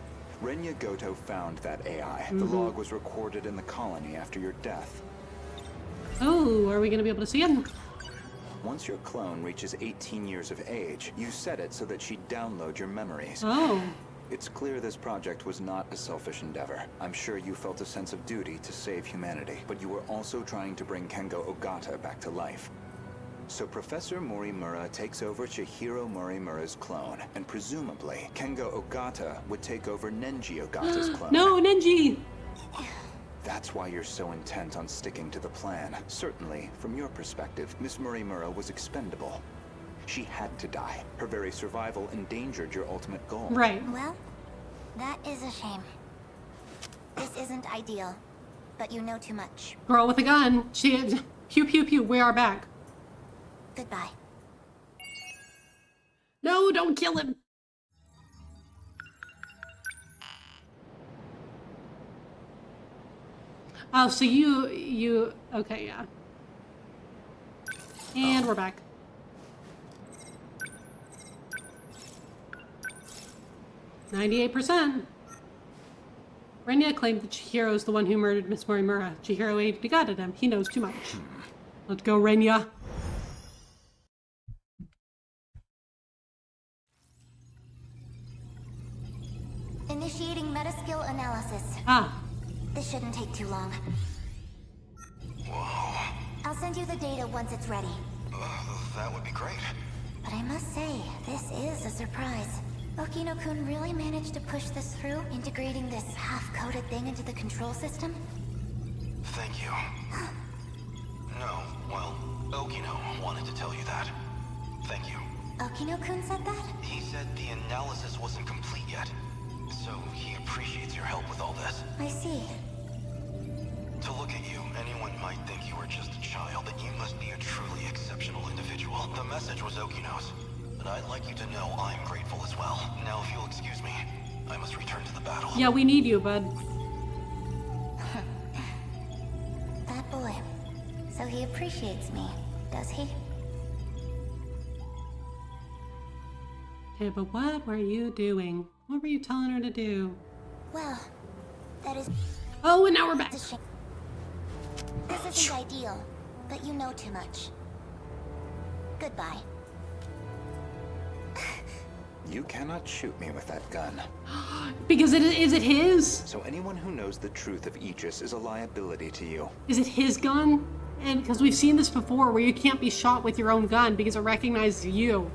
I: Renya Goto found that AI. The log was recorded in the colony after your death.
A: Oh, are we going to be able to see him?
I: Once your clone reaches 18 years of age, you set it so that she'd download your memories.
A: Oh.
I: It's clear this project was not a selfish endeavor. I'm sure you felt a sense of duty to save humanity, but you were also trying to bring Kengo Ogata back to life. So Professor Morimura takes over Chihiro Morimura's clone, and presumably, Kengo Ogata would take over Nenji Ogata's clone.
A: No, Nenji!
I: That's why you're so intent on sticking to the plan. Certainly, from your perspective, Miss Morimura was expendable. She had to die. Her very survival endangered your ultimate goal.
A: Right.
N: Well, that is a shame. This isn't ideal, but you know too much.
A: Girl with a gun. She is. Pew pew pew, we are back.
N: Goodbye.
A: No, don't kill him. Oh, so you, okay, yeah. And we're back. %. Renya claimed that Chihiro's the one who murdered Miss Morimura. Chihiro ain't got at him. He knows too much. Let's go, Renya.
N: Initiating metaskill analysis. This shouldn't take too long.
H: Whoa.
N: I'll send you the data once it's ready.
H: That would be great.
N: But I must say, this is a surprise. Okino-kun really managed to push this through, integrating this half-coded thing into the control system?
H: Thank you. No, well, Okino wanted to tell you that. Thank you.
N: Okino-kun said that?
H: He said the analysis wasn't complete yet, so he appreciates your help with all this.
N: I see.
H: To look at you, anyone might think you are just a child, but you must be a truly exceptional individual. The message was Okino's, but I'd like you to know I'm grateful as well. Now, if you'll excuse me, I must return to the battle.
A: Yeah, we need you, bud.
N: That boy. So he appreciates me, does he?
A: Okay, but what were you doing? What were you telling her to do?
N: Well, that is...
A: Oh, and now we're back.
N: This isn't ideal, but you know too much. Goodbye.
I: You cannot shoot me with that gun.
A: Because is it his?
I: So anyone who knows the truth of Aegis is a liability to you.
A: Is it his gun? And because we've seen this before where you can't be shot with your own gun because it recognizes you.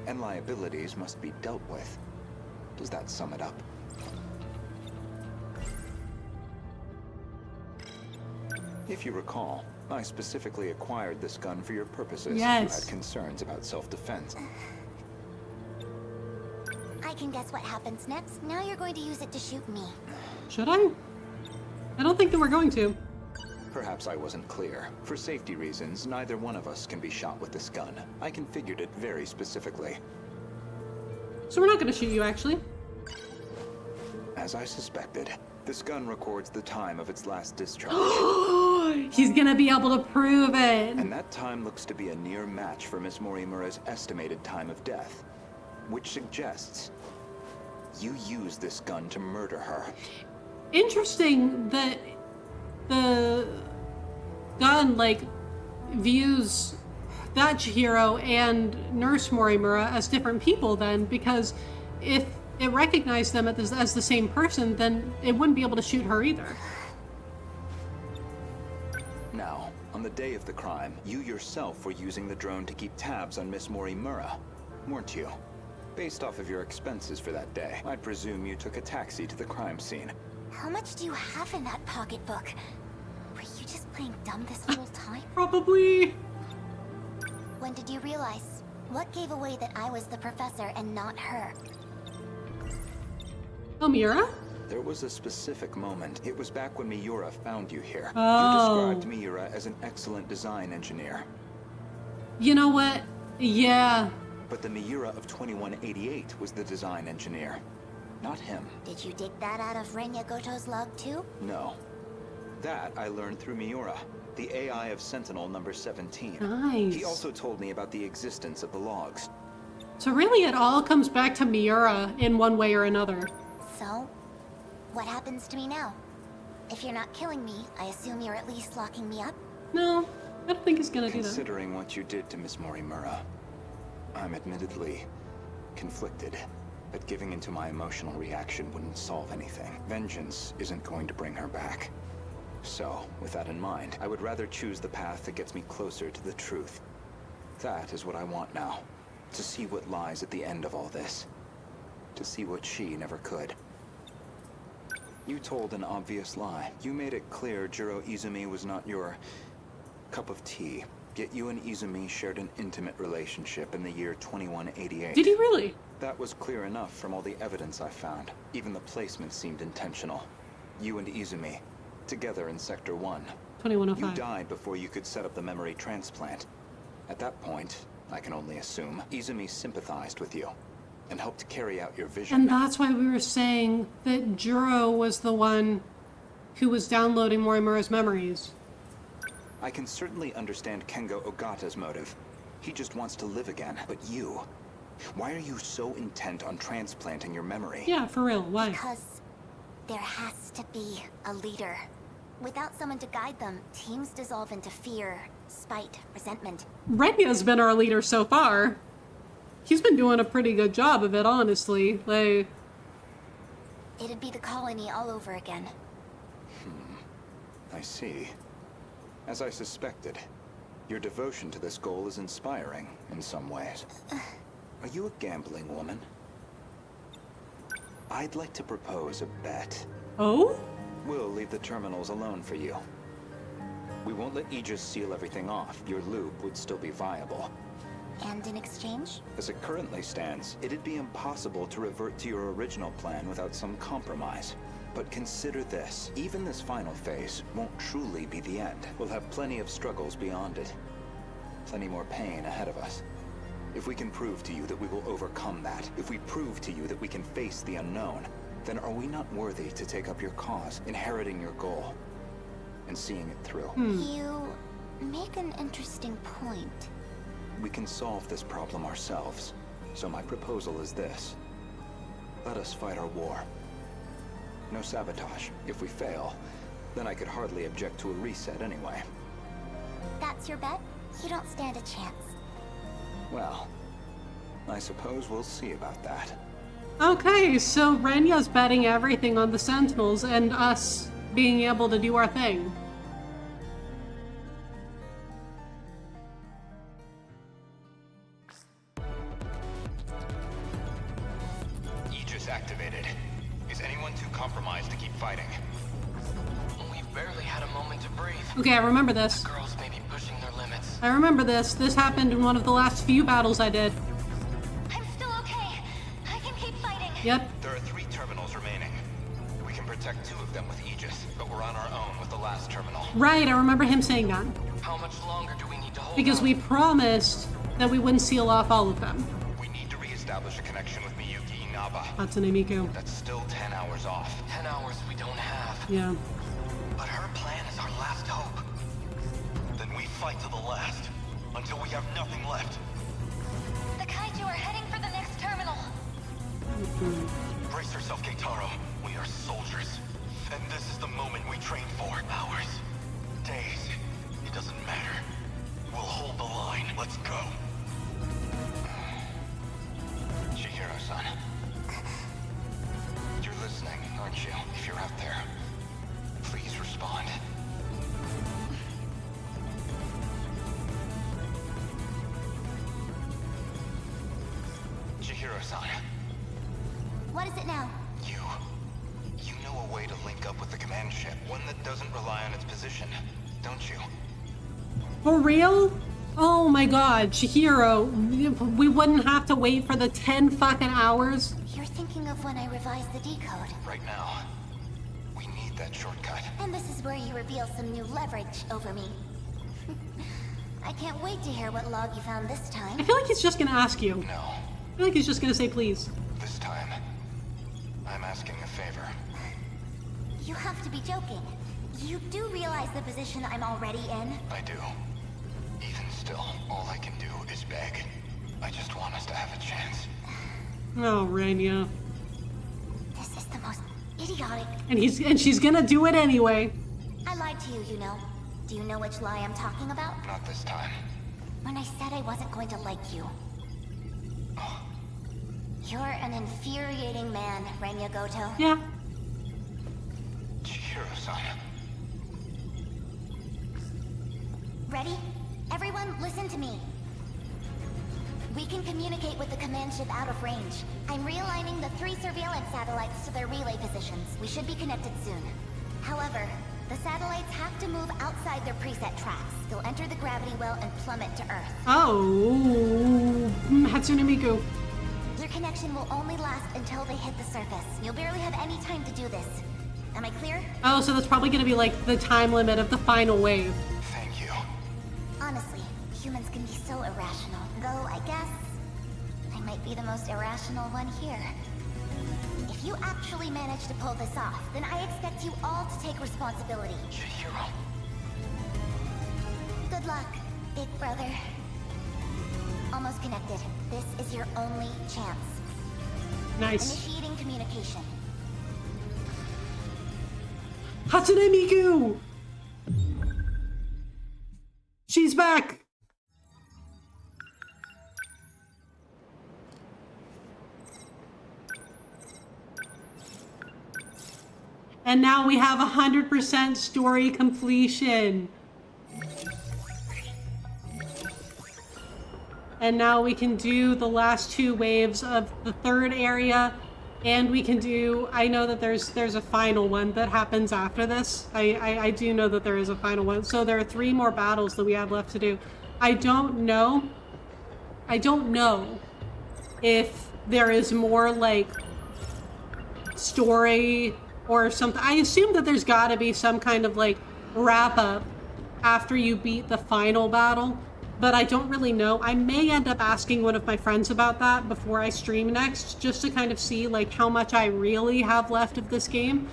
I: And liabilities must be dealt with. Does that sum it up? If you recall, I specifically acquired this gun for your purposes.
A: Yes.
I: You had concerns about self-defense.
N: I can guess what happens next. Now you're going to use it to shoot me.
A: Should I? I don't think that we're going to.
I: Perhaps I wasn't clear. For safety reasons, neither one of us can be shot with this gun. I configured it very specifically.
A: So we're not going to shoot you, actually.
I: As I suspected, this gun records the time of its last discharge.
A: He's going to be able to prove it.
I: And that time looks to be a near match for Miss Morimura's estimated time of death, which suggests you used this gun to murder her.
A: Interesting that the gun, like, views that Chihiro and Nurse Morimura as different people then, because if it recognized them as the same person, then it wouldn't be able to shoot her either.
I: Now, on the day of the crime, you yourself were using the drone to keep tabs on Miss Morimura, weren't you? Based off of your expenses for that day, I presume you took a taxi to the crime scene.
N: How much do you have in that pocketbook? Were you just playing dumb this whole time?
A: Probably.
N: When did you realize? What gave away that I was the professor and not her?
A: Oh, Miura?
I: There was a specific moment. It was back when Miura found you here.
A: Oh.
I: You described Miura as an excellent design engineer.
A: You know what? Yeah.
I: But the Miura of 2188 was the design engineer, not him.
N: Did you dig that out of Renya Goto's log too?
I: No. That I learned through Miura, the AI of Sentinel number 17.
A: Nice.
I: He also told me about the existence of the logs.
A: So really it all comes back to Miura in one way or another.
N: So, what happens to me now? If you're not killing me, I assume you're at least locking me up?
A: No, I don't think he's gonna do that.
I: Considering what you did to Miss Morimura, I'm admittedly conflicted, but giving into my emotional reaction wouldn't solve anything. Vengeance isn't going to bring her back. So, with that in mind, I would rather choose the path that gets me closer to the truth. That is what I want now. To see what lies at the end of all this. To see what she never could. You told an obvious lie. You made it clear Jiro Izumi was not your cup of tea. Yet you and Izumi shared an intimate relationship in the year 2188.
A: Did he really?
I: That was clear enough from all the evidence I found. Even the placement seemed intentional. You and Izumi, together in Sector 1.
A: 2105.
I: You died before you could set up the memory transplant. At that point, I can only assume, Izumi sympathized with you and helped carry out your vision.
A: And that's why we were saying that Juro was the one who was downloading Morimura's memories.
I: I can certainly understand Kengo Ogata's motive. He just wants to live again. But you, why are you so intent on transplanting your memory?
A: Yeah, for real, why?
N: Because there has to be a leader. Without someone to guide them, teams dissolve into fear, spite, resentment.
A: Renya's been our leader so far. He's been doing a pretty good job of it, honestly. Like,
N: it'd be the colony all over again.
I: I see. As I suspected, your devotion to this goal is inspiring in some ways. Are you a gambling woman? I'd like to propose a bet.
A: Oh?
I: We'll leave the terminals alone for you. We won't let Aegis seal everything off. Your loop would still be viable.
N: And in exchange?
I: As it currently stands, it'd be impossible to revert to your original plan without some compromise. But consider this. Even this final phase won't truly be the end. We'll have plenty of struggles beyond it. Plenty more pain ahead of us. If we can prove to you that we will overcome that, if we prove to you that we can face the unknown, then are we not worthy to take up your cause, inheriting your goal, and seeing it through?
N: You make an interesting point.
I: We can solve this problem ourselves. So my proposal is this. Let us fight our war. No sabotage. If we fail, then I could hardly object to a reset anyway.
N: That's your bet? You don't stand a chance.
I: Well, I suppose we'll see about that.
A: Okay, so Renya's betting everything on the Sentinels and us being able to do our thing.
H: Aegis activated. Is anyone too compromised to keep fighting?
B: We've barely had a moment to breathe.
A: Okay, I remember this.
B: The girls may be pushing their limits.
A: I remember this. This happened in one of the last few battles I did.
N: I'm still okay. I can keep fighting.
A: Yep.
H: There are 3 terminals remaining. We can protect 2 of them with Aegis, but we're on our own with the last terminal.
A: Right, I remember him saying that.
B: How much longer do we need to hold
A: Because
B: out?
A: we promised that we wouldn't seal off all of them.
H: We need to re-establish a connection with Miyuki Inaba.
A: Hatsune Miku.
H: That's still 10 hours off.
B: 10 hours we don't have.
A: Yeah.
H: But her plan is our last hope. Then we fight to the last, until we have nothing left.
N: The kaiju are heading for the next terminal.
H: Brace yourself, Keitaro. We are soldiers. And this is the moment we trained for. Hours. Days. It doesn't matter. We'll hold the line. Let's go. Chihiro-san. You're listening, aren't you? If you're out there, please respond. Chihiro-san.
N: What is it now?
H: You know a way to link up with the command ship. One that doesn't rely on its position, don't you?
A: For real? Oh my god, Chihiro, we wouldn't have to wait for the 10 fucking hours?
N: You're thinking of when I revised the decode.
H: Right now, we need that shortcut.
N: And this is where you reveal some new leverage over me. I can't wait to hear what log you found this time.
A: I feel like he's just gonna ask you.
H: No.
A: I feel like he's just gonna say please.
H: This time, I'm asking a favor.
N: You have to be joking. You do realize the position I'm already in?
H: I do. Even still, all I can do is beg. I just want us to have a chance.
A: Oh, Renya.
N: This is the most idiotic...
A: And she's gonna do it anyway.
N: I lied to you, you know. Do you know which lie I'm talking about?
H: Not this time.
N: When I said I wasn't going to like you. You're an infuriating man, Renya Goto.
A: Yeah.
H: Chihiro-san.
N: Ready? Everyone, listen to me. We can communicate with the command ship out of range. I'm realigning the 3 surveillance satellites to their relay positions. We should be connected soon. However, the satellites have to move outside their preset tracks. They'll enter the gravity well and plummet to Earth.
A: Oh, Hatsune Miku.
N: Your connection will only last until they hit the surface. You'll barely have any time to do this. Am I clear?
A: Oh, so that's probably gonna be like the time limit of the final wave.
H: Thank you.
N: Honestly, humans can be so irrational. Though, I guess, I might be the most irrational one here. If you actually manage to pull this off, then I expect you all to take responsibility.
B: Chihiro.
N: Good luck, big brother. Almost connected. This is your only chance.
A: Nice.
N: Initiating communication.
A: Hatsune Miku! She's back! And now we have 100% story completion. And now we can do the last 2 waves of the 3rd area And we can do, I know that there's a final one that happens after this. I do know that there is a final one. So there are 3 more battles that we have left to do. I don't know if there is more like story or something. I assume that there's gotta be some kind of like wrap up after you beat the final battle, but I don't really know. I may end up asking one of my friends about that before I stream next, just to kind of see like how much I really have left of this game,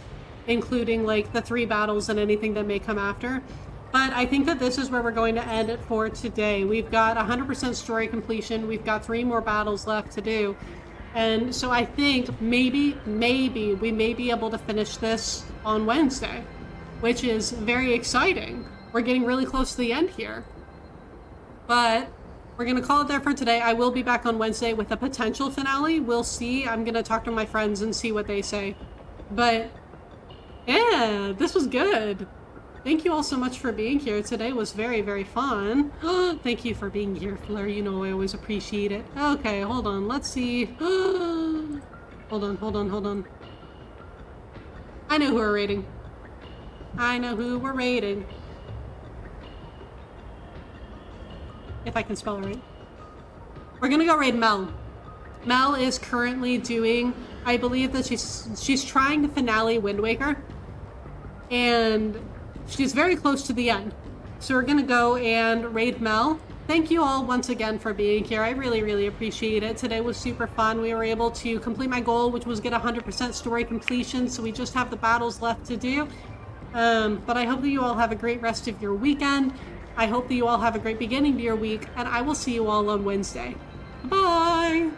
A: including like the 3 battles and anything that may come after. But I think that this is where we're going to end it for today. We've got 100% story completion. We've got 3 more battles left to do. And so I think maybe we may be able to finish this on Wednesday, which is very exciting. We're getting really close to the end here. But we're going to call it there for today. I will be back on Wednesday with a potential finale. We'll see. I'm going to talk to my friends and see what they say. But yeah, this was good. Thank you all so much for being here. Today was very, very fun. Thank you for being here, Fleur. You know I always appreciate it. Okay, hold on. Let's see. Hold on. I know who we're raiding. If I can spell it right. We're gonna go raid Mel. Mel is currently doing, I believe that she's trying the finale Wind Waker. And she's very close to the end. So we're gonna go and raid Mel. Thank you all once again for being here. I really, really appreciate it. Today was super fun. We were able to complete my goal, which was get 100% story completion. So we just have the battles left to do. But I hope that you all have a great rest of your weekend. I hope that you all have a great beginning to your week. And I will see you all on Wednesday. Bye!